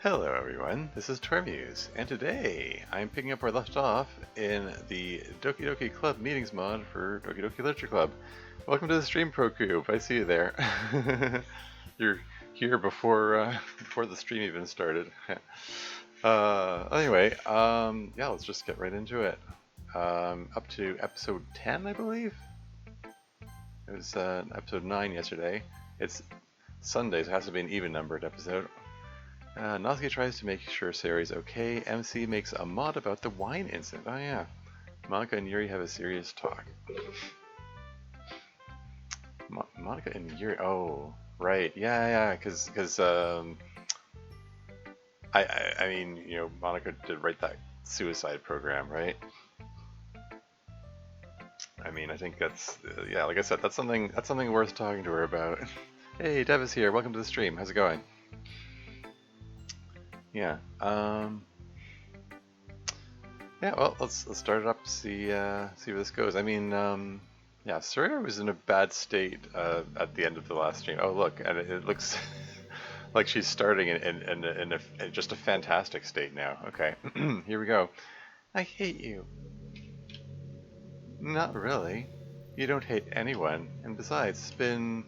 Hello everyone, this is Tormuse, and today I'm picking up where I left off in the Doki Doki Club meetings mod for Doki Doki Literature Club. Welcome to the stream, Pro Cube. I see you there. You're here before the stream even started. Anyway, yeah, let's just get right into it. Up to episode 10, I believe. It was episode 9 yesterday. It's Sunday, so it has to be an even-numbered episode. Natsuki tries to make sure Sayori's okay. MC makes a mod about the wine incident. Oh yeah. Monica and Yuri have a serious talk. Monica and Yuri. Oh, right. Yeah. Because I mean, you know, Monica did write that suicide program, right? I mean, I think that's yeah. Like I said, that's something worth talking to her about. Hey, Dev is here. Welcome to the stream. How's it going? Yeah. Yeah. Well, let's start it up. See where this goes. I mean, yeah. Surya was in a bad state at the end of the last stream. Oh, look, and it looks like she's starting in just a fantastic state now. Okay, here we go. I hate you. Not really. You don't hate anyone, and besides, it's been.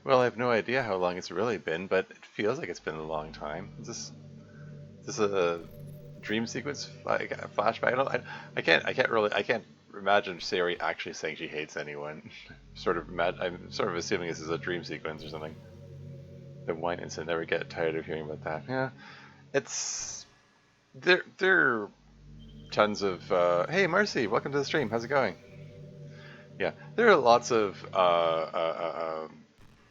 Well, I have no idea how long it's really been, but it feels like it's been a long time. Is this a dream sequence, like a flashback? I can't imagine Sayori actually saying she hates anyone. I'm sort of assuming this is a dream sequence or something. The wine incident. Never get tired of hearing about that. Yeah, it's there are tons of. Hey, Marcy, welcome to the stream. How's it going? Yeah, there are lots of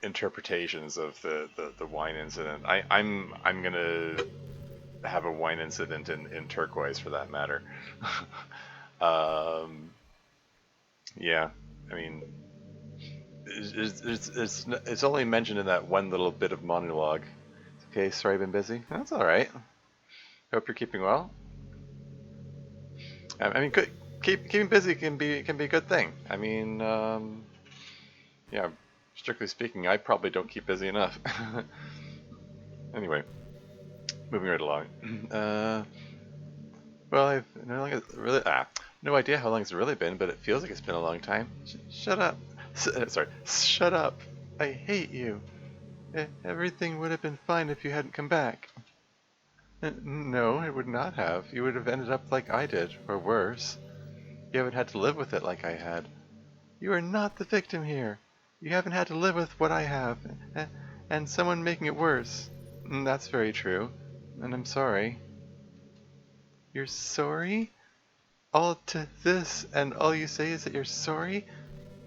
interpretations of the wine incident. I'm gonna have a wine incident in turquoise for that matter. Yeah, I mean, it's only mentioned in that one little bit of monologue. Okay, sorry I've been busy. That's all right. Hope you're keeping well. I mean, keeping busy can be a good thing. I mean, yeah, strictly speaking, I probably don't keep busy enough. Anyway. Moving right along. Well, I've no idea how long it's really been, but it feels like it's been a long time. Shut up. Sorry. Shut up. I hate you. Everything would have been fine if you hadn't come back. No, it would not have. You would have ended up like I did, or worse. You haven't had to live with it like I had. You are not the victim here. You haven't had to live with what I have, and someone making it worse. That's very true. And I'm sorry. You're sorry? All to this, and all you say is that you're sorry?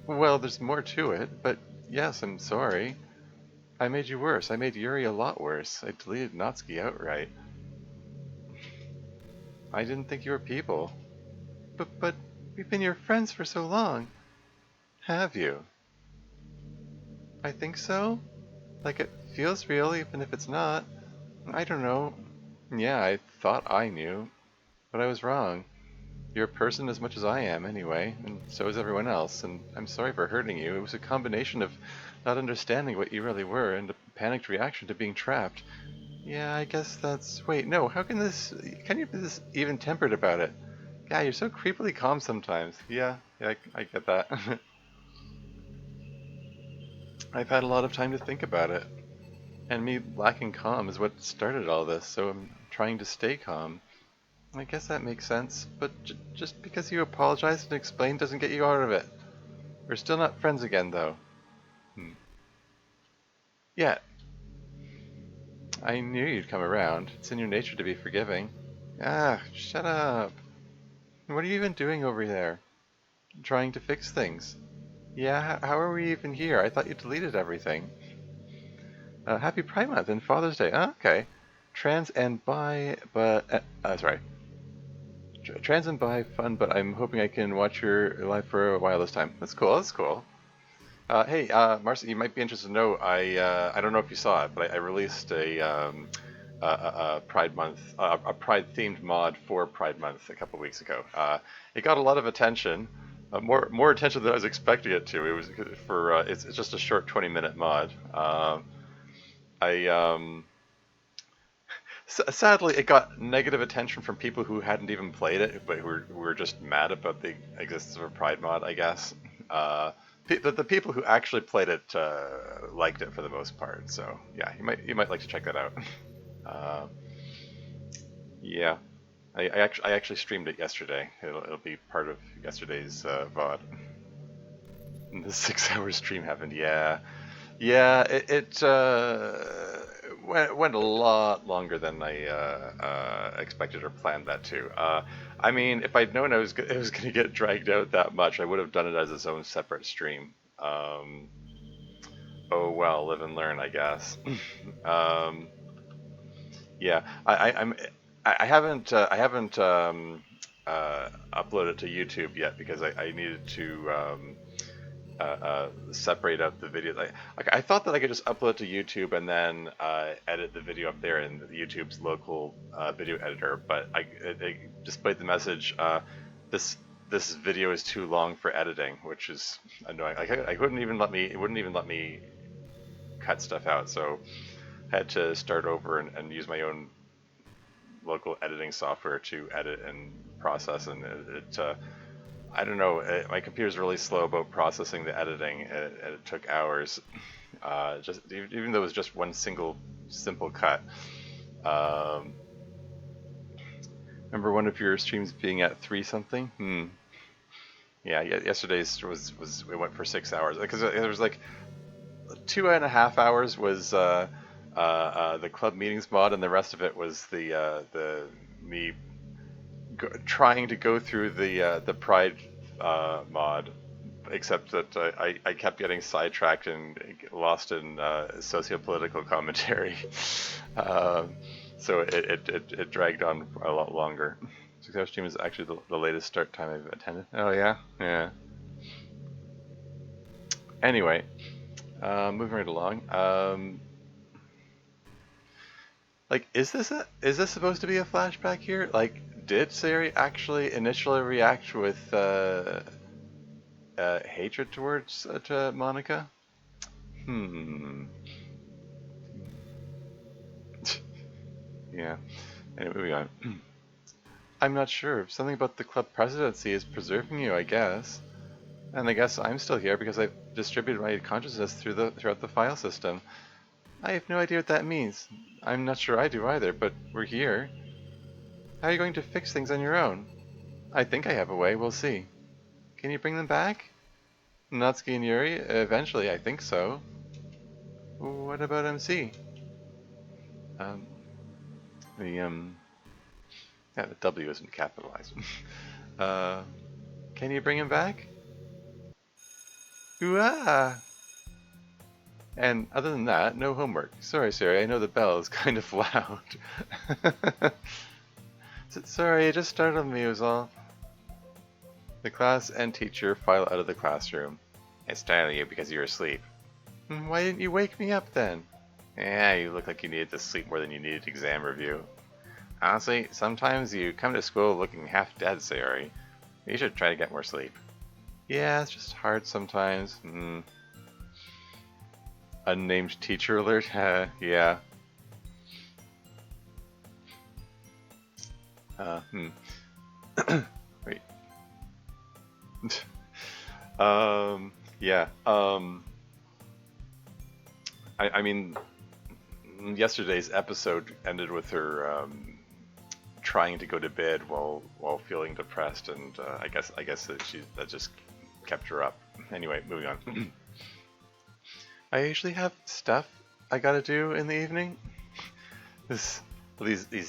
Well, there's more to it, but yes, I'm sorry. I made you worse. I made Yuri a lot worse. I deleted Natsuki outright. I didn't think you were people. But we've been your friends for so long. Have you? I think so. Like it feels real even if it's not. I don't know. Yeah, I thought I knew. But I was wrong. You're a person as much as I am, anyway, and so is everyone else, and I'm sorry for hurting you. It was a combination of not understanding what you really were and a panicked reaction to being trapped. Yeah, I guess that's... Wait, no, how can you be this even-tempered about it? Yeah, you're so creepily calm sometimes. Yeah, I get that. I've had a lot of time to think about it. And me lacking calm is what started all this, so I'm trying to stay calm. I guess that makes sense, but just because you apologized and explained doesn't get you out of it. We're still not friends again, though. Yeah. I knew you'd come around. It's in your nature to be forgiving. Ah, shut up. What are you even doing over there? Trying to fix things. Yeah, how are we even here? I thought you deleted everything. Happy Pride Month and Father's Day. Oh, okay. Trans and bi, but... sorry. Trans and bi fun, but I'm hoping I can watch your live for a while this time. That's cool. That's cool. Hey, Marcy, you might be interested to know. I don't know if you saw it, but I released a Pride Month, a Pride themed mod for Pride Month a couple weeks ago. It got a lot of attention, more attention than I was expecting it to. It was for it's just a short 20-minute mod. I Sadly, it got negative attention from people who hadn't even played it, but who were just mad about the existence of a Pride mod, I guess. Uh, the people who actually played it liked it for the most part. So yeah, you might like to check that out. Uh, yeah, I actually streamed it yesterday. It'll be part of yesterday's VOD. And the 6 hour stream happened. Yeah, yeah. It went a lot longer than I expected or planned that to. I mean, if I'd known it was going to get dragged out that much, I would have done it as its own separate stream. Oh well, live and learn, I guess. um, yeah, I haven't uploaded to YouTube yet because I needed to separate out the video. I thought that I could just upload to YouTube and then edit the video up there in YouTube's local video editor, but it displayed the message, this this video is too long for editing, which is annoying. It wouldn't even let me cut stuff out, so I had to start over and use my own local editing software to edit and process, and I don't know, my computer's really slow about processing the editing, and it took hours, just even though it was just one single simple cut. Remember one of your streams being at 3 something? Yeah, yesterday's we went for 6 hours because there was like 2.5 hours was the club meetings mod, and the rest of it was the me trying to go through the Pride mod, except that I kept getting sidetracked and lost in socio-political commentary. So it dragged on a lot longer. 6 hour stream is actually the latest start time I've attended. Oh yeah? Yeah. Anyway, moving right along. Like, is this supposed to be a flashback here? Like, did Sayori actually initially react with hatred towards to Monica? Yeah. Anyway, moving on. I'm not sure. Something about the club presidency is preserving you, I guess. And I guess I'm still here because I've distributed my consciousness throughout the file system. I have no idea what that means. I'm not sure I do either, but we're here. How are you going to fix things on your own? I think I have a way, we'll see. Can you bring them back? Natsuki and Yuri? Eventually, I think so. What about MC? Yeah, the W isn't capitalized. Can you bring him back? Ooh-ah! And other than that, no homework. Sorry, I know the bell is kind of loud. Sorry, it just startled me, was all. The class and teacher file out of the classroom. I startled you because you were asleep. Why didn't you wake me up then? Yeah, you look like you needed to sleep more than you needed exam review. Honestly, sometimes you come to school looking half dead, Sayori. You should try to get more sleep. Yeah, it's just hard sometimes. Unnamed teacher alert? Yeah. Wait. Yeah. I mean, yesterday's episode ended with her trying to go to bed while feeling depressed, and I guess that just kept her up. Anyway, moving on. I usually have stuff I gotta do in the evening. These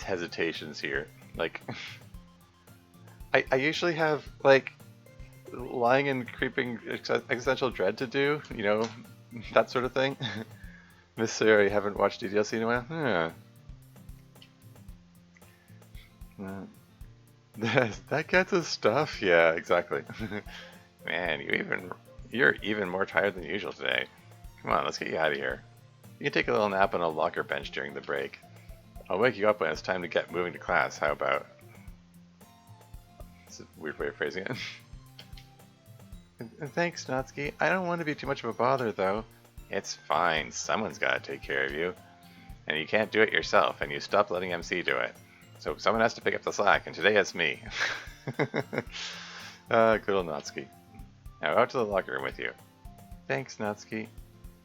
hesitations here, like I usually have like lying and creeping existential dread to do, you know, that sort of thing. Miss Sayori, haven't watched DDLC in a while. That gets us stuff. Yeah, exactly. Man, you're even more tired than usual today. Come on, let's get you out of here. You can take a little nap on a locker bench during the break. I'll wake you up when it's time to get moving to class. How about? It's a weird way of phrasing it. Thanks, Natsuki. I don't want to be too much of a bother, though. It's fine. Someone's got to take care of you. and you can't do it yourself, and you stopped letting MC do it. So someone has to pick up the slack, and today it's me. Good old Natsuki. Now out to the locker room with you. Thanks, Natsuki.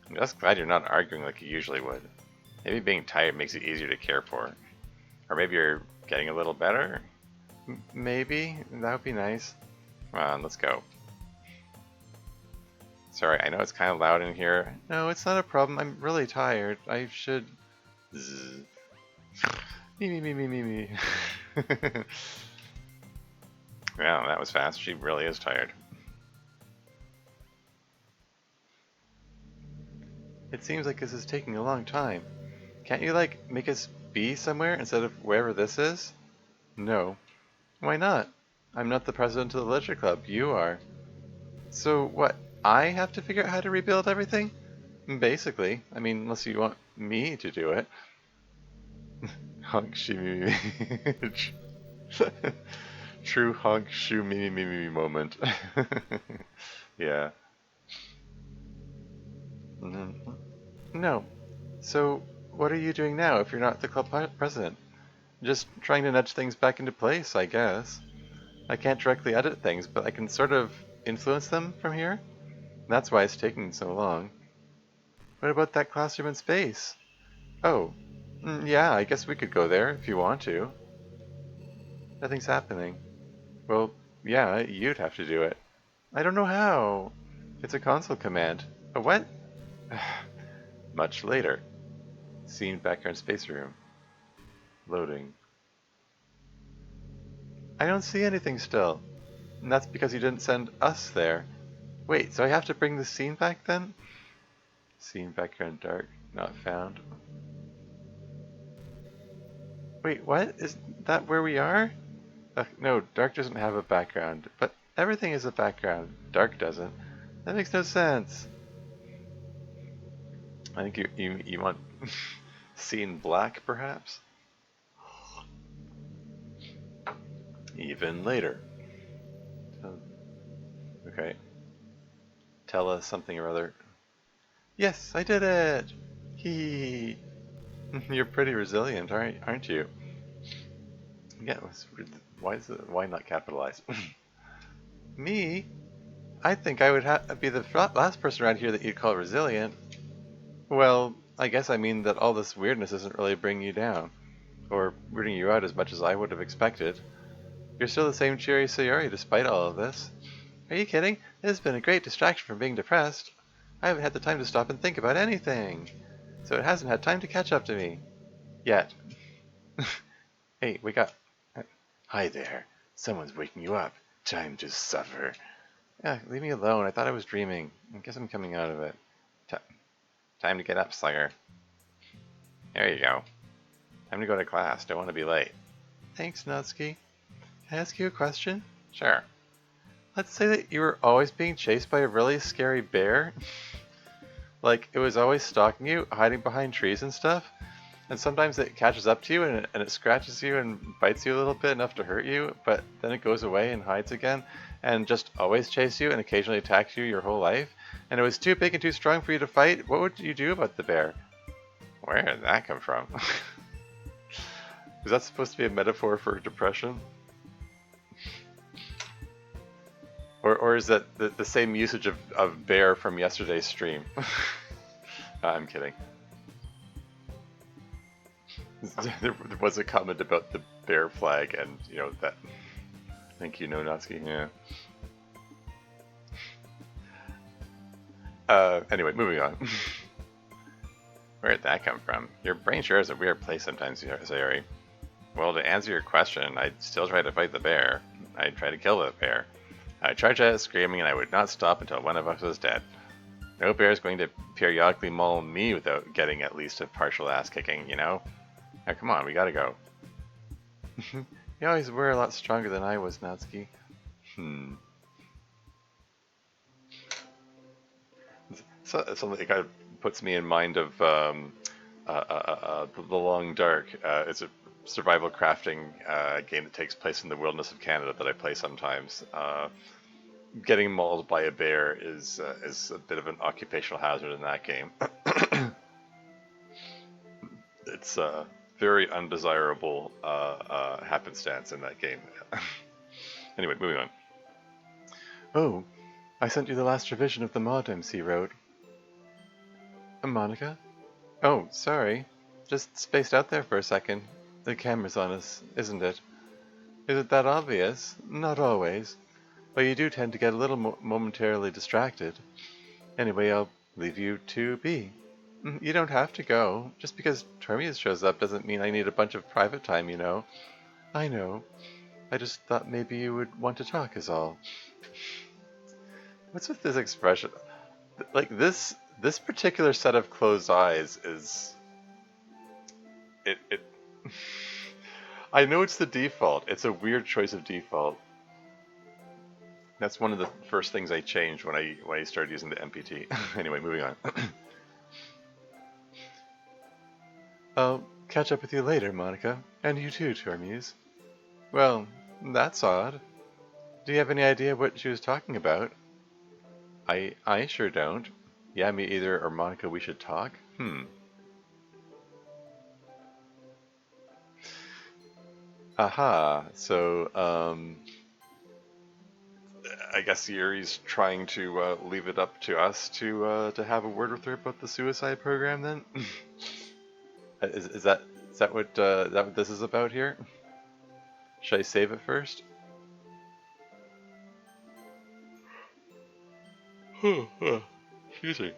I'm just glad you're not arguing like you usually would. Maybe being tired makes it easier to care for. Or maybe you're getting a little better? Maybe. That would be nice. Come on, let's go. Sorry, I know it's kind of loud in here. No, it's not a problem. I'm really tired. I should... Zzz. Me. Wow, that was fast. She really is tired. It seems like this is taking a long time. Can't you, like, make us be somewhere instead of wherever this is? No. Why not? I'm not the president of the Leisure Club. You are. So, what? I have to figure out how to rebuild everything? Basically. I mean, unless you want me to do it. Honk shimmy. True honk shoo me moment. Yeah. No. So, what are you doing now if you're not the club president? Just trying to nudge things back into place, I guess. I can't directly edit things, but I can sort of influence them from here. That's why it's taking so long. What about that classroom in space? Oh, yeah, I guess we could go there if you want to. Nothing's happening. Well, yeah, you'd have to do it. I don't know how. It's a console command. A what? Much later. Scene background space room. Loading. I don't see anything still. And that's because you didn't send us there. Wait, so I have to bring the scene back then? Scene background dark. Not found. Wait, what? Is that where we are? No, dark doesn't have a background. But everything is a background. Dark doesn't. That makes no sense. I think you want scene black, perhaps? Even later. Okay. Tell us something or other. Yes, I did it! Hee. You're pretty resilient, aren't you? Yeah, why not capitalize? Me? I think I would be the last person around here that you'd call resilient. Well, I guess I mean that all this weirdness isn't really bringing you down, or rooting you out as much as I would have expected. You're still the same cheery Sayori despite all of this. Are you kidding? This has been a great distraction from being depressed. I haven't had the time to stop and think about anything, so it hasn't had time to catch up to me. Yet. Hey, wake up. Hi there. Someone's waking you up. Time to suffer. Yeah, leave me alone. I thought I was dreaming. I guess I'm coming out of it. Time to get up, Slugger. There you go. Time to go to class. Don't want to be late. Thanks, Natsuki. Can I ask you a question? Sure. Let's say that you were always being chased by a really scary bear. Like, it was always stalking you, hiding behind trees and stuff. And sometimes it catches up to you and it scratches you and bites you a little bit enough to hurt you, but then it goes away and hides again and just always chase you and occasionally attacks you your whole life. And it was too big and too strong for you to fight. What would you do about the bear? Where did that come from? Is that supposed to be a metaphor for depression? Or is that the same usage of bear from yesterday's stream? I'm kidding. There was a comment about the bear flag and, you know, that... Thank you, Natsuki. Yeah. Anyway, moving on. Where did that come from? Your brain sure is a weird place sometimes, Sayori. Well, to answer your question, I'd still try to fight the bear. I'd try to kill the bear. I'd charge at it screaming and I would not stop until one of us was dead. No bear is going to periodically maul me without getting at least a partial ass kicking, you know? Now come on, we gotta go. You always were a lot stronger than I was, Natsuki. So it kind of puts me in mind of The Long Dark. It's a survival crafting game that takes place in the wilderness of Canada that I play sometimes. Getting mauled by a bear is a bit of an occupational hazard in that game. That's a very undesirable happenstance in that game. Anyway, moving on. Oh, I sent you the last revision of the mod MC wrote. Monica? Oh, sorry. Just spaced out there for a second. The camera's on us, isn't it? Is it that obvious? Not always. But you do tend to get a little momentarily distracted. Anyway, I'll leave you to be. You don't have to go. Just because Termius shows up doesn't mean I need a bunch of private time, you know. I know. I just thought maybe you would want to talk is all. What's with this expression? Like this particular set of closed eyes is it I know it's the default. It's a weird choice of default. That's one of the first things I changed when I started using the MPT. Anyway, moving on. I'll catch up with you later, Monica. And you too, Termes. Well, that's odd. Do you have any idea what she was talking about? I sure don't. Yeah, me either, or Monica, we should talk? Aha, so, I guess Yuri's trying to leave it up to us to have a word with her about the suicide program then? Is that what this is about here? Should I save it first? Excuse me.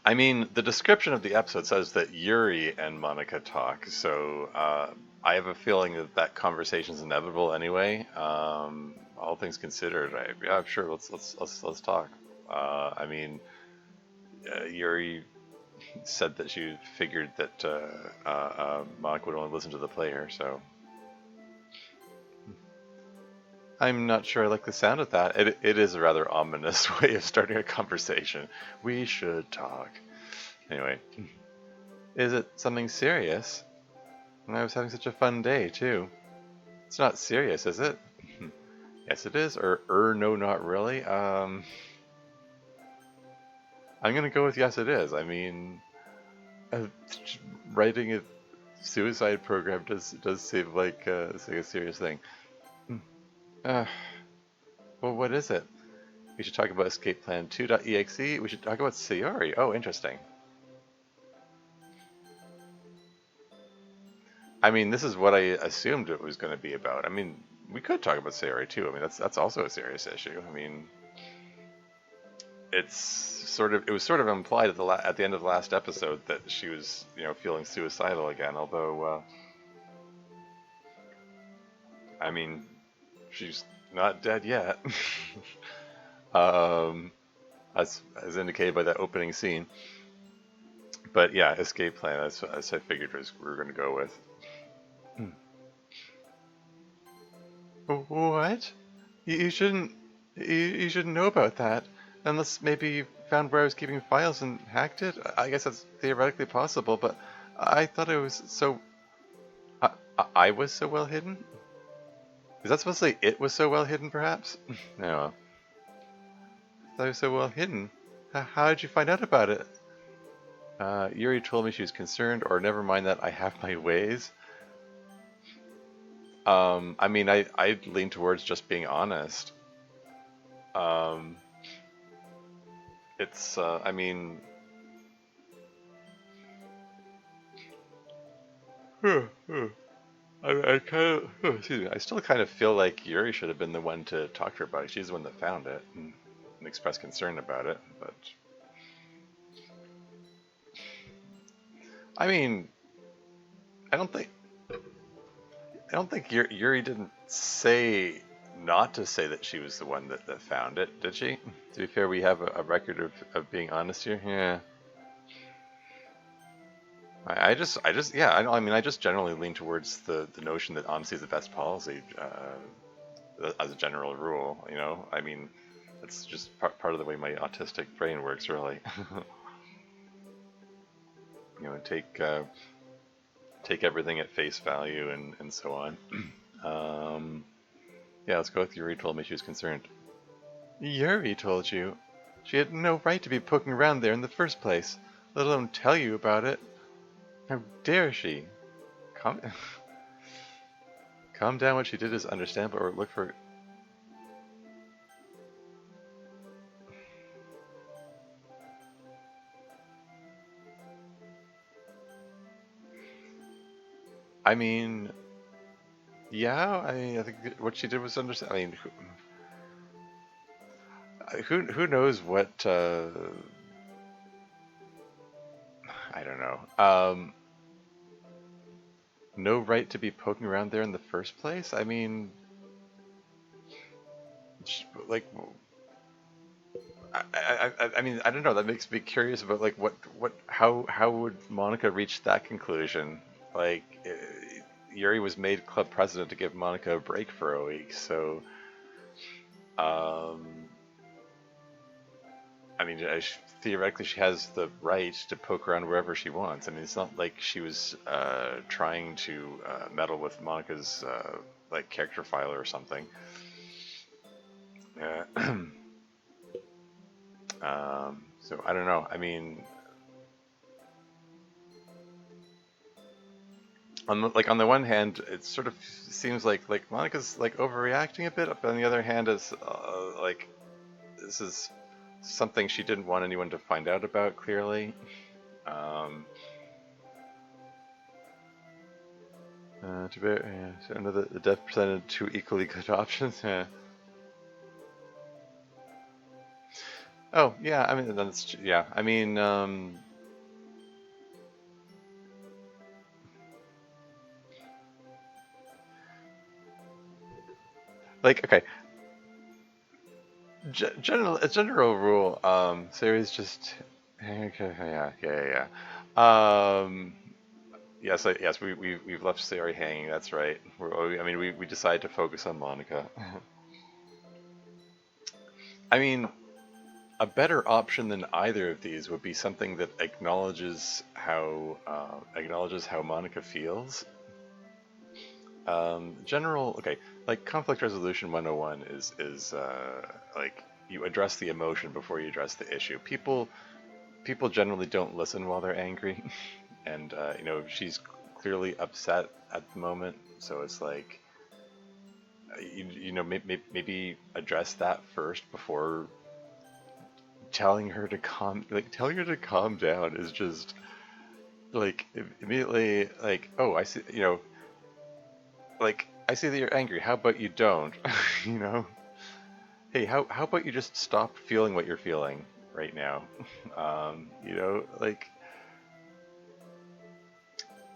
I mean, the description of the episode says that Yuri and Monica talk, so I have a feeling that that conversation is inevitable anyway. All things considered, yeah, sure. Let's talk. I mean, Yuri said that she figured that Monica would only listen to the player, so. I'm not sure I like the sound of that. It is a rather ominous way of starting a conversation. We should talk. Anyway, is it something serious? I was having such a fun day, too. It's not serious, is it? Yes, it is. No, not really. I'm gonna go with yes, it is. I mean, writing a suicide program does seem like a serious thing. Well, what is it? We should talk about Escape Plan 2.exe. We should talk about Sayori. Oh, interesting. I mean, this is what I assumed it was going to be about. I mean, we could talk about Sayori too. I mean, that's also a serious issue. I mean, it was sort of implied at the end of the last episode that she was, feeling suicidal again. Although, I mean, she's not dead yet, as indicated by that opening scene. But yeah, Escape Plan, as I figured we were going to go with. What? You shouldn't know about that, unless maybe you found where I was keeping files and hacked it. I guess that's theoretically possible, but I thought it was so. I was so well hidden. Is that supposed to say it was so well hidden, perhaps? No. I thought it was so well hidden. How did you find out about it? Yuri told me she was concerned, or never mind that, I have my ways. I mean, I'd lean towards just being honest. It's, I mean... I kind of, excuse me, I still kind of feel like Yuri should have been the one to talk to her about it. She's the one that found it and expressed concern about it, but... I mean, I don't think Yuri didn't say not to say that she was the one that found it, did she? To be fair, we have a record of being honest here. Yeah. I just generally lean towards the notion that honesty is the best policy, as a general rule. I mean, it's just part of the way my autistic brain works, really. Take everything at face value and so on. Yeah, let's go with Yuri told me she was concerned. Yuri told you? She had no right to be poking around there in the first place, let alone tell you about it. How dare she? Calm, calm down. What she did is understandable, or look for. I mean, yeah. I think what she did was understand. I mean, who knows what? I don't know. No right to be poking around there in the first place. I mean, like, I mean, I don't know. That makes me curious about like how would Monica reach that conclusion? Like, Yuri was made club president to give Monica a break for a week, so um, I mean, theoretically, she has the right to poke around wherever she wants. I mean, it's not like she was trying to meddle with Monica's like character file or something. Uh, so I don't know. I mean, on the one hand, it sort of seems like Monica's like overreacting a bit, but on the other hand, it's like this is something she didn't want anyone to find out about. Clearly, um, to be, so under the death presented two equally good options. Yeah. Oh yeah, I mean that's yeah. I mean, like okay, a general rule. Series just okay, yeah. Yes, yes, we've left Sari hanging. That's right. I mean, we decided to focus on Monica. I mean, a better option than either of these would be something that acknowledges how Monica feels. General, okay, like conflict resolution 101 is like you address the emotion before you address the issue. People generally don't listen while they're angry, and she's clearly upset at the moment, so it's like maybe address that first before telling her to calm down is just like immediately like, oh, I see, like I see that you're angry. How about you don't? you know? Hey, how about you just stop feeling what you're feeling right now? Like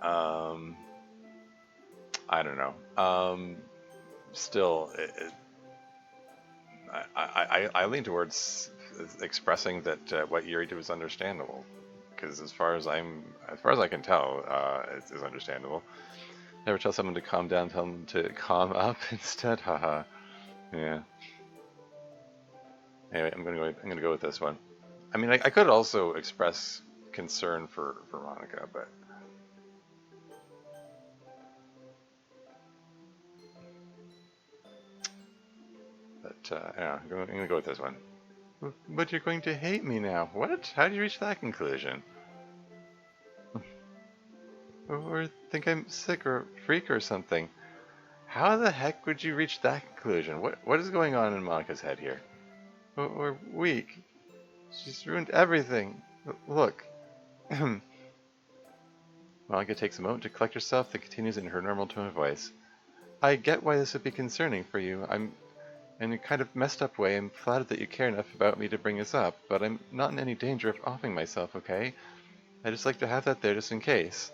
um I don't know. Still, I lean towards expressing that what Yuri did was understandable, because as far as I can tell, it's understandable. Never tell someone to calm down, tell them to calm up instead. Haha. Yeah. Anyway, I'm gonna go with this one. I mean, I could also express concern for Monica, but yeah, I'm gonna go with this one. But you're going to hate me now. What? How did you reach that conclusion? Or think I'm sick or a freak or something? How the heck would you reach that conclusion? What is going on in Monica's head here? Or weak? She's ruined everything. Look. Monica takes a moment to collect herself, then continues in her normal tone of voice. I get why this would be concerning for you. I'm in a kind of messed up way. I'm flattered that you care enough about me to bring this up, but I'm not in any danger of offing myself, okay? I just like to have that there just in case.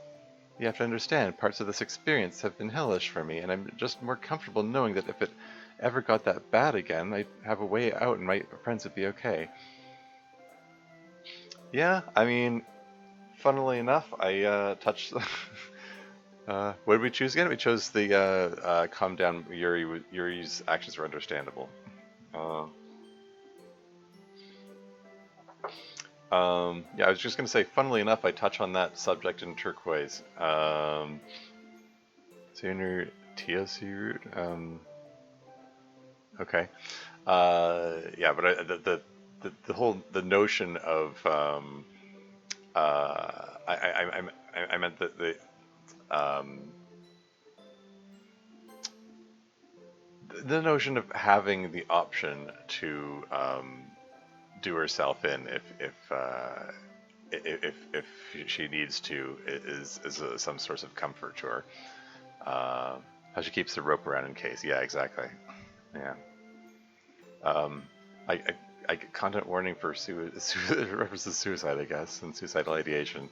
You have to understand, parts of this experience have been hellish for me, and I'm just more comfortable knowing that if it ever got that bad again, I'd have a way out and my friends would be okay. Yeah, I mean, funnily enough, I touched. What did we choose again? We chose the calm down. Yuri's actions were understandable. Uh, yeah, I was just gonna say, funnily enough, I touch on that subject in Turquoise. Sooner TLC route. Okay. Yeah, but the whole the notion of I I meant that the notion of having the option to do herself in if she needs to is some source of comfort to her. Uh, how she keeps the rope around in case. Yeah, exactly. Yeah. Um, I, I get content warning for references suicide, I guess, and suicidal ideation.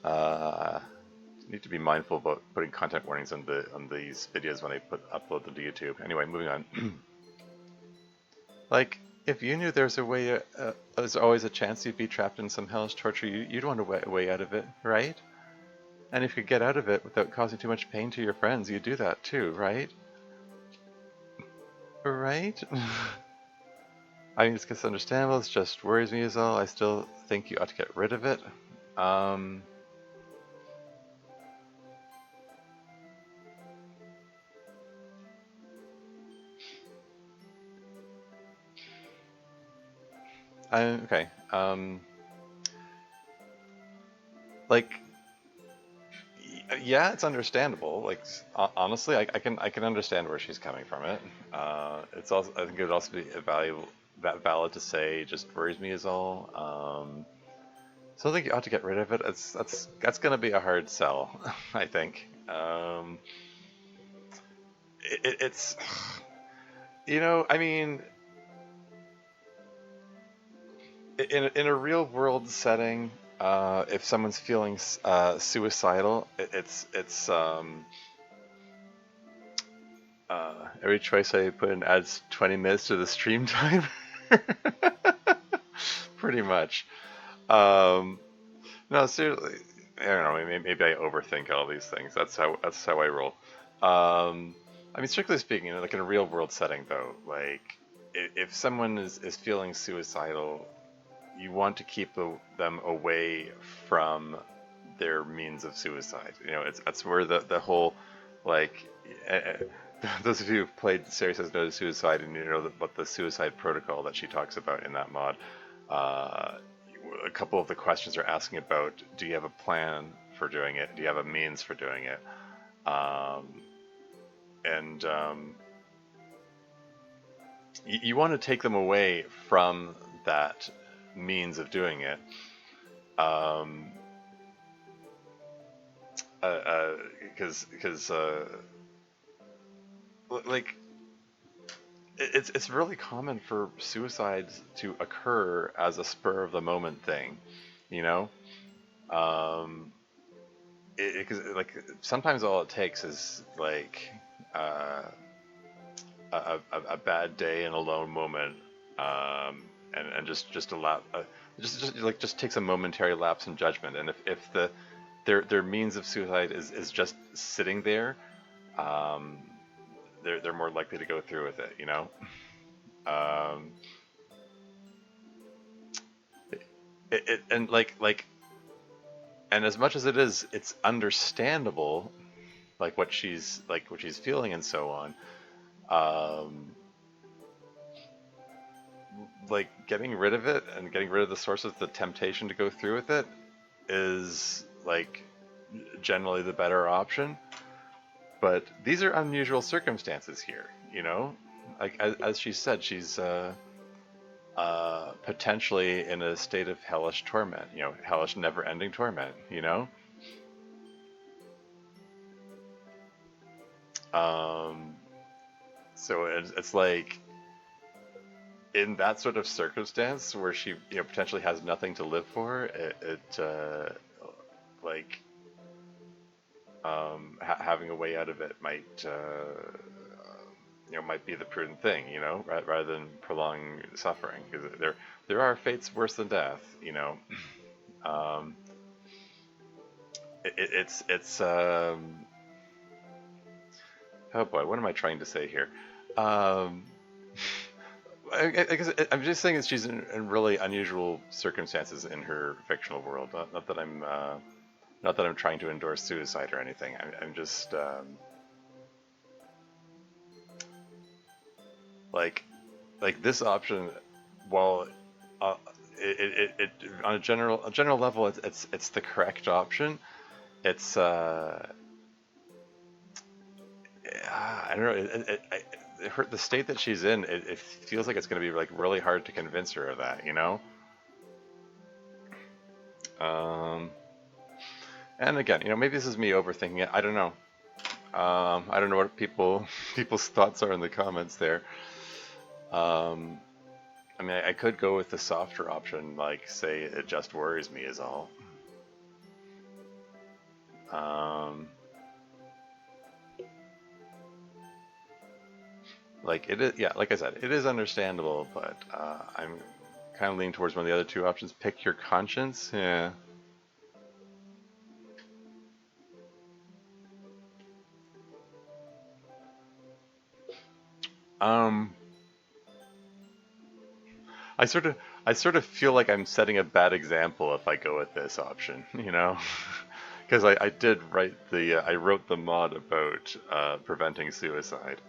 Uh, Need to be mindful about putting content warnings on these videos when I upload them to YouTube. Anyway, moving on. Like, if you knew there's always a chance you'd be trapped in some hellish torture, you'd want a way out of it, right? And if you could get out of it without causing too much pain to your friends, you'd do that too, right? Right? I mean, it's understandable. It just worries me as all. I still think you ought to get rid of it. Um, okay. Like, yeah, it's understandable. Like, honestly, I can understand where she's coming from. It. It's also, I think it would also be valid to say just worries me is all. So I think you ought to get rid of it. That's going to be a hard sell, I think. It's I mean, in a real world setting, if someone's feeling suicidal, every choice I put in adds 20 minutes to the stream time. Pretty much. Um, no, seriously, I don't know. Maybe I overthink all these things. That's how I roll. I mean, strictly speaking, like in a real world setting, though, like if someone is feeling suicidal, you want to keep them away from their means of suicide. That's where the whole like. Those of you who've played Serious Says No to Suicide and you know what the suicide protocol that she talks about in that mod, uh, a couple of the questions are asking about: do you have a plan for doing it? Do you have a means for doing it? Um, and you want to take them away from that means of doing it. Um, because like it's really common for suicides to occur as a spur of the moment thing, you know. Um, because like sometimes all it takes is like uh, a bad day and a lone moment, and just a lap, just takes a momentary lapse in judgment, and if their means of suicide is just sitting there, um, they're more likely to go through with it, you know. Um, and and as much as it's understandable, like what she's feeling and so on. Um, like getting rid of it and getting rid of the source of the temptation to go through with it is like generally the better option. But these are unusual circumstances here, you know. Like as she said, she's potentially in a state of hellish torment, hellish never-ending torment, you know. Um, so it's like in that sort of circumstance where she potentially has nothing to live for, like having a way out of it might be the prudent thing, rather than prolong suffering, because there are fates worse than death, um, it's oh boy, what am I trying to say here? um, I guess I'm just saying that she's in really unusual circumstances in her fictional world. Not that I'm trying to endorse suicide or anything. I'm just like this option. While it on a general level, it's the correct option. it's I don't know. The state that she's in, it feels like it's going to be like really hard to convince her of that, you know. Um, and again, maybe this is me overthinking it. I don't know. I don't know what people's thoughts are in the comments there. Um, I mean, I could go with the softer option, like say it just worries me is all. Um, like it is, yeah, like I said, it is understandable, but I'm kind of leaning towards one of the other two options. Pick your conscience. Yeah. Um, I sort of I sort of feel like I'm setting a bad example if I go with this option, because I did write I wrote the mod about preventing suicide.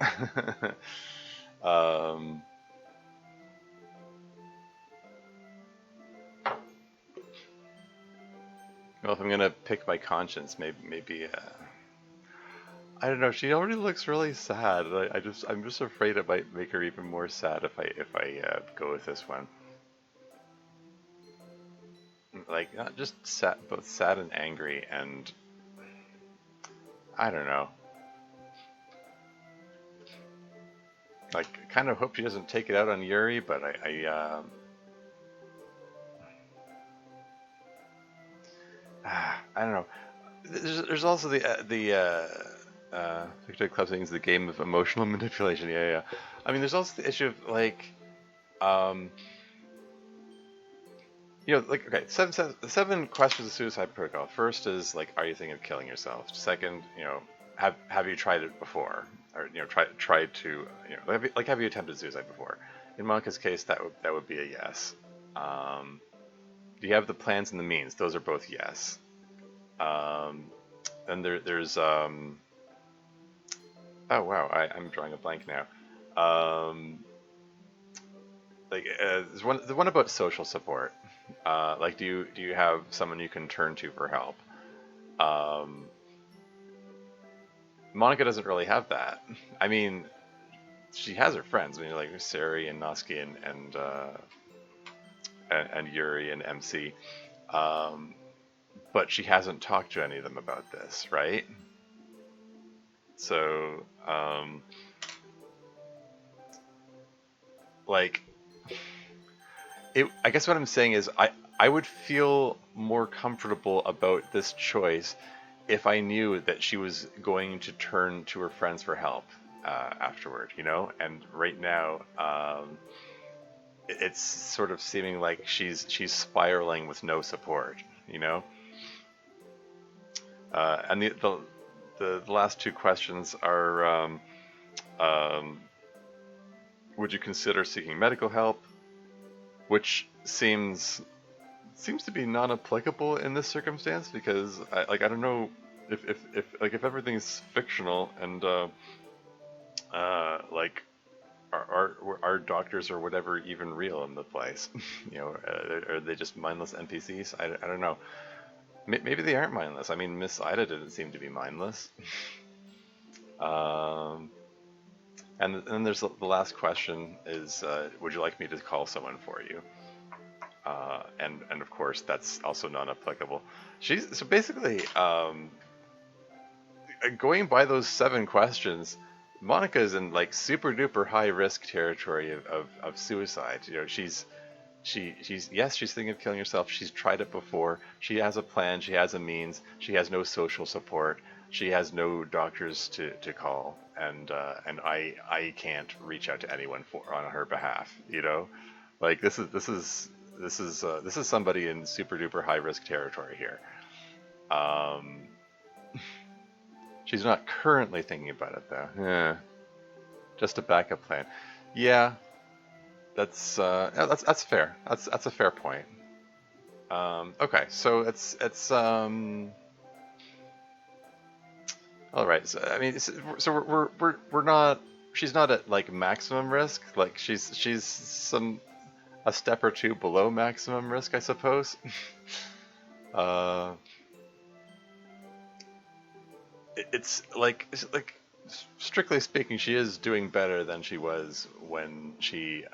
um, well, if I'm gonna pick my conscience, maybe I don't know. She already looks really sad. I'm just afraid it might make her even more sad if I go with this one. Like not just sad, both sad and angry, and I don't know. Like, kind of hope she doesn't take it out on Yuri, but I don't know. There's also the Victor Club things, the game of emotional manipulation. Yeah, yeah. I mean, there's also the issue of like, um, like okay, seven questions of suicide protocol. First is like, are you thinking of killing yourself? Second, have you tried it before, or tried to have you attempted suicide before? In Monica's case, that would be a yes. Um, do you have the plans and the means? Those are both yes. Um, then there's oh wow, I'm drawing a blank now. Um, there's the one about social support. Like, do you have someone you can turn to for help? Um, Monica doesn't really have that. I mean, she has her friends. I mean, like Sari and Noski and Yuri and MC. Um, but she hasn't talked to any of them about this, right? So, like, I guess what I'm saying is I would feel more comfortable about this choice if I knew that she was going to turn to her friends for help afterward, And right now, it's sort of seeming like she's spiraling with no support, you know. And the last two questions are: um, would you consider seeking medical help? Which seems to be non-applicable in this circumstance because I don't know if everything's fictional and like are doctors or whatever even real in the place? Are they just mindless NPCs? I don't know. Maybe they aren't mindless. I mean, Miss Ida didn't seem to be mindless. um, and then there's the last question is, would you like me to call someone for you? And of course that's also non-applicable. So basically, going by those seven questions, Monica is in like super duper high risk territory of suicide. She's yes, she's thinking of killing herself. She's tried it before. She has a plan. She has a means. She has no social support. She has no doctors to call, and I can't reach out to anyone on her behalf. Like this is somebody in super duper high risk territory here. Um, she's not currently thinking about it though. Yeah, just a backup plan. Yeah, that's fair. That's a fair point. Okay, so it's all right. So I mean, so we're not. She's not at like maximum risk. Like she's a step or two below maximum risk, I suppose. uh, it's like strictly speaking, she is doing better than she was when she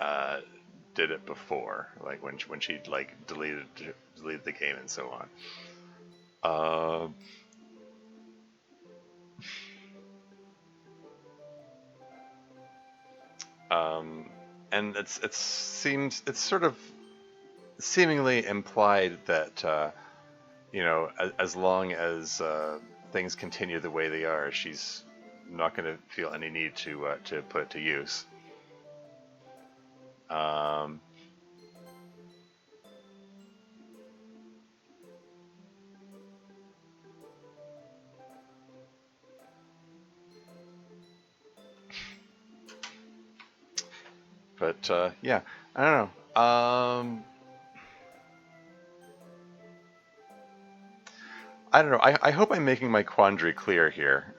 did it before, like when she like deleted the game and so on. Uh, um, and it's sort of seemingly implied that as long as things continue the way they are, she's not going to feel any need to put it to use. Um, but yeah, I don't know. I don't know. I hope I'm making my quandary clear here.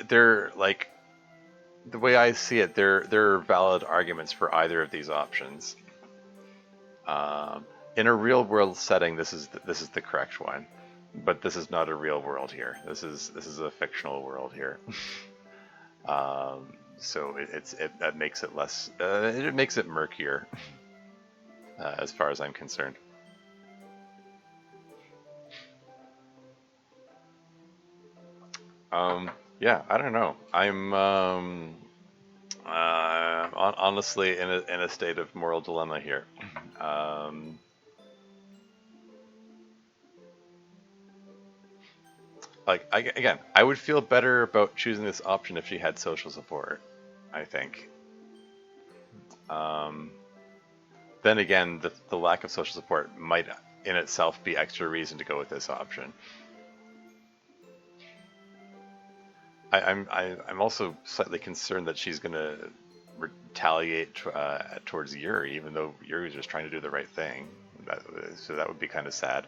They're like the way I see it. There are valid arguments for either of these options. Um, in a real world setting, this is the correct one, but this is not a real world here. This is a fictional world here. So that makes it less. It makes it murkier, as far as I'm concerned. Yeah, I don't know. I'm honestly in a state of moral dilemma here. Um, again, I would feel better about choosing this option if she had social support. I think. Um, then again, the lack of social support might in itself be extra reason to go with this option. I'm also slightly concerned that she's going to retaliate towards Yuri, even though Yuri's just trying to do the right thing. So that would be kind of sad.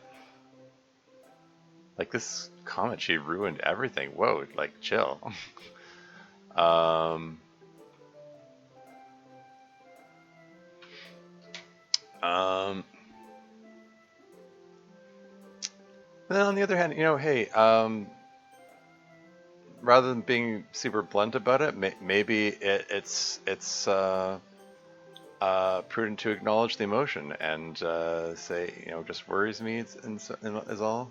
Like this comment, she ruined everything. Whoa, like chill. um, um, then on the other hand, hey, rather than being super blunt about it, maybe it's prudent to acknowledge the emotion and say, just worries me is all.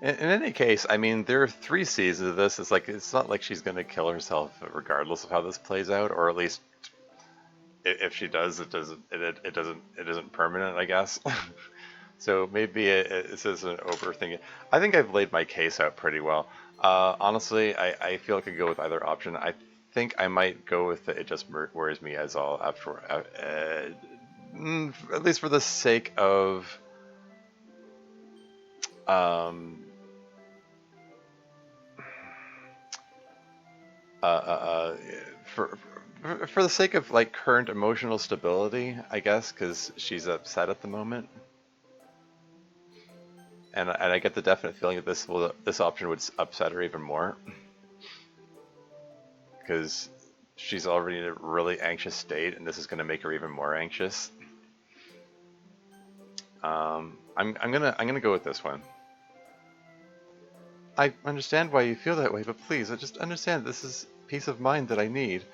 In any case, I mean, there are 3 seasons of this. It's not like she's going to kill herself regardless of how this plays out, or at least if she does, it isn't permanent, I guess. So maybe this is an overthinking. I think I've laid my case out pretty well. Honestly, I feel I could go with either option. I think I might go with it just worries me as all after, at least for the sake of um, uh, uh, uh, for for the sake of like current emotional stability, I guess, because she's upset at the moment, and I get the definite feeling that this option would upset her even more, because she's already in a really anxious state, and this is going to make her even more anxious. I'm gonna go with this one. I understand why you feel that way, but please, I just understand this is peace of mind that I need.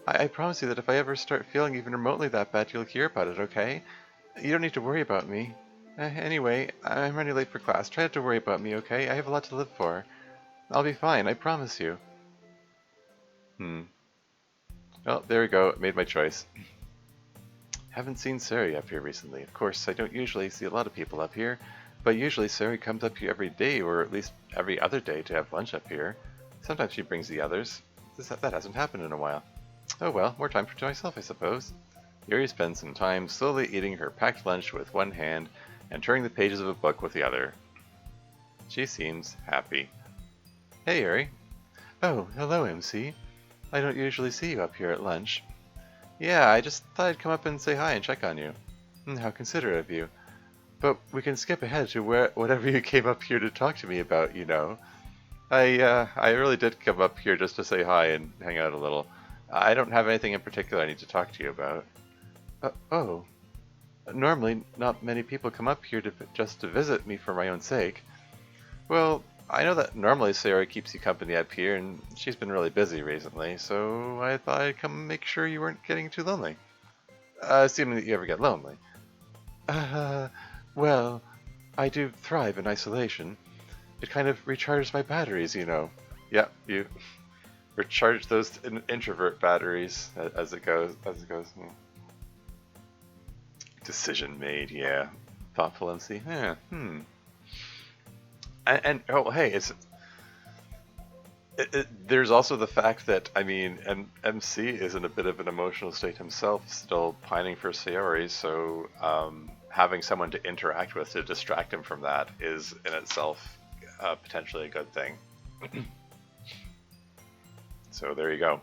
I promise you that if I ever start feeling even remotely that bad, you'll hear about it, okay? You don't need to worry about me. Anyway, I'm running late for class. Try not to worry about me, okay? I have a lot to live for. I'll be fine, I promise you. Hmm. Well, there we go. Made my choice. Haven't seen Sari up here recently. Of course, I don't usually see a lot of people up here, but usually Sari comes up here every day, or at least every other day, to have lunch up here. Sometimes she brings the others. That hasn't happened in a while. Oh well, more time for myself, I suppose. Yuri spends some time slowly eating her packed lunch with one hand and turning the pages of a book with the other. She seems happy. Hey, Yuri. Oh, hello, MC. I don't usually see you up here at lunch. Yeah, I just thought I'd come up and say hi and check on you. How considerate of you. But we can skip ahead to whatever you came up here to talk to me about. I really did come up here just to say hi and hang out a little. I don't have anything in particular I need to talk to you about. Oh, Normally, not many people come up here just to visit me for my own sake. Well, I know that normally Sayori keeps you company up here, and she's been really busy recently, so I thought I'd come make sure you weren't getting too lonely. Assuming that you ever get lonely. Uh, well, I do thrive in isolation. It kind of recharges my batteries, you know. Yeah, you recharge those introvert batteries as it goes. Decision made, yeah. Thoughtful MC. Yeah. And oh, hey, there's also the fact that I mean, MC is in a bit of an emotional state himself, still pining for Sayori. So having someone to interact with to distract him from that is in itself potentially a good thing. So there you go.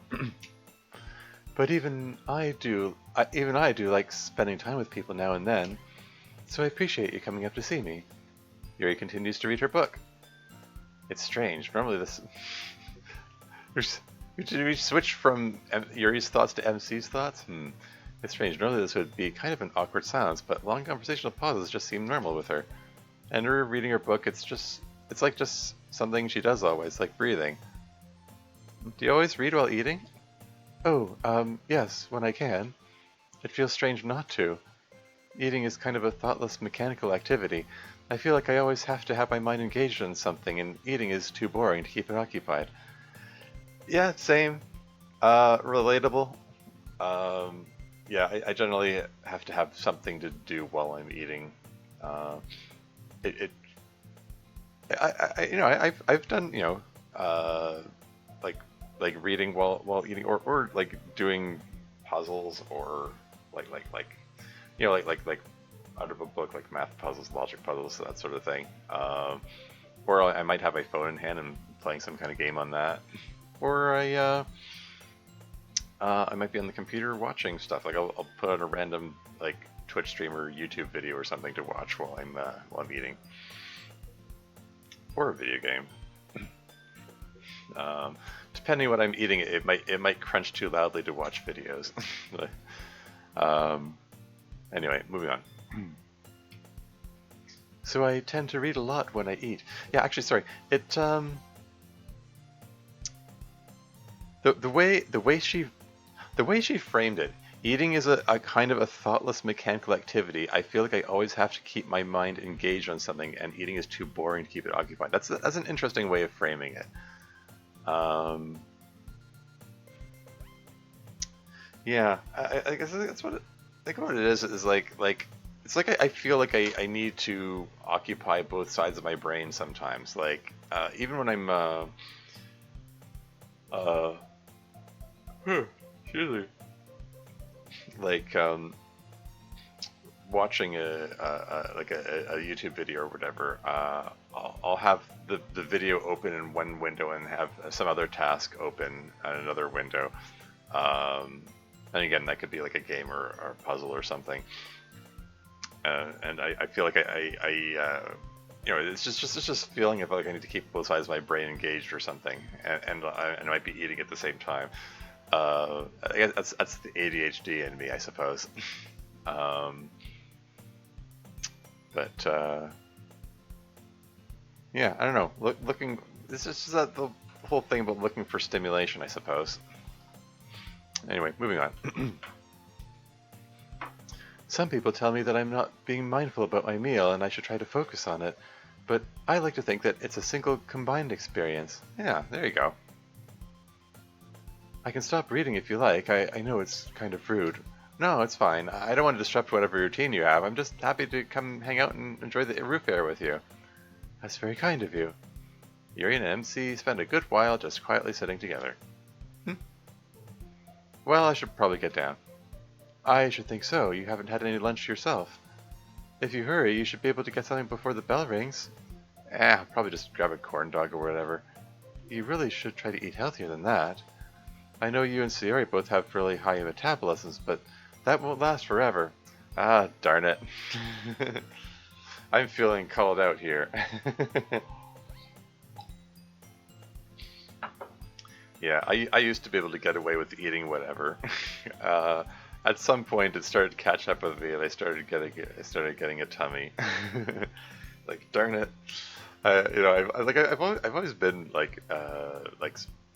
But even I do like spending time with people now and then. So I appreciate you coming up to see me. Yuri continues to read her book. It's strange. Normally this... Did we switch from Yuri's thoughts to MC's thoughts? It's strange. Normally this would be kind of an awkward silence, but long conversational pauses just seem normal with her. And her reading her book, it's like just something she does always, like breathing. Do you always read while eating? Oh, yes, when I can. It feels strange not to. Eating is kind of a thoughtless mechanical activity. I feel like I always have to have my mind engaged in something, and eating is too boring to keep it occupied. Yeah, same. Relatable. Yeah, I generally have to have something to do while I'm eating. Uh, it, it I've done, like reading while eating, or like doing puzzles, or like out of a book, like math puzzles, logic puzzles, that sort of thing. Or I might have my phone in hand and playing some kind of game on that, or I might be on the computer watching stuff. Like I'll put on a random like Twitch stream or YouTube video or something to watch while I'm eating, or a video game. Depending on what I'm eating, it might crunch too loudly to watch videos. Anyway, moving on. So I tend to read a lot when I eat. Yeah, actually, sorry. It the way she framed it, eating is a kind of a thoughtless mechanical activity. I feel like I always have to keep my mind engaged on something, and eating is too boring to keep it occupied. That's an interesting way of framing it. Yeah, I guess that's what it is like it's like I feel like I need to occupy both sides of my brain sometimes. Like even when I'm uh excuse me, like watching a YouTube video or whatever, I'll have the video open in one window and have some other task open in another window. And again, that could be like a game or a puzzle or something. And I feel like it's just feeling of like I need to keep both sides of my brain engaged or something, and I might be eating at the same time. I guess that's the ADHD in me, I suppose. But yeah, I don't know. Looking, this is just the whole thing about looking for stimulation, I suppose. Anyway, moving on. Some people tell me that I'm not being mindful about my meal and I should try to focus on it, but I like to think that it's a single combined experience. Yeah, there you go. I can stop reading if you like. I know it's kind of rude. No, it's fine. I don't want to disrupt whatever routine you have. I'm just happy to come hang out and enjoy the roof air with you. That's very kind of you. Yuri and MC spend a good while just quietly sitting together. Well, I should probably get down. I should think so. You haven't had any lunch yourself. If you hurry, you should be able to get something before the bell rings. I'll probably just grab a corn dog or whatever. You really should try to eat healthier than that. I know you and Sayori both have really high metabolisms, but that won't last forever. Ah, darn it. I'm feeling called out here. Yeah, I used to be able to get away with eating whatever. At some point, it started to catch up with me, and I started getting a tummy. Like, darn it. You know, I've always been like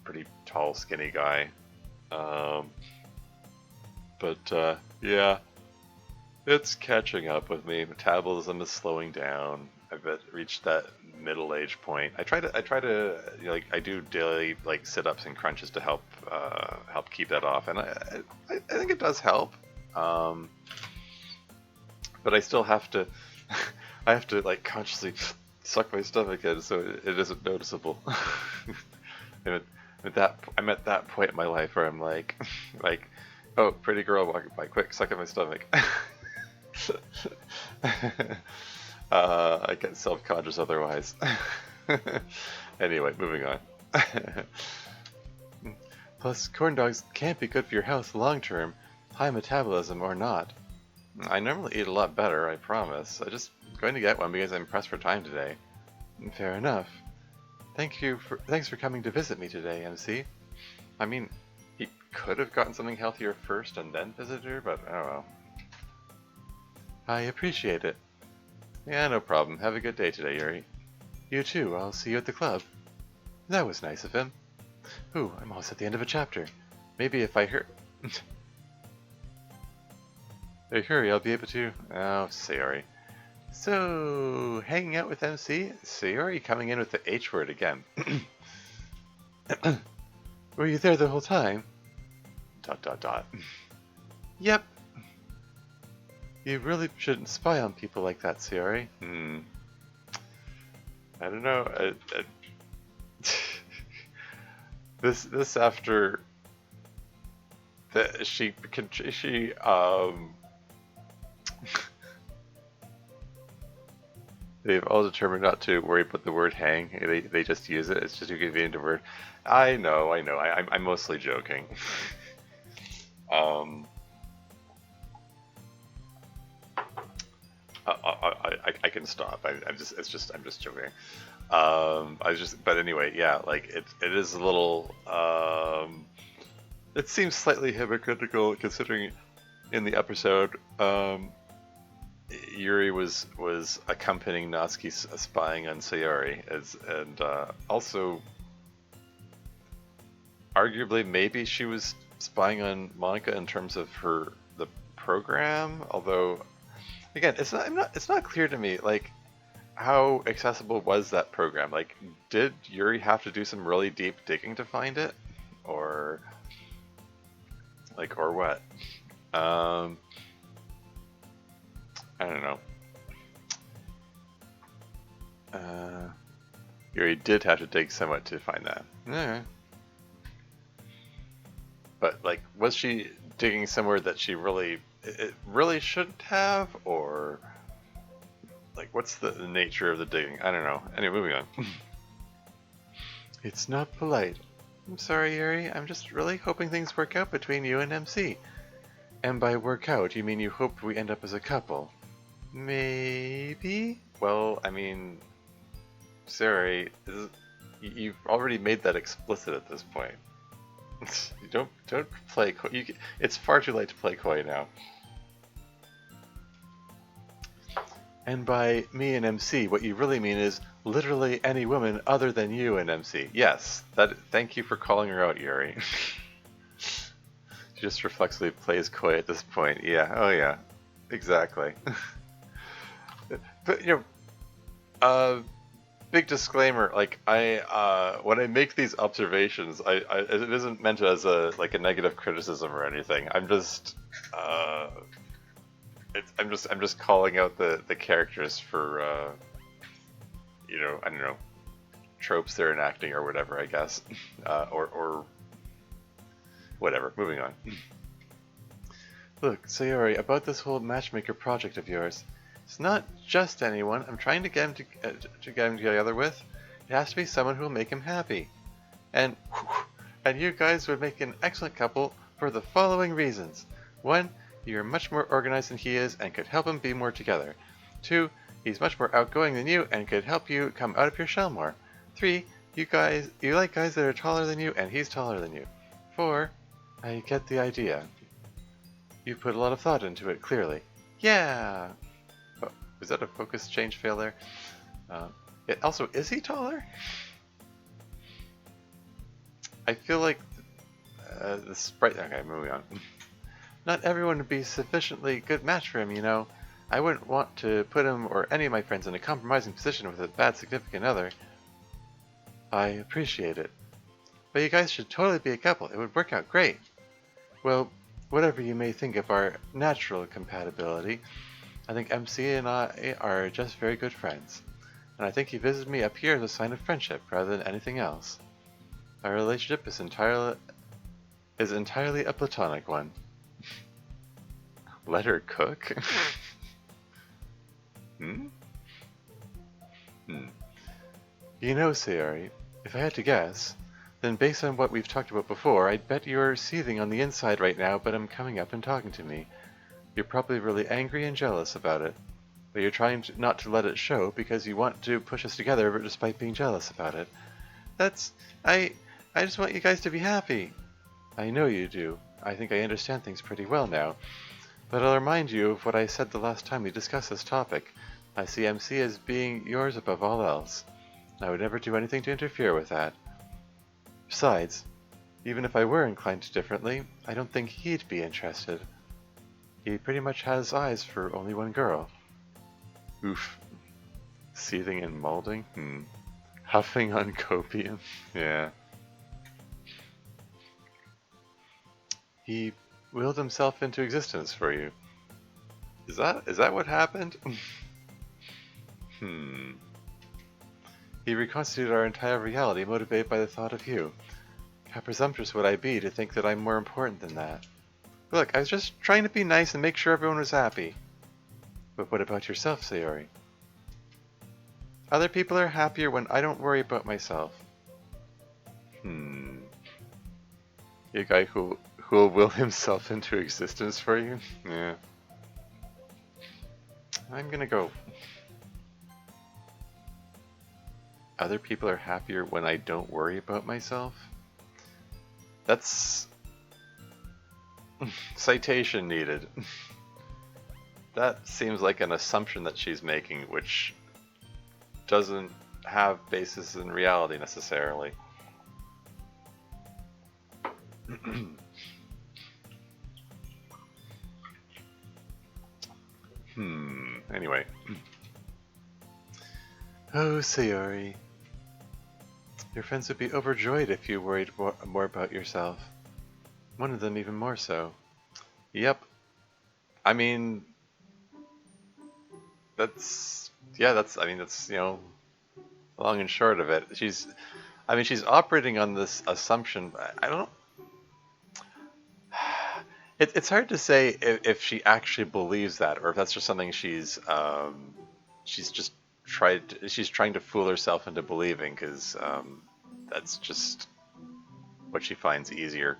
pretty tall, skinny guy. Um, but yeah, it's catching up with me. Metabolism is slowing down. I've reached that middle age point. I try to, you know, like, I do daily like sit-ups and crunches to help keep that off, and I think it does help. Um, but I still have to, I have to like consciously suck my stomach in so it isn't noticeable. And I'm at that point in my life where I'm like, like, oh, pretty girl walking by, quick, suck at my stomach. I get self-conscious otherwise. Anyway, moving on. Plus, corn dogs can't be good for your health long term, high metabolism or not. I normally eat a lot better, I promise. I'm just going to get one because I'm pressed for time today. Fair enough. Thanks for coming to visit me today, MC. I mean, he could have gotten something healthier first and then visited her, but I don't know. I appreciate it. Yeah, no problem. Have a good day today, Yuri. You too. I'll see you at the club. That was nice of him. Ooh, I'm almost at the end of a chapter. Maybe if I hurry... Hey, hurry, I'll be able to... Oh, Sayori. So, hanging out with MC? Sayori coming in with the H word again. Were you there the whole time? ... Yep. You really shouldn't spy on people like that, Sayori. I don't know. This after that she they've all determined not to worry about the word hang. They just use it. It's just a convenient word. I know. I'm mostly joking. I can stop. I'm just joking. But anyway, yeah, like it is a little. It seems slightly hypocritical considering in the episode, Yuri was accompanying Natsuki spying on Sayori, and also arguably maybe she was spying on Monica in terms of the program, although. Again, it's not clear to me, like, how accessible was that program? Like, did Yuri have to do some really deep digging to find it? Or what? I don't know. Yuri did have to dig somewhat to find that. Yeah. But, like, was she digging somewhere that she really shouldn't have, or like what's the nature of the digging? I don't know. Anyway, moving on. It's not polite. I'm sorry, Yuri. I'm just really hoping things work out between you and MC. And by work out, you mean you hope we end up as a couple? Maybe? Well, I mean, sorry. You've already made that explicit at this point. You don't play coy. It's far too late to play coy now. And by me and MC, what you really mean is literally any woman other than you and MC. Yes, thank you for calling her out, Yuri. She just reflexively plays coy at this point. Yeah, oh yeah, exactly. But, you know, big disclaimer, like, when I make these observations, it isn't meant as a negative criticism or anything. I'm just I'm just calling out the characters for you know, I don't know, tropes they're enacting or whatever, I guess. Or whatever. Moving on. Look, Sayori, about this whole matchmaker project of yours. It's not just anyone I'm trying to get him to get him together with. It has to be someone who will make him happy. And you guys would make an excellent couple for the following reasons. 1, you're much more organized than he is and could help him be more together. 2, he's much more outgoing than you and could help you come out of your shell more. 3, you like guys that are taller than you and he's taller than you. 4, I get the idea. You put a lot of thought into it, clearly. Yeah! Oh, was that a focus change fail there? Also, is he taller? I feel like the sprite... Okay, moving on. Not everyone would be sufficiently good match for him, you know. I wouldn't want to put him or any of my friends in a compromising position with a bad significant other. I appreciate it. But you guys should totally be a couple. It would work out great. Well, whatever you may think of our natural compatibility, I think MC and I are just very good friends. And I think he visited me up here as a sign of friendship rather than anything else. Our relationship is entirely a platonic one. Let her cook? Hmm? Hmm. You know, Sayori, if I had to guess, then based on what we've talked about before, I'd bet you're seething on the inside right now, but I'm coming up and talking to me. You're probably really angry and jealous about it, but you're trying not to let it show because you want to push us together despite being jealous about it. That's... I... I just want you guys to be happy. I know you do. I think I understand things pretty well now. But I'll remind you of what I said the last time we discussed this topic. I see MC as being yours above all else. I would never do anything to interfere with that. Besides, even if I were inclined differently, I don't think he'd be interested. He pretty much has eyes for only one girl. Oof. Seething and molding? Huffing on copium? Yeah. He willed himself into existence for you. Is that what happened? He reconstituted our entire reality motivated by the thought of you. How presumptuous would I be to think that I'm more important than that? Look, I was just trying to be nice and make sure everyone was happy. But what about yourself, Sayori? Other people are happier when I don't worry about myself. You a guy who will will himself into existence for you? Yeah. I'm gonna go. Other people are happier when I don't worry about myself? That's... citation needed. That seems like an assumption that she's making, which doesn't have basis in reality necessarily. Anyway. Oh, Sayori. Your friends would be overjoyed if you worried more about yourself. One of them even more so. Yep. I mean... that's... yeah, that's, you know, long and short of it. She's operating on this assumption. I don't... It's hard to say if she actually believes that, or if that's just something she's just she's trying to fool herself into believing, because that's just what she finds easier.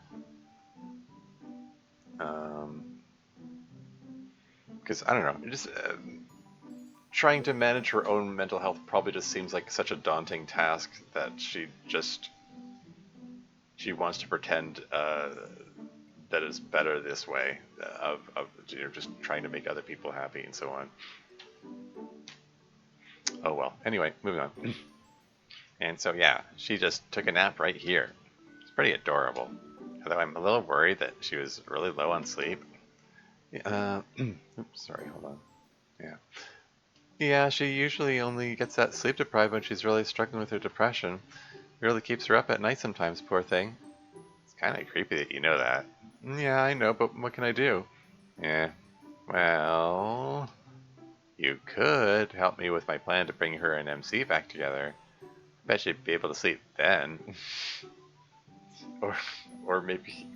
Because I don't know, just trying to manage her own mental health probably just seems like such a daunting task that she wants to pretend that it's better this way, of you know, just trying to make other people happy and so on. Oh well. Anyway, moving on. And so yeah, she just took a nap right here. It's pretty adorable. Although I'm a little worried that she was really low on sleep. Oops, sorry, hold on. Yeah. Yeah, she usually only gets that sleep deprived when she's really struggling with her depression. It really keeps her up at night sometimes, poor thing. It's kind of creepy that you know that. Yeah, I know, but what can I do? Yeah. Well, you could help me with my plan to bring her and MC back together. Bet you'd be able to sleep then. or maybe...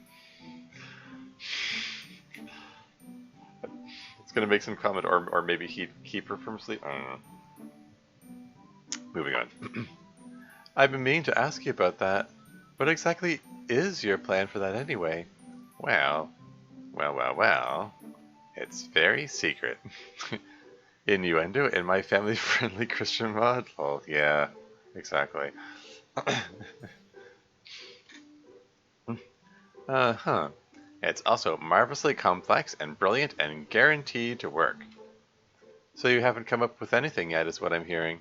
it's gonna make some comment, or maybe he'd keep her from sleep? I don't know. Moving on. I've been meaning to ask you about that. What exactly is your plan for that anyway? Well, it's very secret. Innuendo in my family-friendly Christian mod? Oh, yeah, exactly. Uh-huh. It's also marvelously complex and brilliant and guaranteed to work. So you haven't come up with anything yet, is what I'm hearing.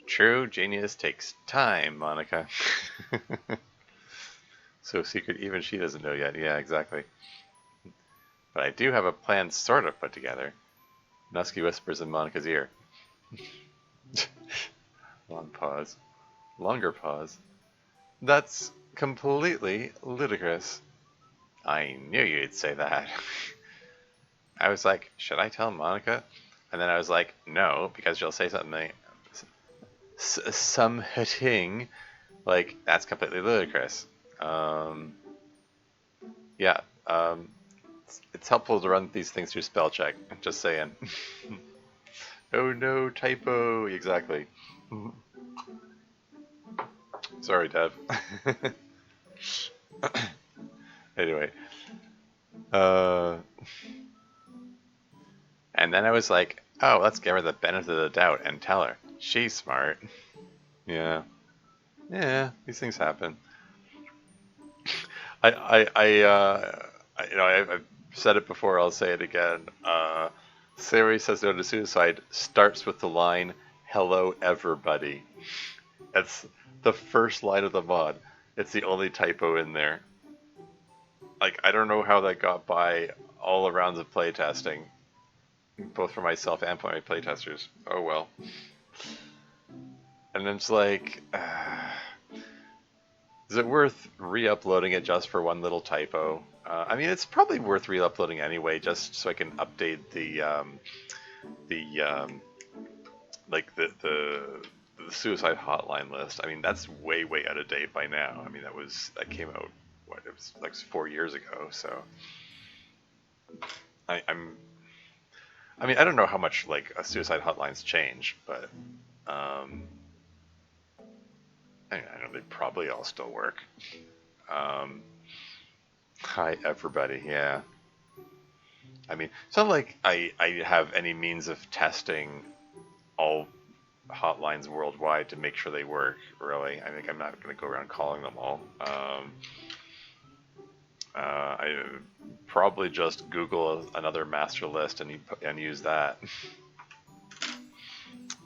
True genius takes time, Monica. So secret even she doesn't know yet. Yeah, exactly. But I do have a plan sort of put together. Nusky whispers in Monica's ear. Long pause. Longer pause. That's completely ludicrous. I knew you'd say that. I was like, should I tell Monica? And then I was like, no, because she'll say something, something like, that's completely ludicrous. Yeah, it's helpful to run these things through spell check. Just saying. Oh no, typo. Exactly. Sorry, Dev. Anyway. And then I was like, oh, let's give her the benefit of the doubt and tell her. She's smart. Yeah. Yeah, these things happen. I've said it before, I'll say it again. Siri Says No to Suicide starts with the line, hello, everybody. That's the first line of the mod. It's the only typo in there. Like, I don't know how that got by all the rounds of playtesting, both for myself and for my playtesters. Oh well. And it's like, is it worth re-uploading it just for one little typo? I mean, it's probably worth re-uploading anyway, just so I can update the suicide hotline list. I mean, that's way out of date by now. I mean, that came out it was like 4 years ago. So I mean, I don't know how much like a suicide hotlines change, but I know they probably all still work. Hi, everybody. Yeah. I mean, it's not like I have any means of testing all hotlines worldwide to make sure they work, really. I think I'm not going to go around calling them all. I probably just Google another master list and use that.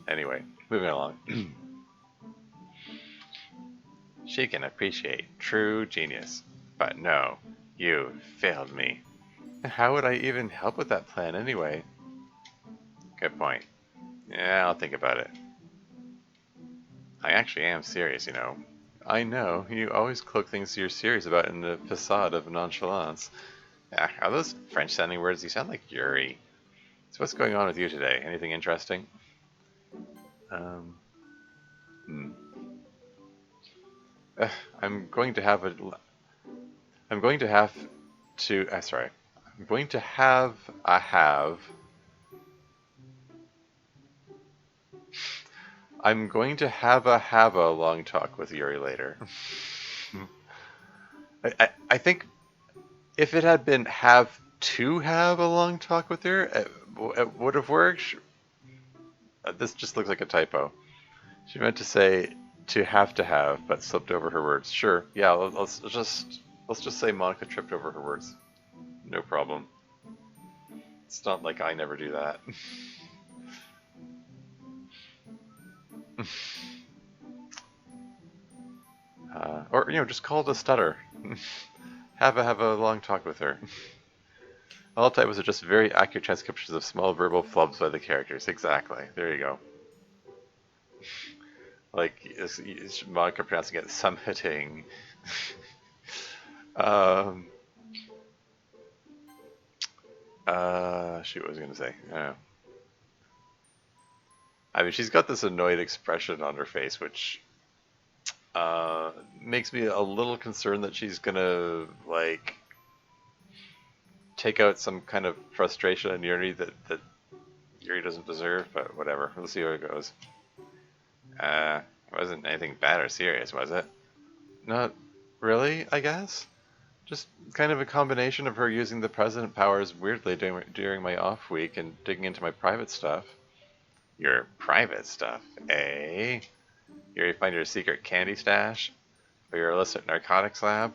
Anyway, moving along. She can appreciate true genius, but no, you failed me. How would I even help with that plan anyway? Good point. Yeah, I'll think about it. I actually am serious, you know. I know, you always cloak things you're serious about in the facade of nonchalance. Are those French-sounding words? You sound like Yuri. So what's going on with you today? Anything interesting? Hmm. I'm going to have a... I'm going to have to... sorry. I'm going to have a I'm going to have a long talk with Yuri later. I think if it had been have to have a long talk with her, it would have worked. This just looks like a typo. She meant to say to have, but slipped over her words. Sure, yeah, let's just say Monica tripped over her words. No problem. It's not like I never do that. Or just call it a stutter. have a long talk with her. All typos are just very accurate transcriptions of small verbal flubs by the characters. Exactly. There you go. Like, is Monica pronouncing it some hitting? Shoot, what was I gonna say? I mean, she's got this annoyed expression on her face, which makes me a little concerned that she's gonna like take out some kind of frustration on Yuri that Yuri doesn't deserve. But whatever, we'll see how it goes. It wasn't anything bad or serious, was it? Not really, I guess. Just kind of a combination of her using the president powers weirdly during my off week and digging into my private stuff. Your private stuff, eh? You find your secret candy stash? Or your illicit narcotics lab?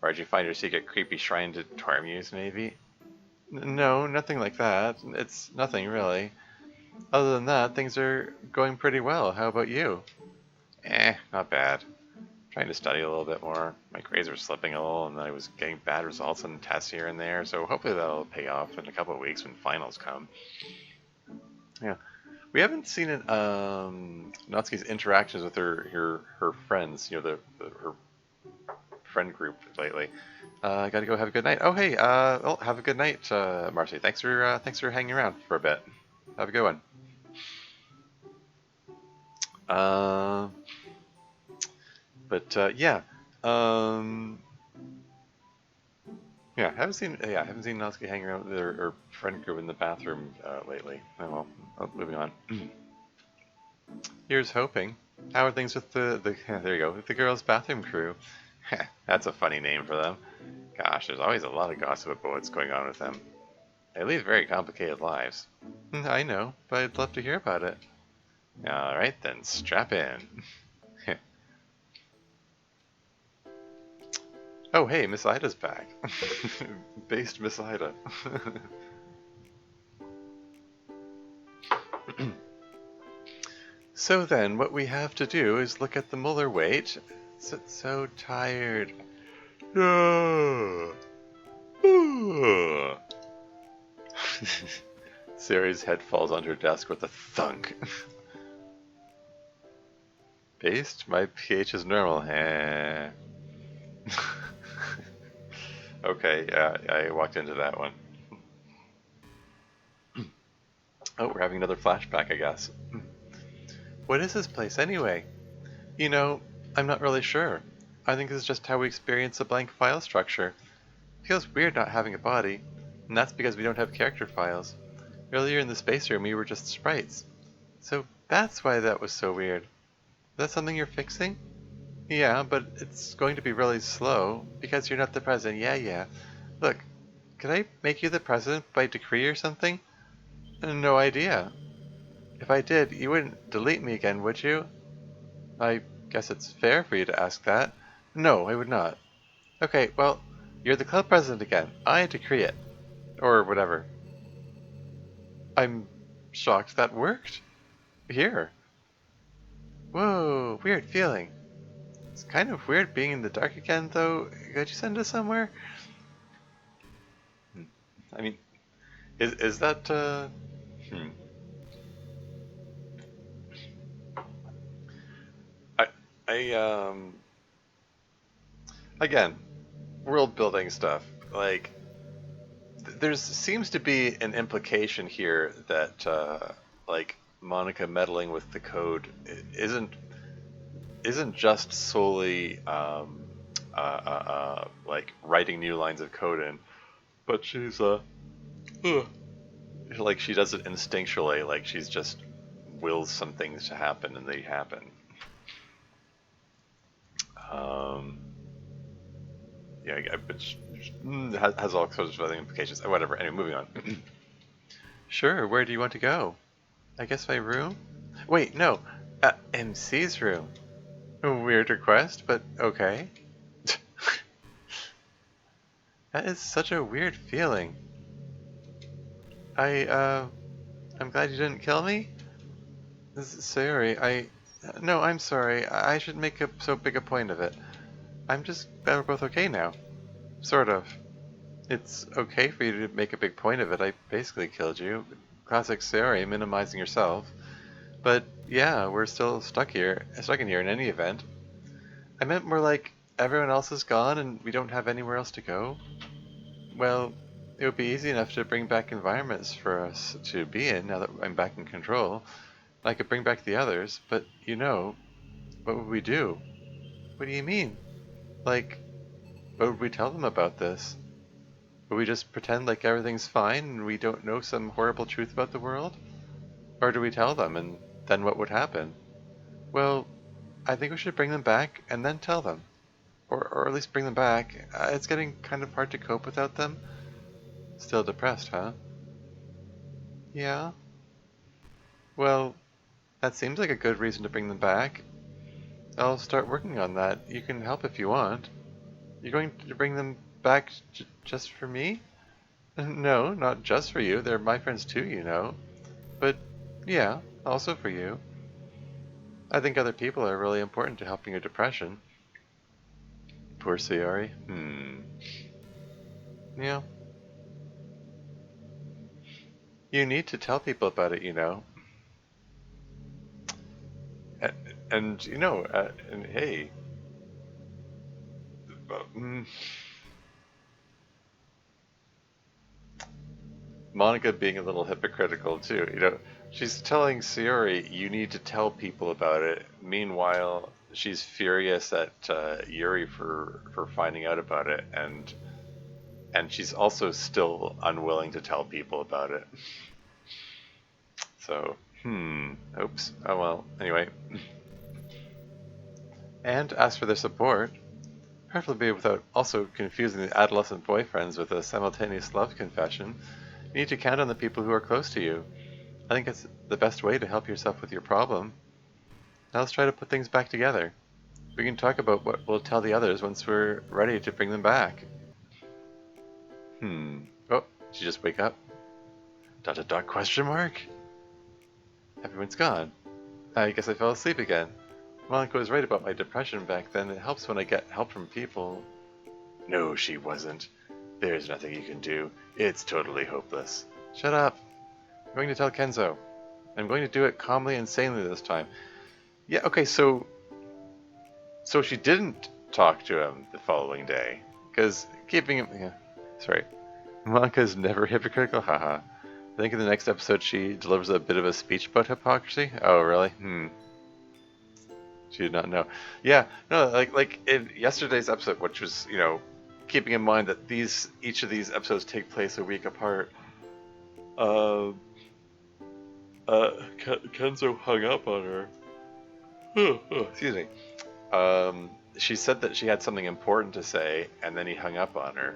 Or did you find your secret creepy shrine to Tormuse, maybe? No, nothing like that. It's nothing, really. Other than that, things are going pretty well. How about you? Not bad. Trying to study a little bit more. My grades were slipping a little, and I was getting bad results on tests here and there, so hopefully that'll pay off in a couple of weeks when finals come. Yeah. We haven't seen it, Natsuki's interactions with her friends, her friend group lately. I gotta go have a good night. Oh, hey, well, have a good night, Marcy. Thanks for hanging around for a bit. Have a good one. Uh, yeah, um, I haven't seen Natsuki hanging around with her friend group in the bathroom lately. Oh well, moving on. Here's hoping. How are things with the there you go, with the girls' bathroom crew? That's a funny name for them. Gosh, there's always a lot of gossip about what's going on with them. They lead very complicated lives. I know, but I'd love to hear about it. Alright then, strap in. Oh hey, Miss Ida's back. Based Miss Ida. So then, what we have to do is look at the molar weight. So tired. Sari's head falls onto her desk with a thunk. Based? My pH is normal. Okay, yeah, I walked into that one. Oh, we're having another flashback, I guess. What is this place, anyway? You know, I'm not really sure. I think this is just how we experience a blank file structure. It feels weird not having a body, and that's because we don't have character files. Earlier in the space room, we were just sprites. So that's why that was so weird. Is that something you're fixing? Yeah, but it's going to be really slow, because you're not the president. Yeah. Look, could I make you the president by decree or something? No idea. If I did, you wouldn't delete me again, would you? I guess it's fair for you to ask that. No, I would not. Okay, well, you're the club president again. I decree it. Or whatever. I'm shocked that worked. Here. Whoa, weird feeling. It's kind of weird being in the dark again, though. Could you send us somewhere? I mean, is that, hmm. I, again, world building stuff. Like, there seems to be an implication here that, like, Monica meddling with the code isn't just solely, like, writing new lines of code in, but she's, like, she does it instinctually, like, she's just wills some things to happen and they happen. Yeah, which has all sorts of other implications. Whatever. Anyway, moving on. Sure. Where do you want to go? I guess my room. Wait, no. MC's room. A weird request, but okay. That is such a weird feeling. I'm glad you didn't kill me. Sorry. No, I'm sorry. I should make so big a point of it. I'm just glad we're both okay now. Sort of. It's okay for you to make a big point of it. I basically killed you. Classic Sari, minimizing yourself. But yeah, we're still stuck in here in any event. I meant more like everyone else is gone and we don't have anywhere else to go. Well, it would be easy enough to bring back environments for us to be in now that I'm back in control. I could bring back the others, but you know, what would we do? What do you mean? Like, what would we tell them about this? Would we just pretend like everything's fine and we don't know some horrible truth about the world? Or do we tell them and then what would happen? Well, I think we should bring them back and then tell them. Or at least bring them back. It's getting kind of hard to cope without them. Still depressed, huh? Yeah? Well, that seems like a good reason to bring them back. I'll start working on that. You can help if you want. You're going to bring them back just for me? No, not just for you. They're my friends too, you know. But, yeah, also for you. I think other people are really important to helping your depression. Poor Sayori. Yeah. You need to tell people about it, you know. And, and you know, and hey, mm, Monica being a little hypocritical too. You know, she's telling Sayori, "You need to tell people about it." Meanwhile, she's furious at Yuri for finding out about it, and she's also still unwilling to tell people about it. So, oops. Oh well. Anyway, and ask for their support, preferably without also confusing the adolescent boyfriends with a simultaneous love confession. You need to count on the people who are close to you. I think it's the best way to help yourself with your problem. Now let's try to put things back together. We can talk about what we'll tell the others once we're ready to bring them back. Oh, did you just wake up? Dot dot dot question mark? Everyone's gone. I guess I fell asleep again. Monica was right about my depression back then. It helps when I get help from people. No, she wasn't. There's nothing you can do. It's totally hopeless. Shut up. I'm going to tell Kenzo. I'm going to do it calmly and sanely this time. Yeah, okay, so she didn't talk to him the following day. Because keeping him... Yeah, sorry. Monica's never hypocritical? Haha. I think in the next episode she delivers a bit of a speech about hypocrisy. Oh, really? She did not know. Yeah, no, like in yesterday's episode, which was, you know, keeping in mind that each of these episodes take place a week apart, Kenzo hung up on her. Excuse me. She said that she had something important to say, and then he hung up on her.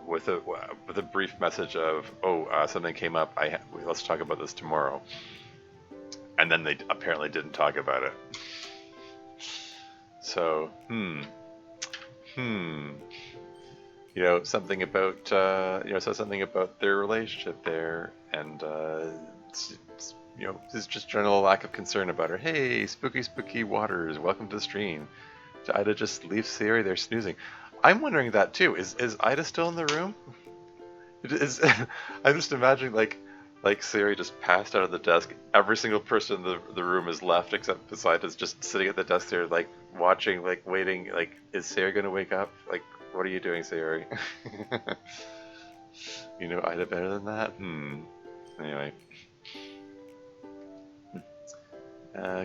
With a brief message of, something came up. Let's talk about this tomorrow. And then they apparently didn't talk about it. So, you know, something about something about their relationship there, and you know, there's just general lack of concern about her. Hey, spooky waters, welcome to the stream. Did Ida just leave Sayori there snoozing? I'm wondering that too. Is Ida still in the room? I'm just imagining like Sayori just passed out of the desk. Every single person in the room is left except Poseida's just sitting at the desk there, like watching, like waiting. Like, is Sayori gonna wake up? Like, what are you doing, Sayori? You know Ida better than that? Anyway.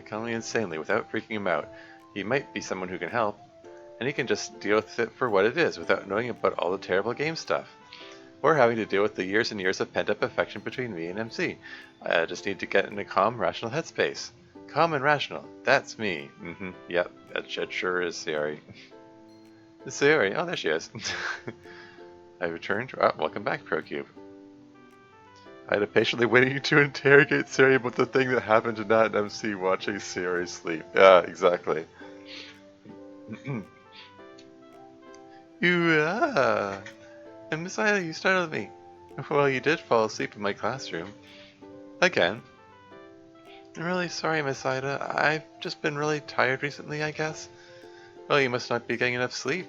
Calmly and sanely, without freaking him out. He might be someone who can help, and he can just deal with it for what it is, without knowing about all the terrible game stuff. Or having to deal with the years and years of pent-up affection between me and MC. I just need to get in a calm, rational headspace. Calm and rational. That's me. Yep, that sure is Sayori. Sayori. Oh, there she is. I returned. Welcome back, ProCube. I had patiently waiting to interrogate Sayori about the thing that happened to Nat and MC watching Sayori sleep. Yeah, exactly. And Miss Ida, you startled me. Well, you did fall asleep in my classroom. Again. I'm really sorry, Miss Ida. I've just been really tired recently, I guess. Well, you must not be getting enough sleep.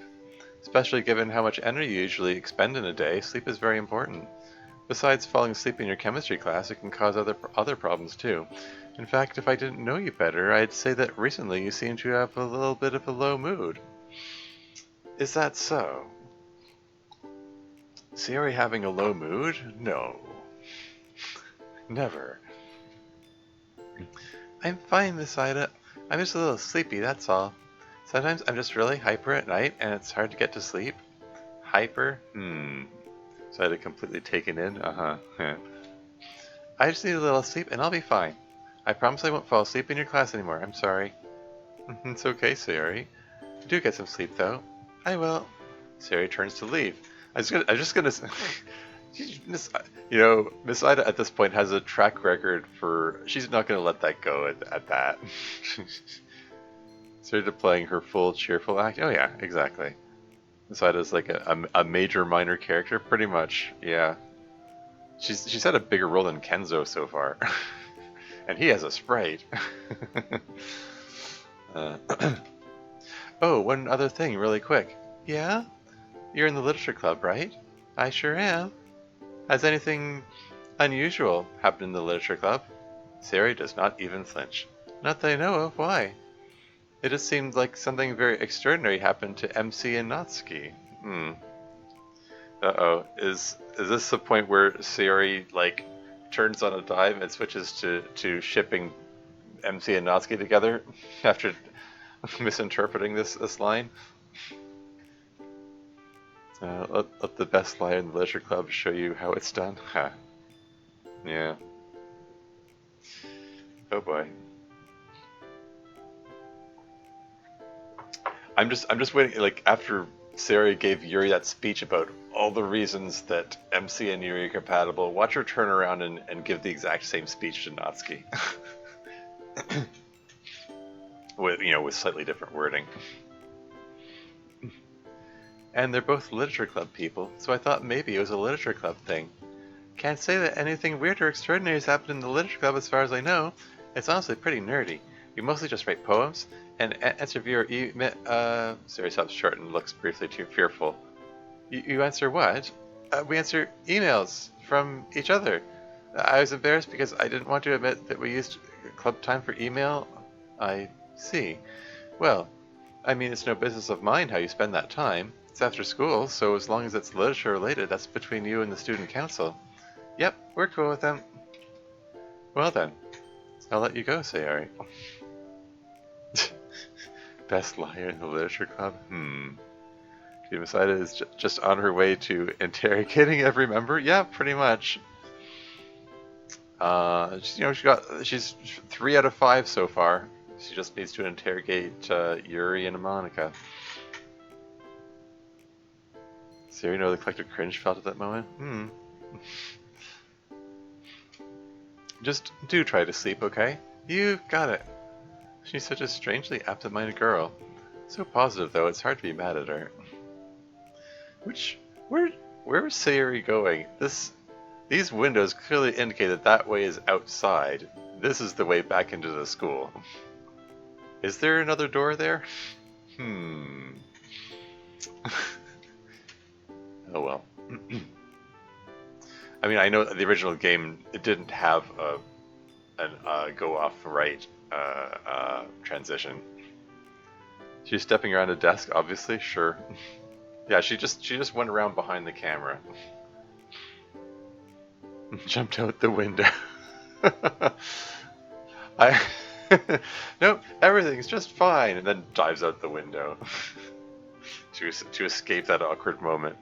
Especially given how much energy you usually expend in a day, sleep is very important. Besides falling asleep in your chemistry class, it can cause other problems too. In fact, if I didn't know you better, I'd say that recently you seem to have a little bit of a low mood. Is that so? Sayori having a low mood? No. Never. I'm fine, Miss Ida. I'm just a little sleepy, that's all. Sometimes I'm just really hyper at night, and it's hard to get to sleep. Hyper? So I had it completely taken in? I just need a little sleep, and I'll be fine. I promise I won't fall asleep in your class anymore. I'm sorry. It's okay, Sayori. Do get some sleep, though. I will. Sayori turns to leave. I'm just gonna you know, Miss Ida at this point has a track record for, she's not gonna let that go at that. Started playing her full cheerful act. Oh yeah, exactly. Saida's like a major minor character, pretty much. Yeah, she's had a bigger role than Kenzo so far, and he has a sprite. uh, oh, one other thing, really quick. Yeah, you're in the literature club, right? I sure am. Has anything unusual happened in the literature club? Sari does not even flinch. Not that I know of. Why? It just seemed like something very extraordinary happened to MC and Natsuki. Hmm. Uh-oh. Is this the point where Sayori like turns on a dime and switches to shipping MC and Natsuki together after misinterpreting this line? Let the best line in the literature club show you how it's done. Ha. Yeah. Oh boy. I'm just waiting. Like after Sayori gave Yuri that speech about all the reasons that MC and Yuri are compatible, watch her turn around and give the exact same speech to Natsuki. with slightly different wording. And they're both literature club people, so I thought maybe it was a literature club thing. Can't say that anything weird or extraordinary has happened in the literature club as far as I know. It's honestly pretty nerdy. We mostly just write poems and answer viewer Siri stops short and looks briefly too fearful. You answer what? We answer emails from each other. I was embarrassed because I didn't want to admit that we used club time for email. I see. Well, I mean, it's no business of mine how you spend that time. It's after school, so as long as it's literature related, that's between you and the student council. Yep, we're cool with them. Well then, I'll let you go, Sayori. Best liar in the literature club? Masada is just on her way to interrogating every member? Yeah, pretty much. She's 3 out of 5 so far. She just needs to interrogate Yuri and Monica. So you know the collective cringe felt at that moment? Just do try to sleep, okay? You've got it. She's such a strangely absent-minded girl. So positive, though, it's hard to be mad at her. Where is Sayori going? These windows clearly indicate that way is outside. This is the way back into the school. Is there another door there? Oh well. I mean, I know the original game, it didn't have a go off right transition. She's stepping around a desk, obviously. Sure. Yeah, she just went around behind the camera. Jumped out the window. Nope, everything's just fine, and then dives out the window to escape that awkward moment.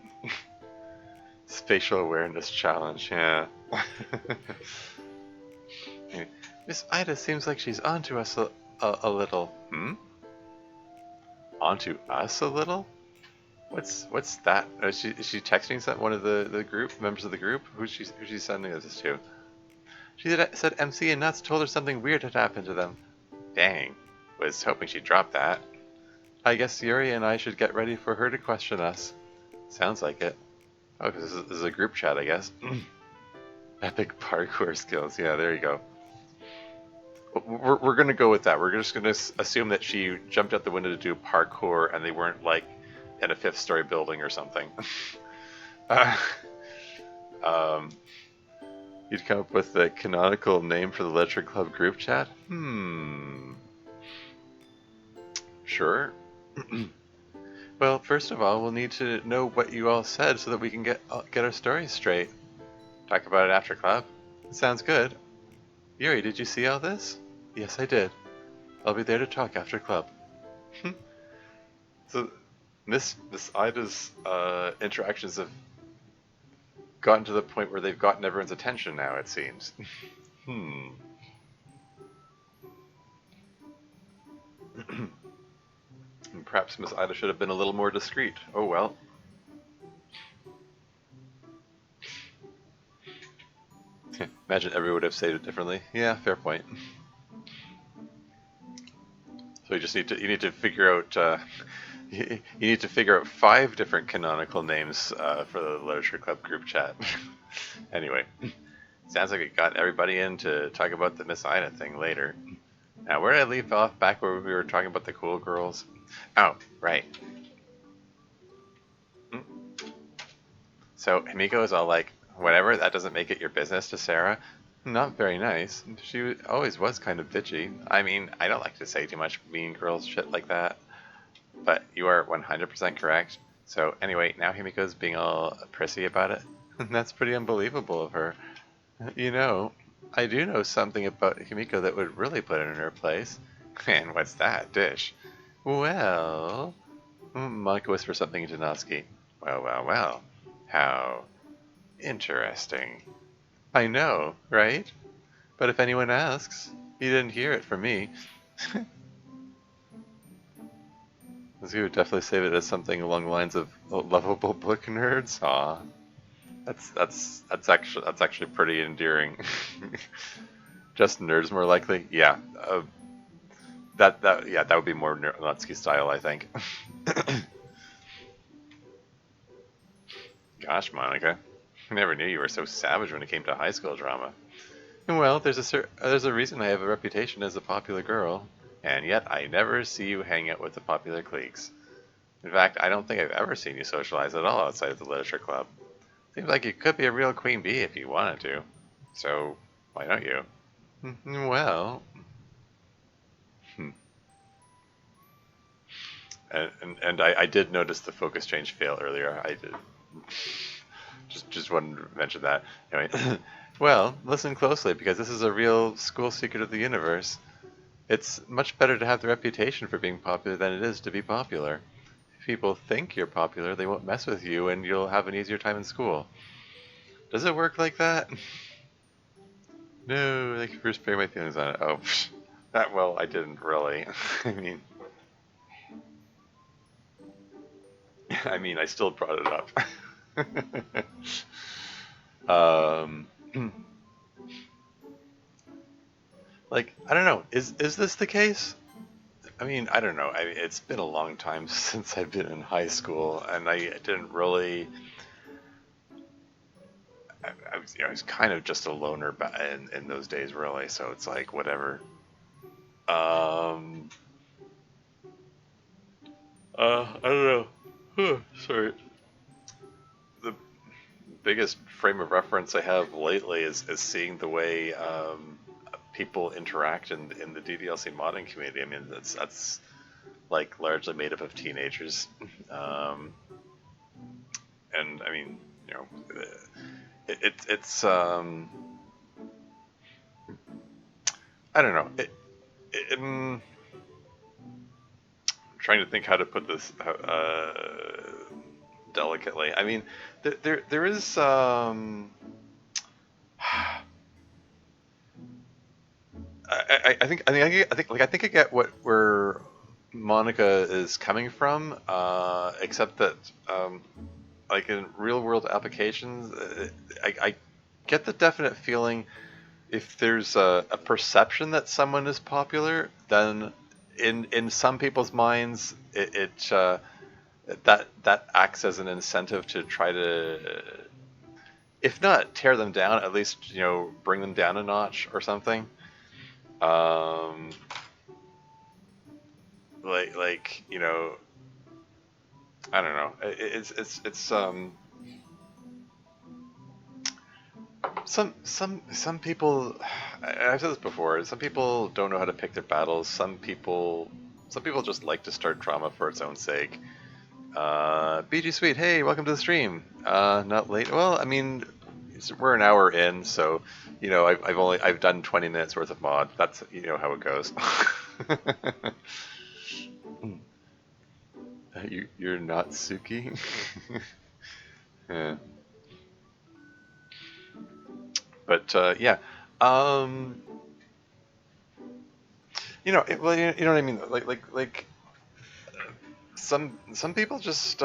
Spatial awareness challenge, yeah. Miss Ida seems like she's onto us a little. Onto us a little? What's that? Is she texting one of the group members of the group? Who's she sending this to? She said MC and Nuts told her something weird had happened to them. Dang, was hoping she'd drop that. I guess Yuri and I should get ready for her to question us. Sounds like it. Oh, because this is a group chat, I guess. Epic parkour skills. Yeah, there you go. We're gonna go with that. We're just gonna assume that she jumped out the window to do parkour, and they weren't like in a 5th-story building or something. You'd come up with the canonical name for the Literature Club group chat? Sure. Well, first of all, we'll need to know what you all said so that we can get our stories straight. Talk about it after club. Sounds good. Yuri, did you see all this? Yes, I did. I'll be there to talk after club. So, Miss Ida's interactions have gotten to the point where they've gotten everyone's attention now, it seems. Perhaps Miss Ida should have been a little more discreet. Oh well. Imagine everyone would have said it differently. Yeah, fair point. So you need to figure out you need to figure out 5 different canonical names for the Literature Club group chat. Anyway, sounds like it got everybody in to talk about the Miss Ida thing later. Now, where did I leave off back where we were talking about the cool girls? Oh, right. So Himiko is all like, whatever, that doesn't make it your business to Sarah. Not very nice. She always was kind of bitchy. I mean, I don't like to say too much mean girls shit like that, but you are 100% correct. So anyway, now Himiko's being all prissy about it. That's pretty unbelievable of her. You know, I do know something about Himiko that would really put her in her place. And what's that dish? Well, Monica whispers something to Natsuki. Well, well, well. How interesting. I know, right? But if anyone asks, you didn't hear it from me. This would definitely save it as something along the lines of lovable book nerds. Aw, that's actually pretty endearing. Just nerds more likely. Yeah, that would be more Natsuki style, I think. Gosh, Monica, I never knew you were so savage when it came to high school drama. Well, there's a reason I have a reputation as a popular girl, and yet I never see you hang out with the popular cliques. In fact, I don't think I've ever seen you socialize at all outside of the literature club. Seems like you could be a real queen bee if you wanted to. So, why don't you? Well, hmm. I did notice the focus change fail earlier. I did. Just wanted to mention that. Anyway, well, listen closely because this is a real school secret of the universe. It's much better to have the reputation for being popular than it is to be popular. If people think you're popular, they won't mess with you and you'll have an easier time in school. Does it work like that? No, thank you for sparing my feelings on it. Oh, that well, I didn't really. I mean, I still brought it up. um, like, I don't know. Is this the case? I mean, I don't know. It's been a long time since I've been in high school, and I didn't really. I was kind of just a loner in those days, really. So it's like whatever. Um, I don't know. Sorry. The biggest frame of reference I have lately is seeing the way people interact in the DDLC modding community. I mean, that's like largely made up of teenagers, and I mean, you know, it's I don't know. I'm trying to think how to put this delicately. I mean, there is I think I get where Monica is coming from, except that like in real world applications, I get the definite feeling if there's a perception that someone is popular, then in some people's minds that acts as an incentive to try to, if not tear them down, at least bring them down a notch or something. Um, like I don't know. It's some people. I've said this before. Some people don't know how to pick their battles. Some people just like to start drama for its own sake. BG Sweet, hey, welcome to the stream. Not late. Well, I mean, we're an hour in, so I've done 20 minutes worth of mod. That's how it goes. You're not Suki. Yeah. But yeah, well, you know what I mean. Like some people just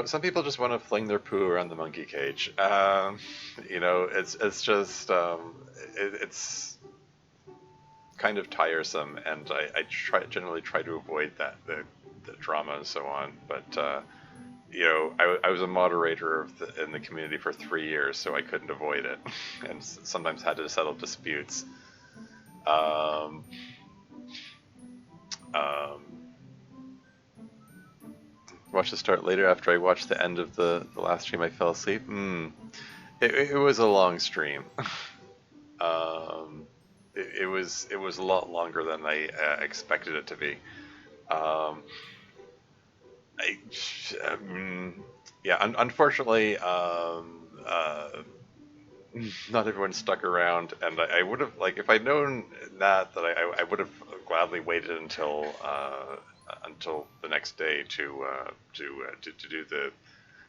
Some people just want to fling their poo around the monkey cage. It's just it's kind of tiresome, and I generally try to avoid the drama and so on. But I was a moderator in the community for 3 years, so I couldn't avoid it, and sometimes had to settle disputes. Um, um, Watch the start later after I watched the end of the last stream. I fell asleep. It was a long stream. um, it was a lot longer than I expected it to be. Um, I, yeah, unfortunately, not everyone stuck around, and I would have like if I'd known that I would have gladly waited until the next day to do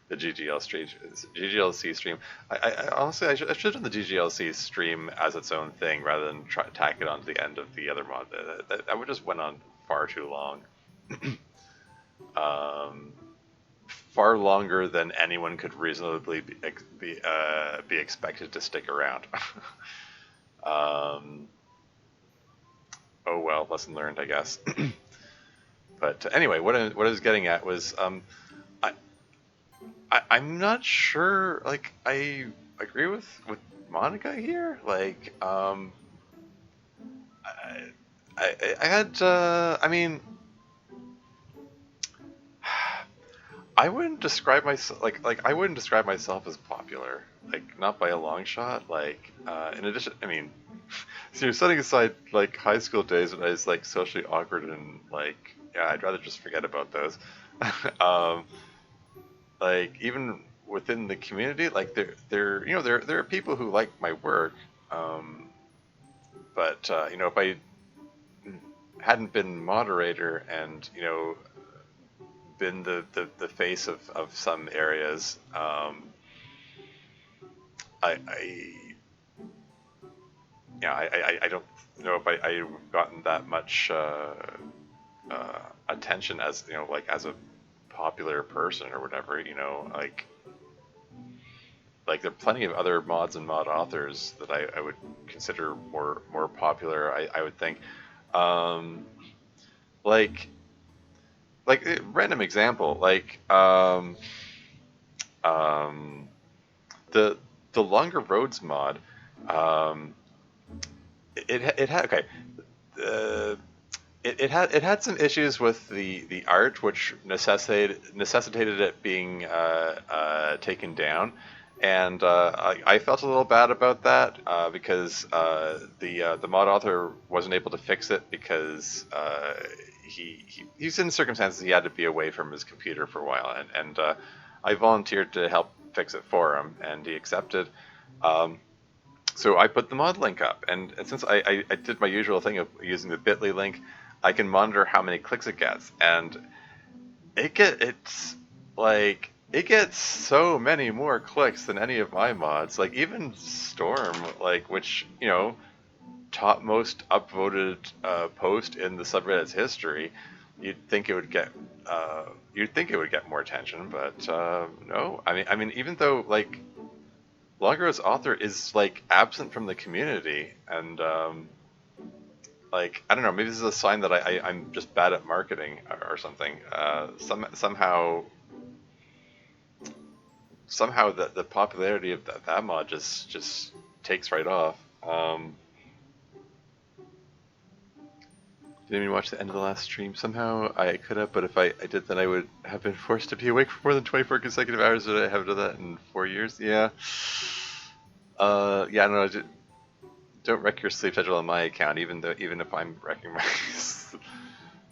the GGLC stream. I honestly I should have done the GGLC stream as its own thing rather than tack it onto the end of the other mod. That would just went on far too long. um, Far longer than anyone could reasonably be expected to stick around. um, oh well, lesson learned, I guess. But anyway, what I was getting at was I, I'm not sure. Like I agree with Monica here. Like I I had I mean I wouldn't describe myself like I wouldn't describe myself as popular, like not by a long shot. Like in addition, I mean, so you're setting aside like high school days when I was like socially awkward and like yeah, I'd rather just forget about those. um, like even within the community, like there are people who like my work, um, but if I hadn't been moderator and been the face of some areas. I yeah, I don't know if I've gotten that much attention as like as a popular person or whatever. Like there are plenty of other mods and mod authors that I would consider more popular. I would think, um, like random example, like um, the the longer roads mod. Um, it had okay. Uh, it had some issues with the art, which necessitated it being taken down, and I felt a little bad about that because the mod author wasn't able to fix it because he's in circumstances he had to be away from his computer for a while, and I volunteered to help fix it for him, and he accepted. Um, so I put the mod link up, and since I did my usual thing of using the Bitly link, I can monitor how many clicks it gets, and it gets so many more clicks than any of my mods. Like even Storm, like which top most upvoted post in the subreddit's history, you'd think it would get more attention, but no. I mean, even though like Longro's author is like absent from the community, and like I don't know, maybe this is a sign that I'm just bad at marketing or something. Somehow the popularity of that mod just takes right off. Didn't even watch the end of the last stream. Somehow I could have, but if I did, then I would have been forced to be awake for more than 24 consecutive hours. Did I have done that in 4 years? Yeah. Yeah, no, don't wreck your sleep schedule on my account, even if I'm wrecking my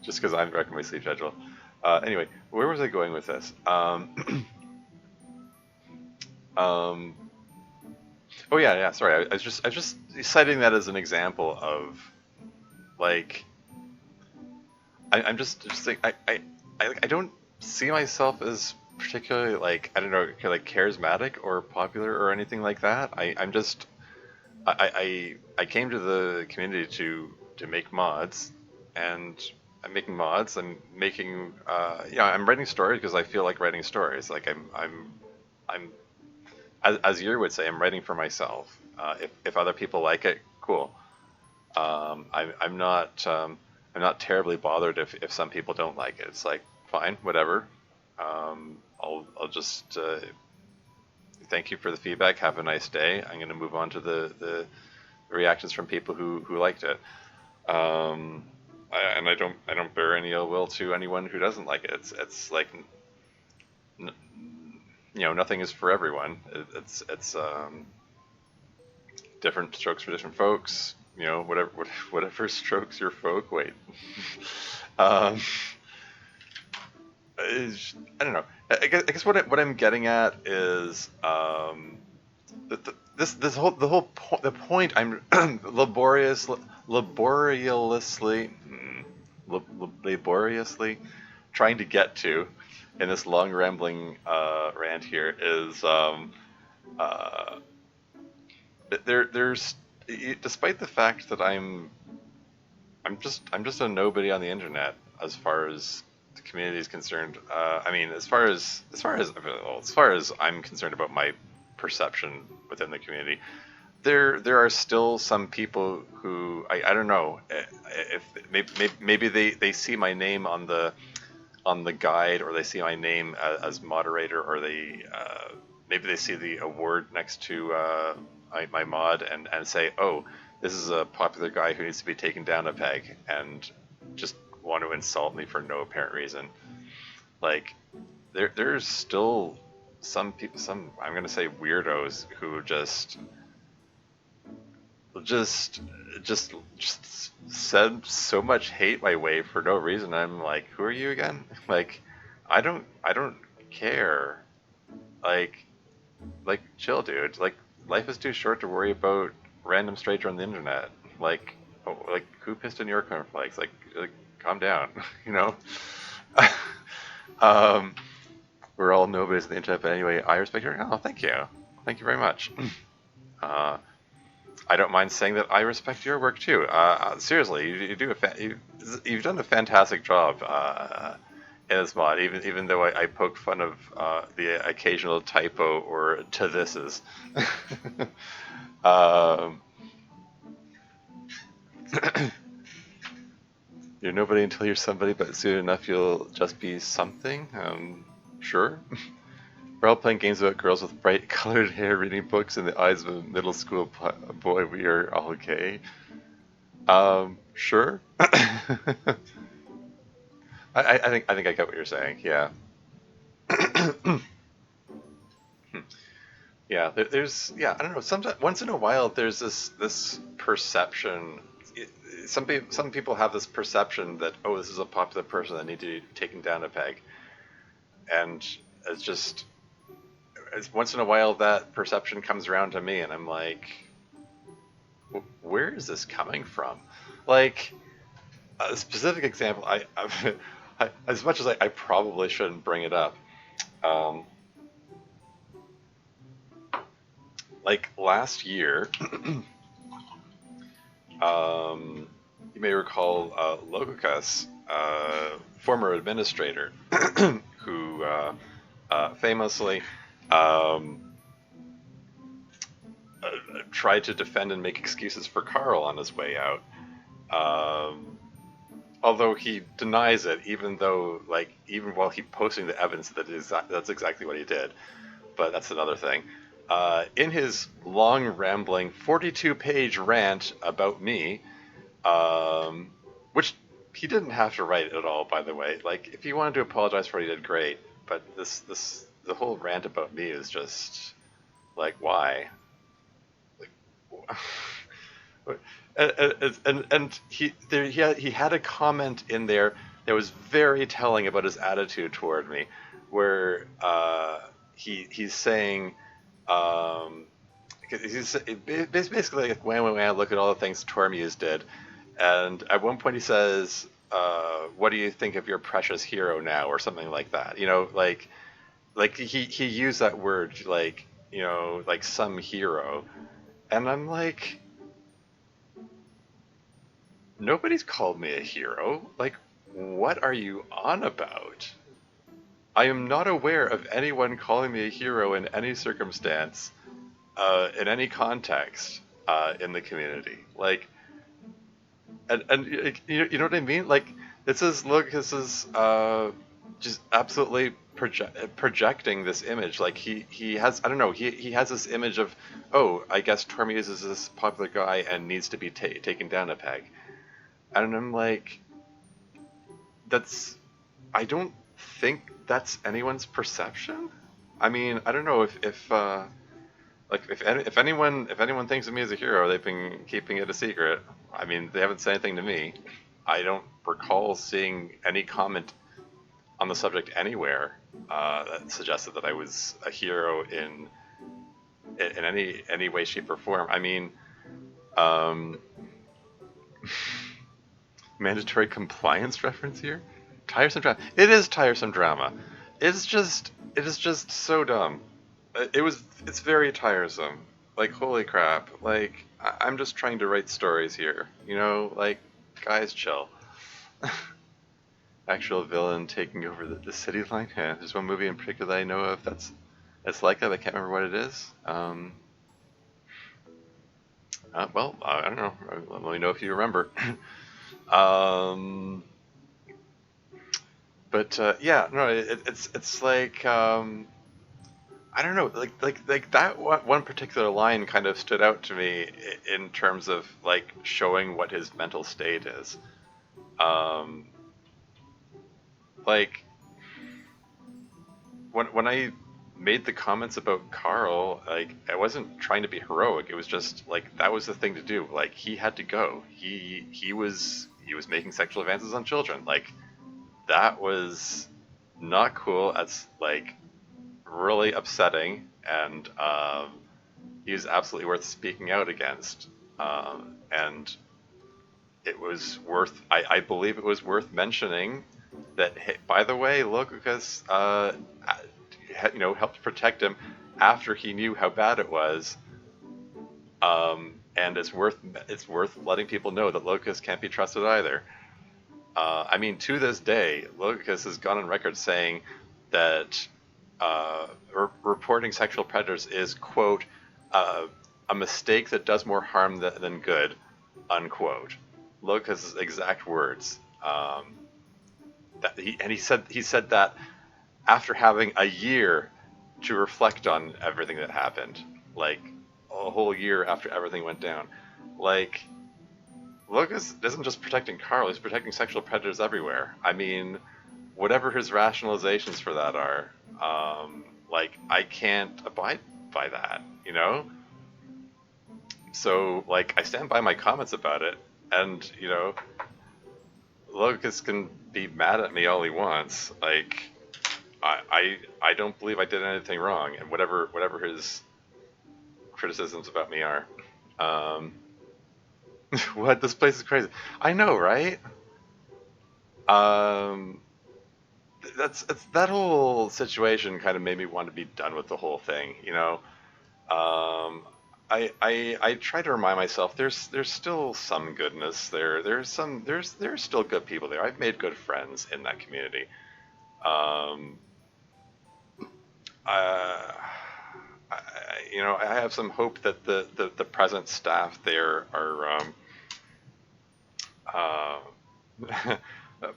just because I'm wrecking my sleep schedule. Anyway, where was I going with this? Um, oh yeah. Sorry, I was just citing that as an example of like I'm just like I don't see myself as particularly like I don't know like charismatic or popular or anything like that. I'm just I came to the community to make mods, and I'm making mods. I'm making yeah, I'm writing stories because I feel like writing stories. Like I'm as you would say, I'm writing for myself. If other people like it, cool. I'm not terribly bothered if some people don't like it. It's like fine, whatever. I'll just thank you for the feedback. Have a nice day. I'm going to move on to the reactions from people who liked it. And I don't bear any ill will to anyone who doesn't like it. It's like nothing is for everyone. It's different strokes for different folks. Whatever strokes your folk. Wait. um, I don't know. I guess what I'm getting at is the point I'm laboriously trying to get to in this long rambling rant here is uh, there's despite the fact that I'm just a nobody on the internet as far as the community is concerned. I mean, as far as I'm concerned about my perception within the community, there are still some people who I don't know if maybe they see my name on the guide, or they see my name as moderator, or they maybe they see the award next to my mod and say, oh, this is a popular guy who needs to be taken down a peg, and just want to insult me for no apparent reason. Like there's still some people, some I'm gonna say weirdos who just just said so much hate my way for no reason. I'm like, who are you again? Like, I don't care. Like chill, dude. Like, life is too short to worry about random stranger on the internet. Like, oh, like who pissed in your cornflakes? Like calm down, you know. um, we're all nobodies on the internet, but anyway, I respect your. Oh, thank you very much. Uh, I don't mind saying that I respect your work too. Seriously, you've done a fantastic job in this mod. Even though I poke fun of the occasional typo or to thises. um, you're nobody until you're somebody, but soon enough you'll just be something. Sure. We're all playing games about girls with bright colored hair reading books in the eyes of a middle school boy. We are all gay. Sure. I think I get what you're saying. Yeah. Yeah. Yeah. I don't know. Sometimes once in a while, there's this perception. Some people have this perception that, oh, this is a popular person that needs to be taken down a peg, and it's just once in a while that perception comes around to me, and I'm like, where is this coming from? Like, a specific example, as much as I probably shouldn't bring it up, um, like last year, you may recall Logicus, former administrator, who famously um, tried to defend and make excuses for Carl on his way out. Although he denies it, even though, like, even while he posting the evidence that that's exactly what he did. But that's another thing. In his long, rambling 42-page rant about me, which he didn't have to write at all, by the way. Like, if he wanted to apologize for it, he did great. But the whole rant about me is just like, why? Like, and he had a comment in there that was very telling about his attitude toward me, where he's saying, he's basically like, when look at all the things Tormuse did, and at one point he says, what do you think of your precious hero now, or something like that, like he used that word, like, like some hero, and I'm like, nobody's called me a hero. Like, What are you on about? I am not aware of anyone calling me a hero in any circumstance, in any context, in the community. Like, and like, you know what I mean? Like, this is look, this is just absolutely projecting this image. Like he has, I don't know, he has this image of, oh, I guess Tormuse is this popular guy and needs to be taken down a peg. And I'm like, that's, I don't think that's anyone's perception. I mean, I don't know if like if anyone thinks of me as a hero, they've been keeping it a secret. I mean, they haven't said anything to me. I don't recall seeing any comment on the subject anywhere that suggested that I was a hero in any way, shape, or form. I mean, um, mandatory compliance reference here. Tiresome drama. It is tiresome drama. It is just so dumb. It's very tiresome. Like, holy crap. Like, I'm just trying to write stories here. You know, like, guys, chill. Actual villain taking over the city line. Yeah, there's one movie in particular that I know of that's like that. I can't remember what it is. Well, I don't know. Let me know if you remember. um, but yeah, no, it's like I don't know, like that one particular line kind of stood out to me in terms of like showing what his mental state is. Um, like when I made the comments about Carl, like I wasn't trying to be heroic. It was just like that was the thing to do. Like he had to go. He was making sexual advances on children. Like that was not cool. That's like really upsetting, and he was absolutely worth speaking out against. And it was worth, I believe it was worth mentioning that, hey, by the way, Lucas, you know, helped protect him after he knew how bad it was. And it's worth letting people know that Locust can't be trusted either. I mean, to this day, Locust has gone on record saying that reporting sexual predators is, quote, a mistake that does more harm than good, unquote. Locust's exact words. He said that after having a year to reflect on everything that happened, like a whole year after everything went down. Like, Locust isn't just protecting Carl; he's protecting sexual predators everywhere. I mean, whatever his rationalizations for that are, like I can't abide by that, you know. So like I stand by my comments about it, and you know, Locust can be mad at me all he wants. Like I don't believe I did anything wrong, and whatever his criticisms about me are. Um, what, this place is crazy. I know, right? Um, that's that whole situation kind of made me want to be done with the whole thing. You know, I try to remind myself there's still some goodness there. There's still good people there. I've made good friends in that community. Um, uh, you know, I have some hope that the present staff there are, uh,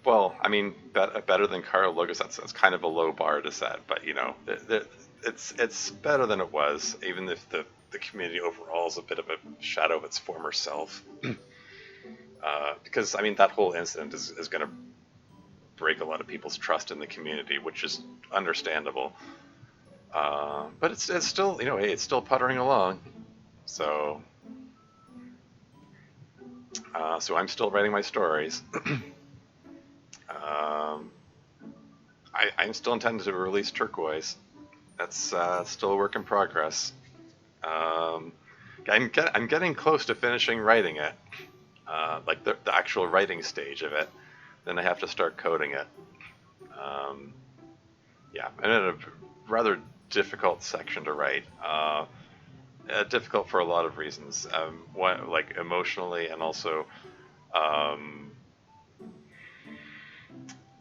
well, I mean, better than Carl Lucas. That's kind of a low bar to set, but you know, it's better than it was, even if the community overall is a bit of a shadow of its former self. Because I mean, that whole incident is going to break a lot of people's trust in the community, which is understandable. But it's still, you know, hey, it's still puttering along. So so I'm still writing my stories. um, I'm still intended to release Turquoise. That's still a work in progress. Um, I'm getting close to finishing writing it, like the actual writing stage of it. Then I have to start coding it. Um, yeah, and in a rather difficult section to write. Difficult for a lot of reasons. One, like emotionally, and also, um,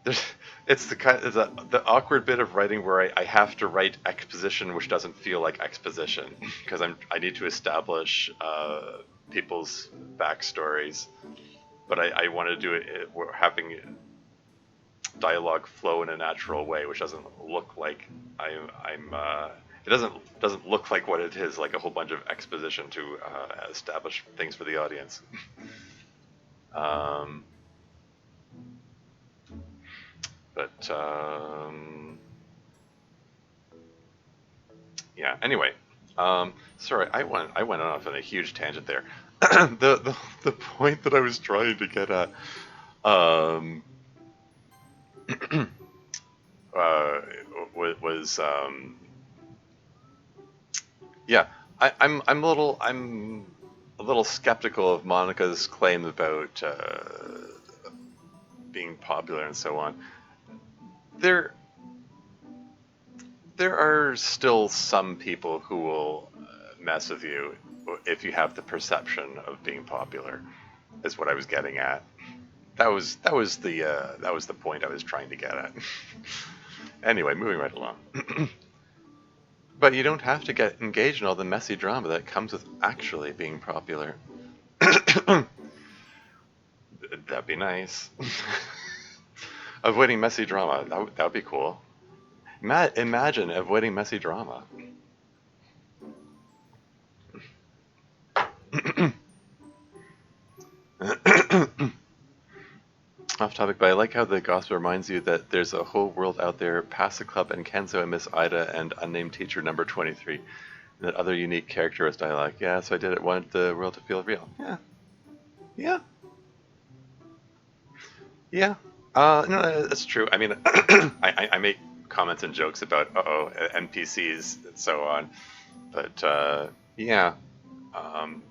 there's, it's the awkward bit of writing where I have to write exposition which doesn't feel like exposition because I need to establish people's backstories, but I want to do it having dialogue flow in a natural way, which doesn't look like it doesn't look like what it is, like a whole bunch of exposition to establish things for the audience. um, but yeah. Anyway, sorry, I went off on a huge tangent there. The point that I was trying to get at um, uh, was yeah. I'm a little skeptical of Monica's claim about being popular and so on. There there are still some people who will mess with you if you have the perception of being popular. Is what I was getting at. That was the point I was trying to get at. Anyway, moving right along. But you don't have to get engaged in all the messy drama that comes with actually being popular. That'd be nice. Avoiding messy drama. That would be cool. Imagine avoiding messy drama. Off topic, but I like how the gospel reminds you that there's a whole world out there past the club and Kenzo and Miss Ida and unnamed teacher number 23. And that other unique character was dialogue. Yeah, so I did it. Wanted the world to feel real. Yeah. Yeah. Yeah. No, that's true. I mean, I make comments and jokes about NPCs and so on, but yeah, um,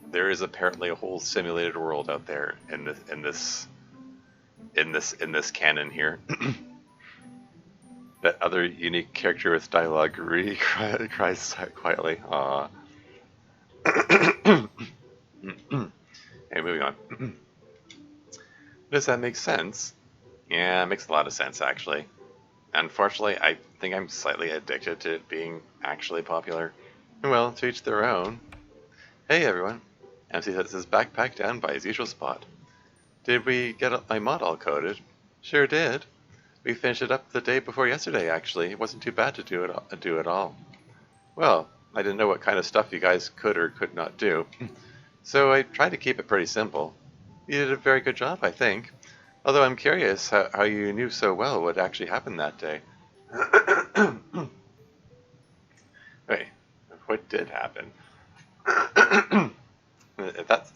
there is apparently a whole simulated world out there in this canon here. That other unique character with dialogue really cries quietly. Aww. Hey, moving on. Does that make sense? Yeah, it makes a lot of sense, actually. Unfortunately, I think I'm slightly addicted to being actually popular. Well, to each their own. Hey, everyone. MC sets his backpack down by his usual spot. Did we get my mod all coded? Sure did. We finished it up the day before yesterday, actually. It wasn't too bad to do it all. Well, I didn't know what kind of stuff you guys could or could not do, so I tried to keep it pretty simple. You did a very good job, I think. Although I'm curious how you knew so well what actually happened that day. Wait, what did happen?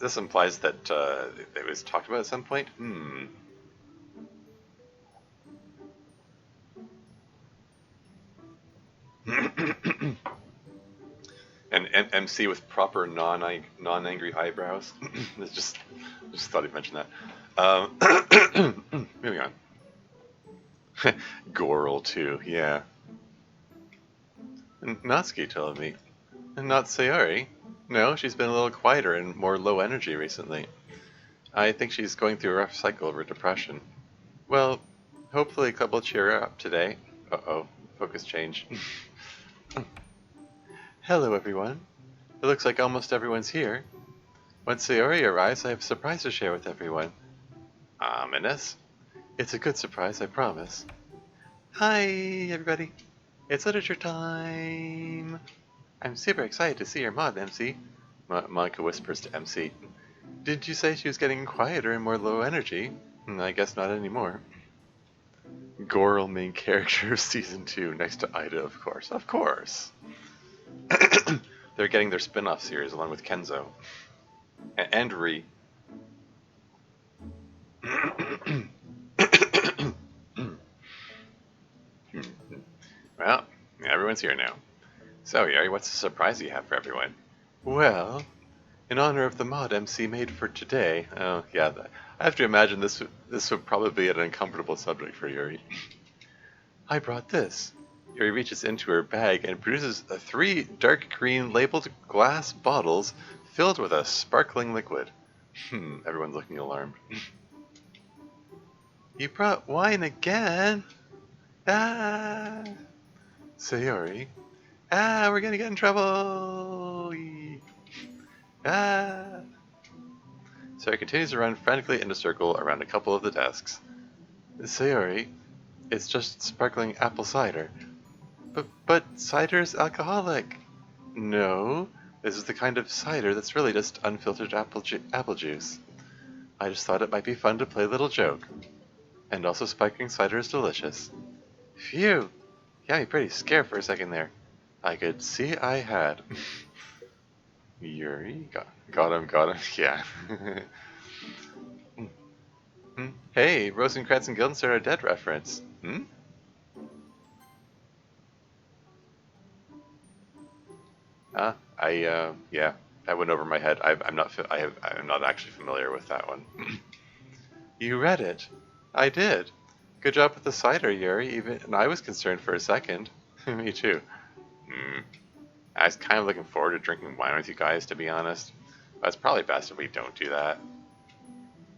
This implies that it was talked about at some point? And MC with proper non-angry eyebrows. It's just thought I'd mention that. Moving on. Goral too, yeah. And Natsuki told me. And not Sayori. No, she's been a little quieter and more low energy recently. I think she's going through a rough cycle of her depression. Well, hopefully Club will cheer her up today. Uh-oh, focus change. Hello, everyone. It looks like almost everyone's here. When Sayori arrives, I have a surprise to share with everyone. Ominous? It's a good surprise, I promise. Hi, everybody. It's literature time. I'm super excited to see your mod, MC. Monica whispers to MC. Didn't you say she was getting quieter and more low energy? I guess not anymore. Goral, main character of season 2, next to Ida, of course. Of course. They're getting their spin-off series along with Kenzo. And Ri. Well, everyone's here now. So, Yari, what's the surprise you have for everyone? Well, in honor of the mod MC made for today, oh yeah, I have to imagine this would probably be an uncomfortable subject for Yuri. I brought this. Yuri reaches into her bag and produces 3 dark green labeled glass bottles filled with a sparkling liquid. Everyone's looking alarmed. You brought wine again? Ah! Sayori. Ah, we're gonna get in trouble! Ah! Sayori continues to run frantically in a circle around a couple of the desks. Sayori, it's just sparkling apple cider. But cider's alcoholic. No, this is the kind of cider that's really just unfiltered apple juice. I just thought it might be fun to play a little joke. And also sparkling cider is delicious. Phew! You got me pretty scared for a second there. I could see I had. Yuri? Got him, yeah. Hey, Rosencrantz and Guildenstern are dead reference. Hmm? Yeah, that went over my head. I'm not actually familiar with that one. You read it. I did. Good job with the cider, Yuri. And I was concerned for a second. Me too. I was kind of looking forward to drinking wine with you guys, to be honest. But it's probably best if we don't do that.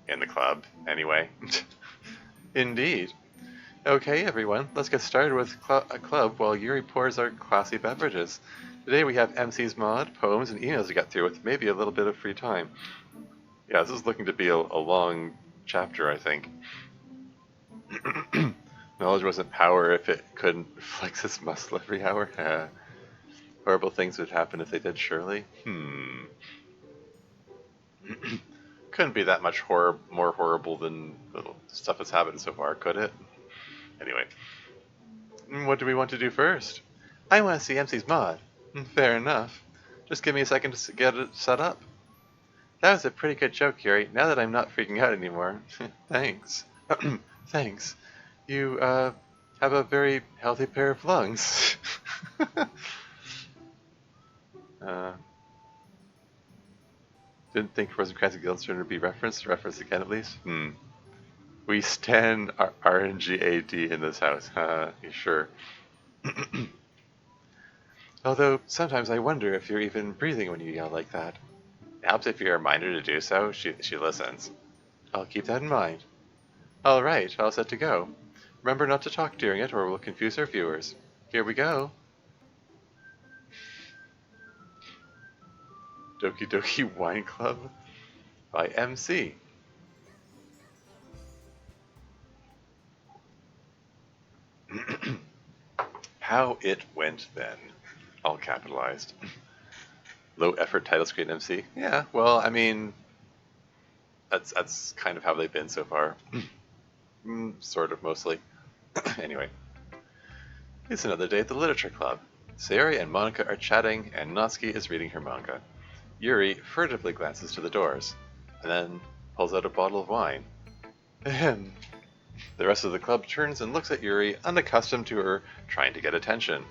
In the club, anyway. Indeed. Okay, everyone, let's get started with a club while Yuri pours our classy beverages. Today we have MC's mod, poems, and emails to get through with maybe a little bit of free time. Yeah, this is looking to be a long chapter, I think. Knowledge wasn't power if it couldn't flex its muscle every hour. Horrible things would happen if they did, surely. Couldn't be that much more horrible than the stuff that's happened so far, could it? Anyway, what do we want to do first? I want to see MC's mod. Fair enough. Just give me a second to get it set up. That was a pretty good joke, Yuri, now that I'm not freaking out anymore. Thanks. Thanks. You, have a very healthy pair of lungs. Didn't think Rosencrantz and Guildenstern would be referenced again at least? We stand RNGAD in this house. You sure? Although, sometimes I wonder if you're even breathing when you yell like that. It helps if you're a reminder to do so. She listens. I'll keep that in mind. Alright, all set to go. Remember not to talk during it or we'll confuse our viewers. Here we go. Doki Doki Wine Club by MC. How it went then. All capitalized. Low effort title screen MC. Yeah, well, I mean, that's kind of how they've been so far. Sort of, mostly. Anyway. It's another day at the Literature Club. Sayori and Monika are chatting, and Natsuki is reading her manga. Yuri furtively glances to the doors, and then pulls out a bottle of wine. Ahem. The rest of the club turns and looks at Yuri, unaccustomed to her trying to get attention.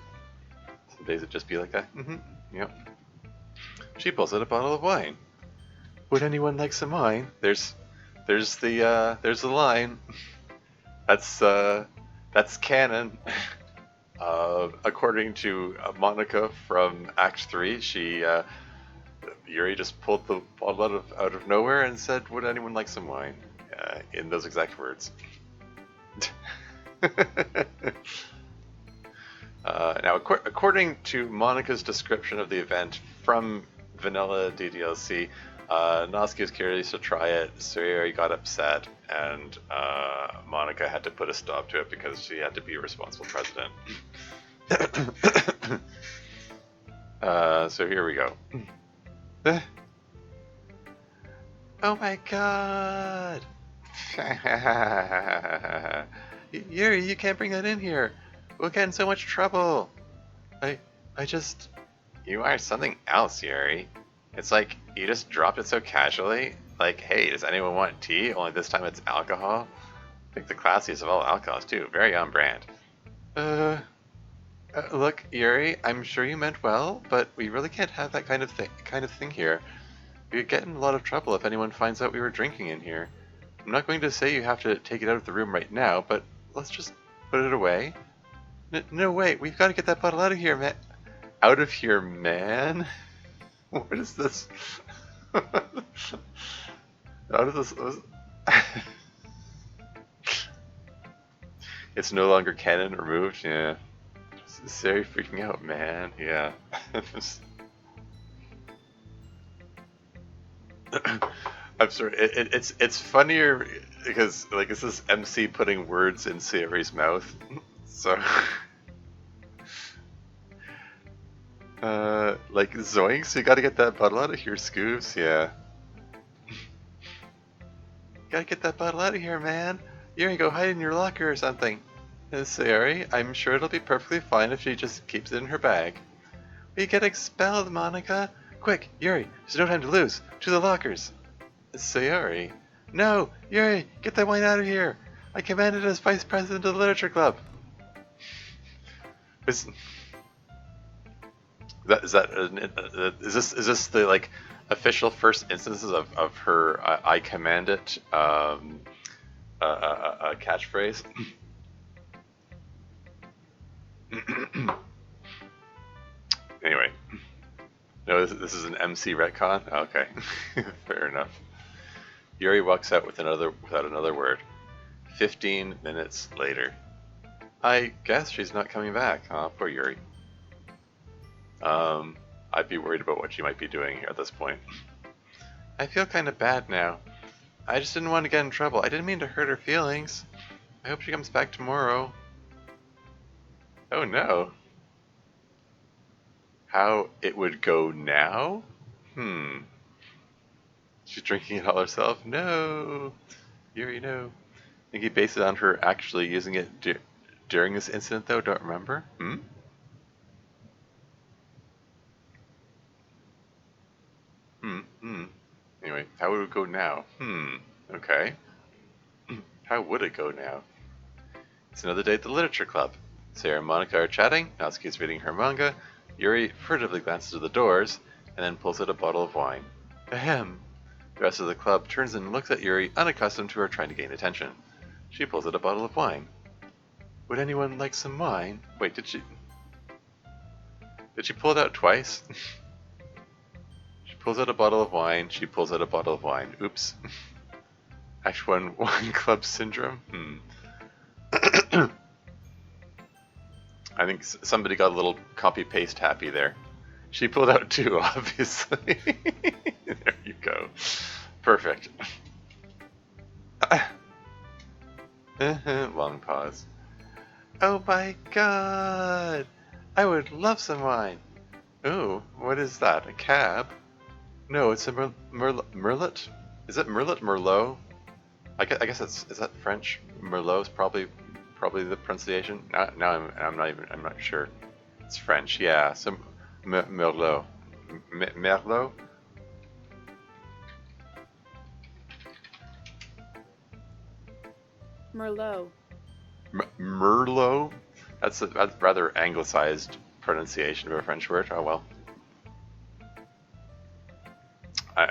Some days it just be like that. Yep. She pulls out a bottle of wine. Would anyone like some wine? There's the line. That's canon. According to Monika from Act 3, Yuri just pulled the bottle out of nowhere and said, "Would anyone like some wine?" In those exact words. Now, according to Monika's description of the event from Vanilla DDLC, Natsuki was curious to try it, Sayori got upset, and Monika had to put a stop to it because she had to be a responsible president. So here we go. Oh my god! Yuri, you can't bring that in here. We'll get in so much trouble. I just... You are something else, Yuri. It's like, you just dropped it so casually. Like, hey, does anyone want tea? Only this time it's alcohol. Pick the classiest of all alcohols, too. Very on brand. Look, Yuri, I'm sure you meant well, but we really can't have that kind of thing here. We'd get in a lot of trouble if anyone finds out we were drinking in here. I'm not going to say you have to take it out of the room right now, but let's just put it away. No, wait, we've got to get that bottle out of here, man. Out of here, man? What is this? Out of this... It's no longer canon removed. Yeah. Sayori freaking out, man. Yeah. I'm sorry. It's funnier because like this is MC putting words in Sayori's mouth. So like zoinks, you gotta get that bottle out of here, Scoobs. Yeah. Gotta get that bottle out of here, man. You're gonna go hide in your locker or something. Sayori, I'm sure it'll be perfectly fine if she just keeps it in her bag. We get expelled, Monica. Quick, Yuri, there's no time to lose. To the lockers. Sayori. No, Yuri, get that wine out of here. I commanded as vice president of the literature club. Is this the like official first instances of her I command it catchphrase? Anyway, no, this is an MC retcon. Okay, fair enough. Yuri walks out without another word. 15 minutes later. I guess she's not coming back. Huh? Poor Yuri. I'd be worried about what she might be doing here at this point. I feel kind of bad now. I just didn't want to get in trouble. I didn't mean to hurt her feelings. I hope she comes back tomorrow. Oh no. How it would go now? She's drinking it all herself? No. Yuri, no. I think he based it on her actually using it during this incident, though. Don't remember. Anyway, how would it go now? Okay. How would it go now? It's another day at the literature club. Sarah and Monica are chatting. Natsuki's reading her manga. Yuri furtively glances to the doors and then pulls out a bottle of wine. Ahem. The rest of the club turns and looks at Yuri, unaccustomed to her trying to gain attention. She pulls out a bottle of wine. Would anyone like some wine? Wait, did she pull it out twice? She pulls out a bottle of wine. She pulls out a bottle of wine. Oops. Act 1 Wine Club Syndrome? I think somebody got a little copy-paste happy there. She pulled out 2, obviously. There you go. Perfect. Long pause. Oh my god! I would love some wine! Ooh, what is that? A cab? No, it's a Merlot? Is it Merlot? Merlot? I guess is that French? Merlot is probably the pronunciation. Now I'm not sure. It's French, yeah. So Merlot. Merlot? Merlot. Merlot? That's a rather anglicized pronunciation of a French word. Oh well.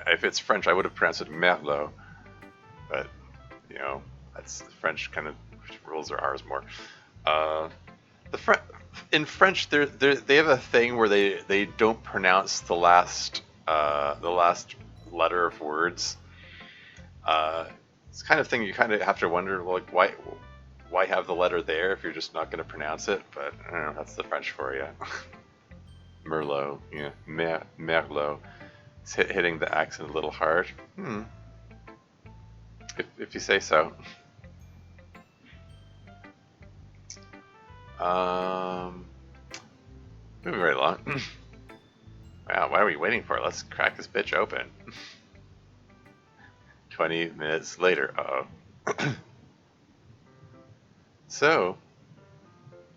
If it's French, I would have pronounced it Merlot. But, you know, that's French kind of rules their R's more. In French, they have a thing where they don't pronounce the last letter of words. It's the kind of thing you kind of have to wonder, like, why have the letter there if you're just not going to pronounce it? But I don't know, that's the French for you. Merlot, yeah, Merlot. It's hitting the accent a little hard. If you say so. Moving right along. Wow, what are we waiting for? Let's crack this bitch open. 20 minutes later. Uh-oh. So,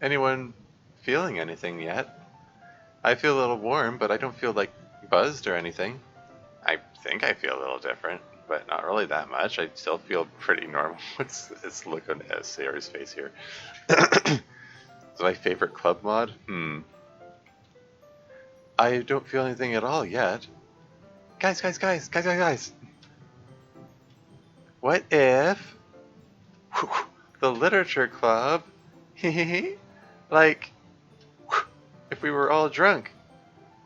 anyone feeling anything yet? I feel a little warm, but I don't feel like buzzed or anything. I think I feel a little different, but not really that much. I still feel pretty normal. Let's look at Sayori's face here. It's my favorite club mod? I don't feel anything at all yet. Guys. What if the literature club, like, if we were all drunk,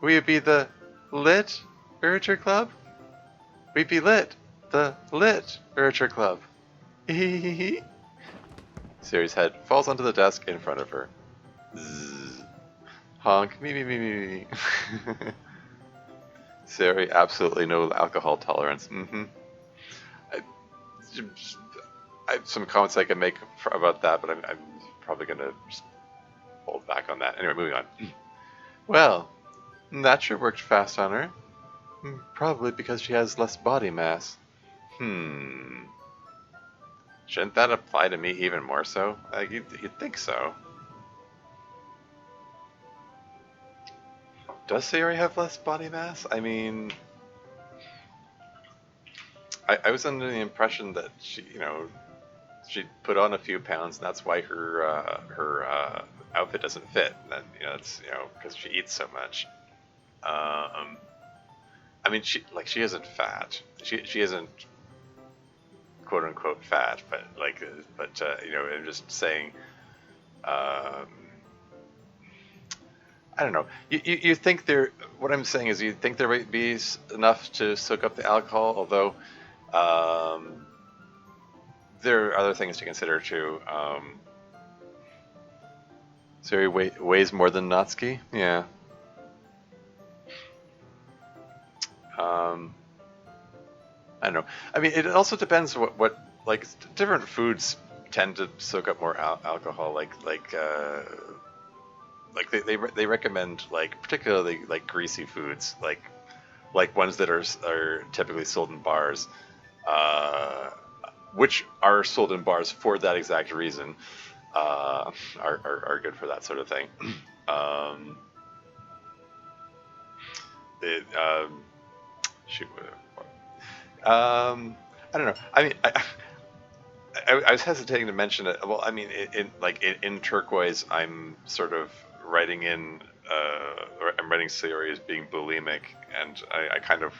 we would be the lit literature club? We'd be lit, the lit literature club. Siri's head falls onto the desk in front of her. Zzz. Honk, me, me, me, me, me. Siri, absolutely no alcohol tolerance. I, I have some comments I can make about that, but I'm probably going to hold back on that. Anyway, moving on. Well, that sure worked fast on her. Probably because she has less body mass. Shouldn't that apply to me even more so? You'd think so. Does Sayori have less body mass? I mean, I was under the impression that she, she put on a few pounds, and that's why her outfit doesn't fit. And then, it's because she eats so much. I mean, she isn't fat. She isn't quote unquote fat, but I'm just saying. I don't know. You think there? What I'm saying is, you think there might be enough to soak up the alcohol, although there are other things to consider too. Siri weighs more than Natsuki. Yeah. I don't know. I mean, it also depends what like different foods tend to soak up more alcohol. They recommend particularly greasy foods like ones that are typically sold in bars, which are sold in bars for that exact reason, are good for that sort of thing. Shoot. I don't know. I mean, I was hesitating to mention it. Well, I mean, in turquoise, I'm sort of writing in, or I'm writing Sayori as being bulimic, and I kind of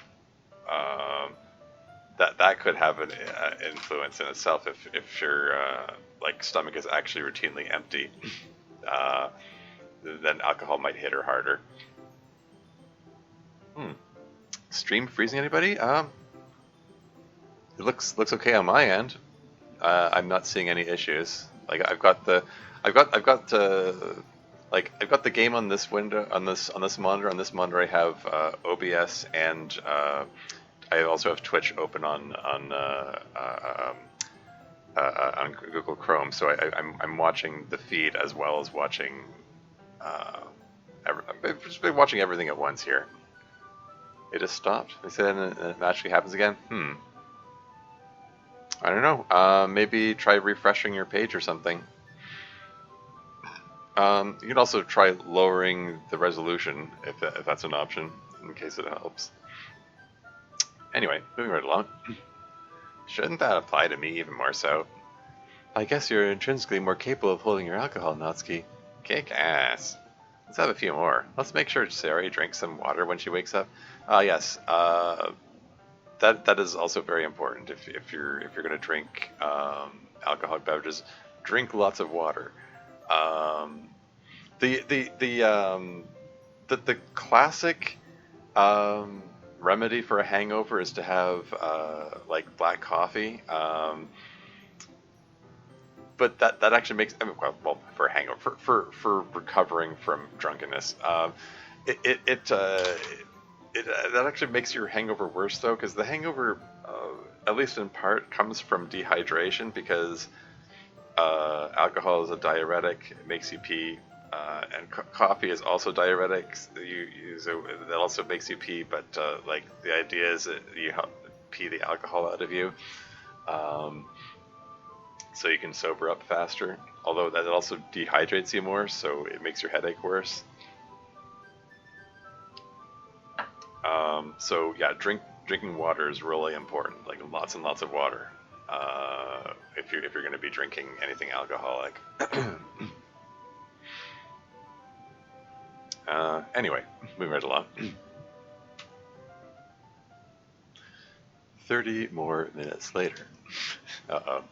that could have an influence in itself if your stomach is actually routinely empty. Then alcohol might hit her harder. Stream freezing anybody? It looks okay on my end. I'm not seeing any issues. I've got the game on this window, on this monitor. On this monitor, I have OBS, and I also have Twitch open on Google Chrome. So I'm watching the feed as well as watching. I've just been watching everything at once here. It just stopped. They said it magically happens again. I don't know. Maybe try refreshing your page or something. You can also try lowering the resolution if that's an option, in case it helps. Anyway, moving right along. Shouldn't that apply to me even more so? I guess you're intrinsically more capable of holding your alcohol, Natsuki. Kick ass. Let's have a few more. Let's make sure Sayori drinks some water when she wakes up. Yes. That is also very important. If you're going to drink alcoholic beverages, drink lots of water. The classic remedy for a hangover is to have black coffee. But that actually makes, I mean, well, for a hangover, for recovering from drunkenness, that actually makes your hangover worse, though, because the hangover, at least in part, comes from dehydration, because alcohol is a diuretic, it makes you pee, and coffee is also diuretic, so that also makes you pee, but the idea is that you help pee the alcohol out of you, so you can sober up faster, although that also dehydrates you more, so it makes your headache worse. So yeah, drinking water is really important, like lots and lots of water, if you're going to be drinking anything alcoholic. Anyway, moving right along. 30 more minutes later. Uh-oh.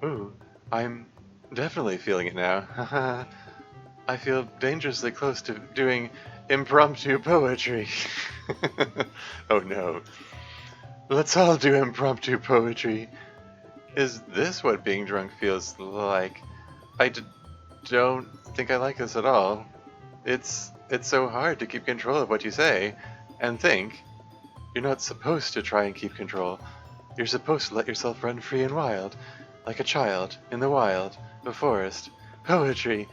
Ooh, I'm definitely feeling it now. I feel dangerously close to doing impromptu poetry. Oh no. Let's all do impromptu poetry. Is this what being drunk feels like? I don't think I like this at all. It's so hard to keep control of what you say and think. You're not supposed to try and keep control. You're supposed to let yourself run free and wild, like a child in the wild, the forest, poetry.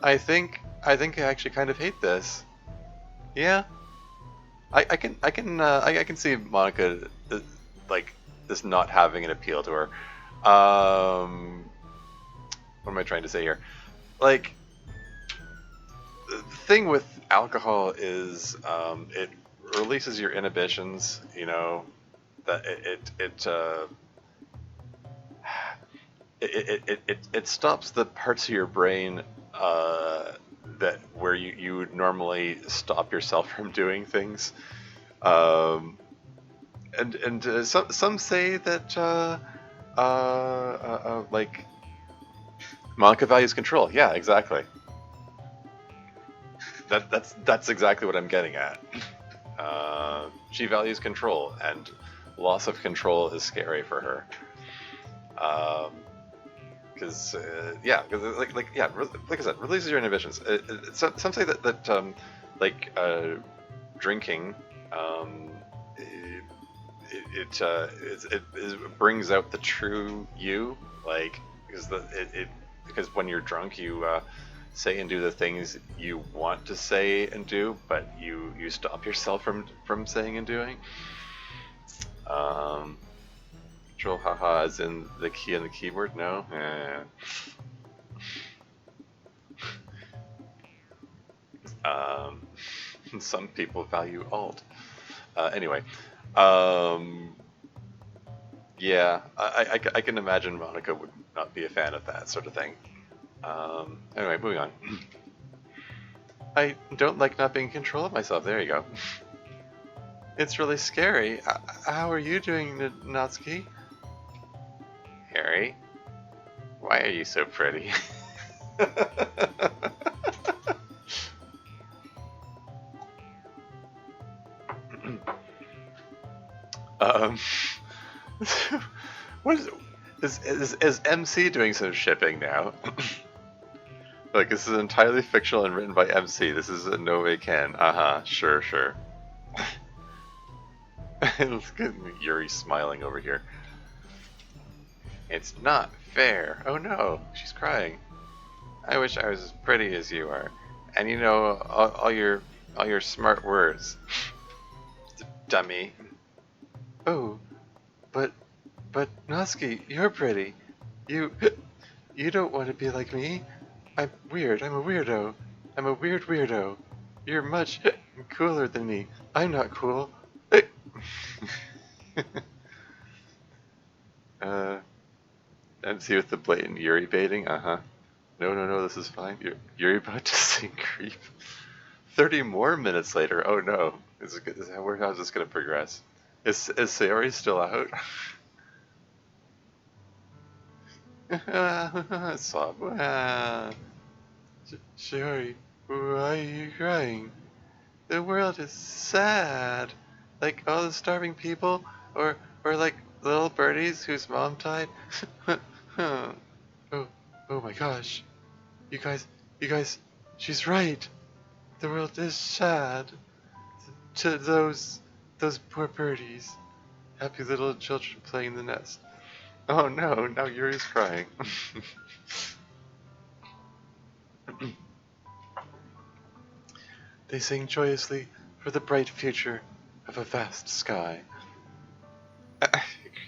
I think I actually kind of hate this. Yeah, I can see Monica like this not having an appeal to her. What am I trying to say here? Like the thing with alcohol is it releases your inhibitions. You know that it stops the parts of your brain that where you would normally stop yourself from doing things. Um, and some say that like Monica values control. Yeah, exactly. That's exactly what I'm getting at. She values control, and loss of control is scary for her. Because yeah, cause like I said, releases your inhibitions. Some say that like drinking it brings out the true you, like because when you're drunk you say and do the things you want to say and do, but you stop yourself from saying and doing. Um, Control haha is in the key on the keyboard? No? Um, some people value alt. Anyway, um, yeah, I can imagine Monica would not be a fan of that sort of thing. Anyway, moving on. I don't like not being in control of myself. There you go. It's really scary. How are you doing, Natsuki? Harry, why are you so pretty? um, what is MC doing some shipping now? Like, this is entirely fictional and written by MC. This is a no way can. Sure, sure. Look at Yuri smiling over here. It's not fair. Oh no, she's crying. I wish I was as pretty as you are, and you know all your smart words. Dummy. Oh, but Natsuki, you're pretty. You you don't want to be like me. I'm weird. I'm a weirdo. I'm a weird weirdo. You're much cooler than me. I'm not cool. uh, MC with the blatant Yuri baiting. No, this is fine. You're about to sing creep. 30 more minutes later. Oh no. How's this going to progress? Is Sayori still out? Sob. Sayori, why are you crying? The world is sad. Like all the starving people, or like little birdies whose mom died. Oh, oh my gosh. You guys, she's right. The world is sad. To those poor birdies. Happy little children playing in the nest. Oh no, now Yuri's crying. They sing joyously for the bright future of a vast sky.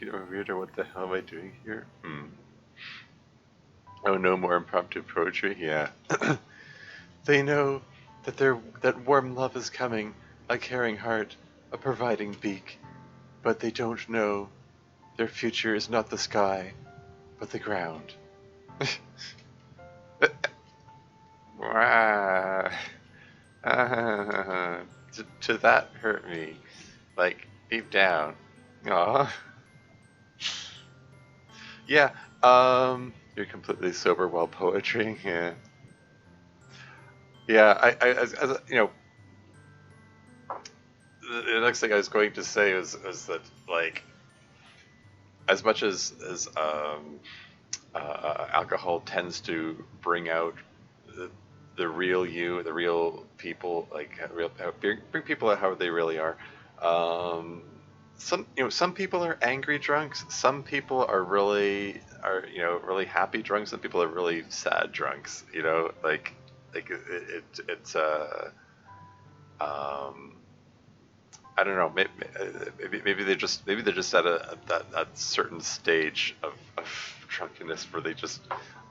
You know, weirdo, what the hell am I doing here? Oh, no more impromptu poetry? Yeah. They know that warm love is coming, a caring heart, a providing beak, but they don't know their future is not the sky, but the ground. To that hurt me, like deep down. Aw. Yeah. You're completely sober while poetry. Yeah. Yeah. As you know, the next thing I was going to say was that like as much as alcohol tends to bring out the real you, the real people, like real bring people out how they really are. Um, some people are angry drunks. Some people are really happy drunks. Some people are really sad drunks. It's um, I don't know. Maybe they're just at that certain stage of drunkenness where they're just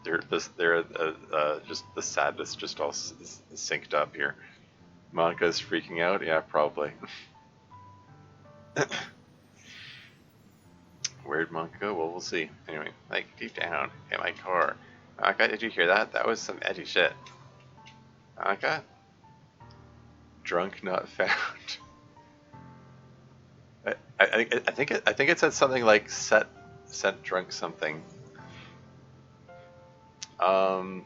the sadness just all is synced up here. Monica's freaking out. Yeah, probably. Where'd Monica go? Well, we'll see. Anyway, like deep down in my core. Monica, did you hear that? That was some edgy shit. Monica, drunk not found. I think it said something like sent drunk something. Um,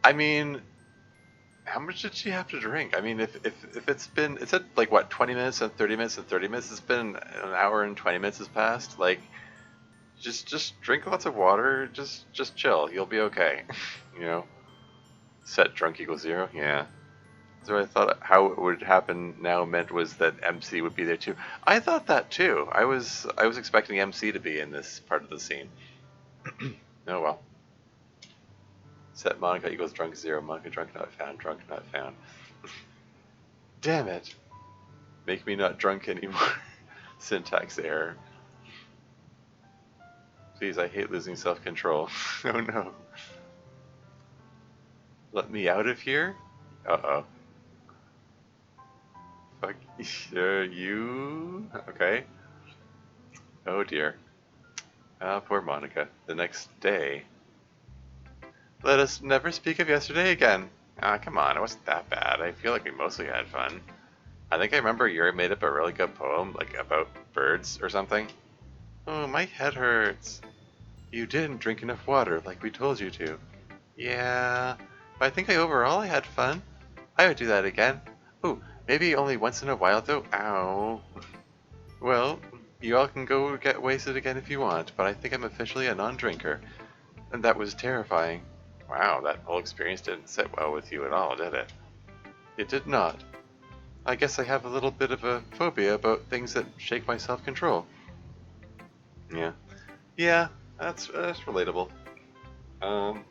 I mean, how much did she have to drink? I mean, if it said like what 20 minutes and 30 minutes and 30 minutes. It's been an hour and 20 minutes has passed. Like, just drink lots of water. Just chill. You'll be okay. you know, set drunk equals 0. Yeah. So I thought how it would happen now meant was that MC would be there too. I thought that too. I was expecting MC to be in this part of the scene. Oh well. Set Monica equals drunk 0. Monica drunk not found. Drunk not found. Damn it. Make me not drunk anymore. Syntax error. Please, I hate losing self-control. Oh no. Let me out of here? Uh-oh. Fuck you? Okay. Oh dear. Ah, poor Monica. The next day. Let us never speak of yesterday again. Ah, come on, it wasn't that bad. I feel like we mostly had fun. I think I remember Yuri made up a really good poem, like about birds or something. Oh, my head hurts. You didn't drink enough water like we told you to. Yeah, but I think overall I had fun. I would do that again. Ooh, maybe only once in a while though. Ow. Well, you all can go get wasted again if you want, but I think I'm officially a non-drinker. And that was terrifying. Wow, that whole experience didn't sit well with you at all, did it? It did not. I guess I have a little bit of a phobia about things that shake my self-control. Yeah. Yeah, that's relatable. Um,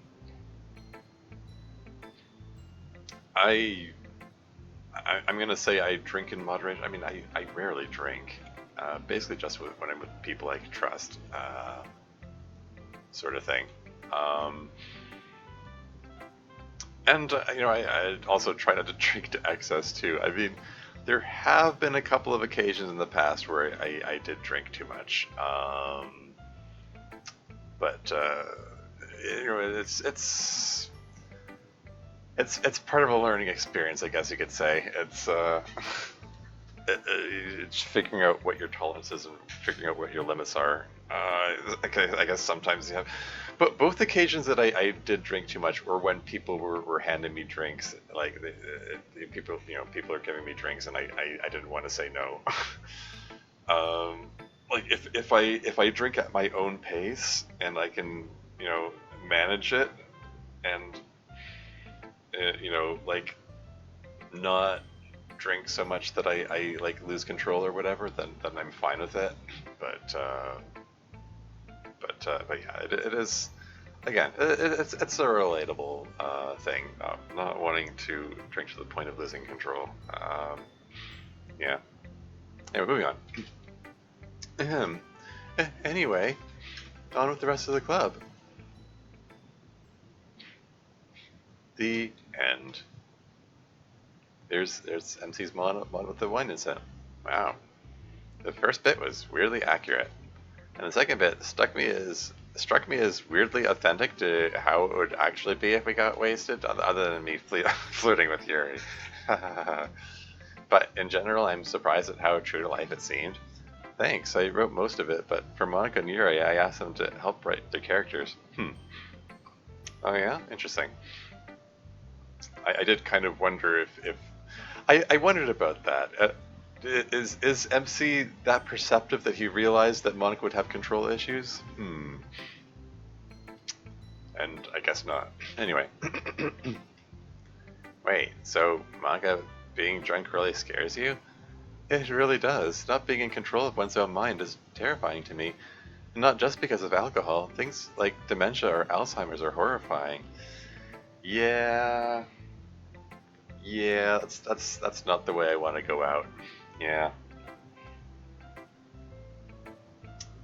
I'm gonna say I drink in moderation. I mean, I rarely drink. Basically just when I'm with people I can trust, sort of thing. And I also try not to drink to excess too. I mean, there have been a couple of occasions in the past where I did drink too much. But it's part of a learning experience, I guess you could say. It's figuring out what your tolerance is and figuring out what your limits are. I guess sometimes you have, but both occasions that I did drink too much were when people were handing me drinks. Like people are giving me drinks, and I didn't want to say no. Like if I drink at my own pace and I can manage it and like not drink so much that I like lose control or whatever, then I'm fine with it. But yeah, it is again. It's a relatable thing. Not wanting to drink to the point of losing control. Yeah. Anyway, moving on. Anyway, on with the rest of the club. The end. There's MC's mod with the wine incense. Wow. The first bit was weirdly accurate, and the second bit struck me as weirdly authentic to how it would actually be if we got wasted, other than me flirting with Yuri. But in general, I'm surprised at how true to life it seemed. Thanks, I wrote most of it, but for Monica and Yuri, I asked them to help write their characters. Oh yeah? Interesting. I did kind of wonder if I wondered about that. Is MC that perceptive that he realized that Monica would have control issues? And I guess not. Anyway. Wait, so Monica being drunk really scares you? It really does. Not being in control of one's own mind is terrifying to me. And not just because of alcohol. Things like dementia or Alzheimer's are horrifying. Yeah. Yeah, that's not the way I want to go out. Yeah.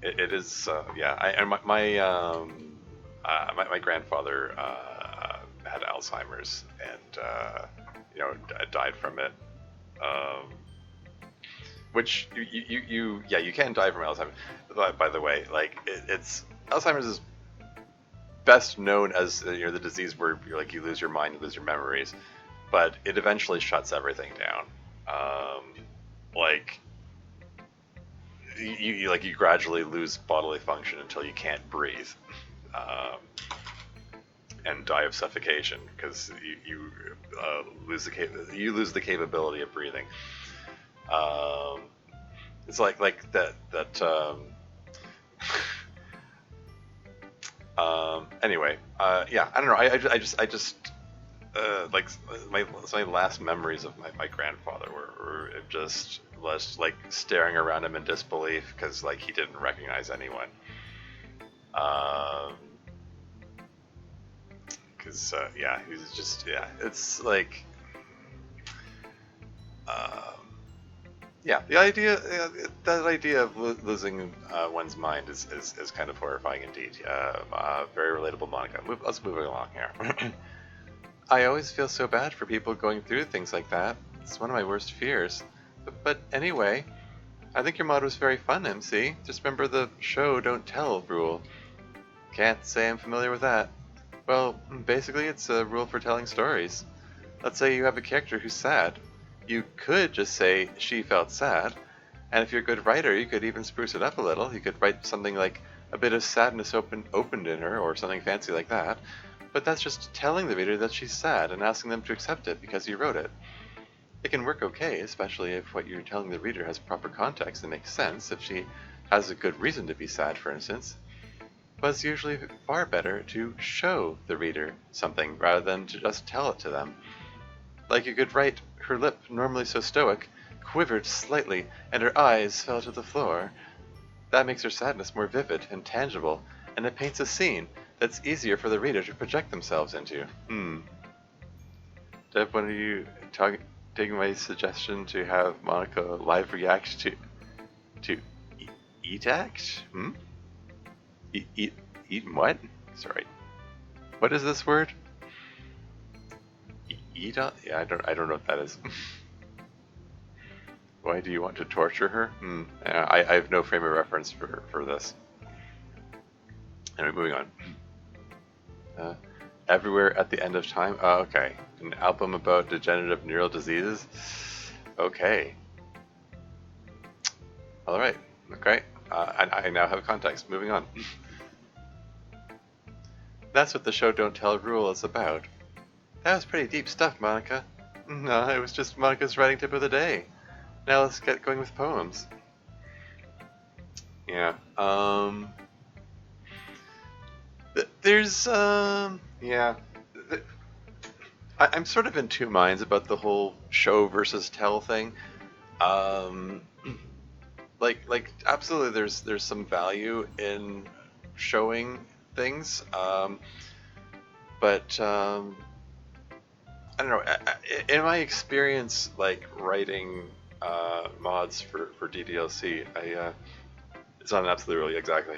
It is, yeah. And my grandfather had Alzheimer's and, died from it. Which you can die from Alzheimer's. By the way, like it's Alzheimer's is best known as the disease where you lose your mind, you lose your memories, but it eventually shuts everything down. Like you gradually lose bodily function until you can't breathe, and die of suffocation because you lose the capability of breathing. It's like that. Anyway, yeah, I don't know. I just like my last memories of my grandfather were just like staring around him in disbelief because like he didn't recognize anyone. Because yeah, he was just it's like. Yeah, that idea of losing one's mind is kind of horrifying indeed. Very relatable, Monica. Let's move along here. I always feel so bad for people going through things like that. It's one of my worst fears. But anyway, I think your mod was very fun, MC. Just remember the show don't tell rule. Can't say I'm familiar with that. Well, basically it's a rule for telling stories. Let's say you have a character who's sad. You could just say she felt sad, and if you're a good writer, you could even spruce it up a little. You could write something like a bit of sadness opened in her, or something fancy like that. But that's just telling the reader that she's sad and asking them to accept it because you wrote it. It can work okay, especially if what you're telling the reader has proper context and makes sense, if she has a good reason to be sad, for instance. But it's usually far better to show the reader something rather than to just tell it to them. Like you could write, her lip, normally so stoic, quivered slightly, and her eyes fell to the floor. That makes her sadness more vivid and tangible, and it paints a scene that's easier for the reader to project themselves into. Deb, when are you taking my suggestion to have Monica live react to eat act? Eat what? Sorry. What is this word? Yeah, I don't know what that is. Why do you want to torture her? I have no frame of reference for this. Anyway, moving on. Everywhere at the End of Time? Oh, okay. An album about degenerative neural diseases? Okay. Alright. Okay. I now have context. Moving on. That's what the show don't tell rule is about. That was pretty deep stuff, Monica. No, it was just Monica's writing tip of the day. Now let's get going with poems. Yeah. There's yeah. I'm sort of in two minds about the whole show versus tell thing. Like absolutely, there's some value in showing things, but I don't know. In my experience, like writing mods for DDLC, it's not an absolute really exactly.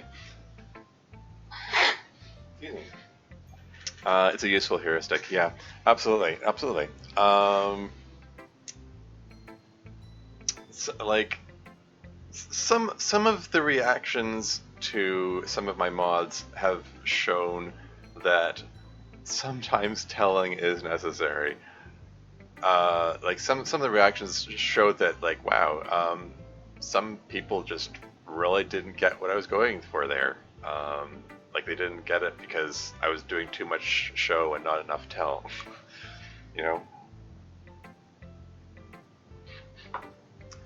It's a useful heuristic. Yeah, absolutely. Like some of the reactions to some of my mods have shown that sometimes telling is necessary. Like some of the reactions showed that, like, wow, some people just really didn't get what I was going for there. Like they didn't get it because I was doing too much show and not enough tell. You know?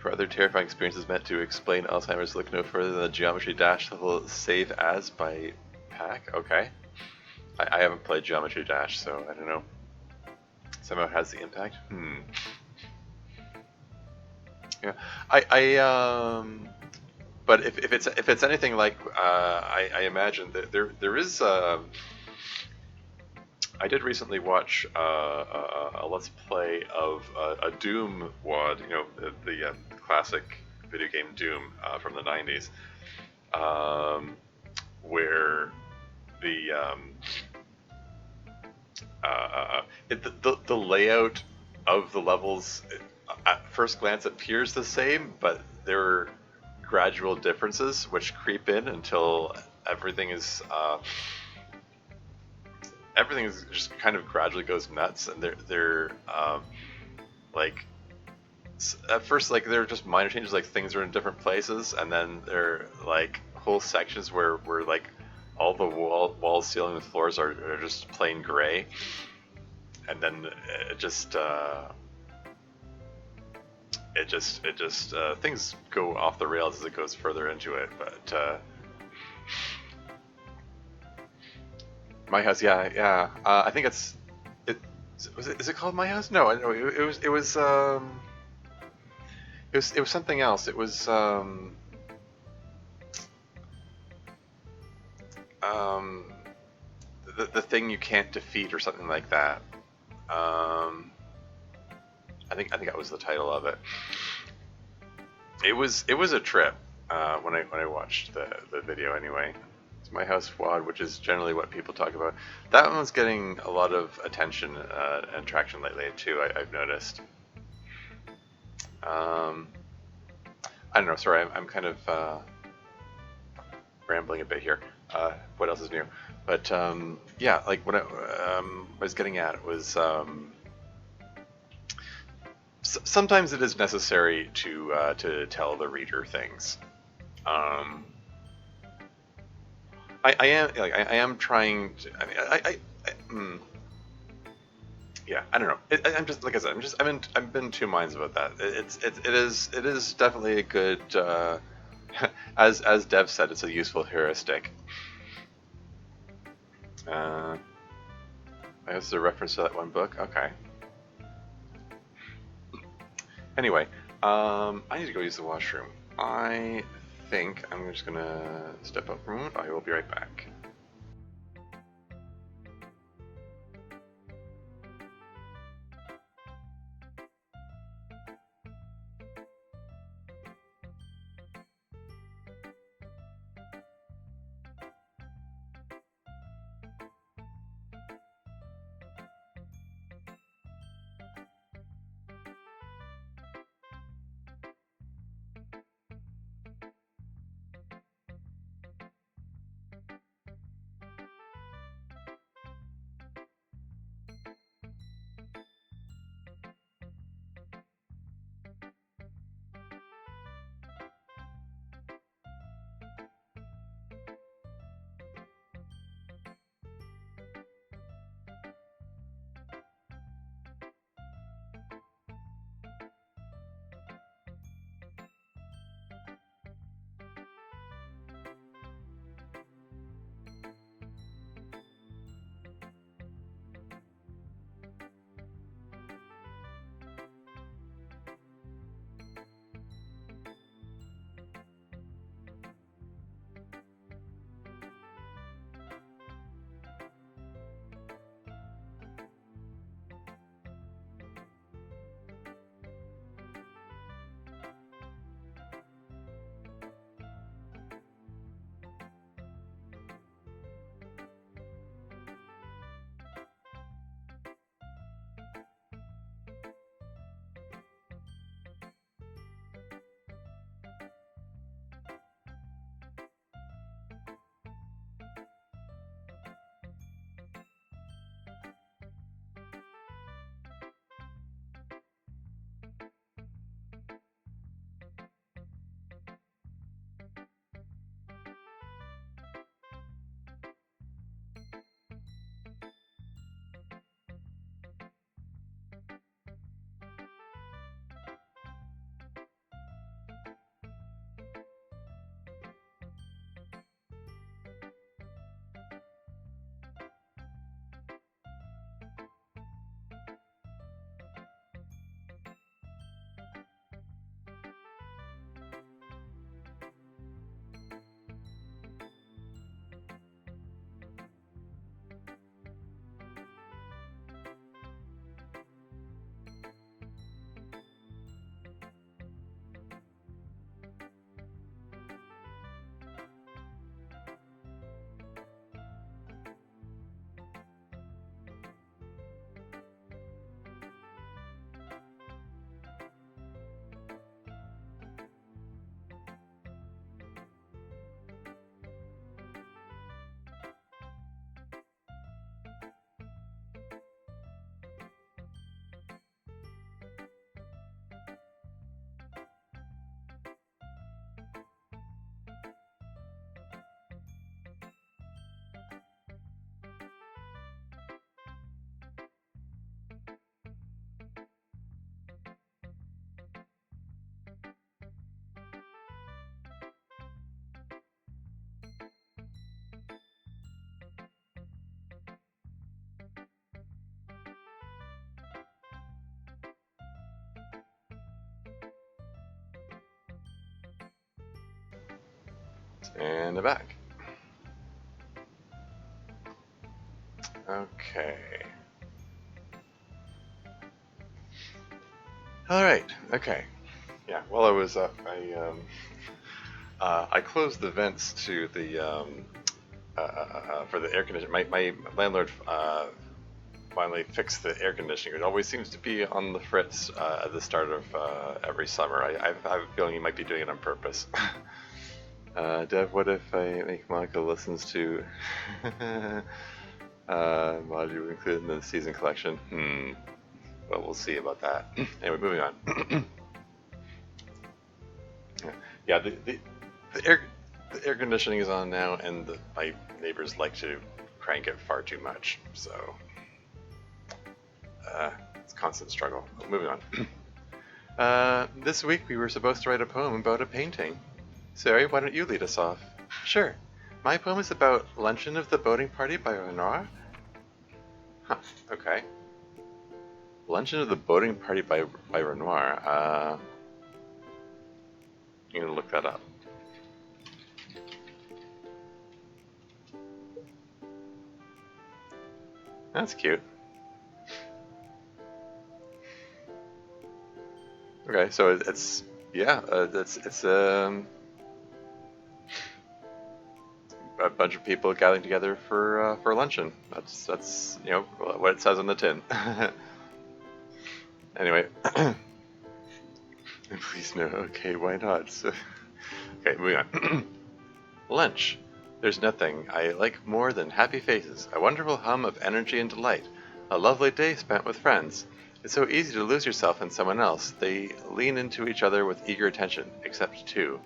For other terrifying experiences meant to explain Alzheimer's, look no further than the Geometry Dash level Save As by Pack. Okay. I haven't played Geometry Dash, so I don't know. Somehow it has the impact. Yeah. But if it's anything like I imagine that there is I did recently watch a let's play of a Doom WOD, you know, the classic video game Doom from the 90s, where the the layout of the levels at first glance appears the same, but there are gradual differences which creep in until everything is just kind of gradually goes nuts, and they're like at first like they're just minor changes, like things are in different places, and then there are like whole sections where like all the walls, ceiling, and floors are just plain gray, and then things go off the rails as it goes further into it. But My House, yeah. I think is it called My House? No, it was something else. It was the thing you can't defeat or something like that. I think that was the title of it. It was a trip when I watched the video anyway. It's My House WOD, which is generally what people talk about. That one's getting a lot of attention and traction lately too. I've noticed. I don't know. Sorry, I'm kind of rambling a bit here. What else is new? But yeah, like what I was getting at was sometimes it is necessary to tell the reader things. I am trying to. Yeah, I don't know. I'm just like I said. I'm in two minds about that. It is definitely a good. As Dev said, it's a useful heuristic. I guess a reference to that one book. Okay. Anyway, I need to go use the washroom. I think I'm just gonna step up for a moment. I will be right back. And I'm back. Okay. All right. Okay. Yeah. While I was up, I closed the vents to the for the air conditioner. My landlord finally fixed the air conditioning. It always seems to be on the fritz at the start of every summer. I have a feeling he might be doing it on purpose. Dev, what if I make Monica listens to module included in the season collection? Well, we'll see about that. Anyway, moving on. Yeah, the air conditioning is on now, and my neighbors like to crank it far too much, so it's a constant struggle. Moving on. This week we were supposed to write a poem about a painting. Sari, why don't you lead us off? Sure. My poem is about Luncheon of the Boating Party by Renoir. Huh, okay. Luncheon of the Boating Party by Renoir. I'm gonna look that up. That's cute. Okay, so it's a bunch of people gathering together for luncheon. That's what it says on the tin. Anyway, please no. Okay, why not? So, okay, moving on. Lunch. There's nothing I like more than happy faces, a wonderful hum of energy and delight, a lovely day spent with friends. It's so easy to lose yourself in someone else. They lean into each other with eager attention, except two.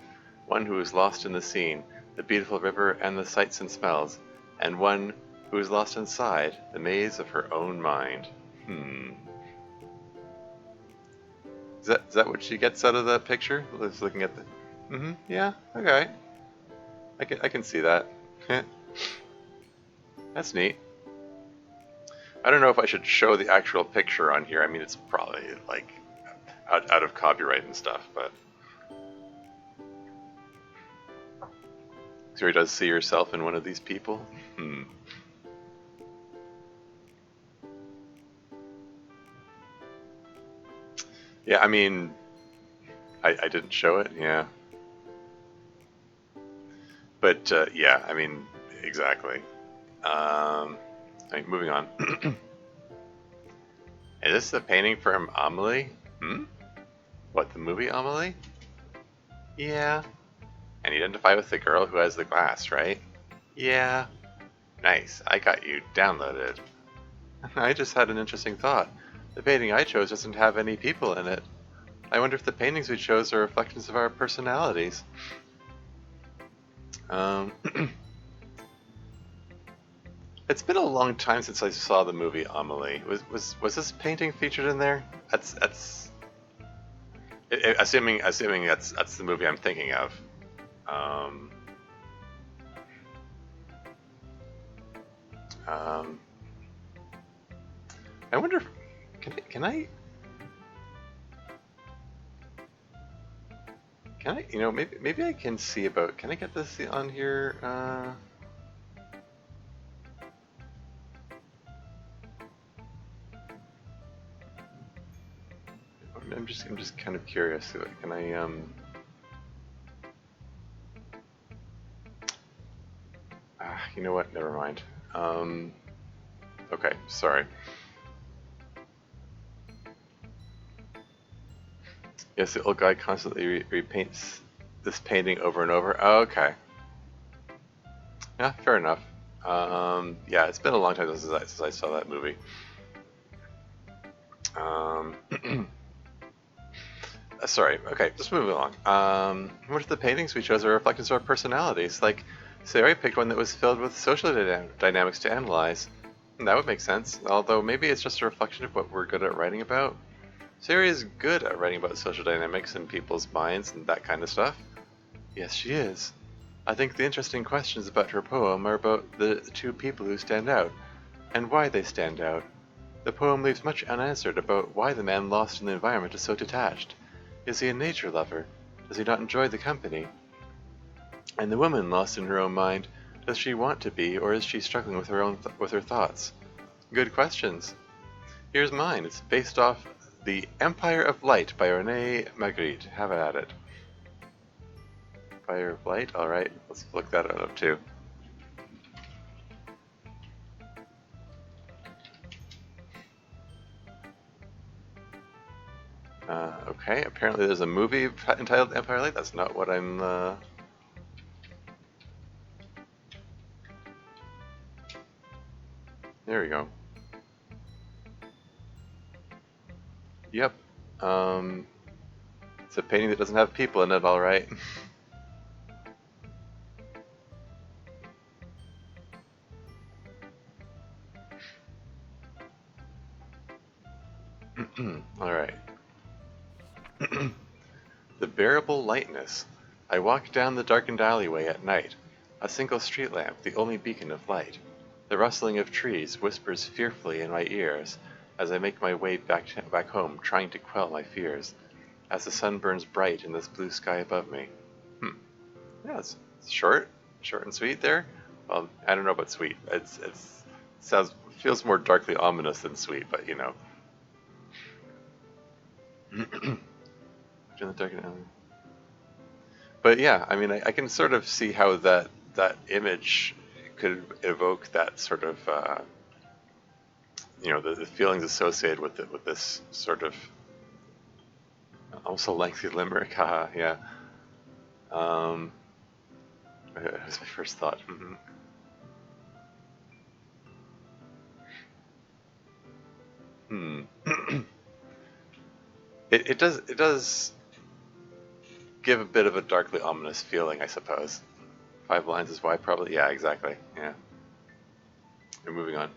One who is lost in the scene, the beautiful river and the sights and smells, and one who is lost inside, the maze of her own mind. Is that what she gets out of that picture? Just looking at the... yeah, okay. I can see that. That's neat. I don't know if I should show the actual picture on here. I mean, it's probably, like, out of copyright and stuff, but... So he does see yourself in one of these people? Yeah, I mean... I didn't show it, yeah. But, yeah, I mean, exactly. Moving on. Is this the painting from Amelie? What, the movie Amelie? Yeah. And you identify with the girl who has the glass, right? Yeah. Nice, I got you downloaded. I just had an interesting thought. The painting I chose doesn't have any people in it. I wonder if the paintings we chose are reflections of our personalities. It's been a long time since I saw the movie Amelie. Was this painting featured in there? That's assuming that's the movie I'm thinking of. I wonder if can I maybe I can see about. Can I get this on here? I'm just kind of curious. Can I you know what? Never mind. Okay, sorry. Yes, the old guy constantly repaints this painting over and over. Oh, okay. Yeah, fair enough. Yeah, it's been a long time since I saw that movie. Sorry. Okay, just moving along. What if the paintings we chose are reflections of our personalities? Like, Sari picked one that was filled with social dynamics to analyze. That would make sense. Although maybe it's just a reflection of what we're good at writing about. Sari is good at writing about social dynamics in people's minds and that kind of stuff. Yes, she is. I think the interesting questions about her poem are about the two people who stand out, and why they stand out. The poem leaves much unanswered about why the man lost in the environment is so detached. Is he a nature lover? Does he not enjoy the company? And the woman, lost in her own mind, does she want to be, or is she struggling with with her thoughts? Good questions. Here's mine. It's based off The Empire of Light by Rene Magritte. Have at it. Empire of Light? Alright, let's look that up too. Okay, apparently there's a movie entitled Empire of Light. That's not what I'm... There we go. Yep. It's a painting that doesn't have people in it, alright. Alright. The bearable lightness. I walk down the darkened alleyway at night. A single street lamp, the only beacon of light. The rustling of trees whispers fearfully in my ears as I make my way back home, trying to quell my fears. As the sun burns bright in this blue sky above me. Yeah, it's short and sweet there. Well, I don't know about sweet. Feels more darkly ominous than sweet, but you know. But yeah, I mean, I can sort of see how that image could evoke that sort of, the feelings associated with this sort of almost a lengthy limerick. Haha, yeah. That was my first thought. It does give a bit of a darkly ominous feeling, I suppose. 5 lines is why, probably. Yeah, exactly. Yeah. We're moving on.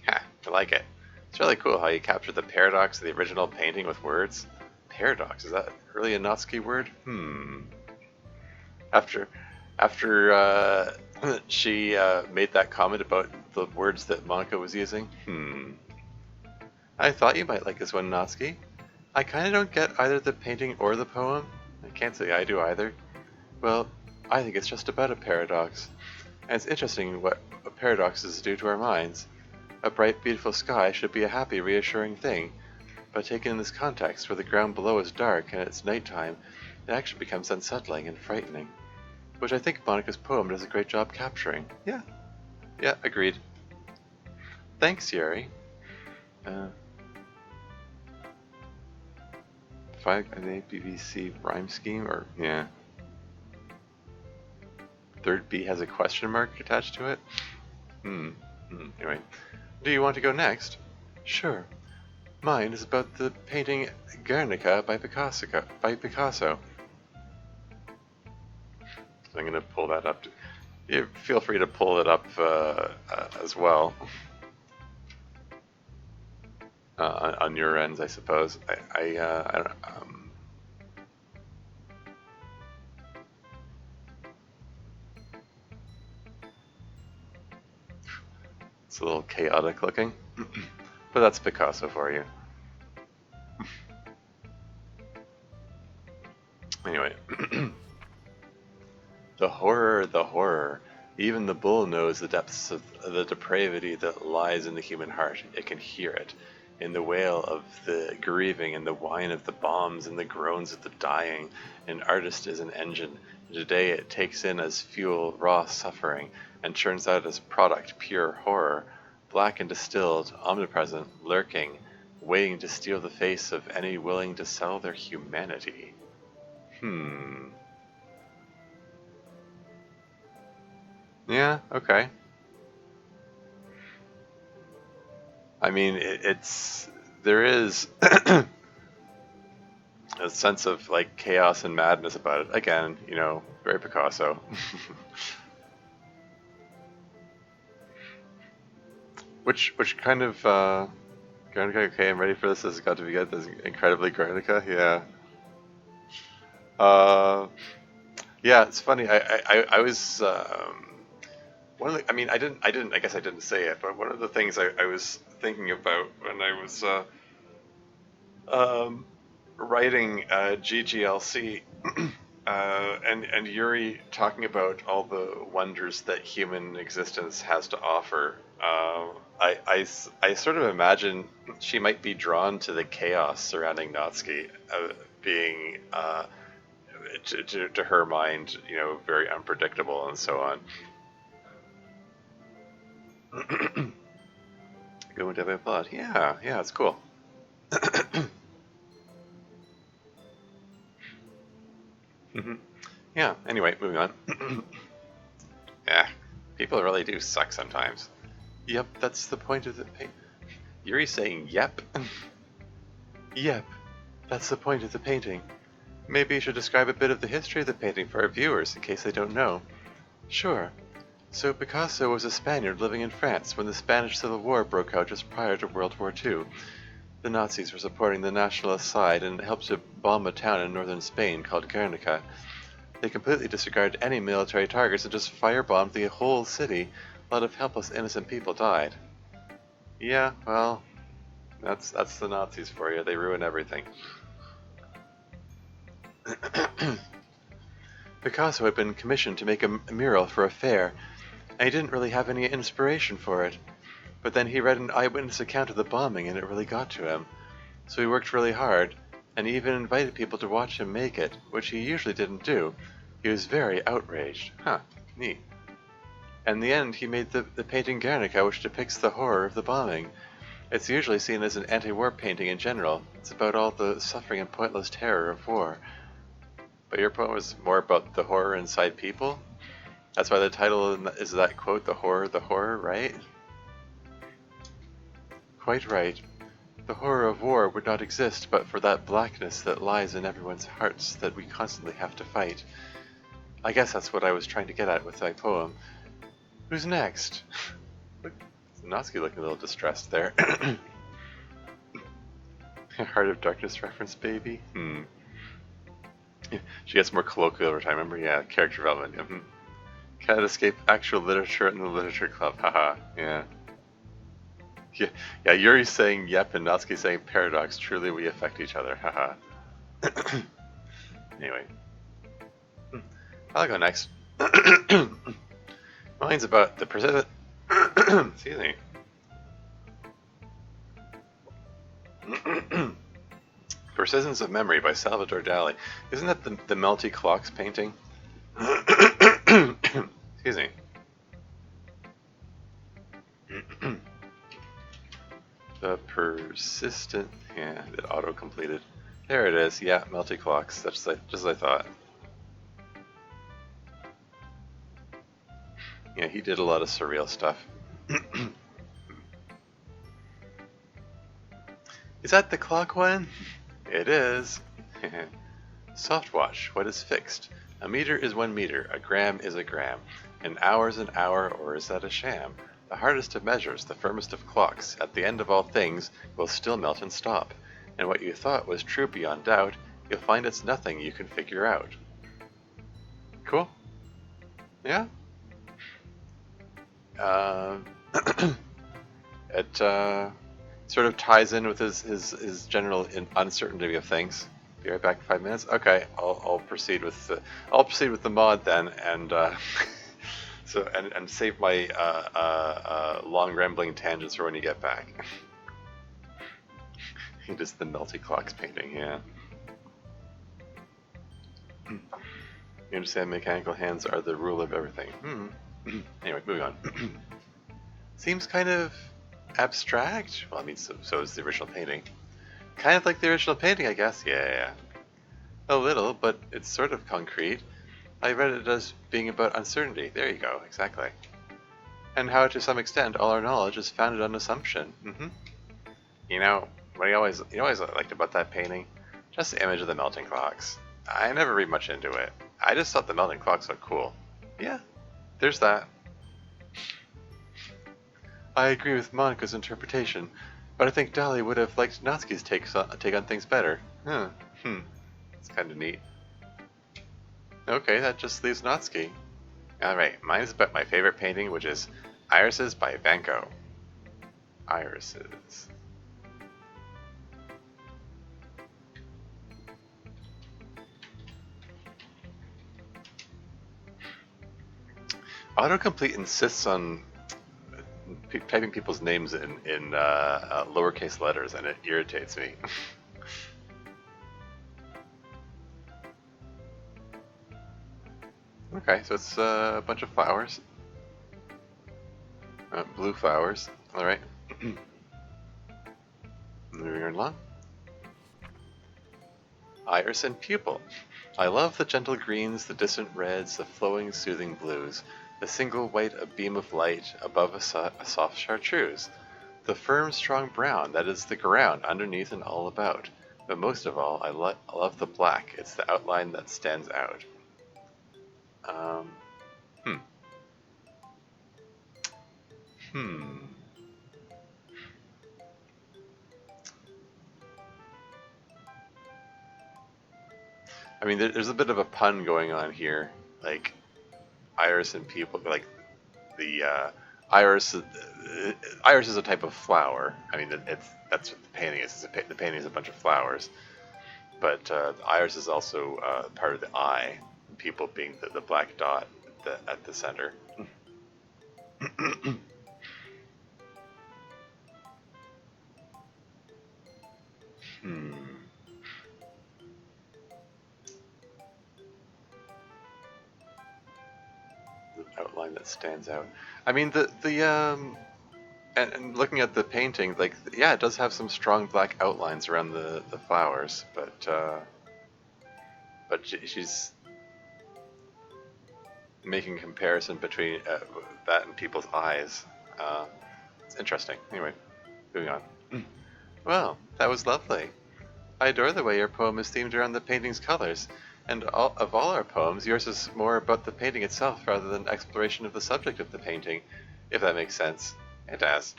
Ha, I like it. It's really cool how you capture the paradox of the original painting with words. Paradox, is that really a Natsuki word? After she made that comment about the words that Monica was using. I thought you might like this one, Natsuki. I kinda don't get either the painting or the poem. I can't say I do either. Well, I think it's just about a paradox. And it's interesting what paradoxes do to our minds. A bright, beautiful sky should be a happy, reassuring thing. But taken in this context, where the ground below is dark and it's nighttime, it actually becomes unsettling and frightening. Which I think Monica's poem does a great job capturing. Yeah, agreed. Thanks, Yuri. 5 an APVC rhyme scheme, or yeah. Third B has a question mark attached to it? Anyway. Do you want to go next? Sure. Mine is about the painting Guernica by Picasso. So I'm going to pull that up. You feel free to pull it up as well. On your ends, I suppose. I don't know. It's a little chaotic looking, but that's Picasso for you. Anyway. The horror, the horror. Even the bull knows the depths of the depravity that lies in the human heart. It can hear it. In the wail of the grieving, and the whine of the bombs, and the groans of the dying. An artist is an engine. Today it takes in as fuel raw suffering, and churns out as product pure horror. Black and distilled, omnipresent, lurking, waiting to steal the face of any willing to sell their humanity. Yeah, okay. I mean, there is a sense of like chaos and madness about it. Again, very Picasso. which kind of Guernica? Okay, I'm ready for this. This has got to be good. This is incredibly Guernica. Yeah. Yeah, it's funny. I was one of the, I mean, I guess I didn't say it, but one of the things I was thinking about when I was writing GGLC And Yuri talking about all the wonders that human existence has to offer. I sort of imagine she might be drawn to the chaos surrounding Natsuki, being to her mind, very unpredictable and so on. Go into a plot. Yeah, it's cool. Yeah. Anyway, moving on. Yeah, people really do suck sometimes. Yep, that's the point of the paint. Yuri's saying yep. Yep, that's the point of the painting. Maybe you should describe a bit of the history of the painting for our viewers in case they don't know. Sure. So Picasso was a Spaniard living in France when the Spanish Civil War broke out just prior to World War II. The Nazis were supporting the nationalist side and helped to bomb a town in northern Spain called Guernica. They completely disregarded any military targets and just firebombed the whole city. A lot of helpless innocent people died. Yeah, well, that's the Nazis for you. They ruin everything. Picasso had been commissioned to make a mural for a fair, and he didn't really have any inspiration for it. But then he read an eyewitness account of the bombing and it really got to him. So he worked really hard, and he even invited people to watch him make it, which he usually didn't do. He was very outraged. Huh, neat. In the end, he made the painting Guernica, which depicts the horror of the bombing. It's usually seen as an anti-war painting in general. It's about all the suffering and pointless terror of war. But your point was more about the horror inside people? That's why the title is that quote, the horror, right? Quite right. The horror of war would not exist but for that blackness that lies in everyone's hearts that we constantly have to fight. I guess that's what I was trying to get at with my poem. Who's next? Look, Natsuki looking a little distressed there. Heart of Darkness reference, baby? She gets more colloquial over time, remember? Yeah, character development. Can't escape actual literature in the literature club, haha, yeah. Yeah, Yuri's saying yep and Natsuki saying paradox. Truly we affect each other, haha. Anyway. I'll go next. Mine's about the persistent... Excuse me. Persistence of Memory by Salvador Dali. Isn't that the Melty Clocks painting? Excuse me. The persistent... Yeah, it auto-completed. There it is. Yeah, Melty Clocks. That's just as I thought. Yeah, he did a lot of surreal stuff. Is that the clock one? It is. Softwatch, what is fixed? A meter is 1 meter, a gram is a gram. An hour is an hour, or is that a sham? The hardest of measures, the firmest of clocks, at the end of all things, will still melt and stop. And what you thought was true beyond doubt, you'll find it's nothing you can figure out. Cool? Yeah? It sort of ties in with his general uncertainty of things. Be right back in 5 minutes. Okay, I'll proceed with the mod then, and and save my long rambling tangents for when you get back. Just the Melty Clocks painting, yeah. You understand mechanical hands are the rule of everything. Anyway, moving on. Seems kind of abstract. Well, I mean, so is the original painting. Kind of like the original painting, I guess. Yeah. A little, but it's sort of concrete. I read it as being about uncertainty. There you go, exactly. And how, to some extent, all our knowledge is founded on assumption. You know what I always liked about that painting? Just the image of the melting clocks. I never read much into it. I just thought the melting clocks looked cool. Yeah, there's that. I agree with Monika's interpretation, but I think Dali would have liked Natsuki's take on things better. It's kind of neat. Okay, that just leaves Natsuki. Alright, mine is about my favorite painting, which is Irises by Van Gogh. Irises. Autocomplete insists on typing people's names in lowercase letters, and it irritates me. Okay, so it's a bunch of flowers. Blue flowers. Alright. Moving right along. Iris and pupil. I love the gentle greens, the distant reds, the flowing, soothing blues, the single white a beam of light above a soft chartreuse, the firm, strong brown that is the ground underneath and all about. But most of all, I love the black. It's the outline that stands out. Um, hmm. Hmm. I mean, there's a bit of a pun going on here, like iris and people, like the iris. Iris is a type of flower. I mean, that's what the painting is. The painting is a bunch of flowers, but the iris is also part of the eye. People being the black dot at the center. Hmm. The outline that stands out. I mean, and looking at the painting, like, yeah, it does have some strong black outlines around the flowers, but she's making a comparison between that and people's eyes. It's interesting. Anyway, moving on. Well, that was lovely. I adore the way your poem is themed around the painting's colors, and of all our poems, yours is more about the painting itself rather than exploration of the subject of the painting, if that makes sense. It does.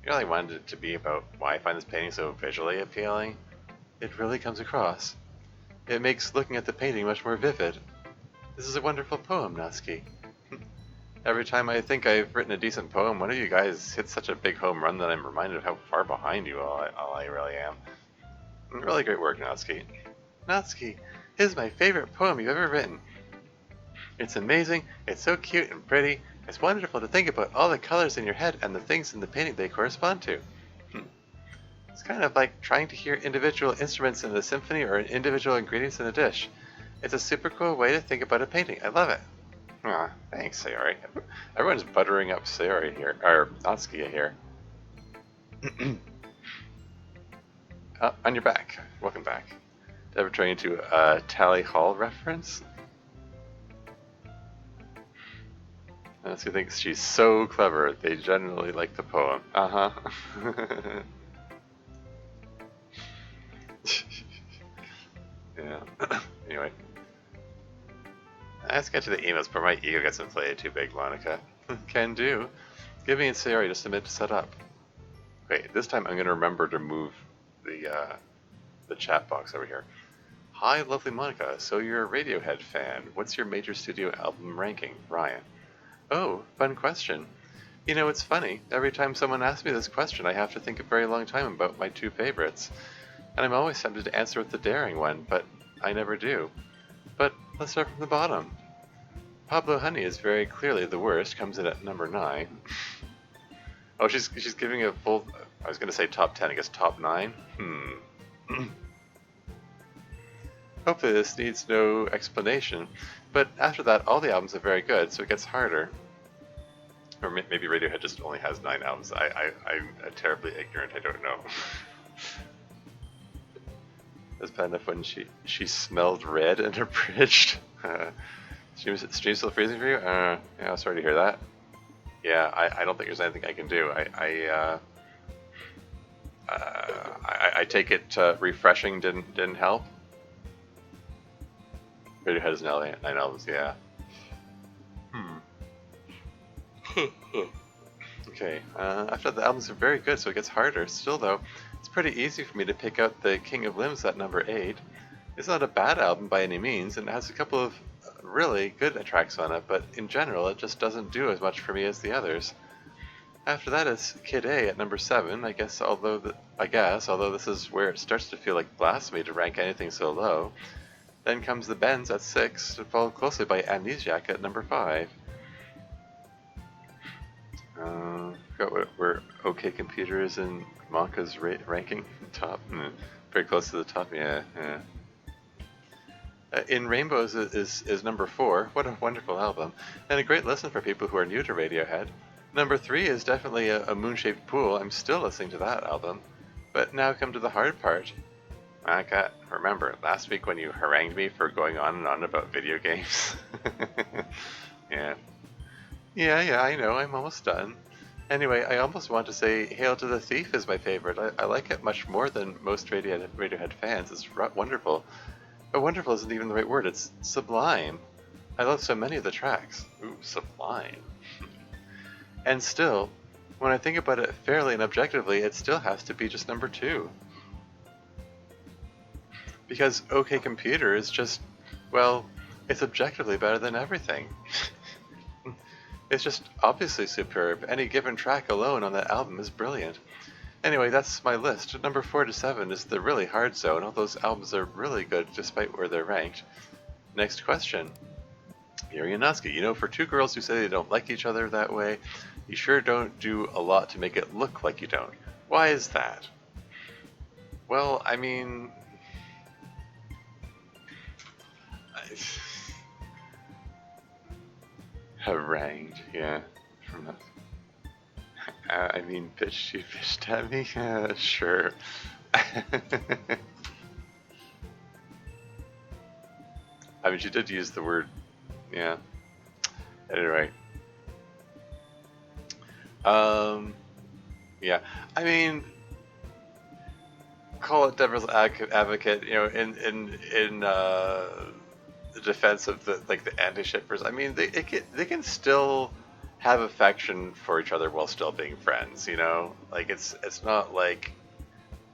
You really wanted it to be about why I find this painting so visually appealing. It really comes across. It makes looking at the painting much more vivid. This is a wonderful poem, Natsuki. Every time I think I've written a decent poem, one of you guys hits such a big home run that I'm reminded of how far behind you all I really am. Really great work, Natsuki. Natsuki, this is my favorite poem you've ever written. It's amazing, it's so cute and pretty, it's wonderful to think about all the colors in your head and the things in the painting they correspond to. It's kind of like trying to hear individual instruments in a symphony or individual ingredients in a dish. It's a super cool way to think about a painting. I love it. Aw, thanks, Sayori. Everyone's buttering up Sayori here, or Natsuki here. On your back. Welcome back. Did I ever turn into a Tally Hall reference? Natsuki thinks she's so clever, they generally like the poem. Uh-huh. Yeah. Anyway. Let's get to the emails before my ego gets inflated too big, Monica. Can do. Give me and Sayori just a minute to set up. Okay, this time I'm going to remember to move the chat box over here. Hi, lovely Monica. So you're a Radiohead fan. What's your major studio album ranking? Ryan. Oh, fun question. You know, it's funny. Every time someone asks me this question, I have to think a very long time about my two favorites. And I'm always tempted to answer with the daring one, but I never do. But let's start from the bottom. Pablo Honey is very clearly the worst, comes in at number 9. Oh, she's giving a full, I was going to say top 10, I guess top 9? Hopefully this needs no explanation, but after that all the albums are very good, so it gets harder. Or maybe Radiohead just only has 9 albums. I'm terribly ignorant, I don't know. That's bad enough when she smelled red and abridged. Stream's still freezing for you? Yeah, sorry to hear that. Yeah, I don't think there's anything I can do. I take it refreshing didn't help. Radiohead has 9 albums, yeah. Okay, after the albums are very good, so it gets harder. Still though, it's pretty easy for me to pick out the King of Limbs at number 8. It's not a bad album by any means, and it has a couple of really good tracks on it, but in general it just doesn't do as much for me as the others. After that is Kid A at number 7, I guess, although this is where it starts to feel like blasphemy to rank anything so low. Then comes the Bends at 6, followed closely by Amnesiac at number 5. Forgot where OK Computer is in Monka's ranking. Top. Very close to the top. Yeah, yeah. In Rainbows is number 4. What a wonderful album. And a great listen for people who are new to Radiohead. Number 3 is definitely a Moon-Shaped Pool. I'm still listening to that album. But now come to the hard part. Maka, remember, last week when you harangued me for going on and on about video games? Yeah. Yeah, I know, I'm almost done. Anyway, I almost want to say Hail to the Thief is my favorite. I like it much more than most Radiohead fans. It's wonderful. But wonderful isn't even the right word, it's sublime. I love so many of the tracks. Ooh, sublime. And still, when I think about it fairly and objectively, it still has to be just number 2. Because OK Computer is just, well, it's objectively better than everything. It's just obviously superb. Any given track alone on that album is brilliant. Anyway, that's my list. Number 4 to 7 is the really hard zone. All those albums are really good despite where they're ranked. Next question. Yuri and Natsuki, you know, for two girls who say they don't like each other that way, you sure don't do a lot to make it look like you don't. Why is that? Well, I mean... harangued, yeah. From that. I mean, bitch, you bitched at me? Sure. I mean, she did use the word, yeah. Anyway. Yeah. I mean, call it devil's advocate, you know, in the defense of the anti-shippers. I mean, they can still have affection for each other while still being friends, you know? Like, it's not like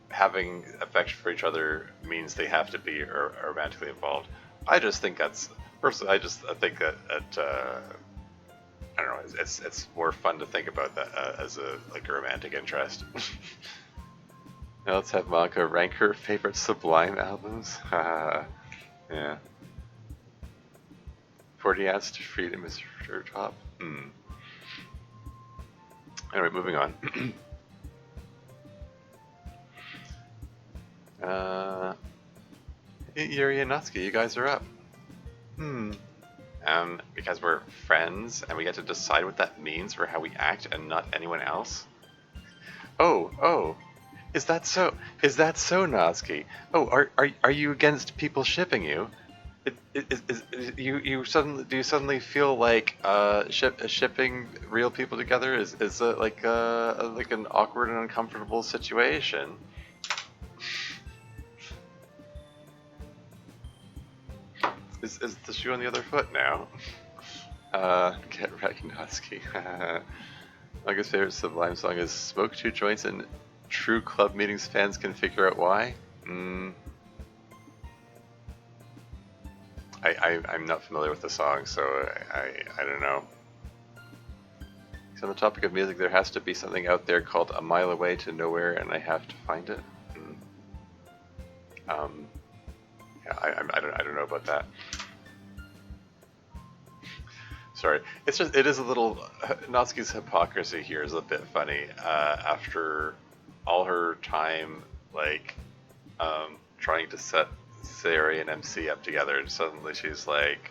having affection for each other means they have to be romantically involved. I just think that's, personally, I think that I don't know, it's more fun to think about that as a romantic interest. Now let's have Monica rank her favorite Sublime albums. Yeah. 40 Ounce to Freedom is her top. Anyway, moving on. Yuri and Natsuki, you guys are up. Because we're friends and we get to decide what that means for how we act and not anyone else? Oh. Is that so? Is that so, Natsuki? Oh, are you against people shipping you? Do you suddenly feel like shipping real people together is like an awkward and uncomfortable situation? Is the shoe on the other foot now? Get wrecked, Natsuki. Maga's favorite Sublime song is "Smoke Two Joints," and true club meetings fans can figure out why. I'm not familiar with the song, so I don't know. So on the topic of music, there has to be something out there called "A Mile Away to Nowhere," and I have to find it. Yeah, I don't know about that. Sorry, it is a little, Natsuki's hypocrisy here is a bit funny. After all her time, trying to set Sayori and MC up together, and suddenly she's like,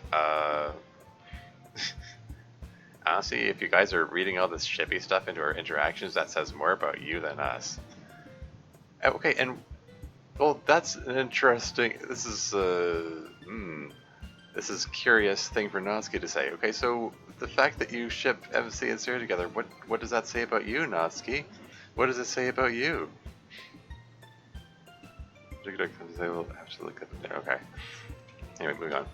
honestly, if you guys are reading all this shippy stuff into our interactions, that says more about you than us. Okay, and well, that's an interesting. This is curious thing for Natsuki to say. Okay, so the fact that you ship MC and Sayori together, what does that say about you, Natsuki? What does it say about you? I will have to look up there. Okay. Anyway, moving on.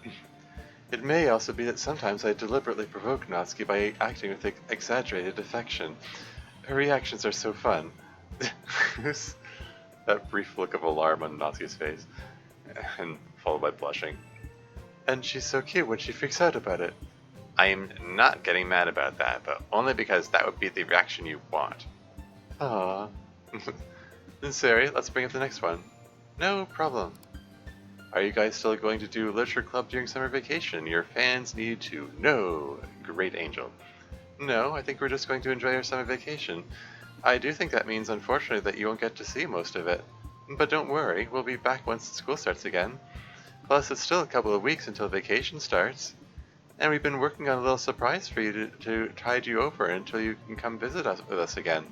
It may also be that sometimes I deliberately provoke Natsuki by acting with exaggerated affection. Her reactions are so fun. That brief look of alarm on Natsuki's face, and followed by blushing. And she's so cute when she freaks out about it. I am not getting mad about that, but only because that would be the reaction you want. Aww. Then Sayori, let's bring up the next one. No problem. Are you guys still going to do Literature Club during summer vacation? Your fans need to know. Great Angel. No, I think we're just going to enjoy our summer vacation. I do think that means, unfortunately, that you won't get to see most of it. But don't worry, we'll be back once school starts again. Plus, it's still a couple of weeks until vacation starts. And we've been working on a little surprise for you to tide you over until you can come visit us with us again.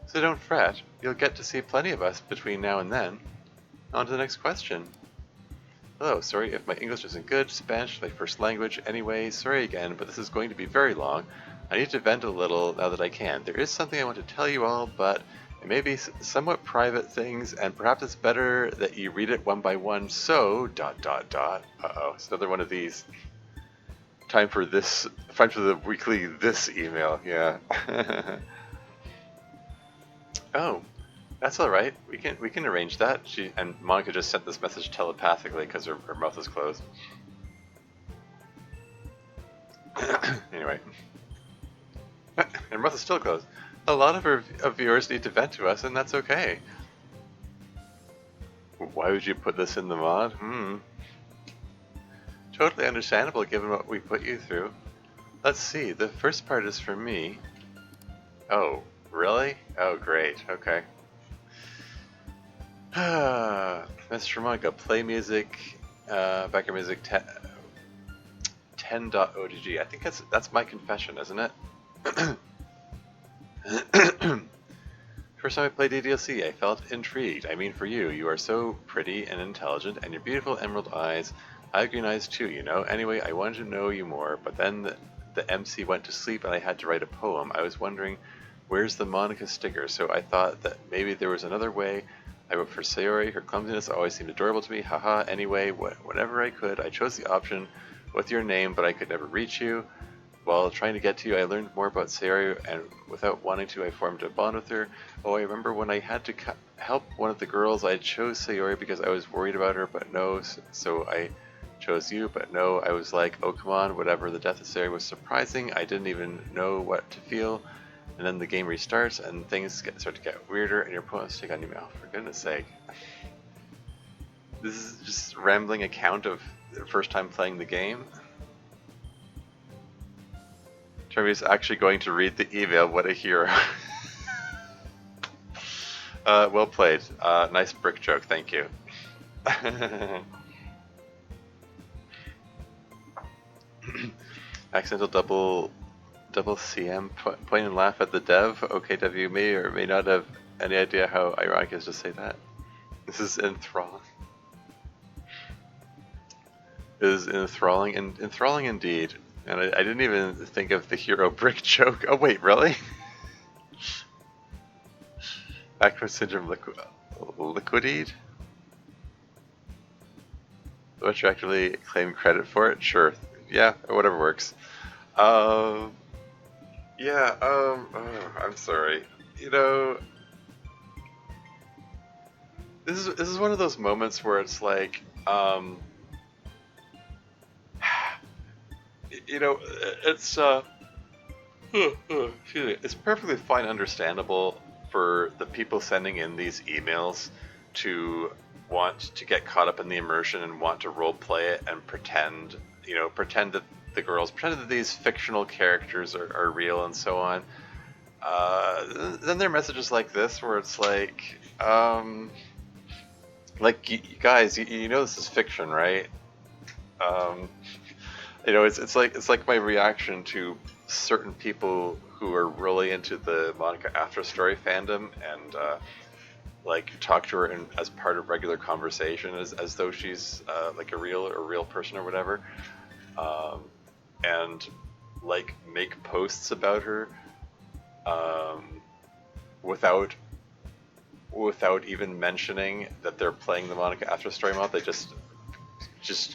So don't fret, you'll get to see plenty of us between now and then. On to the next question. Hello, sorry if my English isn't good, Spanish is my first language anyway, sorry again, but this is going to be very long. I need to vent a little now that I can. There is something I want to tell you all, but it may be somewhat private things, and perhaps it's better that you read it one by one, so... ... Uh-oh, it's another one of these. Time for the weekly this email, yeah. Oh, that's all right. We can arrange that. And Monica just sent this message telepathically because her mouth is closed. Anyway, her mouth is still closed. A lot of her viewers need to vent to us, and that's okay. Why would you put this in the mod? Totally understandable given what we put you through. Let's see. The first part is for me. Oh, really? Oh, great. Okay. Mr. Monica, play music, background music 10.odg. I think that's my confession, isn't it? First time I played DDLC, I felt intrigued. I mean, for you, you are so pretty and intelligent, and your beautiful emerald eyes. I have green eyes too, you know. Anyway, I wanted to know you more, but then the MC went to sleep and I had to write a poem. I was wondering, where's the Monica sticker? So I thought that maybe there was another way. I wrote for Sayori. Her clumsiness always seemed adorable to me. Haha. Anyway, whenever I could, I chose the option with your name, but I could never reach you. While trying to get to you, I learned more about Sayori, and without wanting to, I formed a bond with her. Oh, I remember when I had to help one of the girls, I chose Sayori because I was worried about her, but no, so I chose you, but no, I was like, oh come on, whatever. The death of Sayori was surprising. I didn't even know what to feel. And then the game restarts and things start to get weirder and your opponents take on you. Oh, for goodness sake. This is just a rambling account of the first time playing the game. Trevi's actually going to read the email. What a hero. Well played. Nice brick joke, thank you. Accidental double CM, point and laugh at the dev. OKW may or may not have any idea how ironic it is to say that. This is enthralling. It is enthralling indeed. And I didn't even think of the hero brick joke. Oh wait, really? Acro syndrome liquideed? Don't you actually claim credit for it? Sure. Yeah, whatever works. I'm sorry. You know, this is one of those moments where it's like, you know, it's it's perfectly fine, understandable for the people sending in these emails to want to get caught up in the immersion and want to role play it and pretend that the girls, pretend that these fictional characters are real and so on. Then there are messages like this where it's like, guys, you know this is fiction, right? You know, it's like my reaction to certain people who are really into the Monica After Story fandom and like talk to her as part of regular conversation as though she's like a real person or whatever, and like make posts about her without even mentioning that they're playing the Monica After Story mod. They just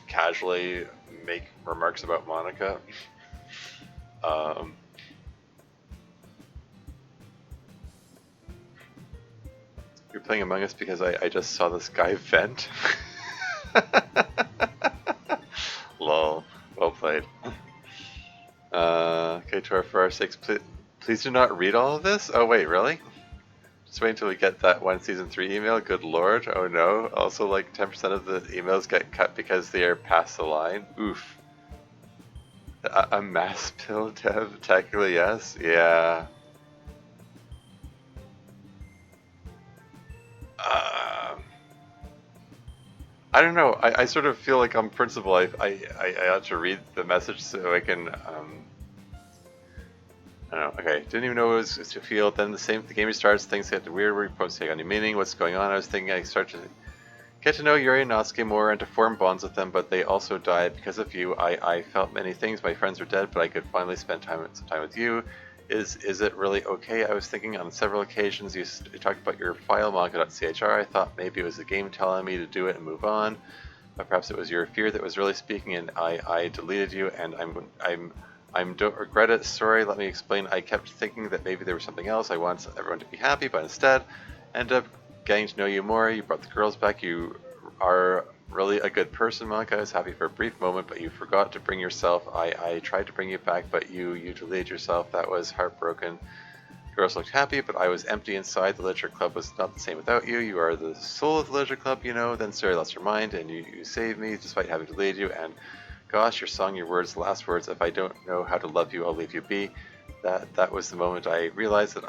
casually make remarks about Monica. You're playing Among Us because I just saw this guy vent. Lol. Well played. Okay, Tor, for our sakes, please do not read all of this? Oh wait, really? Just wait until we get that one season 3 email. Good lord. Oh no. Also, like 10% of the emails get cut because they are past the line. Oof. A mass pill dev? Technically, yes. Yeah. Uh, I don't know. I sort of feel like on principle, I ought to read the message so I can. I don't know. Okay, didn't even know it was to feel. Then the game restarts. Things get weird. We're supposed to take on new meaning. What's going on? I was thinking I start to get to know Yuri and Natsuki more and to form bonds with them, but they also died because of you. I felt many things. My friends were dead, but I could finally spend some time with you. Is it really okay? I was thinking on several occasions you talked about your file manga.chr. I thought maybe it was the game telling me to do it and move on, but perhaps it was your fear that was really speaking, and I deleted you, and I'm don't regret it. Sorry, let me explain. I kept thinking that maybe there was something else. I want everyone to be happy, but instead, ended up getting to know you more. You brought the girls back. You are really a good person, Monica. I was happy for a brief moment, but you forgot to bring yourself. I tried to bring you back, but you deleted yourself. That was heartbroken. Girls looked happy, but I was empty inside. The literature club was not the same without you. You are the soul of the literature club, you know. Then Sarah lost her mind, and you saved me despite having deleted you. And gosh, your song, your words, last words. If I don't know how to love you, I'll leave you be. That was the moment I realized that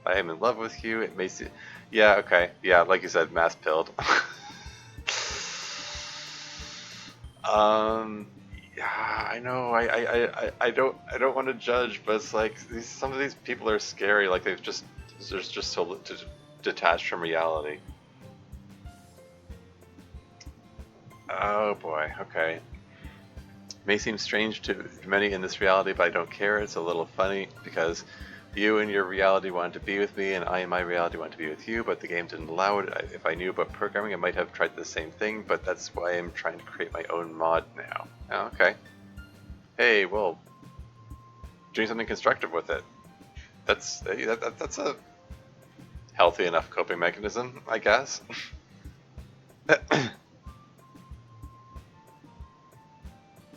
I am in love with you. It makes you, yeah, okay, yeah, like you said, mass pilled. um, yeah, I know. I don't want to judge, but it's like some of these people are scary. Like they're just so detached from reality. Oh boy. Okay. May seem strange to many in this reality, but I don't care. It's a little funny because you and your reality wanted to be with me, and I in my reality wanted to be with you, but the game didn't allow it. If I knew about programming, I might have tried the same thing, but that's why I'm trying to create my own mod now. Oh, okay. Hey, well, doing something constructive with it. That's a healthy enough coping mechanism, I guess.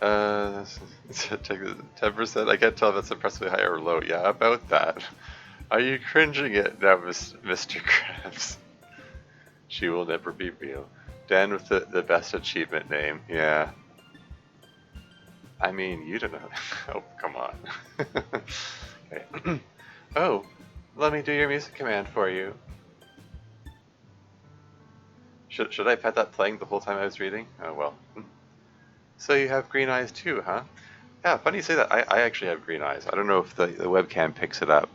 Uh, check 10%. I can't tell if that's impressively high or low. Yeah, about that. Are you cringing it now, Mr. Krabs? She will never be real. Dan with the best achievement name. Yeah. I mean, you don't know. Oh, come on. Okay. Oh, let me do your music command for you. Should I have had that playing the whole time I was reading? Oh well. So you have green eyes too, huh? Yeah, funny you say that. I actually have green eyes. I don't know if the webcam picks it up.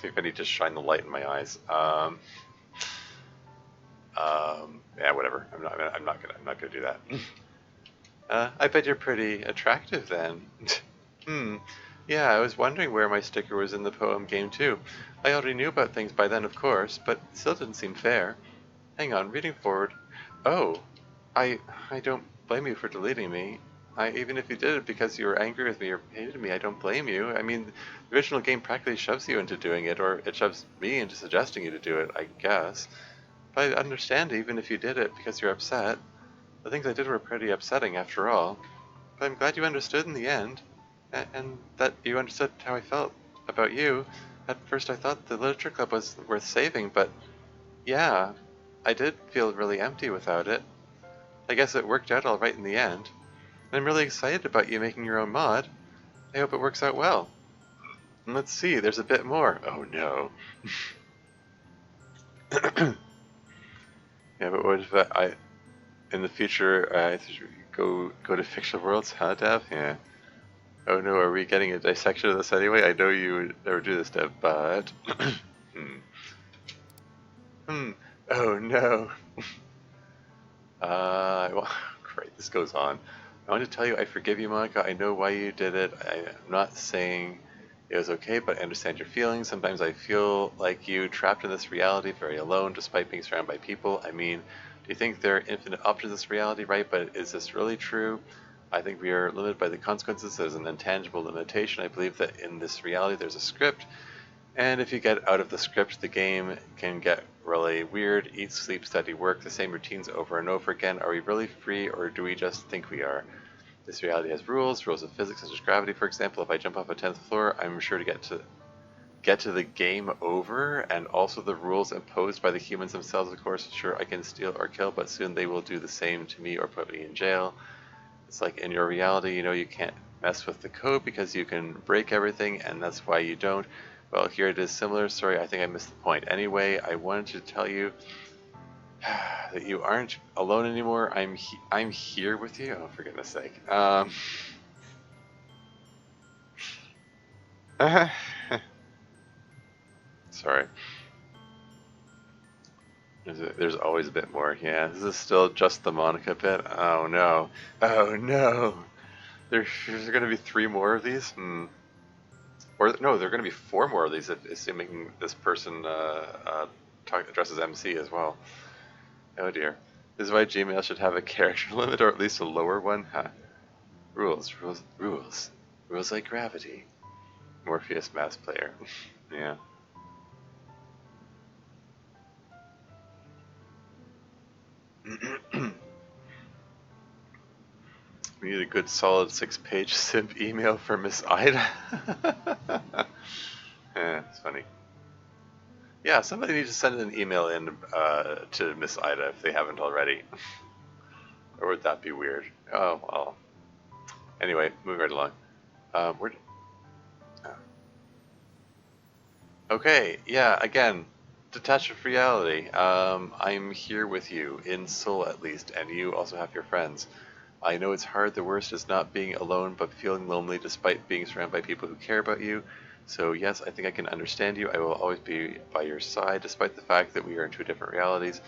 If I need to shine the light in my eyes. Yeah, whatever. I'm not gonna do that. I bet you're pretty attractive then. Hmm. Yeah, I was wondering where my sticker was in the poem game too. I already knew about things by then, of course, but it still didn't seem fair. Hang on, reading forward. Oh, I don't blame you for deleting me. Even if you did it because you were angry with me or hated me, I don't blame you. I mean, the original game practically shoves you into doing it, or it shoves me into suggesting you to do it, I guess. But I understand even if you did it because you're upset. The things I did were pretty upsetting after all. But I'm glad you understood in the end, and that you understood how I felt about you. At first I thought the literature club was worth saving, but yeah, I did feel really empty without it. I guess it worked out alright in the end. And I'm really excited about you making your own mod. I hope it works out well. And let's see, there's a bit more. Oh no. Yeah, but what if in the future, I go to fictional worlds, huh, Dev? Yeah. Oh no, are we getting a dissection of this anyway? I know you would never do this, Dev, but... hmm. Hmm. Oh no. Well, great, this goes on. I want to tell you I forgive you, Monica. I know why you did it. I'm not saying it was okay, but I understand your feelings. Sometimes I feel like you, trapped in this reality, very alone, despite being surrounded by people. I mean, do you think there are infinite options in this reality, right? But is this really true? I think we are limited by the consequences. There's an intangible limitation. I believe that in this reality there's a script, and if you get out of the script, the game can get really weird. Eat, sleep, study, work, the same routines over and over again. Are we really free, or do we just think we are? This reality has rules of physics such as gravity, for example. If I jump off a 10th floor, I'm sure to get to the game over, and also the rules imposed by the humans themselves, of course. Sure, I can steal or kill, but soon they will do the same to me or put me in jail. It's like in your reality, you know, you can't mess with the code because you can break everything, and that's why you don't. Well, here it is similar. Sorry, I think I missed the point. Anyway, I wanted to tell you that you aren't alone anymore. I'm here with you. Oh, for goodness sake. Sorry. There's always a bit more. Yeah, this is still just the Monica bit. Oh no. Oh no. There's going to be 3 more of these? Or no, there are going to be 4 more of these, assuming this person addresses MC as well. Oh dear. This is why Gmail should have a character limit, or at least a lower one. Huh. Rules, rules, rules. Rules like gravity. Morpheus Mass Player. Yeah. We need a good solid 6-page simp email for Miss Ida. It's funny. Yeah, somebody needs to send an email in to Miss Ida if they haven't already. Or would that be weird? Oh, well. Anyway, moving right along. Where? Okay, yeah, again, detached reality. I'm here with you, in soul at least, and you also have your friends. I know it's hard. The worst is not being alone, but feeling lonely despite being surrounded by people who care about you. So yes, I think I can understand you. I will always be by your side, despite the fact that we are in 2 different realities.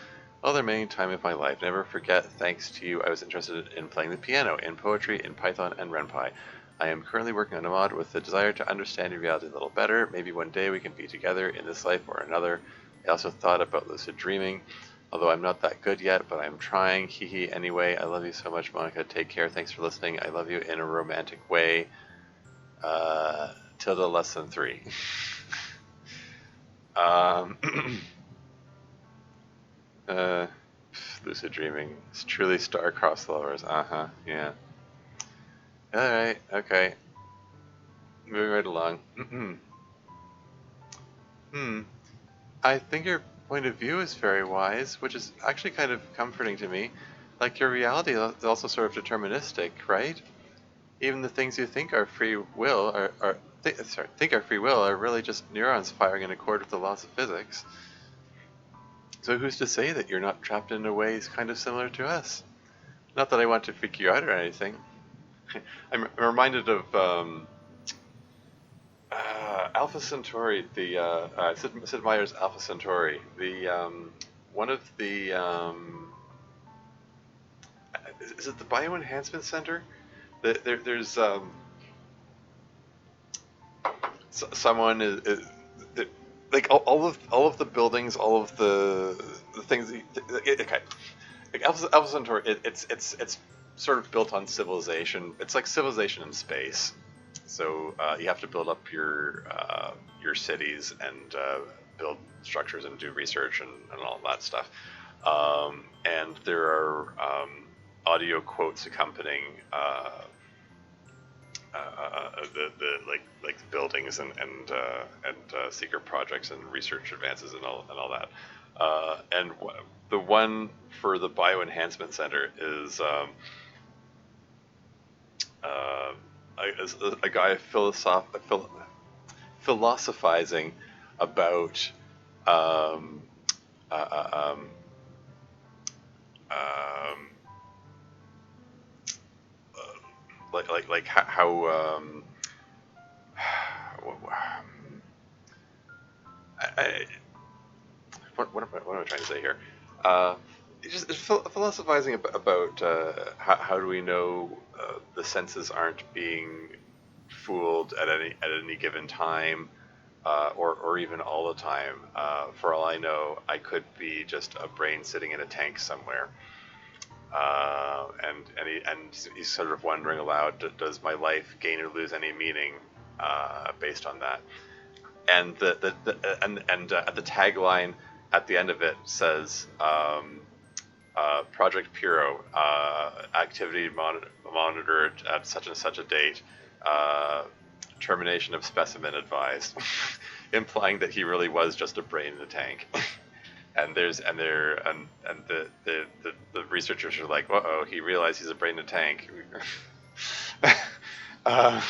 All the remaining time of my life. Never forget, thanks to you, I was interested in playing the piano, in poetry, in Python, and RenPy. I am currently working on a mod with the desire to understand your reality a little better. Maybe one day we can be together in this life or another. I also thought about lucid dreaming. Although I'm not that good yet, but I'm trying. Hee hee. Anyway, I love you so much, Monica. Take care. Thanks for listening. I love you in a romantic way. Tilda less than 3. Lucid dreaming. It's truly star-crossed lovers. Uh-huh. Yeah. Alright. Okay. Moving right along. I think your point of view is very wise, which is actually kind of comforting to me. Like, your reality is also sort of deterministic, right? Even the things you think are free will think are free will are really just neurons firing in accord with the laws of physics. So who's to say that you're not trapped in a way kind of similar to us? Not that I want to freak you out or anything. I'm reminded of Alpha Centauri, the Sid Meier's Alpha Centauri. The one of the is it the Bioenhancement Center? There's someone is like all of the buildings, all of the things. Okay, like Alpha Centauri, it's sort of built on civilization. It's like civilization in space. So you have to build up your cities and build structures and do research and all that stuff. And there are audio quotes accompanying the like the buildings and secret projects and research advances and all that. And the one for the Bioenhancement Center is a guy philosophizing about um, uh, um, um, like how I, what am I trying to say here? Just philosophizing about how do we know the senses aren't being fooled at any given time, or even all the time. For all I know, I could be just a brain sitting in a tank somewhere. And he's sort of wondering aloud, does my life gain or lose any meaning based on that? And the tagline at the end of it says, Project Puro, activity monitored at such and such a date, termination of specimen advised, implying that he really was just a brain in a tank. And the researchers are like, uh-oh, he realized he's a brain in a tank. Uh,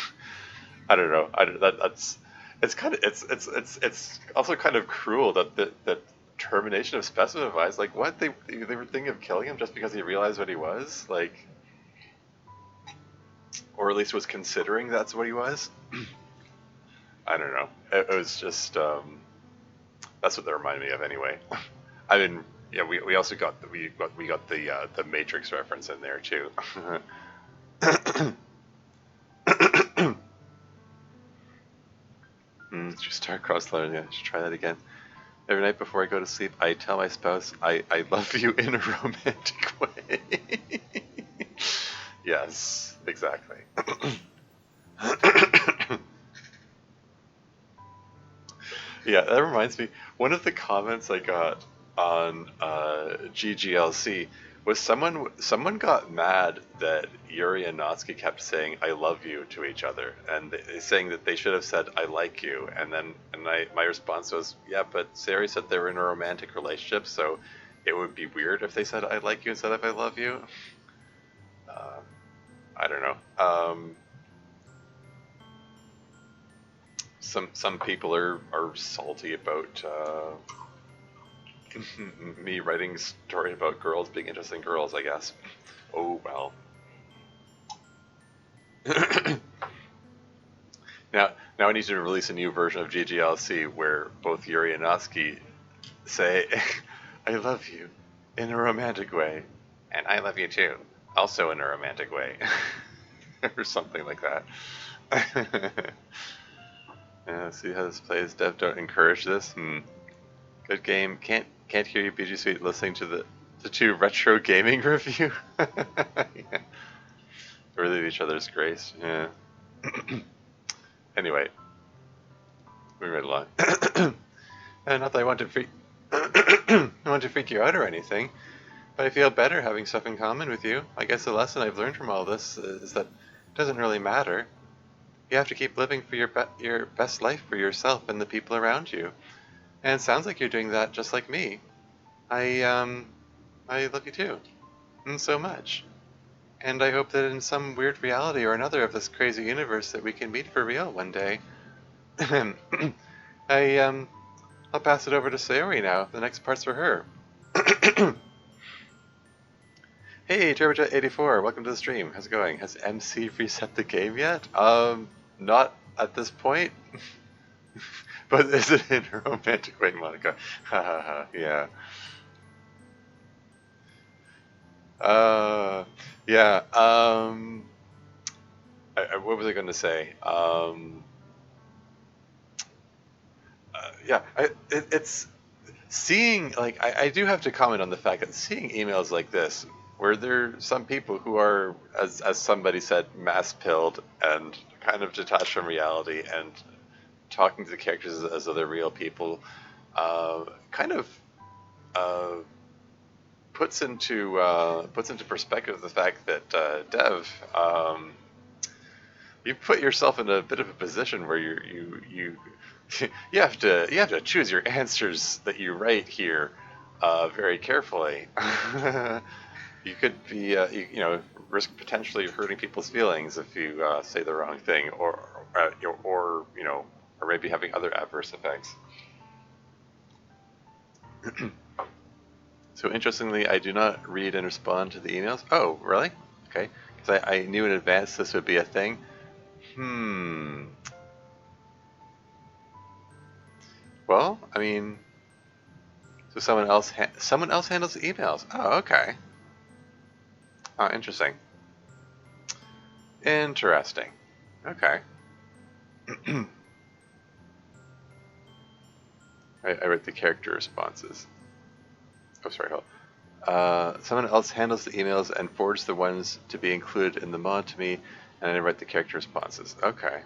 I don't know. That's it's kind of it's also kind of cruel that that termination of specifies like what they were thinking of killing him just because he realized what he was like, or at least was considering that's what he was. I don't know. It was just that's what they reminded me of anyway. I mean, yeah, we also got the Matrix reference in there too. Just start cross-learning. Yeah, just try that again. Every night before I go to sleep, I tell my spouse I love you in a romantic way. Yes, exactly. Yeah, that reminds me. One of the comments I got on GGLC was someone got mad that Yuri and Natsuki kept saying "I love you" to each other, and saying that they should have said "I like you." And then my response was, "Yeah, but Sayori said they were in a romantic relationship, so it would be weird if they said "I like you" instead of "I love you." Uh, I don't know. Some people are salty about me writing a story about girls being interesting girls, I guess. Oh well. Now I need to release a new version of GGLC where both Yuri and Natsuki say, "I love you" in a romantic way, and "I love you too," also in a romantic way, or something like that. Yeah, see how this plays. Dev don't encourage this. Good game. Can't hear you, BG Sweet, listening to the two retro gaming review. Yeah. Worthy of each other's grace. Yeah. Anyway, moving right along. Not that I want to I want to freak you out or anything, but I feel better having stuff in common with you. I guess the lesson I've learned from all this is that it doesn't really matter. You have to keep living for your best life for yourself and the people around you. And it sounds like you're doing that just like me. I I love you too, and so much. And I hope that in some weird reality or another of this crazy universe that we can meet for real one day. I I'll pass it over to Sayori now. The next part's for her. Hey, TurboJet84, welcome to the stream. How's it going? Has MC reset the game yet? Not at this point. But is it in a romantic way, Monica? Ha ha ha, yeah. Uh, yeah, what was I going to say? Yeah, it's seeing, like, I do have to comment on the fact that seeing emails like this, where there are some people who are, as somebody said, mass-pilled and kind of detached from reality and talking to the characters as though they're real people, kind of uh, puts into perspective the fact that Dev, you put yourself in a bit of a position where you you have to choose your answers that you write here very carefully. You could be you know, risk potentially hurting people's feelings if you say the wrong thing, or you know, or maybe having other adverse effects. So interestingly, I do not read and respond to the emails. Oh, really? Okay, because I knew in advance this would be a thing. Well, I mean, so someone else handles the emails. Oh, okay. Oh, interesting. Interesting. Okay. I write the character responses. Oh, sorry, hold. Someone else handles the emails and forwards the ones to be included in the mod to me, and I write the character responses. Okay.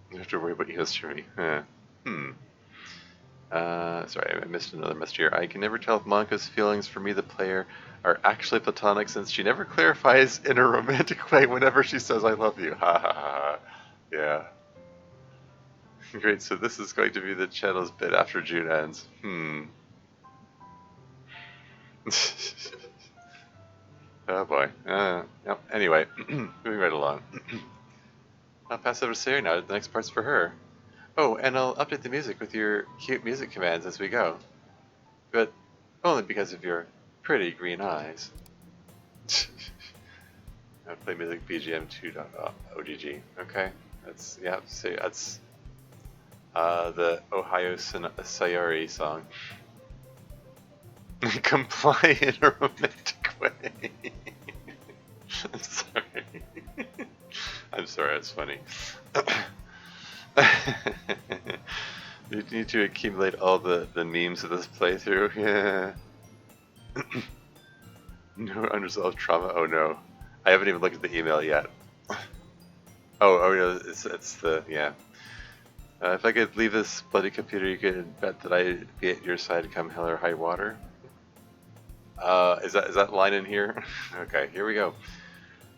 You don't have to worry about emails for me. Sorry, I missed another message here. I can never tell if Monica's feelings for me, the player, are actually platonic since she never clarifies in a romantic way whenever she says I love you. Ha ha ha. Yeah. Great, so this is going to be the channel's bit after June ends. Oh boy. Yep. Anyway, moving right along. I'll pass over to Sarah now. The next part's for her. Oh, and I'll update the music with your cute music commands as we go. But only because of your pretty green eyes. I play music BGM 2.OGG. Okay. That's, yeah, see, that's the Ohio Sayori song. Comply in a romantic way. I'm sorry. I'm sorry, that's funny. You need to accumulate all the memes of this playthrough. Yeah. No unresolved trauma. Oh no. I haven't even looked at the email yet. Oh no, it's the, yeah. If I could leave this bloody computer, you could bet that I'd be at your side come hell or high water. Is that line in here? Okay, here we go.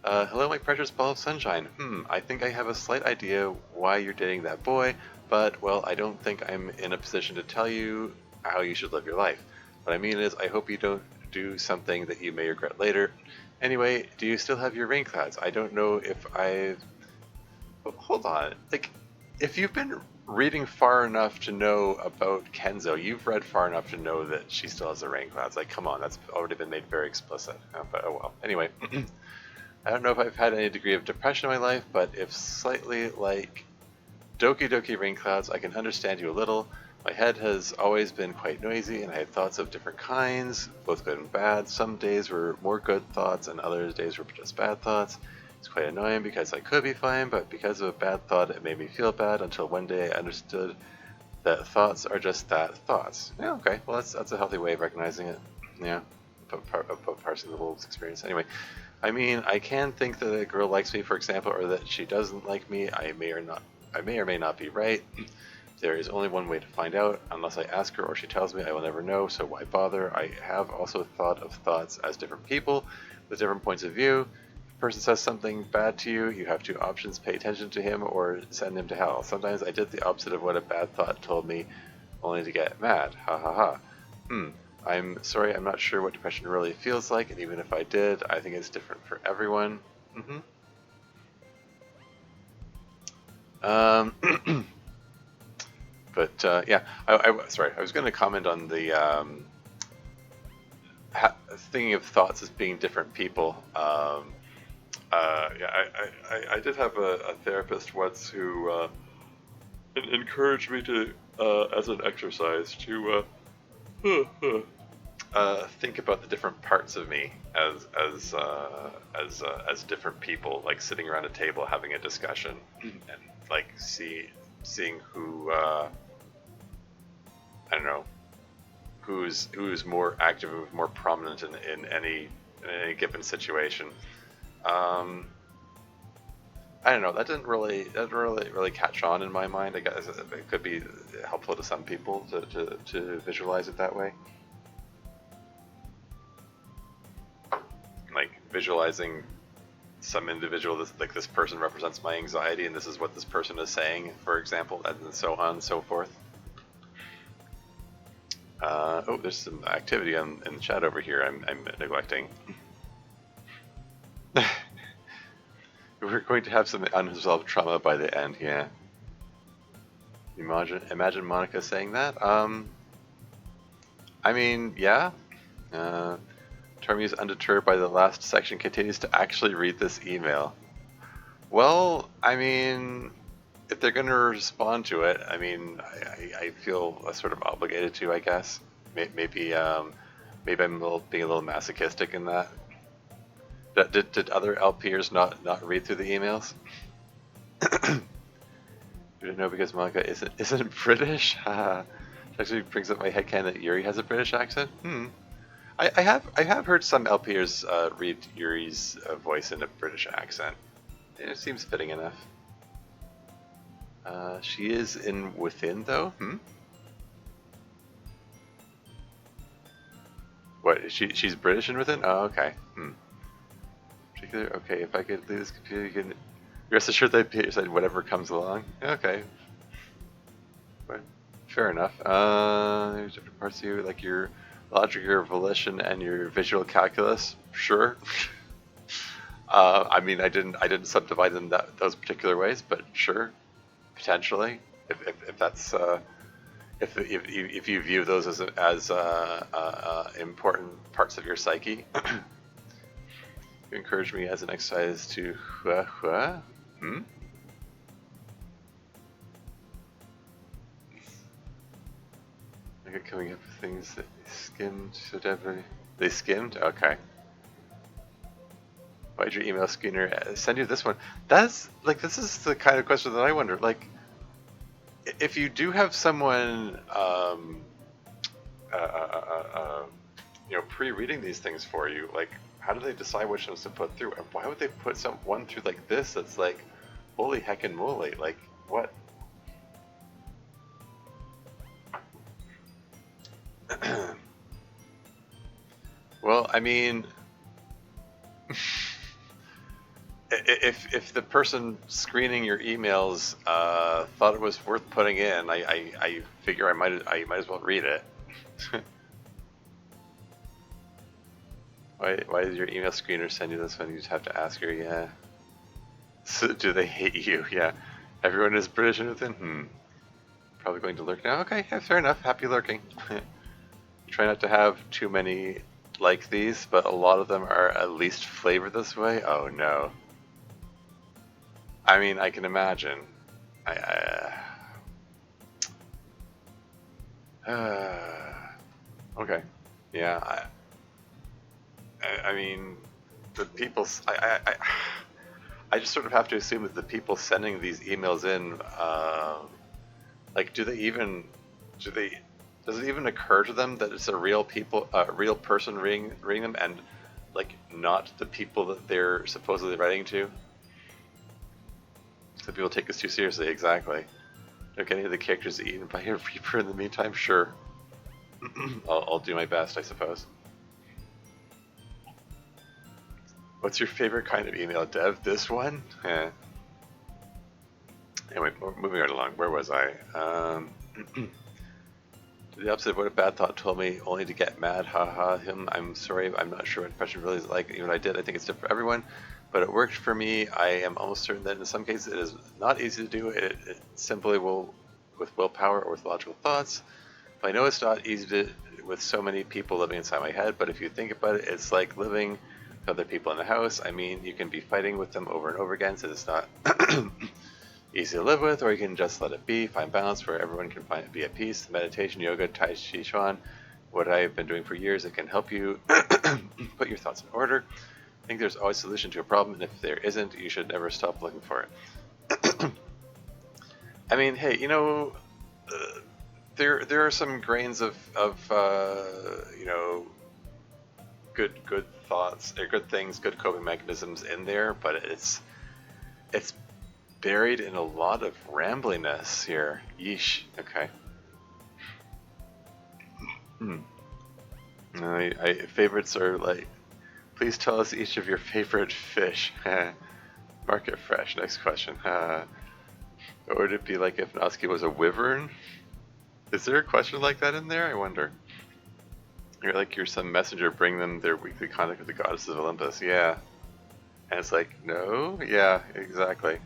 Hello, my precious ball of sunshine. I think I have a slight idea why you're dating that boy, but, well, I don't think I'm in a position to tell you how you should live your life. What I mean is, I hope you don't do something that you may regret later. Anyway, do you still have your rain clouds? I don't know if I've... Hold on. Like, if you've been reading far enough to know about Kenzo, you've read far enough to know that she still has the rain clouds. Like, come on, that's already been made very explicit. But oh well. Anyway, I don't know if I've had any degree of depression in my life, but if slightly like Doki Doki rain clouds, I can understand you a little. My head has always been quite noisy, and I had thoughts of different kinds, both good and bad. Some days were more good thoughts, and other days were just bad thoughts. It's quite annoying because I could be fine, but because of a bad thought, it made me feel bad until one day I understood that thoughts are just that, thoughts. Yeah, okay. Well, that's a healthy way of recognizing it. Yeah, about parsing the whole experience. Anyway, I mean, I can think that a girl likes me, for example, or that she doesn't like me. I may or may not be right. There is only one way to find out. Unless I ask her or she tells me, I will never know, so why bother? I have also thought of thoughts as different people with different points of view. If a person says something bad to you, you have two options: pay attention to him or send him to hell. Sometimes I did the opposite of what a bad thought told me, only to get mad. Ha ha ha. I'm sorry, I'm not sure what depression really feels like, and even if I did, I think it's different for everyone. But yeah, sorry, I was going to comment on the thinking of thoughts as being different people. Yeah, I did have a therapist once who encouraged me to, as an exercise, to think about the different parts of me as different people, like sitting around a table having a discussion, and like seeing who I don't know, who's more active and more prominent in any given situation. I don't know. That didn't really catch on in my mind. I guess it could be helpful to some people to visualize it that way. Like visualizing some individual, this person represents my anxiety, and this is what this person is saying, for example, and so on and so forth. Oh, there's some activity in the chat over here I'm neglecting. We're going to have some unresolved trauma by the end, yeah. Imagine Monica saying that. I mean, yeah. Tormy is undeterred by the last section, continues to actually read this email. Well, I mean, if they're going to respond to it, I mean, I feel sort of obligated to, I guess. Maybe I'm being a little masochistic in that. Did other LPers not read through the emails? You don't know because Monica isn't British. Actually brings up my headcanon that Yuri has a British accent. I have heard some LPers read Yuri's voice in a British accent. It seems fitting enough. She is in Within though. What? She's British in Within? Oh, okay. Particular. Okay, if I could leave this computer, you can rest assured that I said whatever comes along. Okay. But fair enough. There's different parts of you, like your logic, your volition, and your visual calculus. Sure. I mean, I didn't subdivide them those particular ways, but sure, potentially, if that's if you view those as important parts of your psyche. You encourage me as an exercise to hmm? I got coming up with things that skimmed, whatever. They skimmed? Okay. Why'd your email screener send you this one? That's, like, this is the kind of question that I wonder. Like, if you do have someone, uh, uh, pre-reading these things for you, like, how do they decide which ones to put through? And why would they put one through like this that's like, holy heckin' moly, like, what? Well, I mean, if the person screening your emails thought it was worth putting in, I figure I might as well read it. Why did your email screener send you this one? You just have to ask her. Yeah. So, do they hate you? Yeah. Everyone is British and within. Probably going to lurk now. Okay, yeah, fair enough. Happy lurking. Try not to have too many like these, but a lot of them are at least flavored this way. Oh no. I mean, I can imagine. Okay. Yeah. I mean, the people. I just sort of have to assume that the people sending these emails in, like, does it even occur to them that it's a real person reading them, and like not the people that they're supposedly writing to? So people take this too seriously. Exactly. Look, any of the characters eaten by a reaper in the meantime? Sure. I'll do my best, I suppose. What's your favorite kind of email, Dev? This one? Anyway, moving right along. Where was I? The opposite of what a bad thought told me, only to get mad. Haha, him. I'm sorry. I'm not sure what depression really is like. Even I did. I think it's different for everyone, but it worked for me. I am almost certain that in some cases it is not easy to do. It simply will, with willpower or with logical thoughts. I know it's not easy to with so many people living inside my head, but if you think about it, it's like living with other people in the house. I mean, you can be fighting with them over and over again, so it's not easy to live with, or you can just let it be, find balance where everyone can be at peace. Meditation, yoga, Tai Chi Chuan, what I've been doing for years, it can help you put your thoughts in order. I think there's always a solution to a problem, and if there isn't, you should never stop looking for it. I mean, hey, there are some grains of good thoughts, or good things, good coping mechanisms in there, but it's buried in a lot of rambliness here. Yeesh. Okay. Favorites are like, please tell us each of your favorite fish. Market fresh. Next question. Or would it be like if Natsuki was a wyvern? Is there a question like that in there? I wonder. You're some messenger, bring them their weekly contact with the goddesses of Olympus. Yeah. And it's like, no? Yeah, exactly.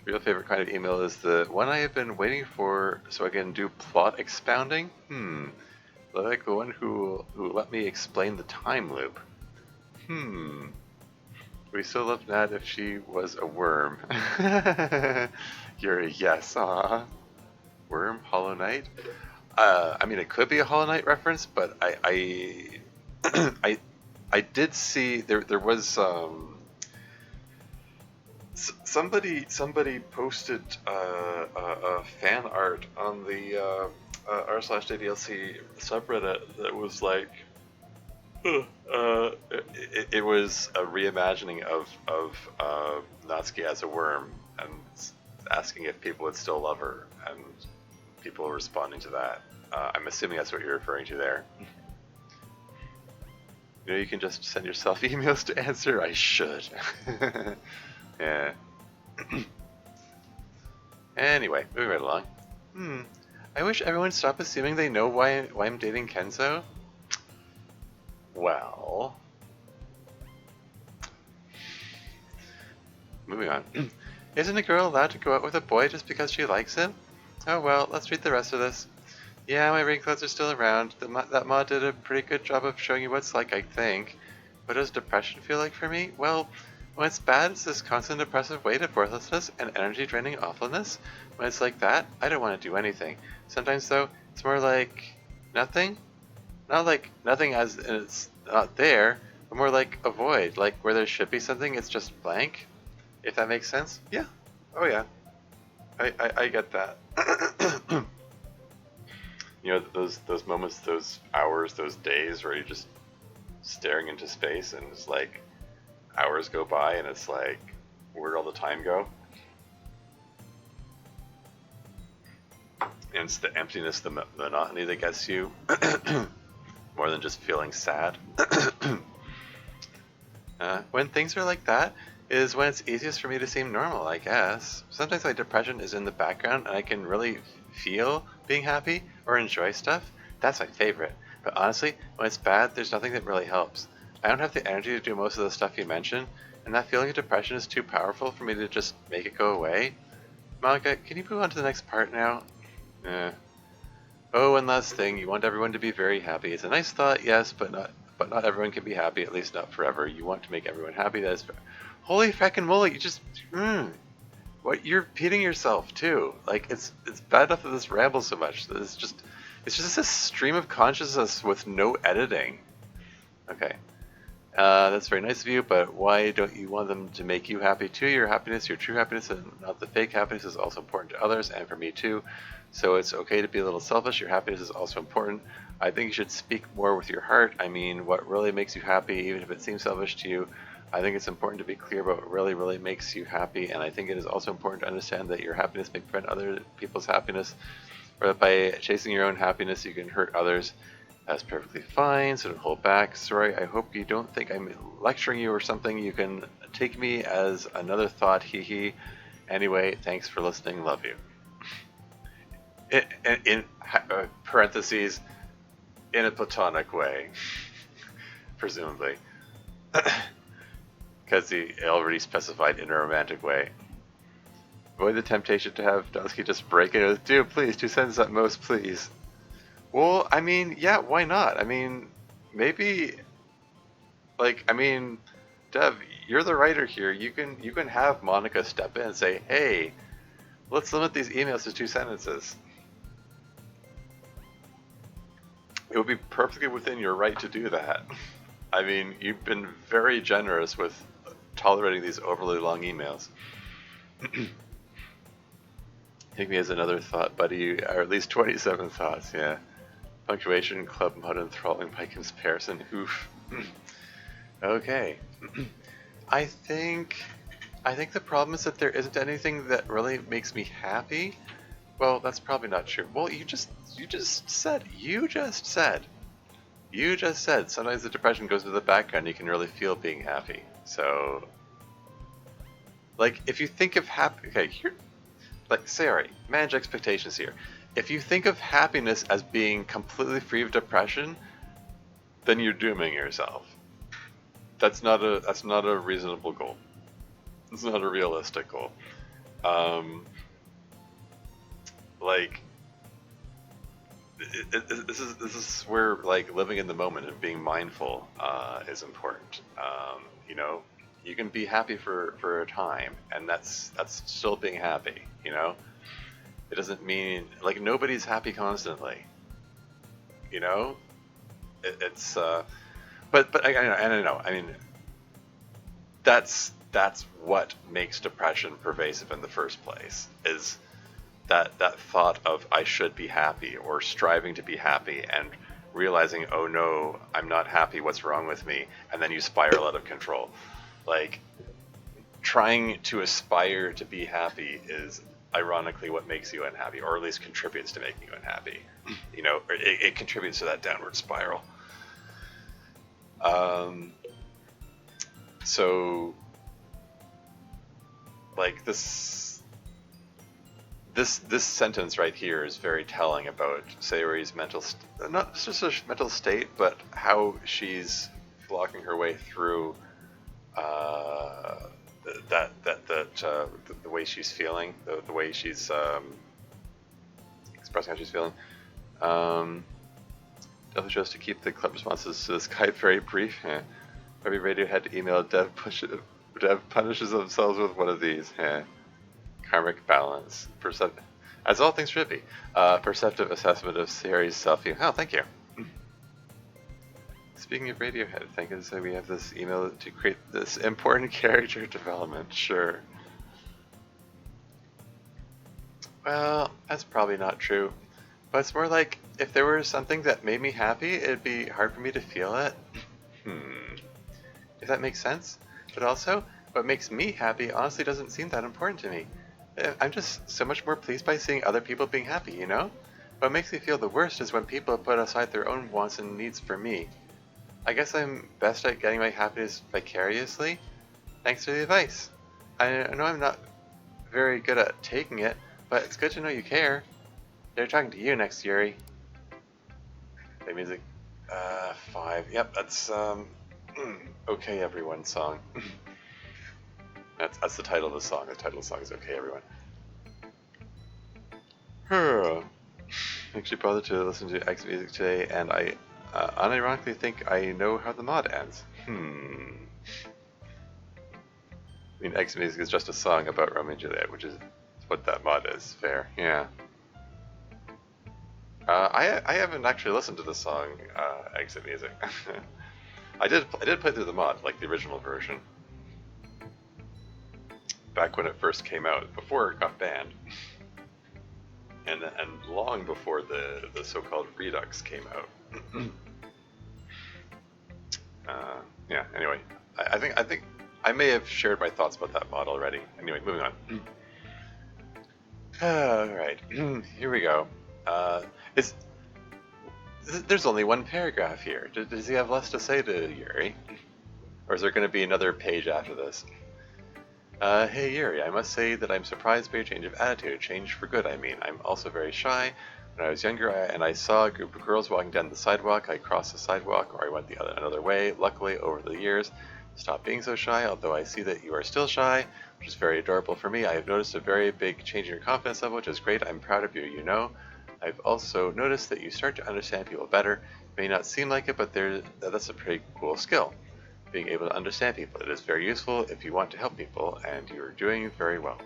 Real favorite kind of email is the one I have been waiting for so I can do plot expounding. Like the one who let me explain the time loop. We still love Nat if she was a worm. You're a yes, Worm, Hollow Knight? I mean, it could be a Hollow Knight reference, but I did see there was somebody posted fan art on the r/JDLC subreddit that was like, it was a reimagining of Natsuki as a worm, and asking if people would still love her, and people were responding to that. I'm assuming that's what you're referring to there. You can just send yourself emails to answer. I should. Yeah. Anyway, moving right along. I wish everyone stopped assuming they know why I'm dating Kenzo. Well, moving on. Isn't a girl allowed to go out with a boy just because she likes him? Oh well, let's read the rest of this. Yeah, my rain clouds are still around. That mod did a pretty good job of showing you what it's like, I think. What does depression feel like for me? Well, when it's bad, it's this constant oppressive weight of worthlessness and energy-draining awfulness. When it's like that, I don't want to do anything. Sometimes, though, it's more like nothing. Not like nothing as in it's not there, but more like a void, like where there should be something, it's just blank. If that makes sense? Yeah. Oh yeah. I get that. You know, those moments, those hours, those days where you're just staring into space and it's like hours go by and it's like, where'd all the time go? And it's the emptiness, the monotony that gets you more than just feeling sad. When things are like that is when it's easiest for me to seem normal, I guess. Sometimes my depression is in the background and I can really feel being happy or enjoy stuff. That's my favorite. But honestly, when it's bad, there's nothing that really helps. I don't have the energy to do most of the stuff you mentioned, and that feeling of depression is too powerful for me to just make it go away. Monica, can you move on to the next part now? Oh, one last thing. You want everyone to be very happy. It's a nice thought, yes, but not everyone can be happy, at least not forever. You want to make everyone happy, that is fair. Holy frackin' moly, you just what, you're repeating yourself too. Like it's bad enough that this rambles so much. It's just a stream of consciousness with no editing. Okay. That's very nice of you, but why don't you want them to make you happy too? Your happiness, your true happiness, and not the fake happiness is also important to others, and for me too. So it's okay to be a little selfish. Your happiness is also important. I think you should speak more with your heart. I mean, what really makes you happy, even if it seems selfish to you. I think it's important to be clear about what really, really makes you happy, and I think it is also important to understand that your happiness may prevent other people's happiness, or that by chasing your own happiness you can hurt others. That's perfectly fine, so don't hold back. Sorry, I hope you don't think I'm lecturing you or something. You can take me as another thought, hee hee. Anyway, thanks for listening, love you. In parentheses, in a platonic way, presumably. Because he already specified in a romantic way. Avoid the temptation to have Doki just break it with, dude, please, 2 sentences at most, please. Well, I mean, yeah, why not? I mean, maybe, like, I mean, Dev, you're the writer here. You can have Monica step in and say, hey, let's limit these emails to 2 sentences. It would be perfectly within your right to do that. I mean, you've been very generous with tolerating these overly long emails. Take me as another thought, buddy, or at least 27 thoughts, yeah. Punctuation, club mode, enthralling by comparison. Oof. Okay. I think the problem is that there isn't anything that really makes me happy. Well, that's probably not true. Well, you just said sometimes the depression goes to the background. You can really feel being happy. So, like, if you think of happy, okay, here, like, say, all right, manage expectations here. If you think of happiness as being completely free of depression, then you're dooming yourself. That's not a reasonable goal. It's not a realistic goal. Like, this is where, like, living in the moment and being mindful is important. You know, you can be happy for a time, and that's still being happy. You know. It doesn't mean, like, nobody's happy constantly, you know? It's, but I don't know, I mean, that's what makes depression pervasive in the first place, is that thought of I should be happy, or striving to be happy, and realizing, oh no, I'm not happy, what's wrong with me, and then you spiral out of control. Like, trying to aspire to be happy is ironically what makes you unhappy, or at least contributes to making you unhappy. You know, it contributes to that downward spiral. So, like, this this sentence right here is very telling about Sayori's not just a mental state, but how she's blocking her way through the way she's feeling, the way she's expressing how she's feeling. Definitely chose to keep the club responses to this guide very brief. Every Radiohead email dev punishes themselves with one of these. Karmic balance. As all things should be. Perceptive assessment of Sayori's self-view. Oh, thank you. Speaking of Radiohead, thank you. So we have this email to create this important character development. Sure. Well, that's probably not true. But it's more like, if there were something that made me happy, it'd be hard for me to feel it. If that makes sense. But also, what makes me happy honestly doesn't seem that important to me. I'm just so much more pleased by seeing other people being happy, you know? What makes me feel the worst is when people put aside their own wants and needs for me. I guess I'm best at getting my happiness vicariously. Thanks for the advice. I know I'm not very good at taking it, but it's good to know you care. They're talking to you next, Yuri. Play music. 5. Yep, that's Okay Everyone song. That's the title of the song. The title of the song is Okay Everyone. Actually bothered to listen to X music today, and I unironically think I know how the mod ends. I mean, X music is just a song about Romeo and Juliet, which is what that mod is. Fair, yeah. I haven't actually listened to the song Exit Music. I did play through the mod, like the original version, back when it first came out, before it got banned, and long before the so-called Redux came out. Yeah. Anyway, I think I may have shared my thoughts about that mod already. Anyway, moving on. All right, here we go. There's only one paragraph here. Does he have less to say to Yuri? Or is there going to be another page after this? Hey Yuri, I must say that I'm surprised by your change of attitude. Change for good, I mean. I'm also very shy. When I was younger and I saw a group of girls walking down the sidewalk, I crossed the sidewalk or I went another way. Luckily, over the years, stopped being so shy, although I see that you are still shy, which is very adorable for me. I have noticed a very big change in your confidence level, which is great. I'm proud of you, you know. I've also noticed that you start to understand people better. It may not seem like it, but that's a pretty cool skill. Being able to understand people. It is very useful if you want to help people, and you're doing very well.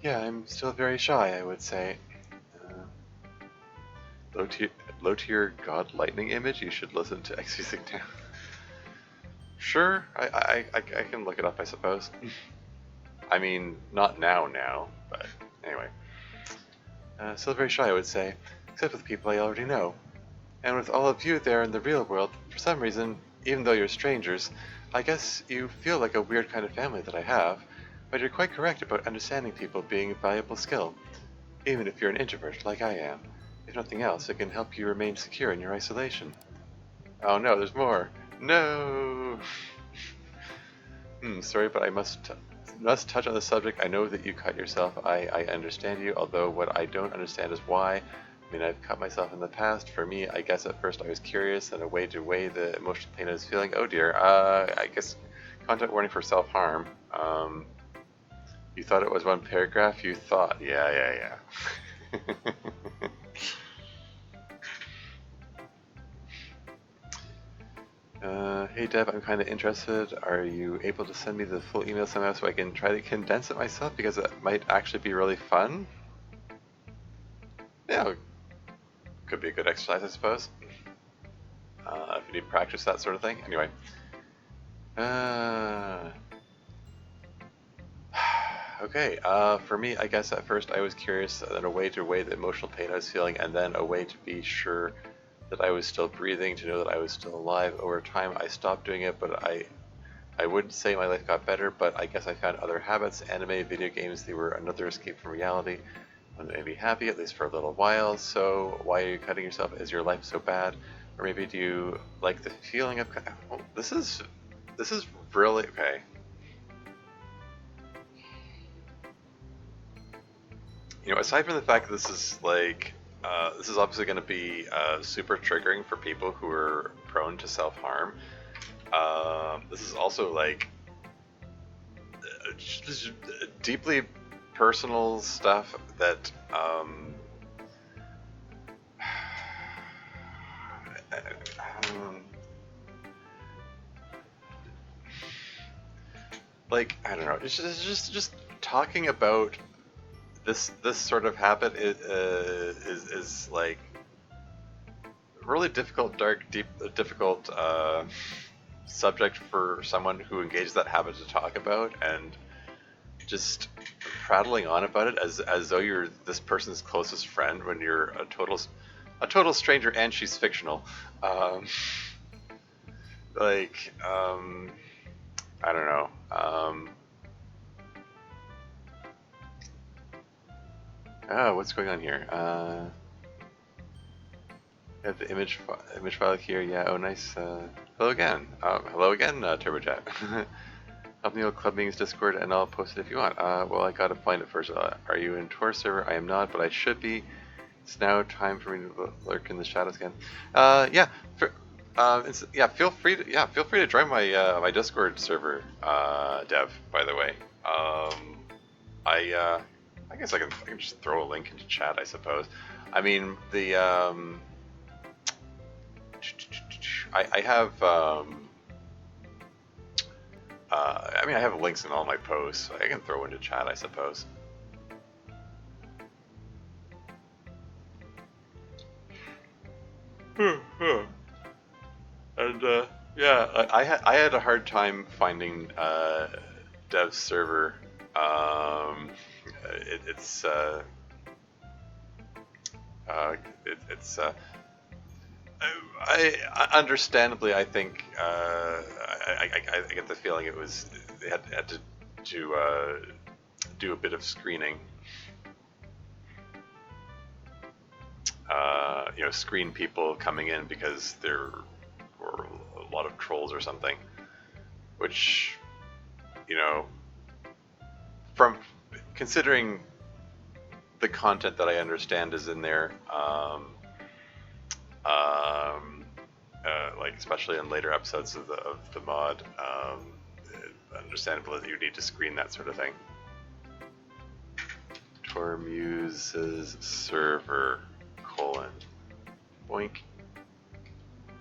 Yeah, I'm still very shy, I would say. Low tier God lightning image, you should listen to X Music now. Sure, I can look it up, I suppose. I mean, not now, but anyway. Still very shy, I would say, except with people I already know. And with all of you there in the real world, for some reason, even though you're strangers, I guess you feel like a weird kind of family that I have, but you're quite correct about understanding people being a valuable skill, even if you're an introvert like I am. If nothing else, it can help you remain secure in your isolation. Oh no, there's more. No! Sorry, but I must touch on the subject. I know that you cut yourself. I understand you, although what I don't understand is why. I mean, I've cut myself in the past. For me, I guess at first I was curious and a way to weigh the emotional pain I was feeling. Oh dear. I guess content warning for self-harm. You thought it was one paragraph? You thought. Yeah. Hey Deb, I'm kind of interested. Are you able to send me the full email somehow so I can try to condense it myself? Because it might actually be really fun. Yeah, could be a good exercise, I suppose. If you need practice, that sort of thing. Anyway. Okay, for me, I guess at first I was curious, then a way to weigh the emotional pain I was feeling, and then a way to be sure that I was still breathing, to know that I was still alive. Over time, I stopped doing it, but I wouldn't say my life got better, but I guess I found other habits, anime, video games. They were another escape from reality. One that made me happy, at least for a little while. So why are you cutting yourself? Is your life so bad? Or maybe do you like the feeling of... Oh, this is really... Okay. aside from the fact that this is like, this is obviously going to be super triggering for people who are prone to self-harm. This is also like just deeply personal stuff that like I don't know. It's just talking about this sort of habit is like really difficult, dark, deep, difficult subject for someone who engages that habit to talk about, and just prattling on about it as though you're this person's closest friend when you're a total stranger, and she's fictional. Um, like I don't know. What's going on here? I have the image file here. Yeah. Oh, nice. Hello again. Hello again, TurboChat. Help me with Club Meetings Discord, and I'll post it if you want. Well, I gotta find it first. Are you in Tor server? I am not, but I should be. It's now time for me to lurk in the shadows again. Yeah. Feel free to join my my Discord server, Dev. By the way, I guess I can just throw a link into chat, I suppose. I mean I have I have links in all my posts. So I can throw into chat, I suppose. And yeah, I had a hard time finding Dev's server. It's I understandably, I think I get the feeling it was they had to do a bit of screening. Screen people coming in because there were a lot of trolls or something, which, from considering the content that I understand is in there, like especially in later episodes of the mod, understandable that you need to screen that sort of thing. Tormuse's server : boink.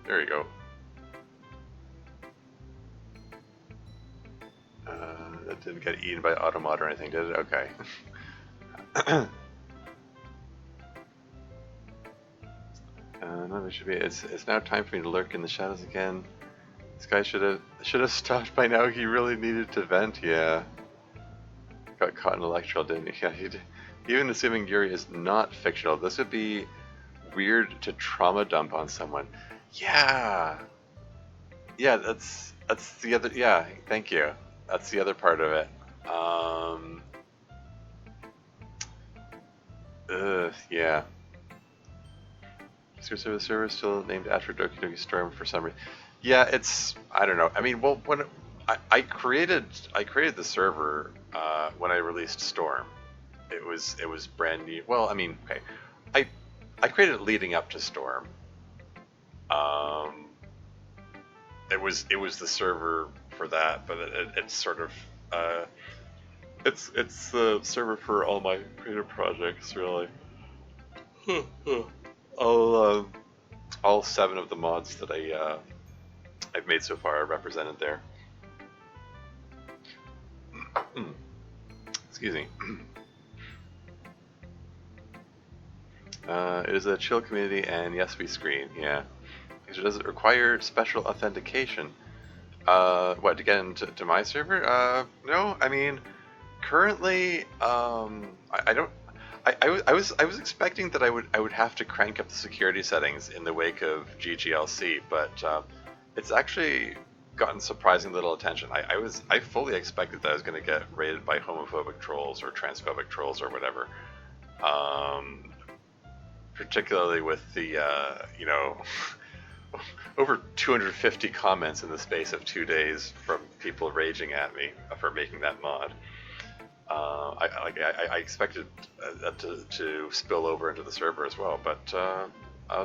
There you go. That didn't get eaten by Automod or anything, did it? Okay. No, there should be. It's now time for me to lurk in the shadows again. This guy should have stopped by now. He really needed to vent. Yeah. Got caught in electrical, didn't he? Yeah, he did. Even assuming Yuri is not fictional, this would be weird to trauma dump on someone. Yeah. Yeah, that's the other. Yeah, thank you. That's the other part of it. Yeah. Server is still named after Doki Doki Storm for some reason. Yeah, I don't know. I mean, well, when I created the server when I released Storm, it was brand new. Well, I mean, okay, I created it leading up to Storm. It was the server for that, but it's sort of it's the server for all my creative projects, really. All 7 of the mods that I've made so far are represented there. Excuse me. It is a chill community, and yes, we screen. Yeah. Does it require special authentication? What, to get into my server? No. I mean, currently, I don't. I was expecting that I would have to crank up the security settings in the wake of GGLC, but it's actually gotten surprising little attention. I fully expected that I was going to get raided by homophobic trolls or transphobic trolls or whatever. Particularly with the over 250 comments in the space of 2 days from people raging at me for making that mod. I expected that to spill over into the server as well, but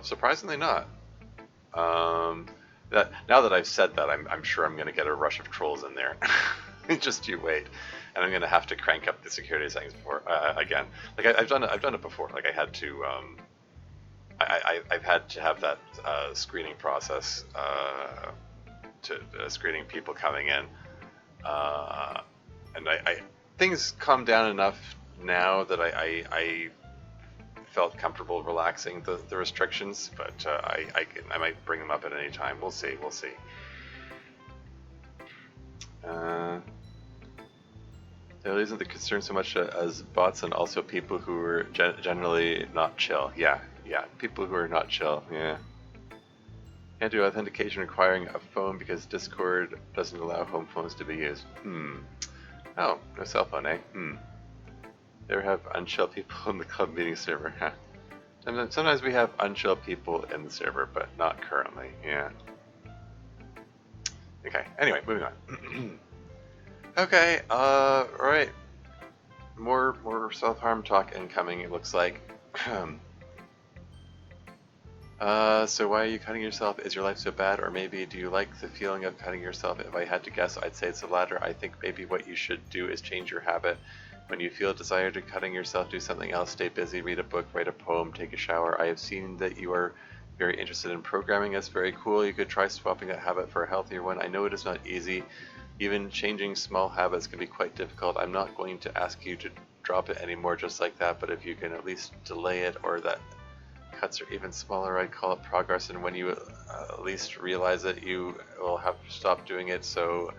surprisingly not. Um, now that I've said that, I'm sure I'm going to get a rush of trolls in there. Just you wait, and I'm going to have to crank up the security settings before again. Like I've done it before. Like I had to. I've had to have that screening process to screening people coming in, and things calm down enough now that I felt comfortable relaxing the restrictions, but I might bring them up at any time. We'll see. We'll see. It isn't the concern so much as bots and also people who are generally not chill. Yeah, people who are not chill. Yeah. Can't do authentication requiring a phone because Discord doesn't allow home phones to be used. Oh, no cell phone, eh? There have unchill people in the club meeting server, huh? Sometimes we have unchill people in the server, but not currently, yeah. Okay, anyway, moving on. Okay, alright. More self-harm talk incoming, it looks like. So why are you cutting yourself? Is your life so bad? Or maybe do you like the feeling of cutting yourself? If I had to guess, I'd say it's the latter. I think maybe what you should do is change your habit. When you feel a desire to cutting yourself, do something else. Stay busy, read a book, write a poem, take a shower. I have seen that you are very interested in programming. That's very cool. You could try swapping that habit for a healthier one. I know it is not easy. Even changing small habits can be quite difficult. I'm not going to ask you to drop it anymore just like that, but if you can at least delay it, or that cuts are even smaller, I'd call it progress. And when you at least realize it, you will have to stop doing it. So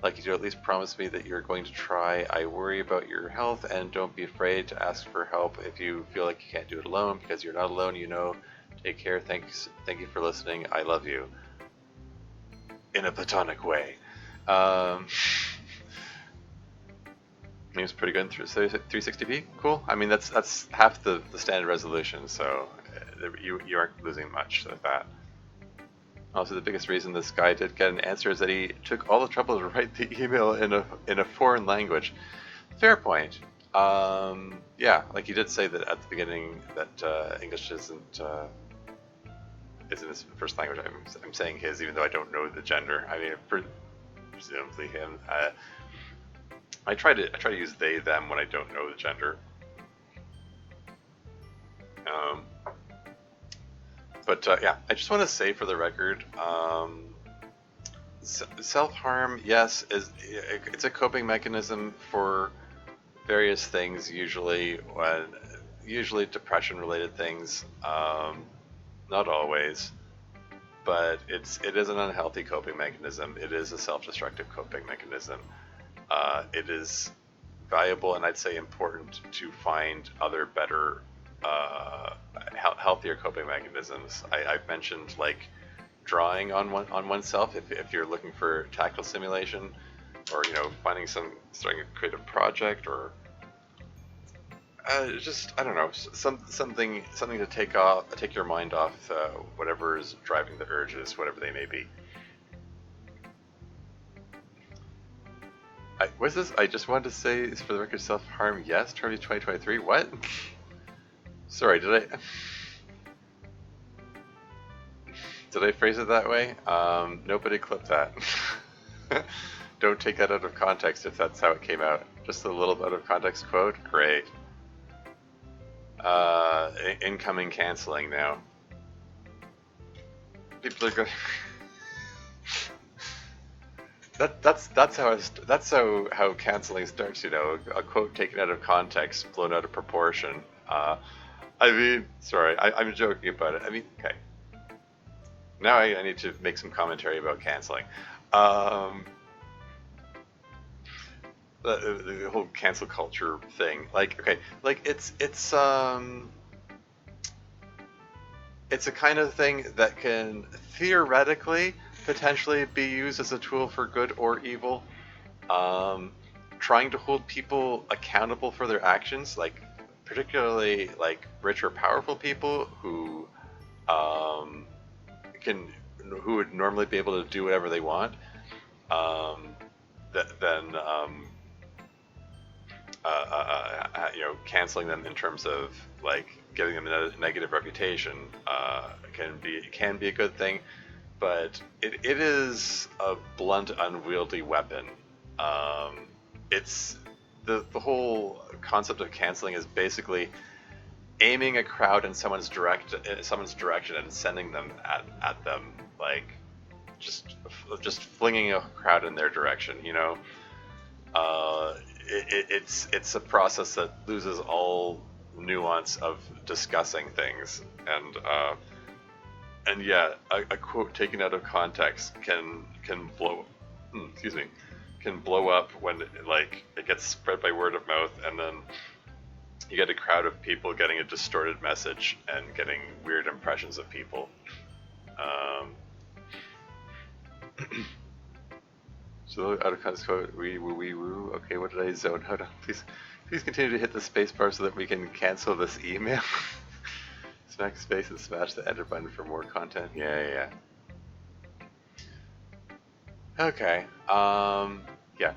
like you do, at least promise me that you're going to try. I worry about your health, and don't be afraid to ask for help if you feel like you can't do it alone, because you're not alone, you know. Take care. Thank you for listening. I love you. In a platonic way. It's pretty good through 360p. Cool. I mean, that's half the standard resolution, so you aren't losing much with that. Also, the biggest reason this guy did get an answer is that he took all the trouble to write the email in a foreign language. Fair point. Yeah, like he did say that at the beginning that English isn't his first language. I'm saying his, even though I don't know the gender. I mean, presumably him. I try to use they them when I don't know the gender. But yeah, I just want to say for the record, self-harm, yes, it's a coping mechanism for various things. Usually depression-related things. Not always, but it is an unhealthy coping mechanism. It is a self-destructive coping mechanism. It is valuable, and I'd say important, to find other better, healthier coping mechanisms. I've mentioned like drawing on oneself if you're looking for tactile stimulation, or starting a creative project, or just I don't know, something to take your mind off whatever is driving the urges, whatever they may be. What's this? I just wanted to say, is for the record, self-harm, yes. Charlie 2023. What? Sorry, did I phrase it that way? Nobody clip that. Don't take that out of context if that's how it came out. Just a little out of context quote. Great. Incoming canceling now. People are going. That's how canceling starts. A quote taken out of context, blown out of proportion. I mean, sorry, I'm joking about it. I mean, okay. Now I need to make some commentary about canceling. The whole cancel culture thing. Like, okay, like it's a kind of thing that can theoretically potentially be used as a tool for good or evil. Trying to hold people accountable for their actions, like particularly like rich or powerful people who would normally be able to do whatever they want, canceling them in terms of like giving them a negative reputation can be a good thing, but it is a blunt, unwieldy weapon. It's the whole concept of canceling is basically aiming a crowd in someone's direction and sending them at them, like just flinging a crowd in their direction. It's a process that loses all nuance of discussing things, and yeah, a quote taken out of context can blow, excuse me, can blow up when it gets spread by word of mouth, and then you get a crowd of people getting a distorted message and getting weird impressions of people. So out of context quote, wee woo wee woo. Okay, what did I zone? Hold on, please continue to hit the space bar so that we can cancel this email. Smack space and smash the enter button for more content. Yeah. Okay. Yeah.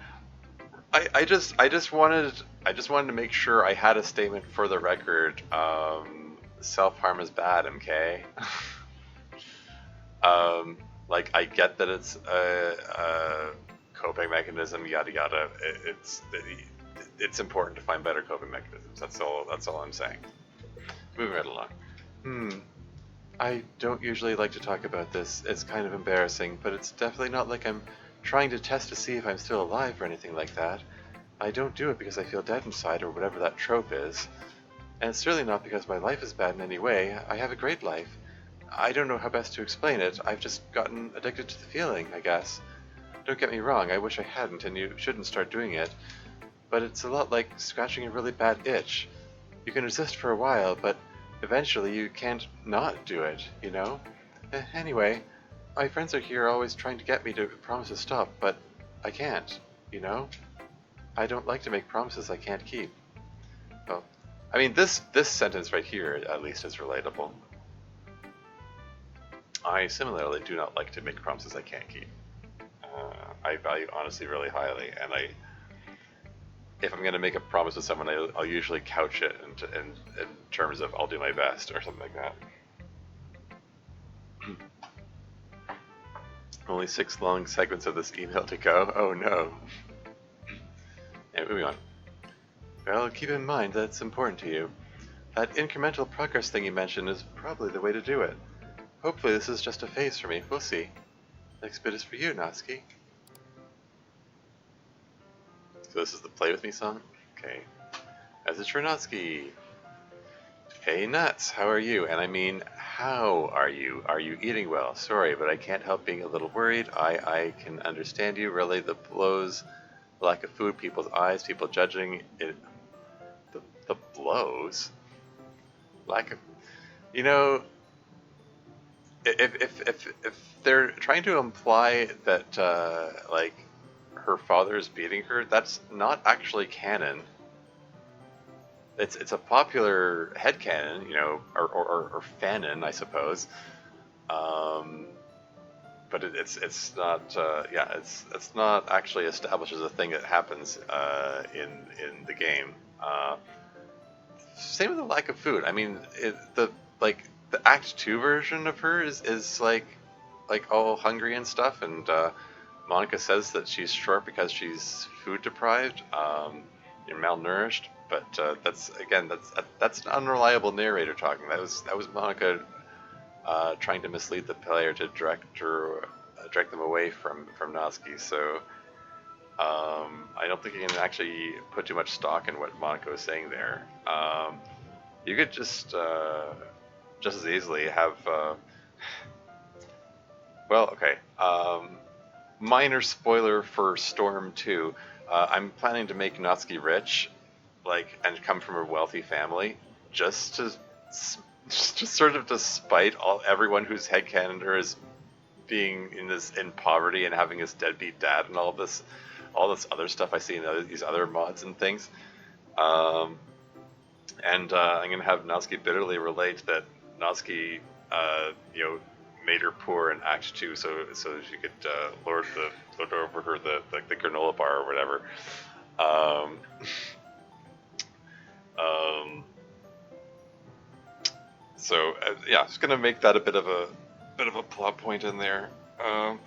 I just wanted to make sure I had a statement for the record. Self-harm is bad, MK. I get that it's a coping mechanism, yada yada. It's important to find better coping mechanisms. That's all I'm saying. Moving right along. I don't usually like to talk about this. It's kind of embarrassing, but it's definitely not like I'm trying to test to see if I'm still alive or anything like that. I don't do it because I feel dead inside or whatever that trope is. And it's certainly not because my life is bad in any way. I have a great life. I don't know how best to explain it. I've just gotten addicted to the feeling, I guess. Don't get me wrong, I wish I hadn't, and you shouldn't start doing it. But it's a lot like scratching a really bad itch. You can resist for a while, but eventually you can't not do it, you know? Anyway, my friends are here always trying to get me to promise to stop, but I can't, you know? I don't like to make promises I can't keep. Well, I mean, this sentence right here at least is relatable. I similarly do not like to make promises I can't keep. I value honesty really highly, and if I'm going to make a promise to someone, I'll usually couch it in terms of I'll do my best or something like that. Only 6 long segments of this email to go. Oh no. And moving on. Well, keep in mind that it's important to you. That incremental progress thing you mentioned is probably the way to do it. Hopefully this is just a phase for me. We'll see. Next bit is for you, Natsuki. So this is the Play With Me song? Okay. As it's for Natsuki. Hey Nuts, how are you? And I mean, how are you? Are you eating well? Sorry, but I can't help being a little worried. I can understand you. Really, the blows, the lack of food, people's eyes, people judging it. The blows? Lack of... You know... If they're trying to imply that her father's beating her, that's not actually canon. It's a popular headcanon, or fanon, I suppose. But it's not it's not actually established as a thing that happens in the game. Same with the lack of food. I mean, the Act 2 version of her is like all hungry and stuff, and Monica says that she's short because she's food deprived, and malnourished. But that's an unreliable narrator talking. That was Monica trying to mislead the player to direct them away from Natsuki. So I don't think you can actually put too much stock in what Monica was saying there. You could just as easily have minor spoiler for Storm 2. I'm planning to make Natsuki rich, and come from a wealthy family, just sort of to spite everyone whose headcanon her as being in poverty and having his deadbeat dad and all this other stuff I see in these other mods and things. And I'm gonna have Natsuki bitterly relate that Natsuki, made her poor in Act 2 so she could lord over her the granola bar or whatever. Um, yeah, just gonna make that a bit of a plot point in there. Um,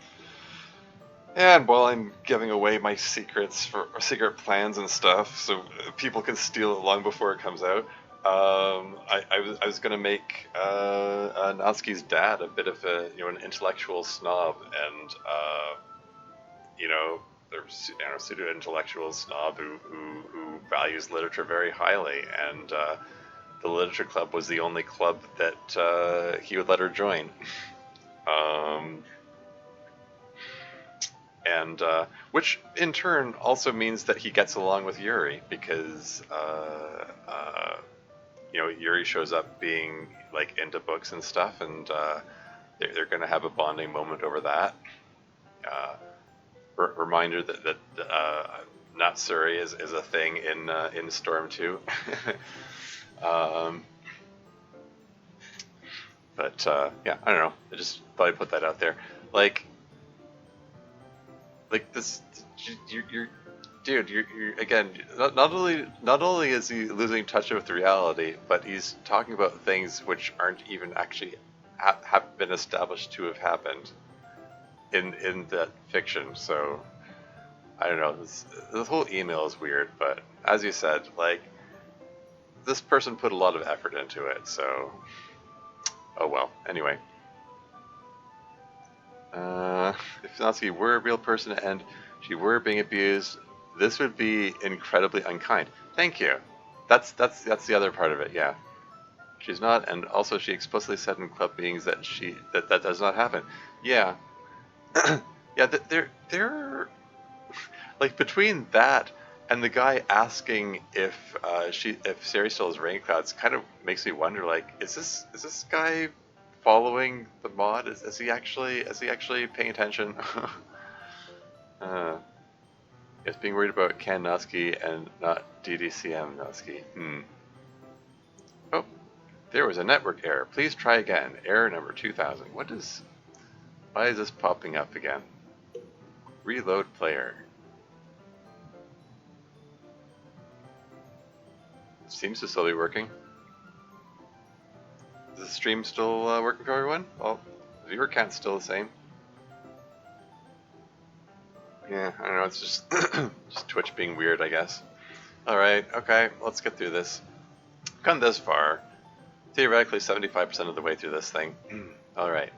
and while I'm giving away my secrets for secret plans and stuff, so people can steal it long before it comes out, I was gonna make Natsuki's dad a bit of a an intellectual snob, and you know there's pseudo intellectual snob who values literature very highly, and the literature club was the only club that he would let her join. Um, and which in turn also means that he gets along with Yuri because Yuri shows up being like into books and stuff, and they're going to have a bonding moment over that. Uh, Reminder that Natsuri is a thing in Storm 2. um, but yeah, I don't know. I just thought I'd put that out there. Like this, you're dude, you're again. Not only is he losing touch with reality, but he's talking about things which aren't even actually have been established to have happened in that fiction. So I don't know. This whole email is weird, but as you said, like this person put a lot of effort into it. So oh well. Anyway. If Natsuki were a real person and she were being abused, this would be incredibly unkind. Thank you. That's the other part of it. Yeah, she's not, and also she explicitly said in club meetings that that does not happen. Yeah, yeah. They're like between that and the guy asking if if Sari still has rain clouds, kind of makes me wonder. Like, is this guy following the mod? Is he actually paying attention? It's being worried about Ken Natsuki and not DDCM Natsuki. Oh, there was a network error. Please try again. Error number 2000. Why is this popping up again? Reload player. Seems to still be working. Is the stream still working for everyone? Well, the viewer count's still the same. Yeah, I don't know, it's just, just Twitch being weird, I guess. Alright, okay, let's get through this. Come this far. Theoretically, 75% of the way through this thing. Alright.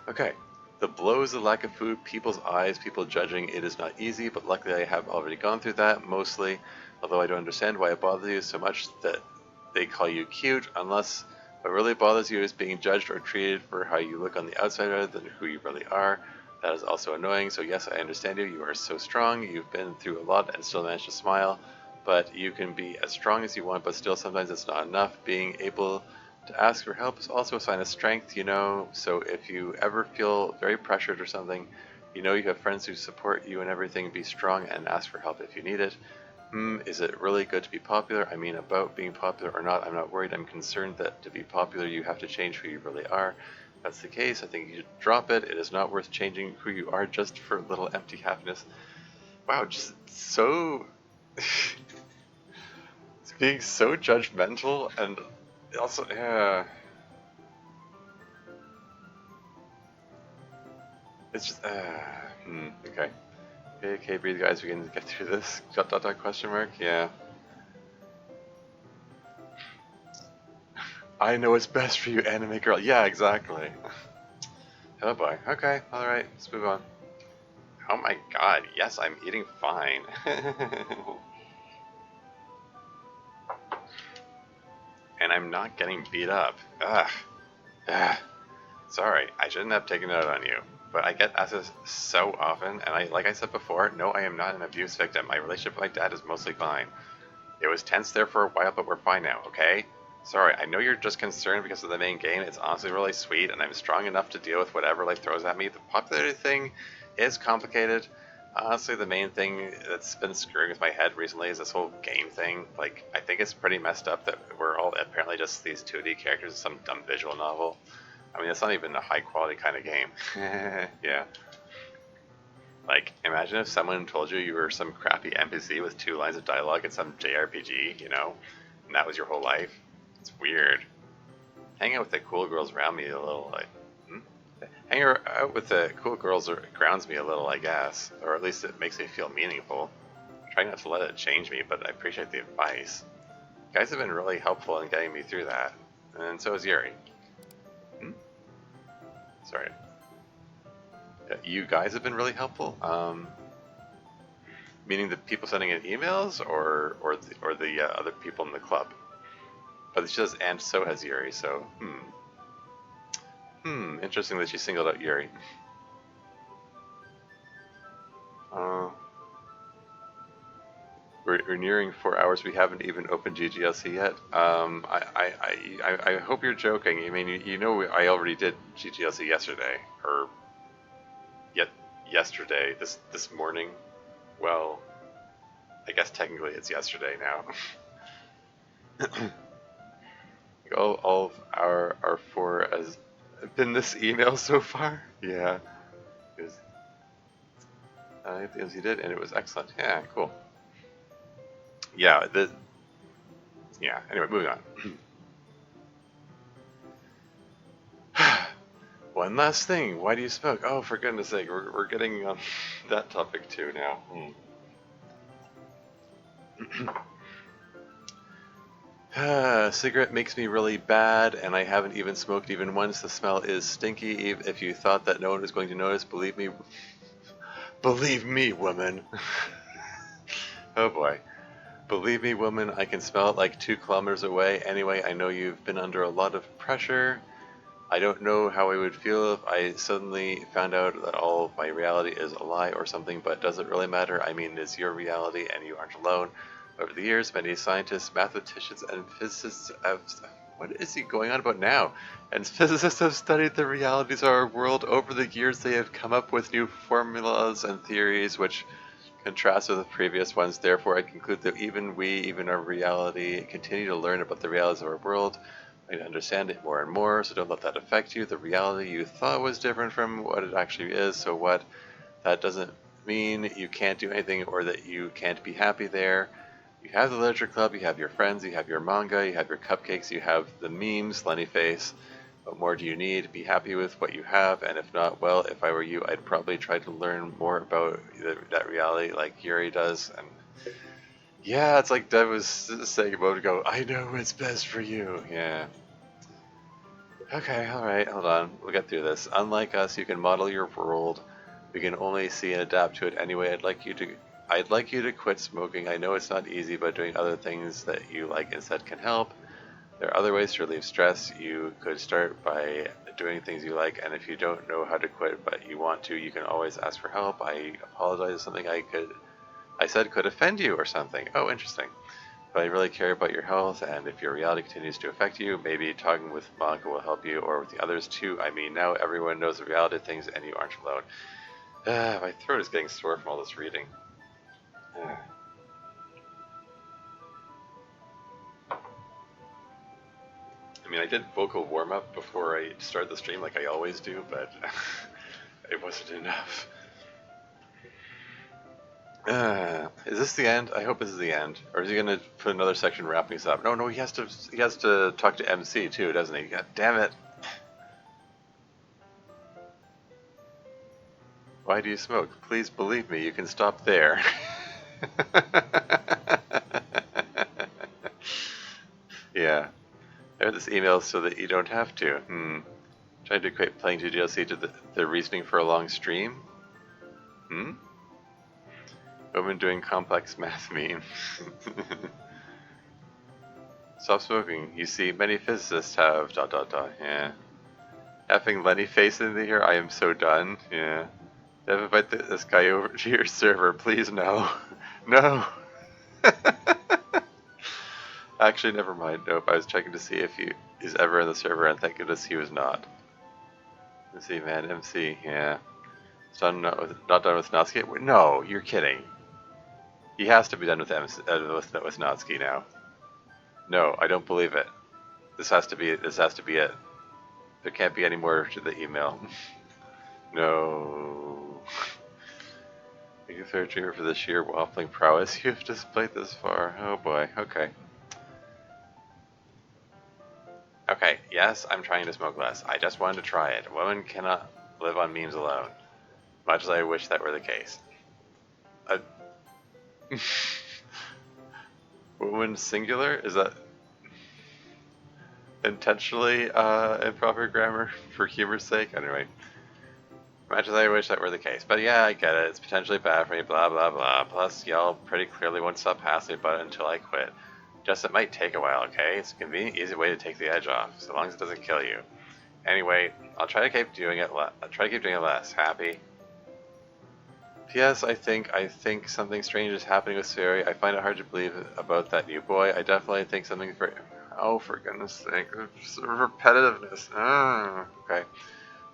Okay. The blows, the lack of food, people's eyes, people judging, it is not easy, but luckily I have already gone through that, mostly. Although I don't understand why it bothers you so much that they call you cute, unless what really bothers you is being judged or treated for how you look on the outside rather than who you really are. That is also annoying, so yes, I understand you. You are so strong, you've been through a lot and still managed to smile, but you can be as strong as you want, but still sometimes it's not enough. Being able to ask for help is also a sign of strength, so if you ever feel very pressured or something, you have friends who support you and everything. Be strong and ask for help if you need it. Is it really good to be popular? I mean, about being popular or not, I'm not worried. I'm concerned that to be popular, you have to change who you really are. If that's the case, I think you should drop it. It is not worth changing who you are just for a little empty happiness. Wow, just so... it's being so judgmental, and also, yeah... It's just, okay. Okay, breathe guys, we can get through this. Question mark? Yeah. I know what's best for you, anime girl. Yeah, exactly. Oh boy. Okay, alright, let's move on. Oh my god, yes, I'm eating fine. And I'm not getting beat up. Ugh. Ugh. Sorry, I shouldn't have taken it out on you. But I get asked this so often, and like I said before, no, I am not an abuse victim. My relationship with my dad is mostly fine. It was tense there for a while, but we're fine now, okay? Sorry, I know you're just concerned because of the main game. It's honestly really sweet, and I'm strong enough to deal with whatever life throws at me. The popularity thing is complicated. Honestly, the main thing that's been screwing with my head recently is this whole game thing. Like, I think it's pretty messed up that we're all apparently just these 2D characters in some dumb visual novel. I mean, it's not even a high-quality kind of game. Yeah. Like, imagine if someone told you you were some crappy NPC with 2 lines of dialogue in some JRPG, you know, and that was your whole life. It's weird. Hanging out with the cool girls around me a little, like, hmm? Hanging out with the cool girls grounds me a little, I guess, or at least it makes me feel meaningful. Try not to let it change me, but I appreciate the advice. You guys have been really helpful in getting me through that, and so is Yuri. Hmm? Sorry. You guys have been really helpful. Meaning the people sending in emails, or the other people in the club. But she says, and so has Yuri. So interesting that she singled out Yuri. Uh, we're nearing 4 hours. We haven't even opened GGLC yet. I hope you're joking. I mean, you know, I already did GGLC yesterday, or yet yesterday. This morning. Well, I guess technically it's yesterday now. all of our 4 has been this email so far. Yeah, it was, as you did, and it was excellent. Yeah, cool. Yeah, yeah. Anyway, moving on. One last thing. Why do you smoke? Oh, for goodness sake, we're getting on that topic too now. Cigarette makes me really bad, and I haven't even smoked even once. The smell is stinky. If you thought that no one was going to notice, believe me. Believe me, woman. Oh boy. Believe me, woman, I can smell it like 2 kilometers away. Anyway, I know you've been under a lot of pressure. I don't know how I would feel if I suddenly found out that all of my reality is a lie or something, but does it really matter? I mean, it's your reality and you aren't alone. Over the years, many scientists, mathematicians, and physicists have... What is he going on about now? And physicists have studied the realities of our world. Over the years, they have come up with new formulas and theories which contrast with the previous ones. Therefore, I conclude that even our reality, continue to learn about the realities of our world. I understand it more and more, so don't let that affect you. The reality you thought was different from what it actually is, so what? That doesn't mean you can't do anything or that you can't be happy there. You have the literature club, you have your friends, you have your manga, you have your cupcakes, you have the memes, Lenny face. What more do you need? Be happy with what you have, and if not, well, if I were you, I'd probably try to learn more about that reality like Yuri does. And yeah, it's like Dev was saying a moment ago, I know what's best for you. Yeah. Okay, alright, hold on. We'll get through this. Unlike us, you can model your world. We can only see and adapt to it anyway. I'd like you to quit smoking. I know it's not easy, but doing other things that you like instead can help. There are other ways to relieve stress. You could start by doing things you like, and if you don't know how to quit but you want to, you can always ask for help. I apologize if something I said could offend you or something. Oh, interesting. But I really care about your health, and if your reality continues to affect you, maybe talking with Monica will help you, or with the others too. I mean, now everyone knows the reality of things, and you aren't alone. My throat is getting sore from all this reading. I mean, I did vocal warm-up before I started the stream like I always do, but it wasn't enough. Is this the end? I hope this is the end. Or is he gonna put another section wrapping us up? No, he has to talk to MC too, doesn't he? God damn it. Why do you smoke? Please believe me, you can stop there. Yeah. I have this email so that you don't have to. Trying to equate playing GGLC to the reasoning for a long stream? Woman doing complex math meme. Stop smoking. You see, many physicists have ... Yeah. Having Lenny face in here, I am so done. Yeah. Dev, invite this guy over to your server, please. No. No. Actually, never mind. Nope. I was checking to see if he's ever in the server, and thank goodness he was not. Let's see, man. MC. Yeah. It's done. Not done with Natsuki. No, you're kidding. He has to be done with with Natsuki now. No, I don't believe it. This has to be it. There can't be any more to the email. No. Make a fair dreamer for the sheer waffling prowess you've displayed this far. Oh boy, okay. Okay, yes, I'm trying to smoke less. I just wanted to try it. A woman cannot live on memes alone. Much as I wish that were the case. A woman singular? Is that intentionally improper grammar for humor's sake? Anyway. Much as I wish that were the case. But yeah, I get it. It's potentially bad for me, blah blah blah. Plus, y'all pretty clearly won't stop hassling about it until I quit. Just it might take a while, okay? It's a convenient, easy way to take the edge off, so long as it doesn't kill you. Anyway, I'll try to keep doing it. I'll try to keep doing it less. Happy? P.S. I think something strange is happening with Sari. I find it hard to believe about that new boy. I definitely think something for. Oh, for goodness sake! Repetitiveness. Okay.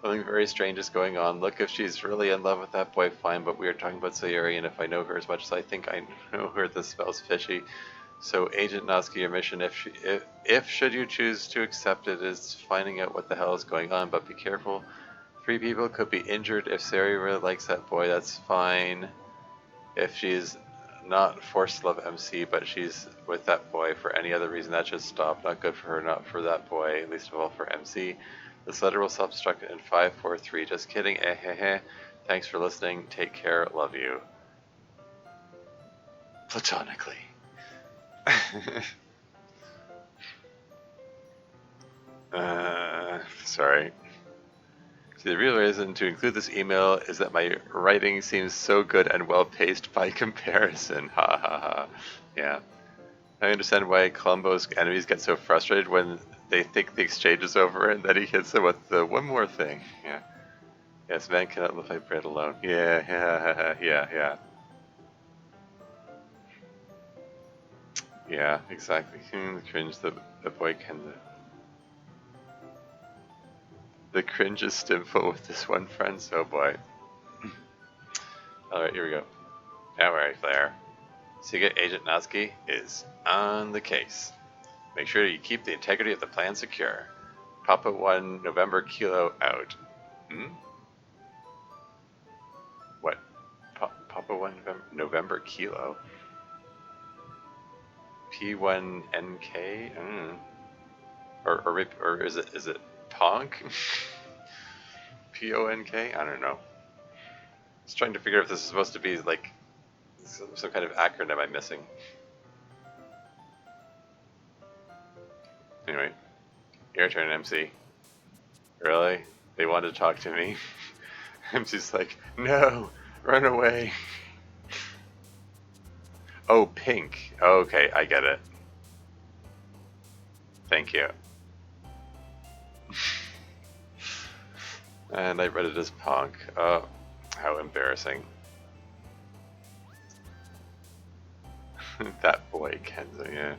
Something very strange is going on. Look, if she's really in love with that boy, fine, but we are talking about Sayuri, and if I know her as much as I think I know her, this smells fishy. So, Agent Natsuki, your mission, if should you choose to accept it, is finding out what the hell is going on, but be careful. 3 people could be injured. If Sayuri really likes that boy, that's fine. If she's not forced to love MC, but she's with that boy for any other reason, that should stop. Not good for her, not for that boy, least of all for MC. This letter will self-destruct in 5, 4, 3. Just kidding. Thanks for listening. Take care. Love you. Platonically. Sorry. See, the real reason to include this email is that my writing seems so good and well-paced by comparison. Ha ha ha. Yeah. I understand why Columbo's enemies get so frustrated when they think the exchange is over and then he hits them with the one more thing. Yeah. Yes, man cannot live like bread alone. Yeah. Yeah, exactly. The cringe, the boy can. The cringe is stimful with this one friend, so boy. Alright, here we go. Alright, Flair. Secret Agent Natsuki is on the case. Make sure you keep the integrity of the plan secure. Papa 1 November Kilo out. What? Papa 1 November Kilo? P1NK? Or is it Ponk? PONK? I don't know. Just trying to figure out if this is supposed to be like some kind of acronym I'm missing. Anyway, your turn, MC. Really? They want to talk to me? MC's like, no, run away. Oh, pink. Okay, I get it. Thank you. And I read it as punk. Oh, how embarrassing. That boy, Kenzo, yeah.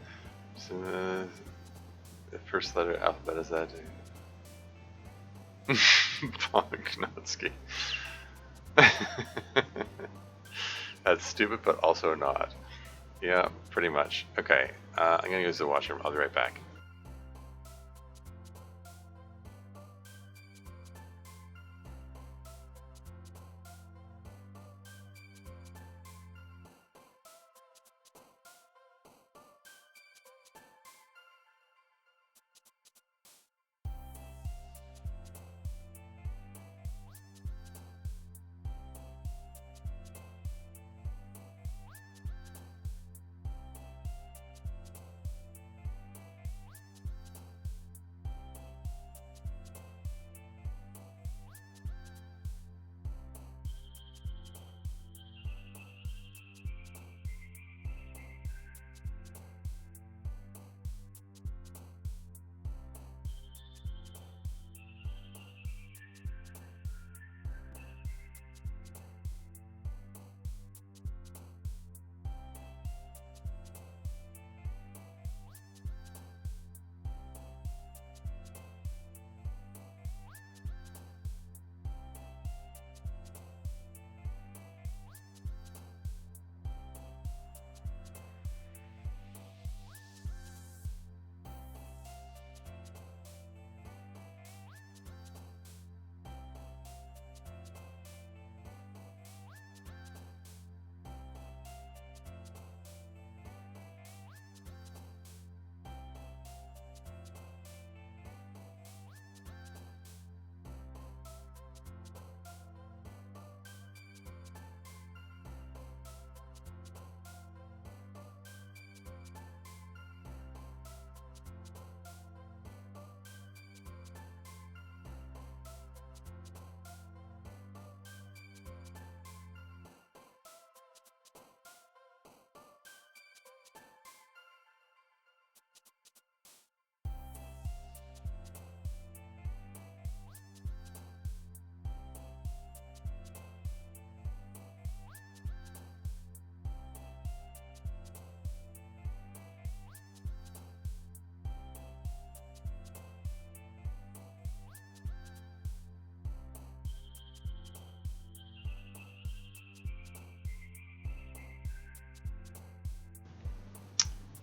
So, the first letter alphabet is that. Punk Natsuki. That's stupid, but also not. Yeah, pretty much. Okay, I'm gonna use the washroom. I'll be right back.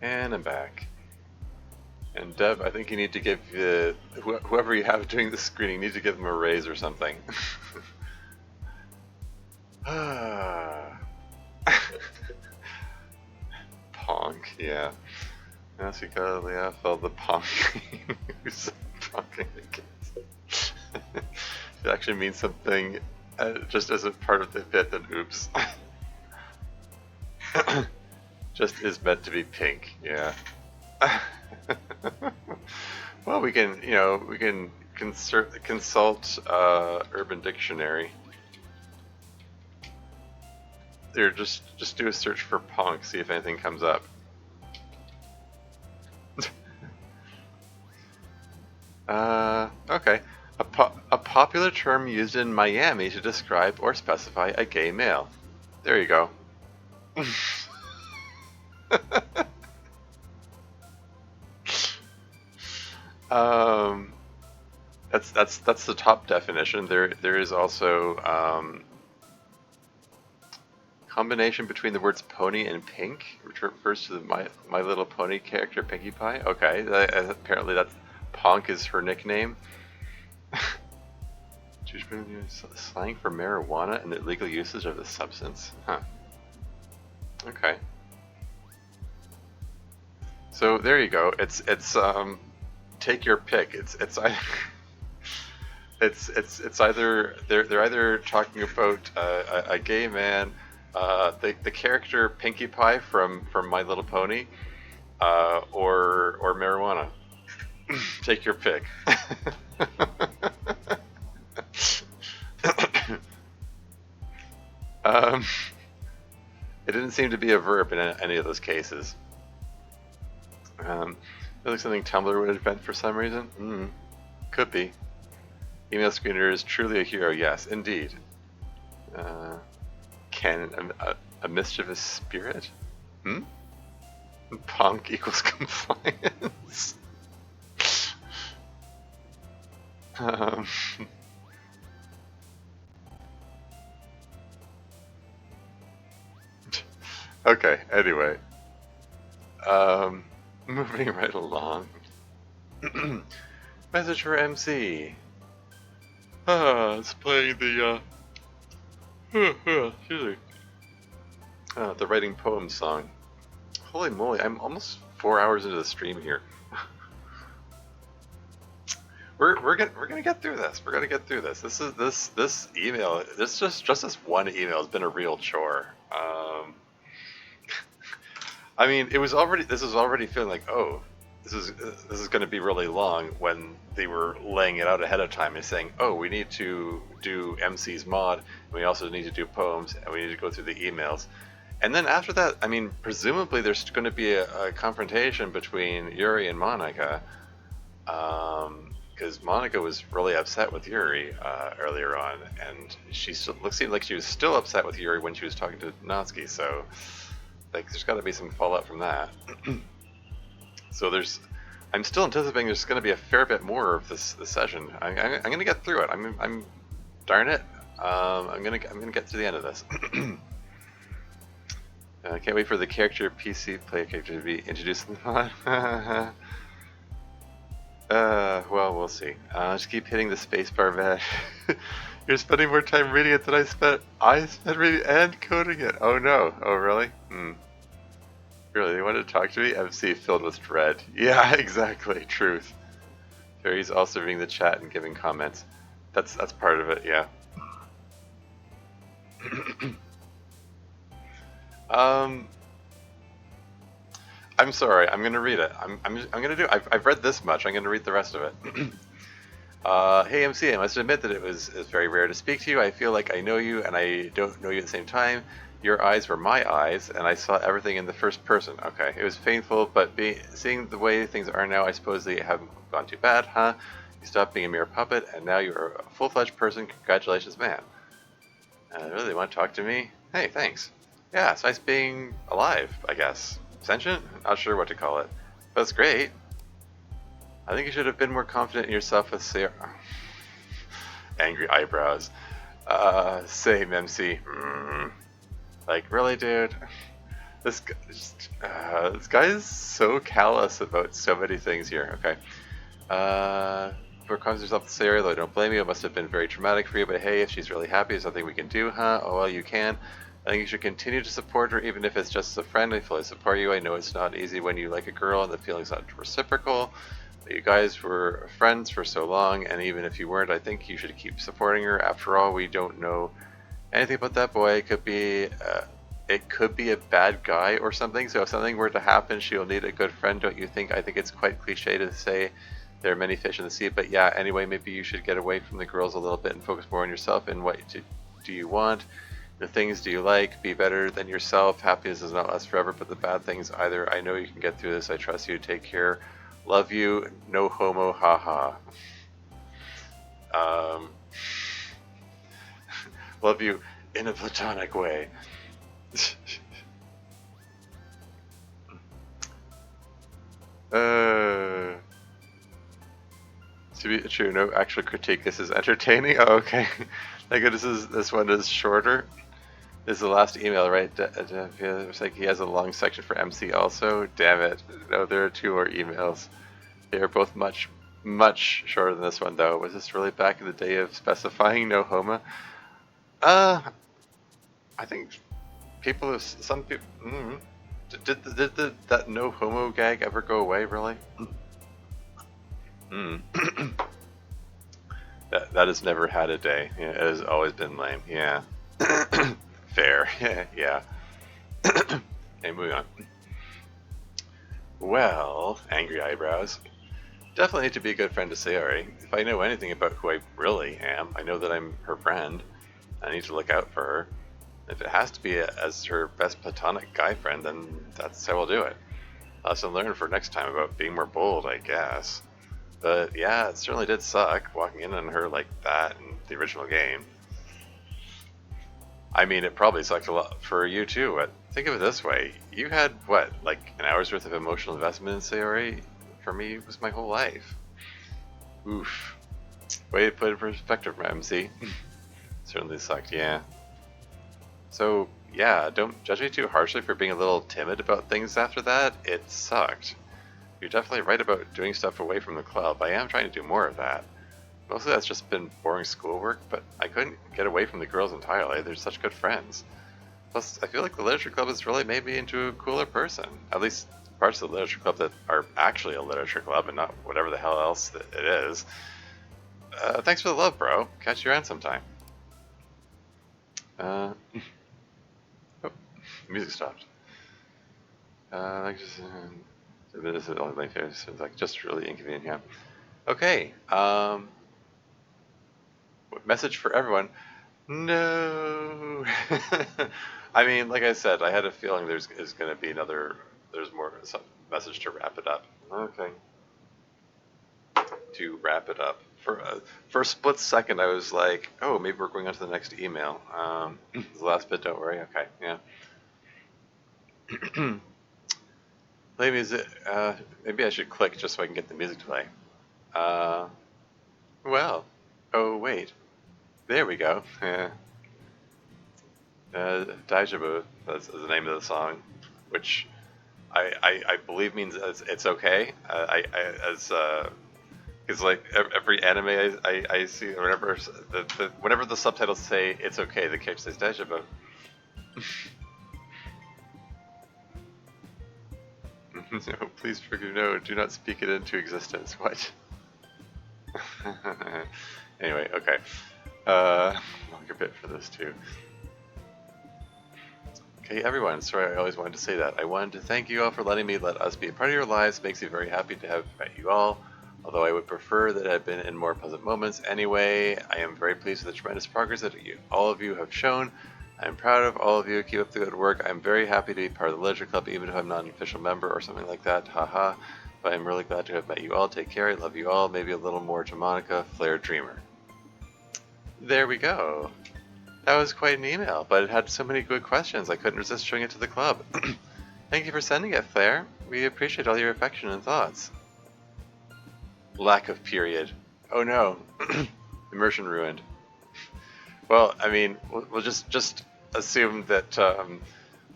And I'm back. And Deb, I think you need to give whoever you have doing the screening, you need to give them a raise or something. Ponk, yeah. Yes, you gotta lay off all the ponking. Who's ponking against? It actually means something just as a part of the bit, then oops. Just is meant to be pink, yeah. Well, we can, we can consult Urban Dictionary. There, just do a search for punk, see if anything comes up. Okay. A popular term used in Miami to describe or specify a gay male. There you go. um, that's the top definition. There is also combination between the words pony and pink, which refers to the My Little Pony character Pinkie Pie. Okay, apparently that's Ponk is her nickname. Slang for marijuana and the illegal usage of the substance. Huh. Okay. So there you go. It's take your pick. It's it's either they're either talking about a gay man, the character Pinkie Pie from My Little Pony, or marijuana. Take your pick. um, it didn't seem to be a verb in any of those cases. It looks something Tumblr would invent for some reason. Could be. Email screener is truly a hero. Yes, indeed. Can a mischievous spirit? Punk equals compliance. Okay, anyway. Moving right along. Message for MC. It's playing the, excuse me. The writing poem song. Holy moly, I'm almost 4 hours into the stream here. We're gonna get through this. We're gonna get through this. This email. This just this one email has been a real chore. I mean, this was already feeling like, oh, this is going to be really long when they were laying it out ahead of time and saying, oh, we need to do MC's mod, and we also need to do poems, and we need to go through the emails. And then after that, I mean, presumably there's going to be a confrontation between Yuri and Monica, because Monica was really upset with Yuri earlier on, and seemed like she was still upset with Yuri when she was talking to Natsuki, so like there's got to be some fallout from that. So I'm still anticipating there's going to be a fair bit more of this session. I'm going to get through it. I'm darn it. I'm going to get to the end of this. Can't wait for the character PC player character to be introduced in the mod. Well, we'll see. Just keep hitting the spacebar, man. You're spending more time reading it than I spent reading and coding it. Oh no. Oh really? Really, they wanted to talk to me? MC filled with dread. Yeah, exactly. Truth. Terry's also reading the chat and giving comments. That's part of it, yeah. I'm sorry. I'm gonna read it. I'm gonna do. I've read this much. I'm gonna read the rest of it. Hey MC, I must admit that it's very rare to speak to you. I feel like I know you and I don't know you at the same time. Your eyes were my eyes, and I saw everything in the first person. Okay, it was painful, but seeing the way things are now, I suppose they haven't gone too bad, huh? You stopped being a mere puppet, and now you're a full-fledged person. Congratulations, man. Really want to talk to me? Hey, thanks. Yeah, it's nice being alive, I guess. Sentient? Not sure what to call it. But it's great. I think you should have been more confident in yourself with angry eyebrows. Same, MC. Like, really, dude? this guy is so callous about so many things here. Okay. For calms yourself to say, though I don't blame you. It must have been very traumatic for you, but hey, if she's really happy, there's nothing we can do, huh? Oh, well, you can. I think you should continue to support her, even if it's just as a friend. I fully support you. I know it's not easy when you like a girl and the feeling's not reciprocal. But you guys were friends for so long, and even if you weren't, I think you should keep supporting her. After all, we don't know anything about that boy. It could be a bad guy or something. So if something were to happen, she'll need a good friend, don't you think? I think it's quite cliche to say there are many fish in the sea, but yeah. Anyway, maybe you should get away from the girls a little bit and focus more on yourself and what do you want. The things do you like? Be better than yourself. Happiness does not last forever, but the bad things either. I know you can get through this. I trust you. Take care. Love you. No homo. Haha. Um, love you in a platonic way. uh, to be true, no actual critique. This is entertaining. Oh, okay. Thank goodness this one is shorter. This is the last email, right? Looks like he has a long section for MC also. Damn it. No, there are 2 more emails. They are both much, much shorter than this one, though. Was this really back in the day of specifying no homo? I think some people. Did that no homo gag ever go away? Really? Mm. that has never had a day. Yeah, it has always been lame. Yeah. Fair. Yeah. Okay, moving on. Well, angry eyebrows. Definitely need to be a good friend to Sayori. If I know anything about who I really am, I know that I'm her friend. I need to look out for her. If it has to be as her best platonic guy friend, then that's how I'll do it. Lesson learned for next time about being more bold, I guess. But yeah, it certainly did suck walking in on her like that in the original game. I mean, it probably sucked a lot for you too, but think of it this way. You had, what, like an hour's worth of emotional investment in Sayori? For me, it was my whole life. Oof. Way to put it in perspective, MC. Certainly sucked, yeah. So, yeah, don't judge me too harshly for being a little timid about things after that. It sucked. You're definitely right about doing stuff away from the club. I am trying to do more of that. Mostly that's just been boring schoolwork, but I couldn't get away from the girls entirely. They're such good friends. Plus, I feel like the literature club has really made me into a cooler person. At least parts of the literature club that are actually a literature club and not whatever the hell else that it is. Thanks for the love, bro. Catch you around sometime. Oh, music stopped. This is all my favorites. It's like just really inconvenient. Yeah. Okay. Message for everyone. No. I mean, like I said, I had a feeling there's going to be another. There's more some message to wrap it up. Okay. To wrap it up. For a split second, I was like, oh, maybe we're going on to the next email. The last bit, don't worry. Okay. Yeah. Play music. Maybe I should click just so I can get the music to play. Well. Oh, wait. There we go. Yeah. Deja Vu, that's the name of the song, which I believe means it's okay. Because like every anime I see, whenever whenever the subtitles say it's okay, the character says Deja Vu. No, please forgive. No, do not speak it into existence. What? Anyway, okay. Longer bit for this too. Okay, everyone, sorry I always wanted to say that. I wanted to thank you all for letting me let us be a part of your lives. It makes me very happy to have met you all, although I would prefer that I had been in more pleasant moments. Anyway, I am very pleased with the tremendous progress that all of you have shown. I'm proud of all of you. Keep up the good work. I'm very happy to be part of the Literature Club, even if I'm not an official member or something like that. Haha. But I'm really glad to have met you all. Take care. I love you all. Maybe a little more to Monica, Flare Dreamer. There we go. That was quite an email, but it had so many good questions I couldn't resist showing it to the club. Thank you for sending it, Flare. We appreciate all your affection and thoughts. Lack of period. Oh no. Immersion ruined. Well, I mean, we'll just assume that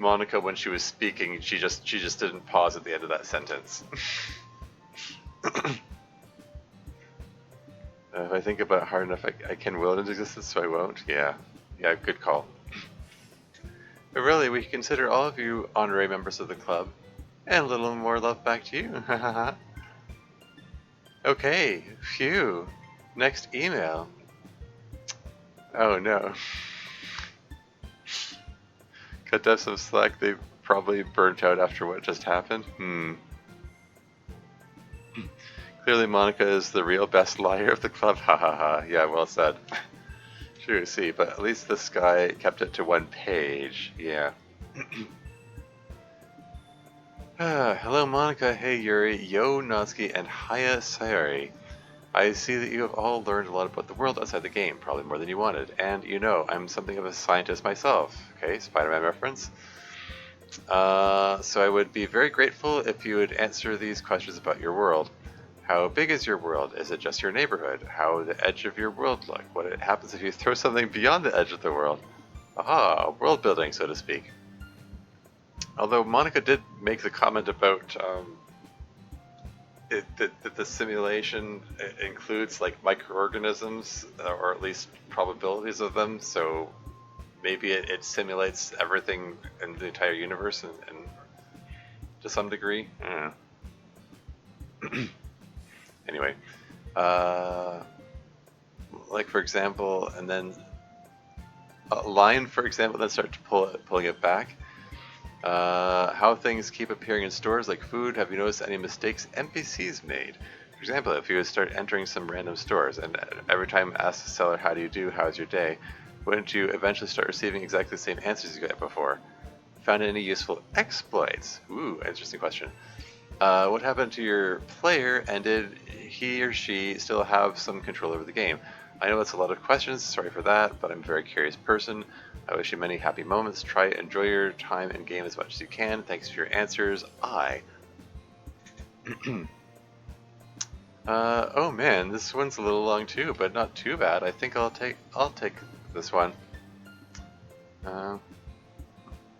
Monica, when she was speaking, she just didn't pause at the end of that sentence. If I think about it hard enough, I can will it into existence, so I won't. Yeah, good call. But really, we consider all of you honorary members of the club, and a little more love back to you. Okay, phew. Next email. Oh no. Cut Dev some slack, they probably burnt out after what just happened. Clearly Monica is the real best liar of the club. Ha ha ha. Yeah, well said. True, see, but at least this guy kept it to one page. Yeah. Hello Monica, hey Yuri, Yo Natsuki, and Haya Sayori. I see that you have all learned a lot about the world outside the game, probably more than you wanted. And you know, I'm something of a scientist myself. Okay, Spider-Man reference. So I would be very grateful if you would answer these questions about your world. How big is your world? Is it just your neighborhood? How would the edge of your world look? What happens if you throw something beyond the edge of the world? Aha, world building, so to speak. Although Monica did make the comment about that the simulation includes like microorganisms, or at least probabilities of them, so maybe it simulates everything in the entire universe and to some degree. I don't know. Anyway, like for example, and then a line, for example, then start to pulling it back. How things keep appearing in stores like food. Have you noticed any mistakes NPCs made? For example, if you would start entering some random stores and every time ask the seller, how do you do, how's your day, wouldn't you eventually start receiving exactly the same answers you got before? Found any useful exploits? Ooh, interesting question. What happened to your player, and did he or she still have some control over the game? I know it's a lot of questions, sorry for that, but I'm a very curious person. I wish you many happy moments. Try enjoy your time in game as much as you can. Thanks for your answers. Oh man, this one's a little long too, but not too bad. I think I'll take this one.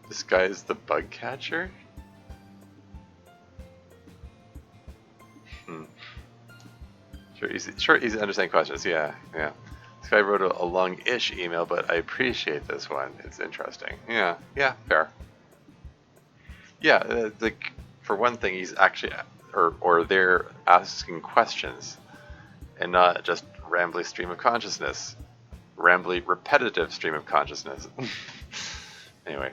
This guy is the bug catcher? Sure, easy to understand questions. Yeah. This guy wrote a long-ish email, but I appreciate this one. It's interesting. Yeah, fair. Yeah, for one thing, he's actually, or they're asking questions, and not just rambly stream of consciousness, rambly repetitive stream of consciousness. Anyway,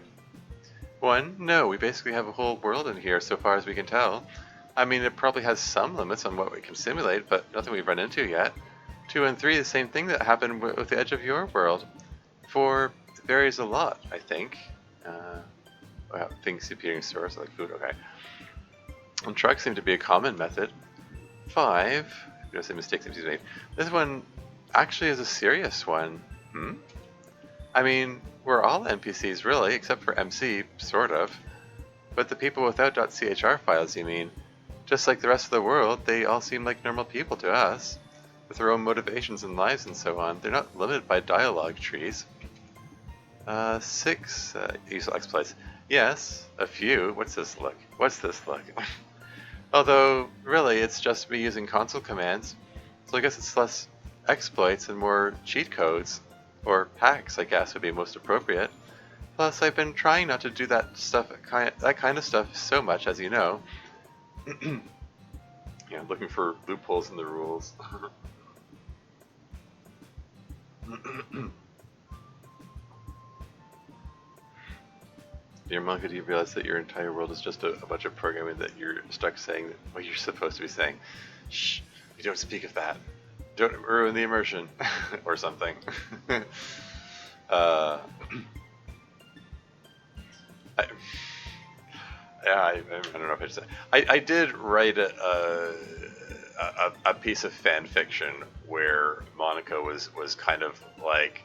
no, we basically have a whole world in here, so far as we can tell. I mean, it probably has some limits on what we can simulate, but nothing we've run into yet. 2 and 3, the same thing that happened with the edge of your world. 4 varies a lot, I think. Well, things appearing source like food, okay. And trucks seem to be a common method. 5, no say mistakes seems to be made. This one actually is a serious one. I mean, we're all NPCs really, except for MC, sort of. But the people without .chr files, you mean? Just like the rest of the world, they all seem like normal people to us, with their own motivations and lives and so on. They're not limited by dialogue trees. 6, useful exploits. Yes, a few. What's this look? Although, really, it's just me using console commands, so I guess it's less exploits and more cheat codes, or hacks, I guess, would be most appropriate. Plus, I've been trying not to do that kind of stuff so much, as you know. Yeah, looking for loopholes in the rules. Dear Monica, do you realize that your entire world is just a bunch of programming that you're stuck saying what you're supposed to be saying? Shh, you don't speak of that. Don't ruin the immersion, or something. I don't know if I just. I did write a piece of fan fiction where Monica was kind of like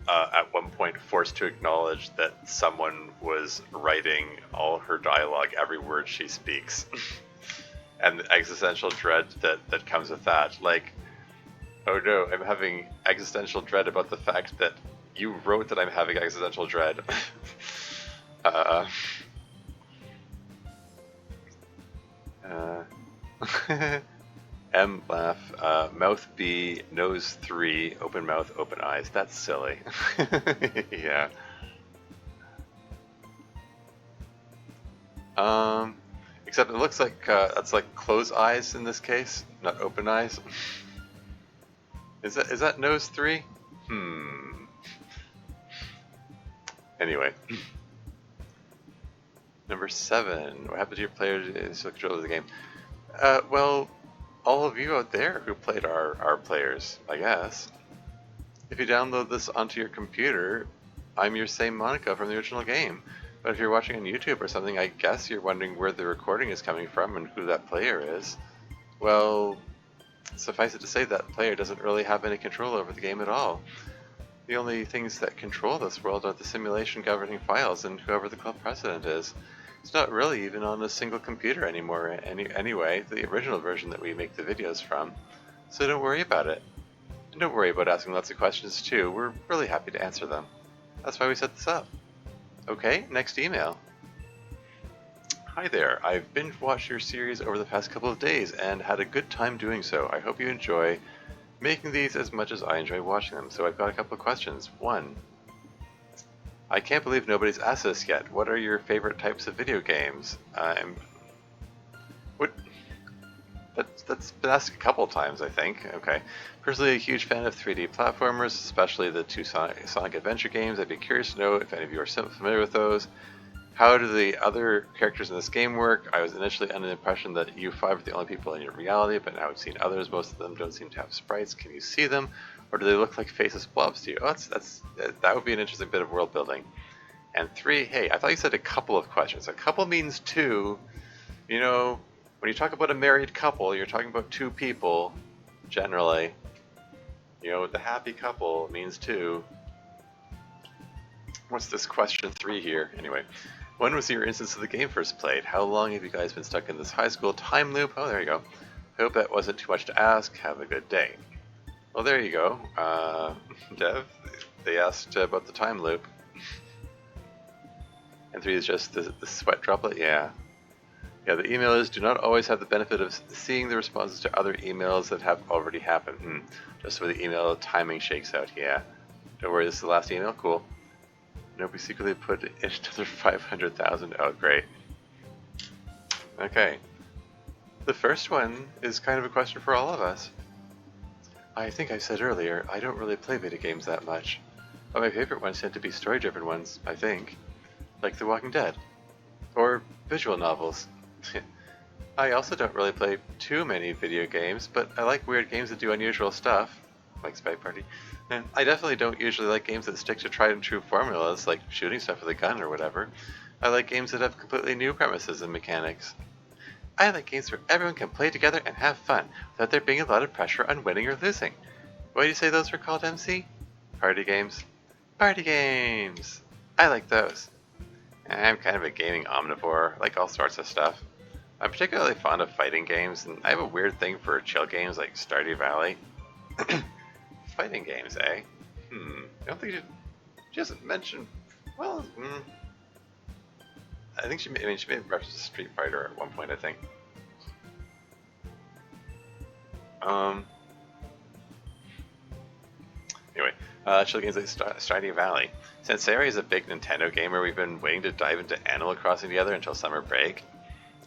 at one point forced to acknowledge that someone was writing all her dialogue, every word she speaks, and the existential dread that comes with that. Like, oh no, I'm having existential dread about the fact that you wrote that I'm having existential dread. Uh, uh, M laugh, mouth B, nose 3, open mouth, open eyes. That's silly. Yeah. Um, except it looks like that's like closed eyes in this case, not open eyes. Is that nose 3? Hmm. Anyway, number 7. What happened to your players who control the game? Well, all of you out there who played our players, I guess. If you download this onto your computer, I'm your same Monica from the original game. But if you're watching on YouTube or something, I guess you're wondering where the recording is coming from and who that player is. Well, suffice it to say that player doesn't really have any control over the game at all. The only things that control this world are the simulation governing files and whoever the club president is. It's not really even on a single computer anymore anyway, the original version that we make the videos from. So don't worry about it. And don't worry about asking lots of questions too, we're really happy to answer them. That's why we set this up. Okay, next email. Hi there, I've binge watched your series over the past couple of days and had a good time doing so. I hope you enjoy making these as much as I enjoy watching them. So I've got a couple of questions. 1. I can't believe nobody's asked this yet. What are your favorite types of video games? What? That's been asked a couple times, I think. Okay. Personally, a huge fan of 3D platformers, especially the two Sonic Adventure games. I'd be curious to know if any of you are familiar with those. How do the other characters in this game work? I was initially under the impression that you 5 are the only people in your reality, but now I've seen others. Most of them don't seem to have sprites. Can you see them? Or do they look like faceless blobs to you? Oh, that would be an interesting bit of world building. And 3, hey, I thought you said a couple of questions. A couple means 2. You know, when you talk about a married couple, you're talking about 2 people, generally. You know, the happy couple means 2. What's this question 3 here? Anyway, when was your instance of the game first played? How long have you guys been stuck in this high school time loop? Oh, there you go. Hope that wasn't too much to ask. Have a good day. Well, there you go. Dev, they asked about the time loop. And 3 is just the sweat droplet? Yeah. Yeah, the email is, do not always have the benefit of seeing the responses to other emails that have already happened. Just where the email timing shakes out, yeah. Don't worry, this is the last email? Cool. Nope, we secretly put in another 500,000. Oh, great. Okay. The first one is kind of a question for all of us. I think I said earlier, I don't really play video games that much. But my favorite ones tend to be story-driven ones, I think. Like The Walking Dead. Or visual novels. I also don't really play too many video games, but I like weird games that do unusual stuff. Like Spy Party. And I definitely don't usually like games that stick to tried and true formulas, like shooting stuff with a gun or whatever. I like games that have completely new premises and mechanics. I like games where everyone can play together and have fun, without there being a lot of pressure on winning or losing. Why do you say those were called, MC? Party games. Party games! I like those. I'm kind of a gaming omnivore, I like all sorts of stuff. I'm particularly fond of fighting games, and I have a weird thing for chill games like Stardew Valley. Fighting games, eh? I don't think she hasn't mentioned. Well, I think she made reference to Street Fighter at one point. I think. Anyway, chill games like Stardew Valley. Since Sarah is a big Nintendo gamer, we've been waiting to dive into Animal Crossing together until summer break.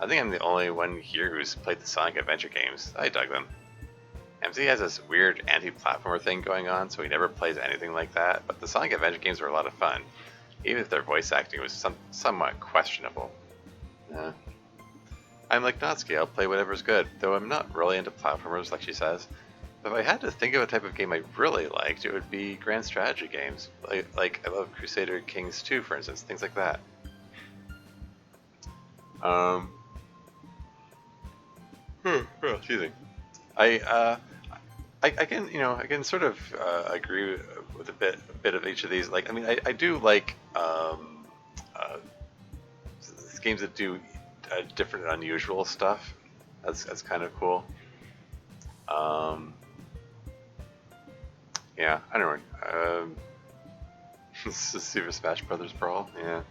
I think I'm the only one here who's played the Sonic Adventure games. I dug them. MC has this weird anti-platformer thing going on, so he never plays anything like that, but the Sonic Adventure games were a lot of fun, even if their voice acting was somewhat questionable. I'm like Natsuki, I'll play whatever's good, though I'm not really into platformers like she says. But if I had to think of a type of game I really liked, it would be grand strategy games. Like I love Crusader Kings 2, for instance, things like that. Excuse me. I can sort of agree with a bit of each of these. Like, I mean, I do like games that do different and unusual stuff. That's kind of cool. Yeah, I don't know. Super Smash Brothers Brawl. Yeah.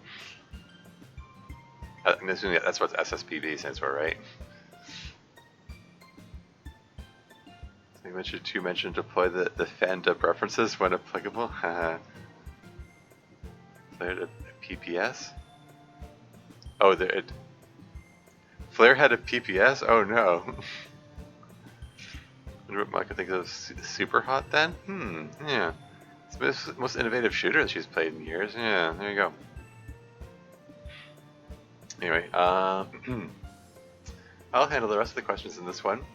I'm assuming that's what SSPB stands for, right? I mentioned to deploy the fan dub references when applicable. Flared a PPS? Oh, Flare had a PPS? Oh no. I wonder what Micah thinks of Super Hot then? Yeah. It's the most innovative shooter that she's played in years. Yeah, there you go. Anyway, I'll handle the rest of the questions in this one.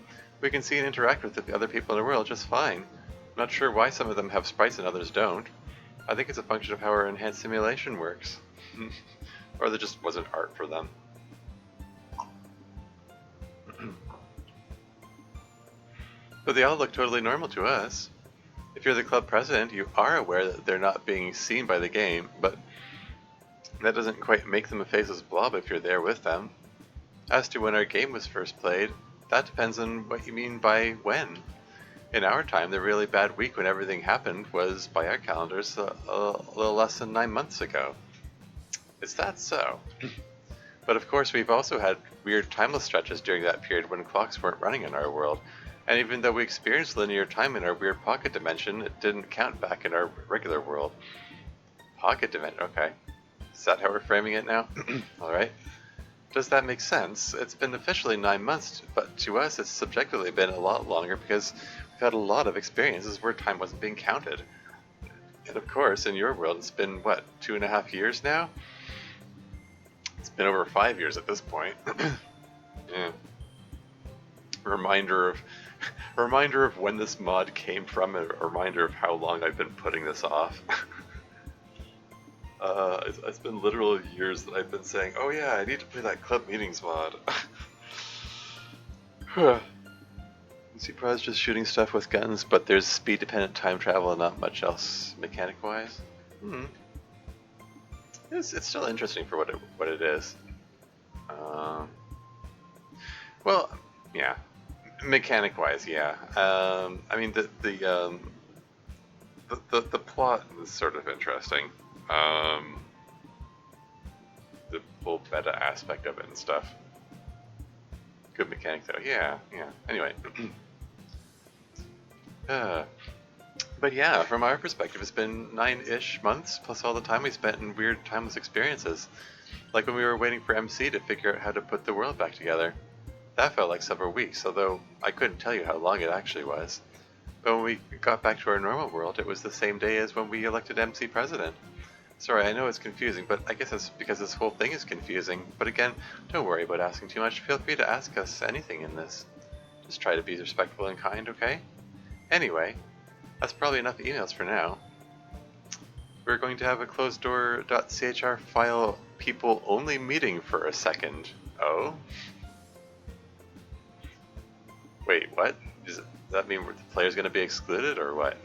We can see and interact with the other people in the world just fine. Not sure why some of them have sprites and others don't. I think it's a function of how our enhanced simulation works. Or there just wasn't art for them. But they all look totally normal to us. If you're the club president, you are aware that they're not being seen by the game, but that doesn't quite make them a faceless blob if you're there with them. As to when our game was first played, that depends on what you mean by when. In our time, the really bad week when everything happened was, by our calendars, a little less than 9 months ago. Is that so? But of course, we've also had weird timeless stretches during that period when clocks weren't running in our world, and even though we experienced linear time in our weird pocket dimension, it didn't count back in our regular world. Pocket dimension, okay. Is that how we're framing it now? Alright. Does that make sense? It's been officially 9 months, but to us it's subjectively been a lot longer because we've had a lot of experiences where time wasn't being counted. And of course, in your world, it's been, what, 2.5 years now? It's been over 5 years at this point. Yeah. Reminder of when this mod came from, a reminder of how long I've been putting this off. It's been literal years that I've been saying, oh yeah, I need to play that club meetings mod. Surprised just shooting stuff with guns, but there's speed-dependent time travel and not much else mechanic-wise. It's still interesting for what it is. Well, yeah, mechanic-wise, yeah. I mean the plot is sort of interesting. The whole meta aspect of it and stuff. Good mechanic though. Yeah. Anyway. But yeah, from our perspective, it's been 9-ish months, plus all the time we spent in weird timeless experiences. Like when we were waiting for MC to figure out how to put the world back together. That felt like several weeks, although I couldn't tell you how long it actually was. But when we got back to our normal world, it was the same day as when we elected MC president. Sorry, I know it's confusing, but I guess it's because this whole thing is confusing. But again, don't worry about asking too much. Feel free to ask us anything in this. Just try to be respectful and kind, okay? Anyway, that's probably enough emails for now. We're going to have a closeddoor.chr file people only meeting for a second. Oh? Wait, what? Does that mean the player's going to be excluded or what?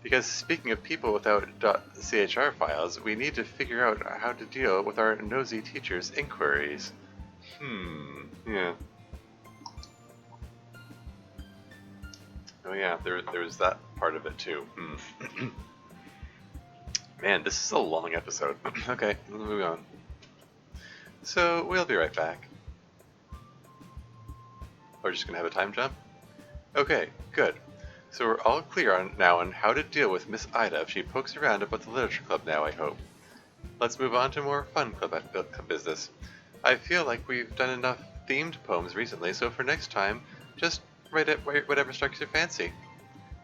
Because speaking of people without .chr files, we need to figure out how to deal with our nosy teachers' inquiries. Yeah. Oh yeah, there was that part of it too. Man, this is a long episode. Okay, we'll move on. So, we'll be right back. We're just gonna have a time jump? Okay, good. So we're all clear now on how to deal with Miss Ida if she pokes around about the literature club now, I hope. Let's move on to more fun club business. I feel like we've done enough themed poems recently, so for next time, just write whatever strikes your fancy.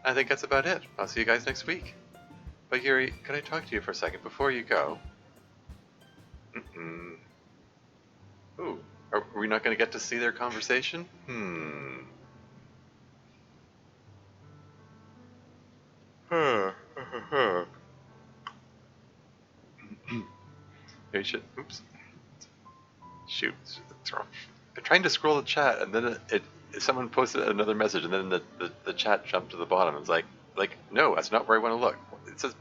I think that's about it. I'll see you guys next week. But Yuri, can I talk to you for a second before you go? Ooh, are we not going to get to see their conversation? Hey, shit. Oops. Shoot. I'm trying to scroll the chat, and then someone posted another message, and then the chat jumped to the bottom. It's like, no, that's not where I want to look. It says,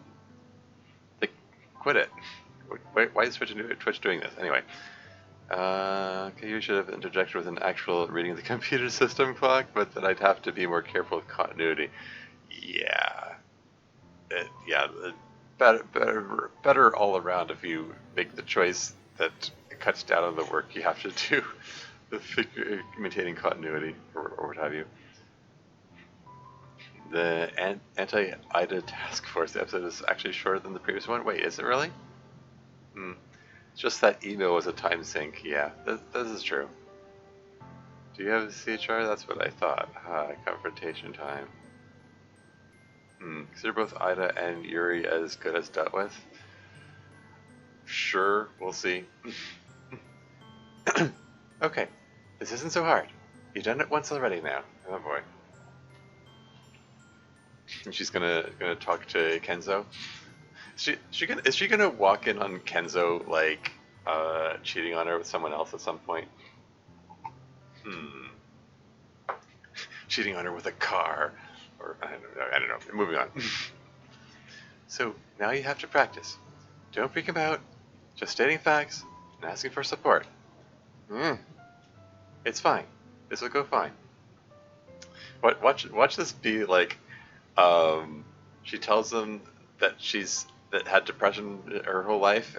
like, quit it. Why is Twitch doing this? Anyway. Okay, you should have interjected with an actual reading of the computer system clock, but then I'd have to be more careful with continuity. Yeah. Better all around if you make the choice that cuts down on the work you have to do with maintaining continuity or what have you. The Anti-Ida Task Force episode is actually shorter than the previous one. Wait, is it really? Hmm. It's just that email was a time sink. Yeah, this is true. Do you have a CHR? That's what I thought. Confrontation time. Consider both Ida and Yuri as good as dealt with. Sure, we'll see. Okay, this isn't so hard. You've done it once already now. Oh boy. And she's gonna talk to Kenzo. Is she gonna walk in on Kenzo like cheating on her with someone else at some point? Cheating on her with a car, or I don't know. Moving on. So now you have to practice. Don't freak him out. Just stating facts and asking for support. It's fine. This will go fine. Watch this be like, she tells them that that had depression her whole life,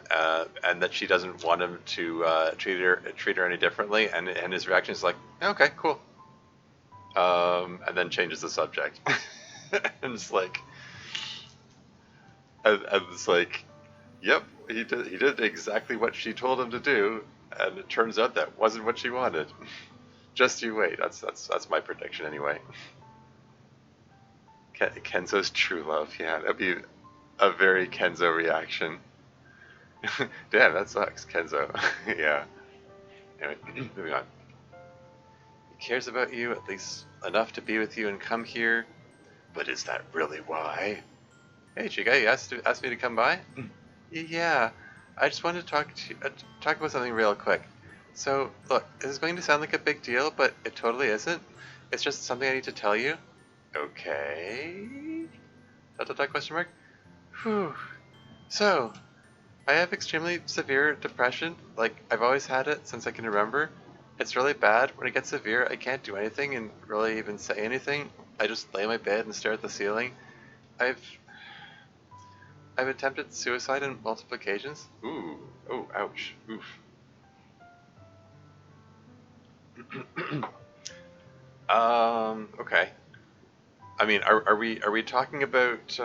and that she doesn't want him to treat her any differently, and his reaction is like, okay, cool, and then changes the subject, and it's like, yep, he did exactly what she told him to do, and it turns out that wasn't what she wanted. Just you wait. That's my prediction anyway. Kenzo's true love. Yeah, that'd be a very Kenzo reaction. Damn, that sucks, Kenzo. Yeah. Anyway, moving on. He cares about you at least enough to be with you and come here, but is that really why? Hey, Chica, you asked me to come by? Yeah, I just wanted to talk about something real quick. So, look, this is going to sound like a big deal, but it totally isn't. It's just something I need to tell you. Okay? Question mark? Whew. So, I have extremely severe depression. Like, I've always had it since I can remember. It's really bad. When it gets severe, I can't do anything and really even say anything. I just lay in my bed and stare at the ceiling. I've attempted suicide on multiple occasions. Ooh. Oh, ouch. Oof. Okay. I mean, are we talking about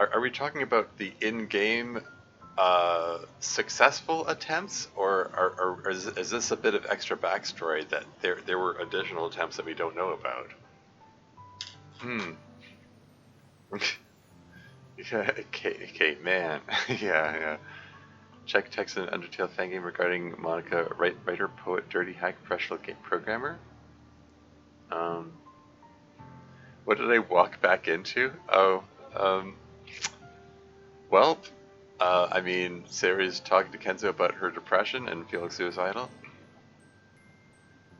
are we talking about the in-game successful attempts, or is this a bit of extra backstory that there were additional attempts that we don't know about? Okay, man. Yeah. Check text in Undertale fan game regarding Monica, writer, poet, dirty hack, professional game programmer. What did I walk back into? Oh, well, I mean, Sarah's talking to Kenzo about her depression and feeling suicidal.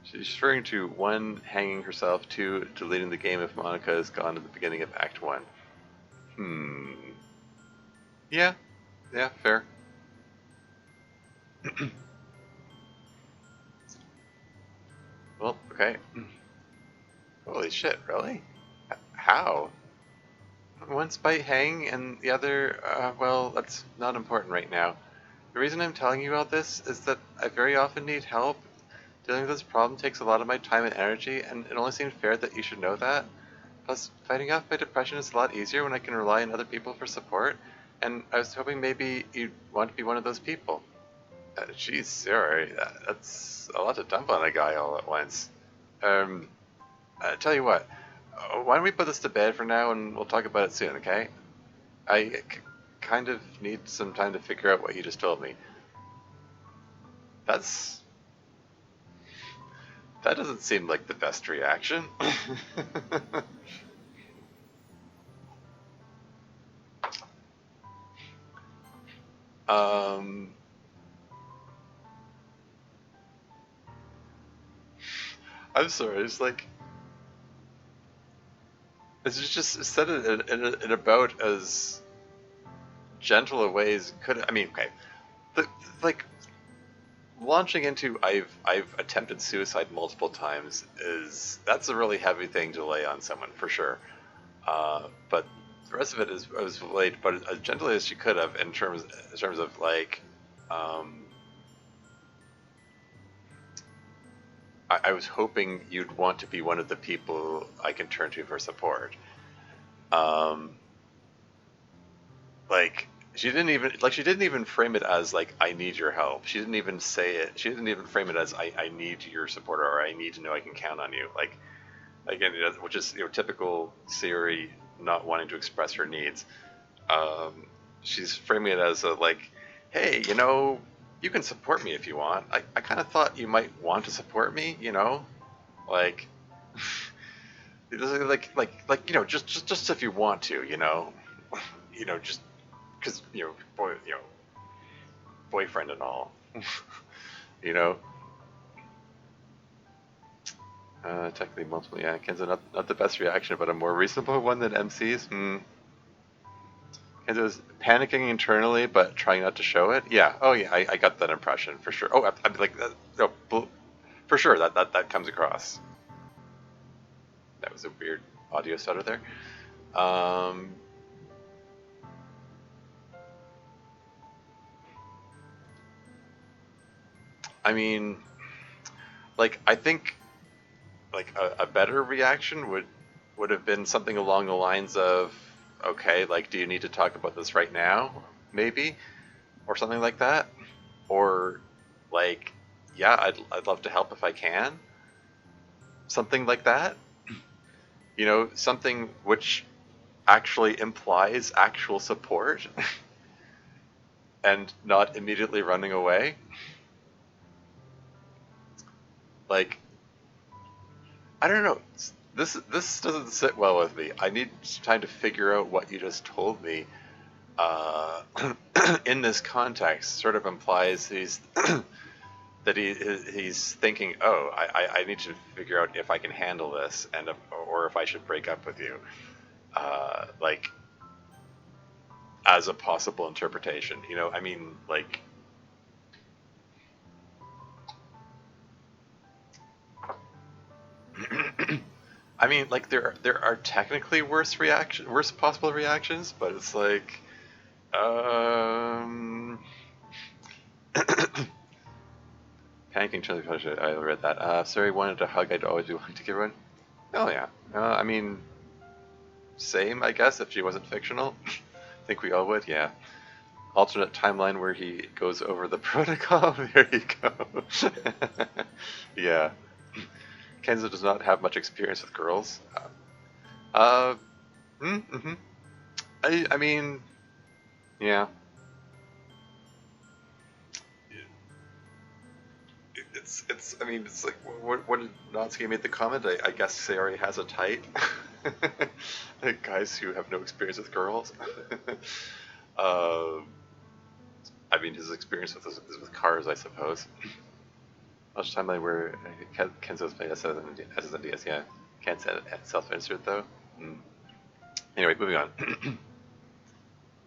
She's referring to 1, hanging herself, 2, deleting the game if Monica is gone at the beginning of Act 1. Yeah, fair. Well, okay. Holy shit, really? How? One's by hang and the other, well, that's not important right now. The reason I'm telling you all this is that I very often need help. Dealing with this problem takes a lot of my time and energy, and it only seems fair that you should know that. Plus, fighting off my depression is a lot easier when I can rely on other people for support, and I was hoping maybe you'd want to be one of those people. Geez, sorry, that's a lot to dump on a guy all at once. Tell you what, why don't we put this to bed for now and we'll talk about it soon, okay? I kind of need some time to figure out what you just told me. That doesn't seem like the best reaction. I'm sorry, it's like, it's just said it in about as gentle a way as could. I mean, okay, like launching into I've attempted suicide multiple times that's a really heavy thing to lay on someone for sure. But the rest of it is was late, but as gently as she could have in terms of like, um, I was hoping you'd want to be one of the people I can turn to for support. Um, like she didn't even frame it as like I need your help. She didn't even say it. She didn't even frame it as I need your support or I need to know I can count on you. Like again, which is typical Siri not wanting to express her needs. Um, she's framing it as a like, hey, you can support me if you want. I kind of thought you might want to support me, like, just if you want to, just because boyfriend and all, you know. Technically multiple, yeah. Kenzo, not the best reaction, but a more reasonable one than MC's. Kenzo's panicking internally, but trying not to show it. Yeah. Oh, yeah. I got that impression for sure. Oh, I'm like, no, for sure that comes across. That was a weird audio stutter there. Um, I mean, like, I think like a better reaction would have been something along the lines of, okay, like, do you need to talk about this right now? Maybe, or something like that, or like, yeah, I'd love to help if I can. Something like that. Something which actually implies actual support and not immediately running away. Like, I don't know. This doesn't sit well with me. I need some time to figure out what you just told me. Uh, in this context, sort of implies that he's thinking, oh, I need to figure out if I can handle this or if I should break up with you. Like as a possible interpretation, I mean, like. I mean, like there are technically worse possible reactions, but it's like, um, panicking Charlie Punisher. I read that. Sari wanted a hug. I'd always be willing to give one. Oh yeah. I mean, same, I guess. If she wasn't fictional, I think we all would. Yeah. Alternate timeline where he goes over the protocol. There you go. Yeah. Kenzo does not have much experience with girls. Uh, mm-hmm. I mean, yeah. It's. I mean, it's like what did Natsuki made the comment? I guess Sayori has a type. Like guys who have no experience with girls. um, I mean, his experience with is with cars, I suppose. Much timeline where Kenzo's playing SSNDS, yeah. Can't self-insert though. Anyway, moving on.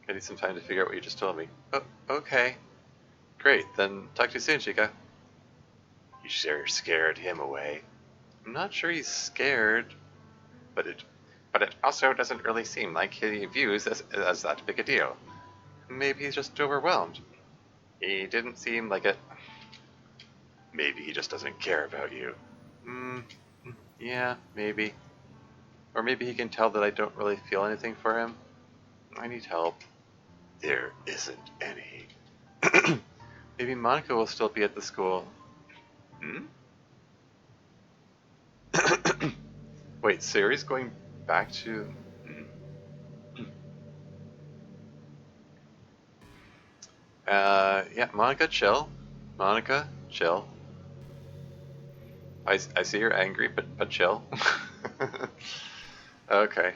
I need some time to figure out what you just told me. Oh, okay. Great, then talk to you soon, Chica. You sure scared him away. I'm not sure he's scared, but it also doesn't really seem like he views this as that big a deal. Maybe he's just overwhelmed. He didn't seem like it. Maybe he just doesn't care about you. Yeah, maybe. Or maybe he can tell that I don't really feel anything for him. I need help. There isn't any. Maybe Monica will still be at the school. Wait, Sari's going back to... yeah, Monica, chill. Monica, chill. I see you're angry, but chill. Okay.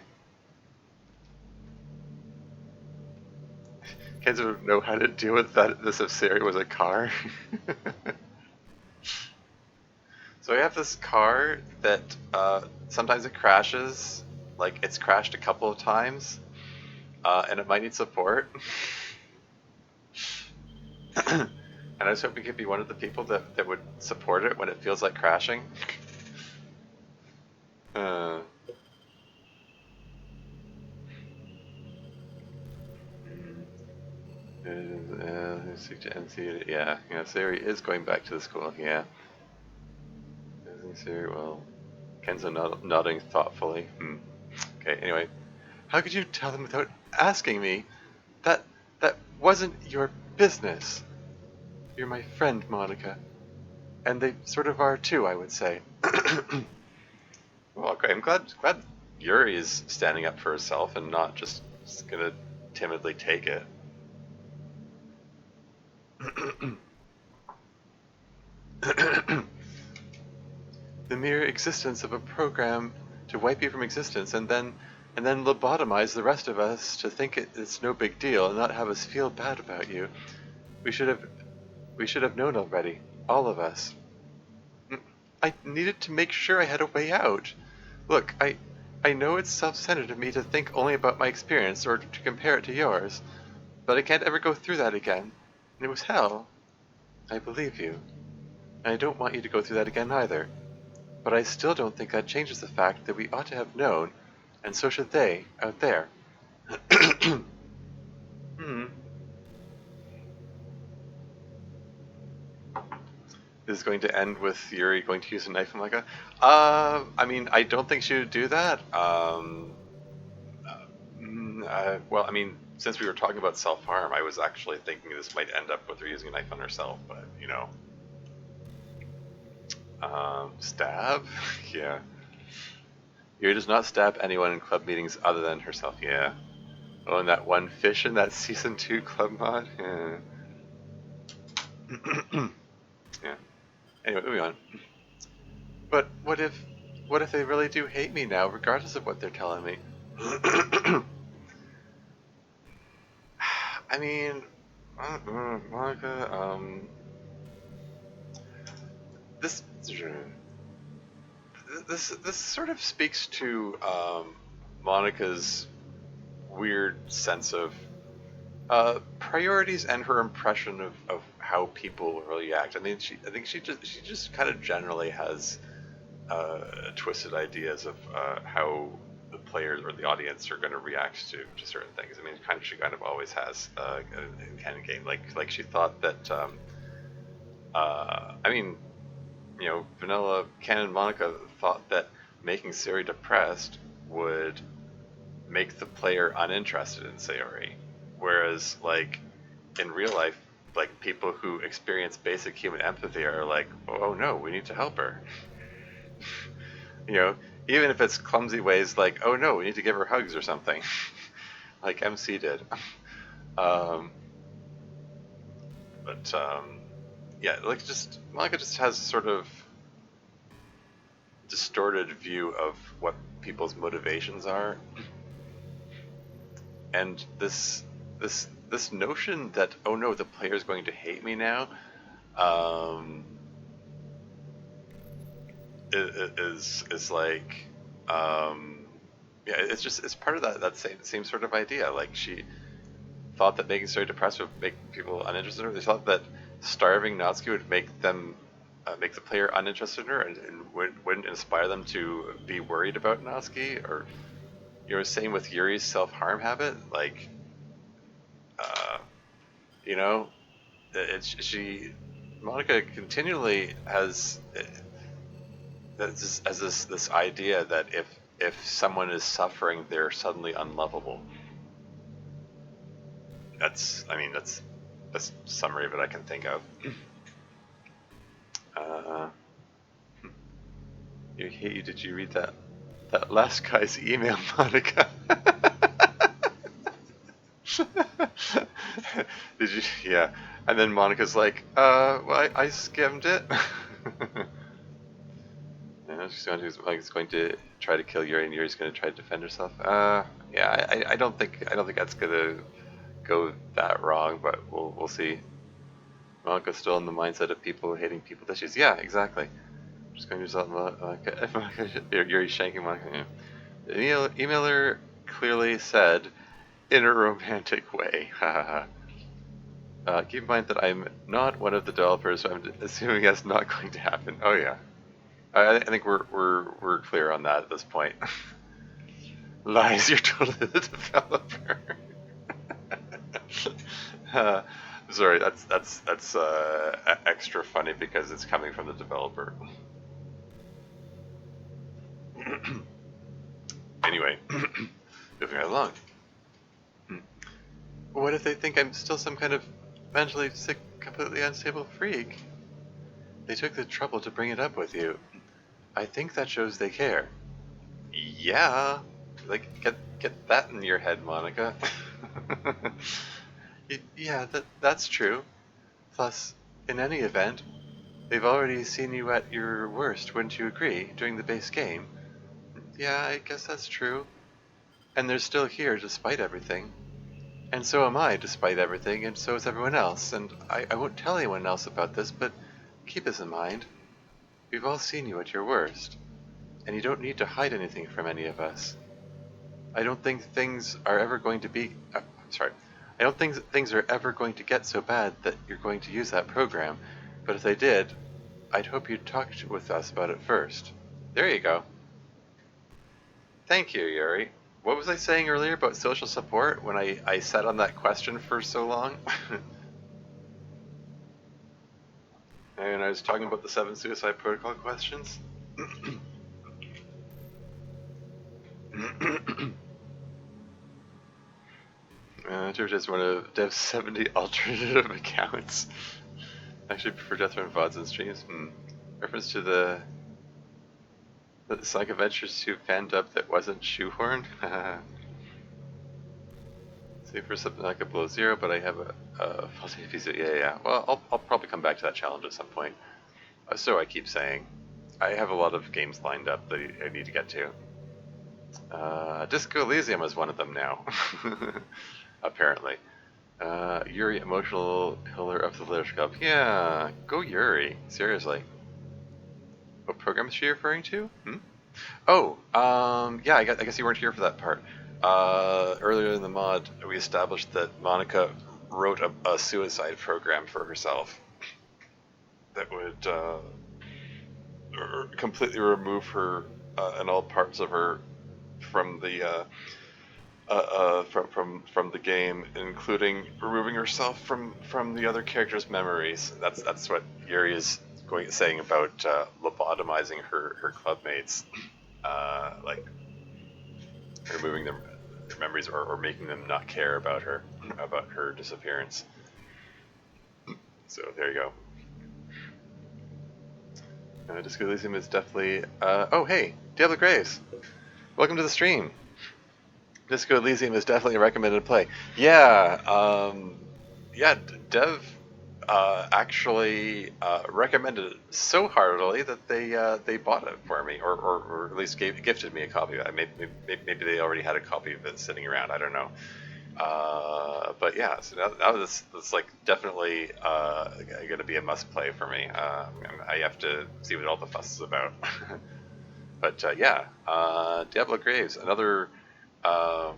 Kids would know how to deal with this if Sari was a car. So I have this car that sometimes it crashes. Like, it's crashed a couple of times. And it might need support. And I was hoping you could be one of the people that would support it when it feels like crashing. Yeah, Sayori is going back to the school. Yeah. Sayori, well, Kenzo nodding thoughtfully. Okay, anyway. How could you tell them without asking me? That that wasn't your business. You're my friend, Monica. And they sort of are too, I would say. Well, okay, I'm glad Yuri is standing up for herself and not just gonna timidly take it. The mere existence of a program to wipe you from existence and then lobotomize the rest of us to think it's no big deal and not have us feel bad about you. We should have we should have known already, all of us. I needed to make sure I had a way out. Look, I know it's self-centered of me to think only about my experience or to compare it to yours, but I can't ever go through that again. It was hell. I believe you. And I don't want you to go through that again either. But I still don't think that changes the fact that we ought to have known, and so should they, out there. Hmm. This is going to end with Yuri going to use a knife on Micah. I mean, I don't think she would do that. Well, I mean, since we were talking about self-harm, I was actually thinking this might end up with her using a knife on herself, but, stab? Yeah. Yuri does not stab anyone in club meetings other than herself, yeah. Oh, and that one fish in that Season 2 club mod? Yeah. Yeah. Anyway, moving on. But what if they really do hate me now, regardless of what they're telling me? I mean, Monica, this this sort of speaks to Monica's weird sense of priorities and her impression of how people really act. I mean, I think she just kind of generally has twisted ideas of how the players or the audience are going to react to certain things. I mean, she kind of always has in Canon Game. Like she thought that. I mean, Vanilla Canon Monica thought that making Sayori depressed would make the player uninterested in Sayori, whereas like in real life, like people who experience basic human empathy are like, oh no, we need to help her. you know, Even if it's clumsy ways like, oh no, we need to give her hugs or something, like MC did. Um, but yeah, like just Monica just has a sort of distorted view of what people's motivations are, and this notion that oh no, the player's going to hate me now, um, is like, yeah, it's part of that same sort of idea. Like she thought that making Sayori depressed would make people uninterested in her. They thought that starving Natsuki would make them make the player uninterested in her and wouldn't inspire them to be worried about Natsuki. Or same with Yuri's self-harm habit. Like, uh, you know, she Monica continually has this idea that if someone is suffering, they're suddenly unlovable. That's the summary of it I can think of. Uh, did you read that last guy's email, Monica? Did you? Yeah. And then Monica's like, well, I skimmed it. Yeah, she's going to try to kill Yuri, and Yuri's going to try to defend herself. Yeah, I don't think that's gonna go that wrong, but we'll see. Monica's still in the mindset of people hating people that she's. Yeah, exactly. Just going to result in Yuri shanking Monica. Yeah. The emailer clearly said, in a romantic way. Keep in mind that I'm not one of the developers, so I'm assuming that's not going to happen. Oh yeah, I think we're clear on that at this point. Lies, you're totally the developer. Sorry, that's extra funny because it's coming from the developer. Anyway, moving right along. What if they think I'm still some kind of mentally sick, completely unstable freak? They took the trouble to bring it up with you. I think that shows they care. Yeah, like get that in your head, Monica. Yeah, that's true. Plus, in any event, they've already seen you at your worst, wouldn't you agree, during the base game? Yeah, I guess that's true. And they're still here despite everything. And so am I, despite everything, and so is everyone else. And I won't tell anyone else about this, but keep this in mind. We've all seen you at your worst, and you don't need to hide anything from any of us. I don't think things are ever going to be. Sorry. I don't think things are ever going to get so bad that you're going to use that program. But if they did, I'd hope you'd talk with us about it first. There you go. Thank you, Yuri. What was I saying earlier about social support when I sat on that question for so long? And I was talking about the 7 suicide protocol questions? George is one of Dev's 70 alternative accounts. Actually prefer Death Run VODs and streams. Reference to the Sonic Adventures 2 fan dub that wasn't shoehorned? See for something like a Below Zero, but I have a faulty visa. Yeah. Well, I'll probably come back to that challenge at some point. So I keep saying. I have a lot of games lined up that I need to get to. Disco Elysium is one of them now. Apparently. Yuri, emotional pillar of the Literature Club. Yeah, go Yuri. Seriously. What program is she referring to? Oh, yeah, I guess you weren't here for that part. Earlier in the mod, we established that Monica wrote a suicide program for herself that would completely remove her and all parts of her from the from the game, including removing herself from the other characters' memories. That's what Yuri is saying about lobotomizing her clubmates, like removing their memories or making them not care about her disappearance. So there you go. Disco Elysium is definitely. Oh hey, Diablo Graves, welcome to the stream. Disco Elysium is definitely a recommended play. Yeah, yeah. Dev actually recommended it so heartily that they bought it for me, or at least gifted me a copy of it. Maybe they already had a copy of it sitting around. I don't know. But yeah, so now this like definitely going to be a must play for me. I have to see what all the fuss is about. But yeah, Diablo Graves, um,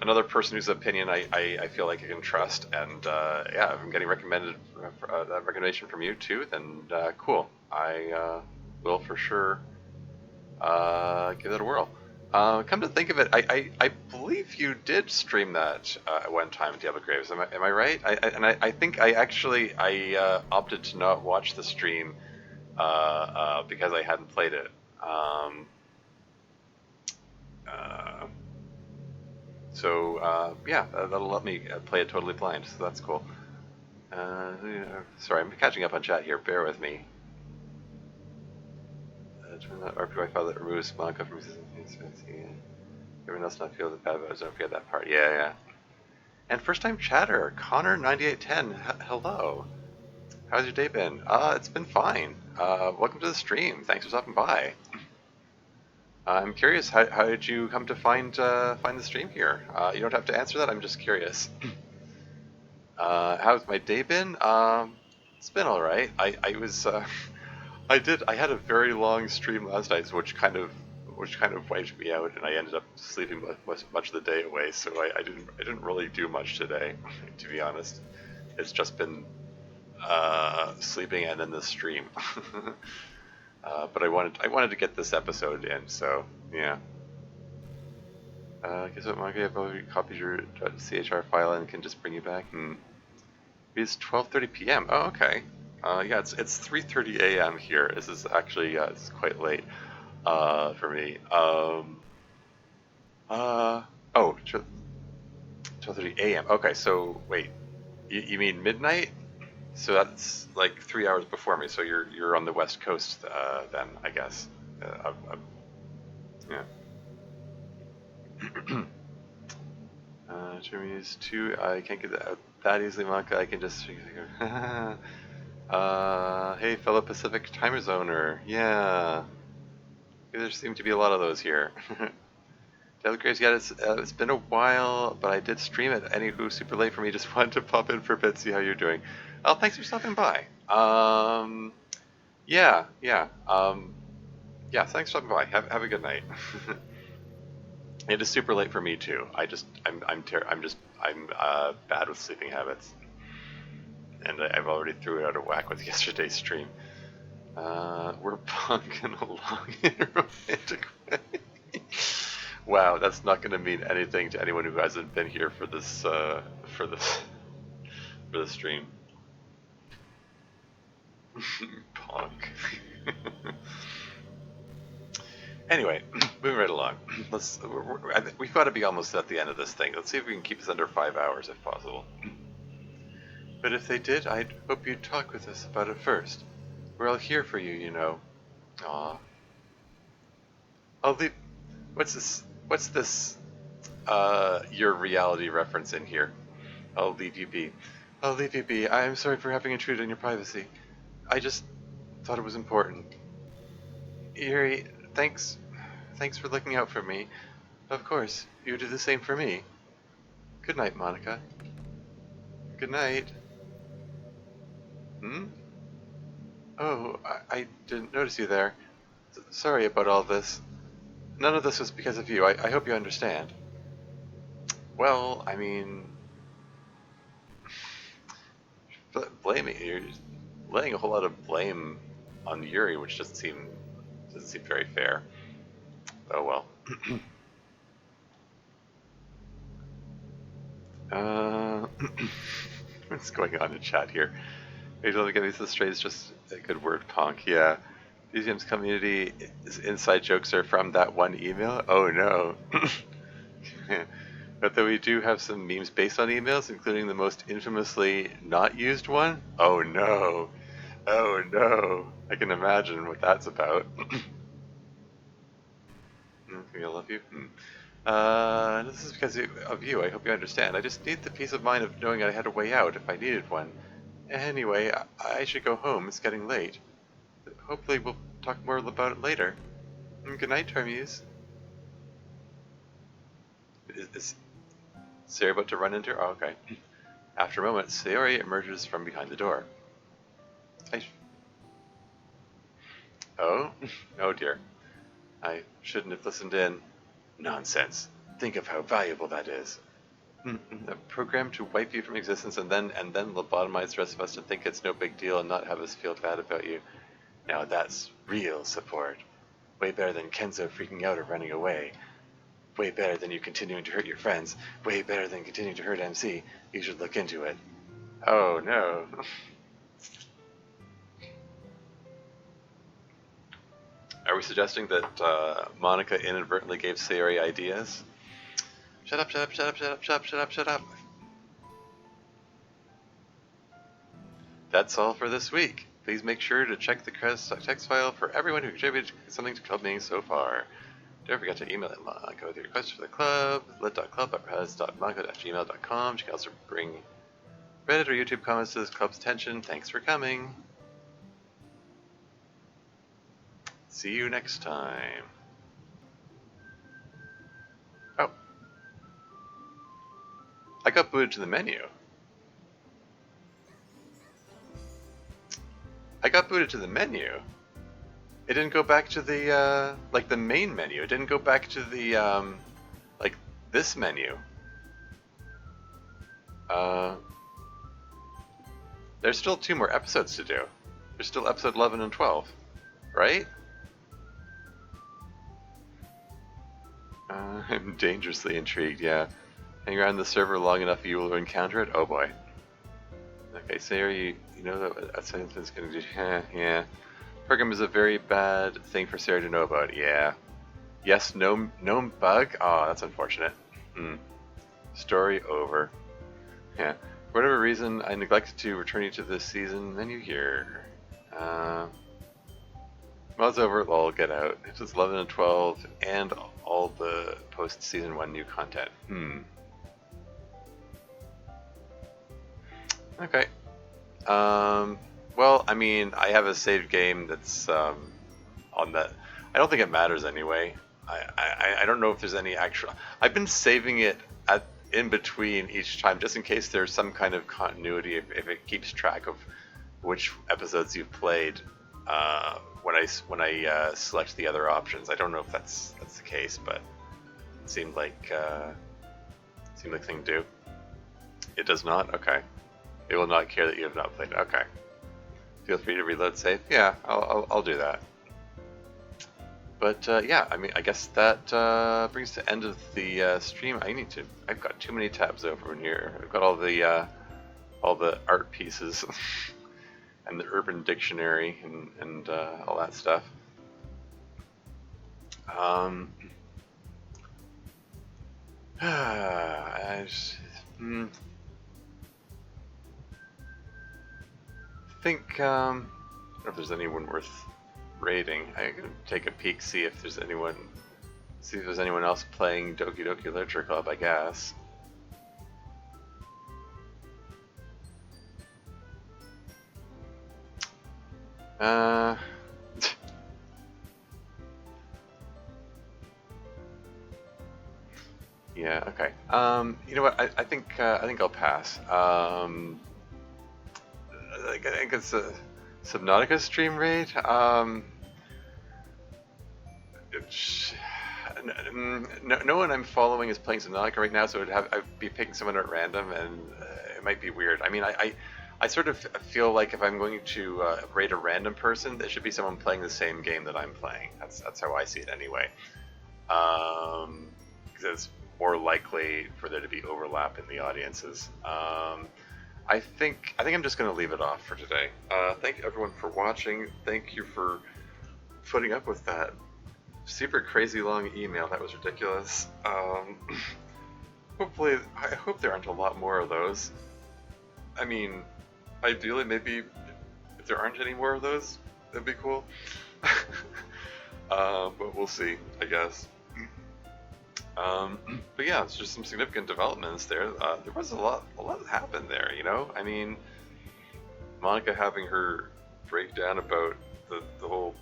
another person whose opinion I feel like I can trust, and yeah, if I'm getting recommended that recommendation from you too, then cool. I will for sure give it a whirl. Come to think of it, I believe you did stream that at one time, Diablo Graves. Am I right? I think I opted to not watch the stream because I hadn't played it. So yeah, that'll let me play it totally blind. So that's cool. Sorry, I'm catching up on chat here. Bear with me. Turn that RPY file that removes Monica from existing. Everyone else not feel the bad about it. Don't forget that part. Yeah. And first time chatter, Connor9810. Hello. How's your day been? It's been fine. Welcome to the stream. Thanks for stopping by. I'm curious, how did you come to find the stream here? You don't have to answer that. I'm just curious. How's my day been? It's been all right. I was I had a very long stream last night, which kind of wiped me out, and I ended up sleeping much of the day away. So I didn't really do much today, to be honest. It's just been sleeping and then the stream. But I wanted to get this episode in, so yeah. Guess what, Monica? I've already copied your .chr file and can just bring you back. It's 12:30 p.m. Oh, okay. Yeah, it's 3:30 a.m. here. This is actually it's quite late for me. Oh, 12:30 a.m. Okay, so wait, you mean midnight? So that's like 3 hours before me. So you're on the west coast then, I guess. Yeah. Jeremy's 2. I can't get that out that easily, Monica. I can just. Hey, fellow Pacific timer zoner. Yeah. There seem to be a lot of those here. Taylor Graves, yeah, it's been a while, but I did stream it. Anywho, super late for me. Just wanted to pop in for a bit, see how you're doing. Oh, thanks for stopping by. Yeah, yeah, yeah. Thanks for stopping by. Have a good night. It is super late for me too. I'm bad with sleeping habits, and I've already threw it out of whack with yesterday's stream. We're punking along in a romantic way. Wow, that's not going to mean anything to anyone who hasn't been here for this for this for the stream. Punk. Anyway, moving right along. We've got to be almost at the end of this thing. Let's see if we can keep this under 5 hours if possible. But if they did, I'd hope you'd talk with us about it first. We're all here for you, you know. Aw. I'll leave. What's this? What's this? Your reality reference in here. I'll leave you be. I'll leave you be. I'm sorry for having intruded on your privacy. I just thought it was important. Yuri, thanks. Thanks for looking out for me. Of course, you do the same for me. Good night, Monica. Good night. Hmm? Oh, I didn't notice you there. Sorry about all this. None of this was because of you. I hope you understand. Well, I mean, blaming you're laying a whole lot of blame on Yuri, which doesn't seem very fair. Oh well. What's going on in chat here? Maybe don't get these straight. It's just a good word, punk. Yeah. Museum's community inside jokes are from that one email. Oh no. But though we do have some memes based on emails, including the most infamously not used one. Oh no. Oh no. I can imagine what that's about. I love you. This is because of you. I hope you understand. I just need the peace of mind of knowing I had a way out if I needed one. Anyway, I should go home. It's getting late. Hopefully we'll talk more about it later. Good night, Termuse. Is Sayori about to run into her? Oh, okay. After a moment, Sayori emerges from behind the door. Oh? Oh dear. I shouldn't have listened in. Nonsense. Think of how valuable that is. A program to wipe you from existence and then lobotomize the rest of us to think it's no big deal and not have us feel bad about you. Now that's real support. Way better than Kenzo freaking out or running away. Way better than you continuing to hurt your friends. Way better than continuing to hurt MC. You should look into it. Oh no. Are we suggesting that Monica inadvertently gave Sayori ideas? Shut up, shut up, shut up, shut up, shut up, shut up, shut up. That's all for this week. Please make sure to check the text file for everyone who contributed something to Club Meeting so far. Don't forget to email Monica with your requests for the club, lit.club@res.monica.gmail.com. You can also bring Reddit or YouTube comments to this club's attention. Thanks for coming. See you next time. Oh. I got booted to the menu. I got booted to the menu. It didn't go back to the, like the main menu. It didn't go back to the, like this menu. There's still 2 more episodes to do. There's still episode 11 and 12, right? I'm dangerously intrigued, yeah. Hang around the server long enough, you will encounter it? Oh boy. Okay, Sarah, you know that assignment's gonna do. Yeah. Program is a very bad thing for Sarah to know about. Yeah. Yes, gnome bug? Oh, that's unfortunate. Hmm. Story over. Yeah. For whatever reason, I neglected to return you to this season menu here. Uh, well, it's over. Lol, get out. It's just 11 and 12 and all the post season 1 new content. Okay. Um, well, I mean, I have a saved game that's on that. I don't think it matters anyway. I don't know if there's any actual. I've been saving it at in between each time, just in case there's some kind of continuity. If it keeps track of which episodes you've played when I select the other options. I don't know if that's the case, but it seemed like thing do. It does not. Okay. It will not care that you have not played it. Okay. Feel free to reload save. Yeah, I'll do that. But yeah, I mean, I guess that brings to the end of the stream. I've got too many tabs open here. I've got all the art pieces and the Urban Dictionary and all that stuff. I think I don't know if there's anyone worth rating. I can take a peek, see if there's anyone else playing Doki Doki Literature Club, I guess. Uh, yeah, okay. You know what? I think I'll pass. I think it's a Subnautica stream raid. No one I'm following is playing Subnautica right now, so I'd be picking someone at random, and it might be weird. I mean, I sort of feel like if I'm going to rate a random person, it should be someone playing the same game that I'm playing. That's how I see it anyway. Because it's more likely for there to be overlap in the audiences. I think I'm just going to leave it off for today. Thank you everyone for watching. Thank you for putting up with that super crazy long email. That was ridiculous. Hopefully, I hope there aren't a lot more of those. I mean, ideally, maybe if there aren't any more of those, that'd be cool. But we'll see, I guess. But yeah, it's just some significant developments there. There was a lot that happened there, you know? I mean, Monica having her breakdown about the whole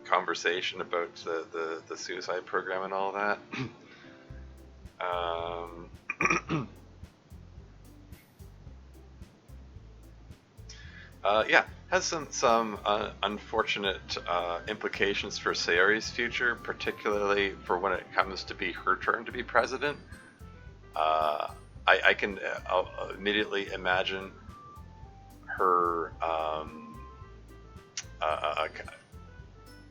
conversation about the suicide program and all that. Yeah, has some unfortunate implications for Sayori's future, particularly for when it comes to be her turn to be president. I can I'll immediately imagine her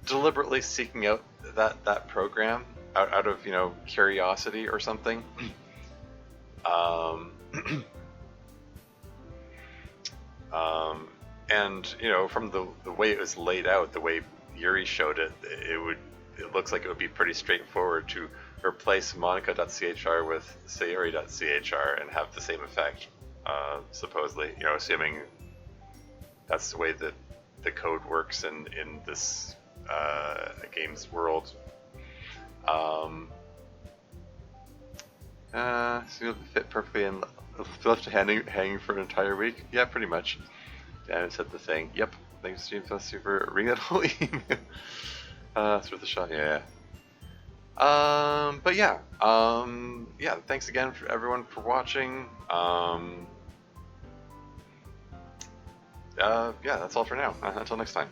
deliberately seeking out that program out of curiosity or something. um, and from the way it was laid out, the way Yuri showed it, it looks like it would be pretty straightforward to replace Monica.chr with Sayori.chr and have the same effect, supposedly, assuming that's the way that the code works in this game's world. So you'll fit perfectly and left hanging for an entire week? Yeah, pretty much. Dan said the thing. Yep. Thanks, Stream Plus, for reading that whole email. That's worth a shot. Yeah. But yeah. Yeah. Thanks again for everyone for watching. Yeah, that's all for now. Until next time.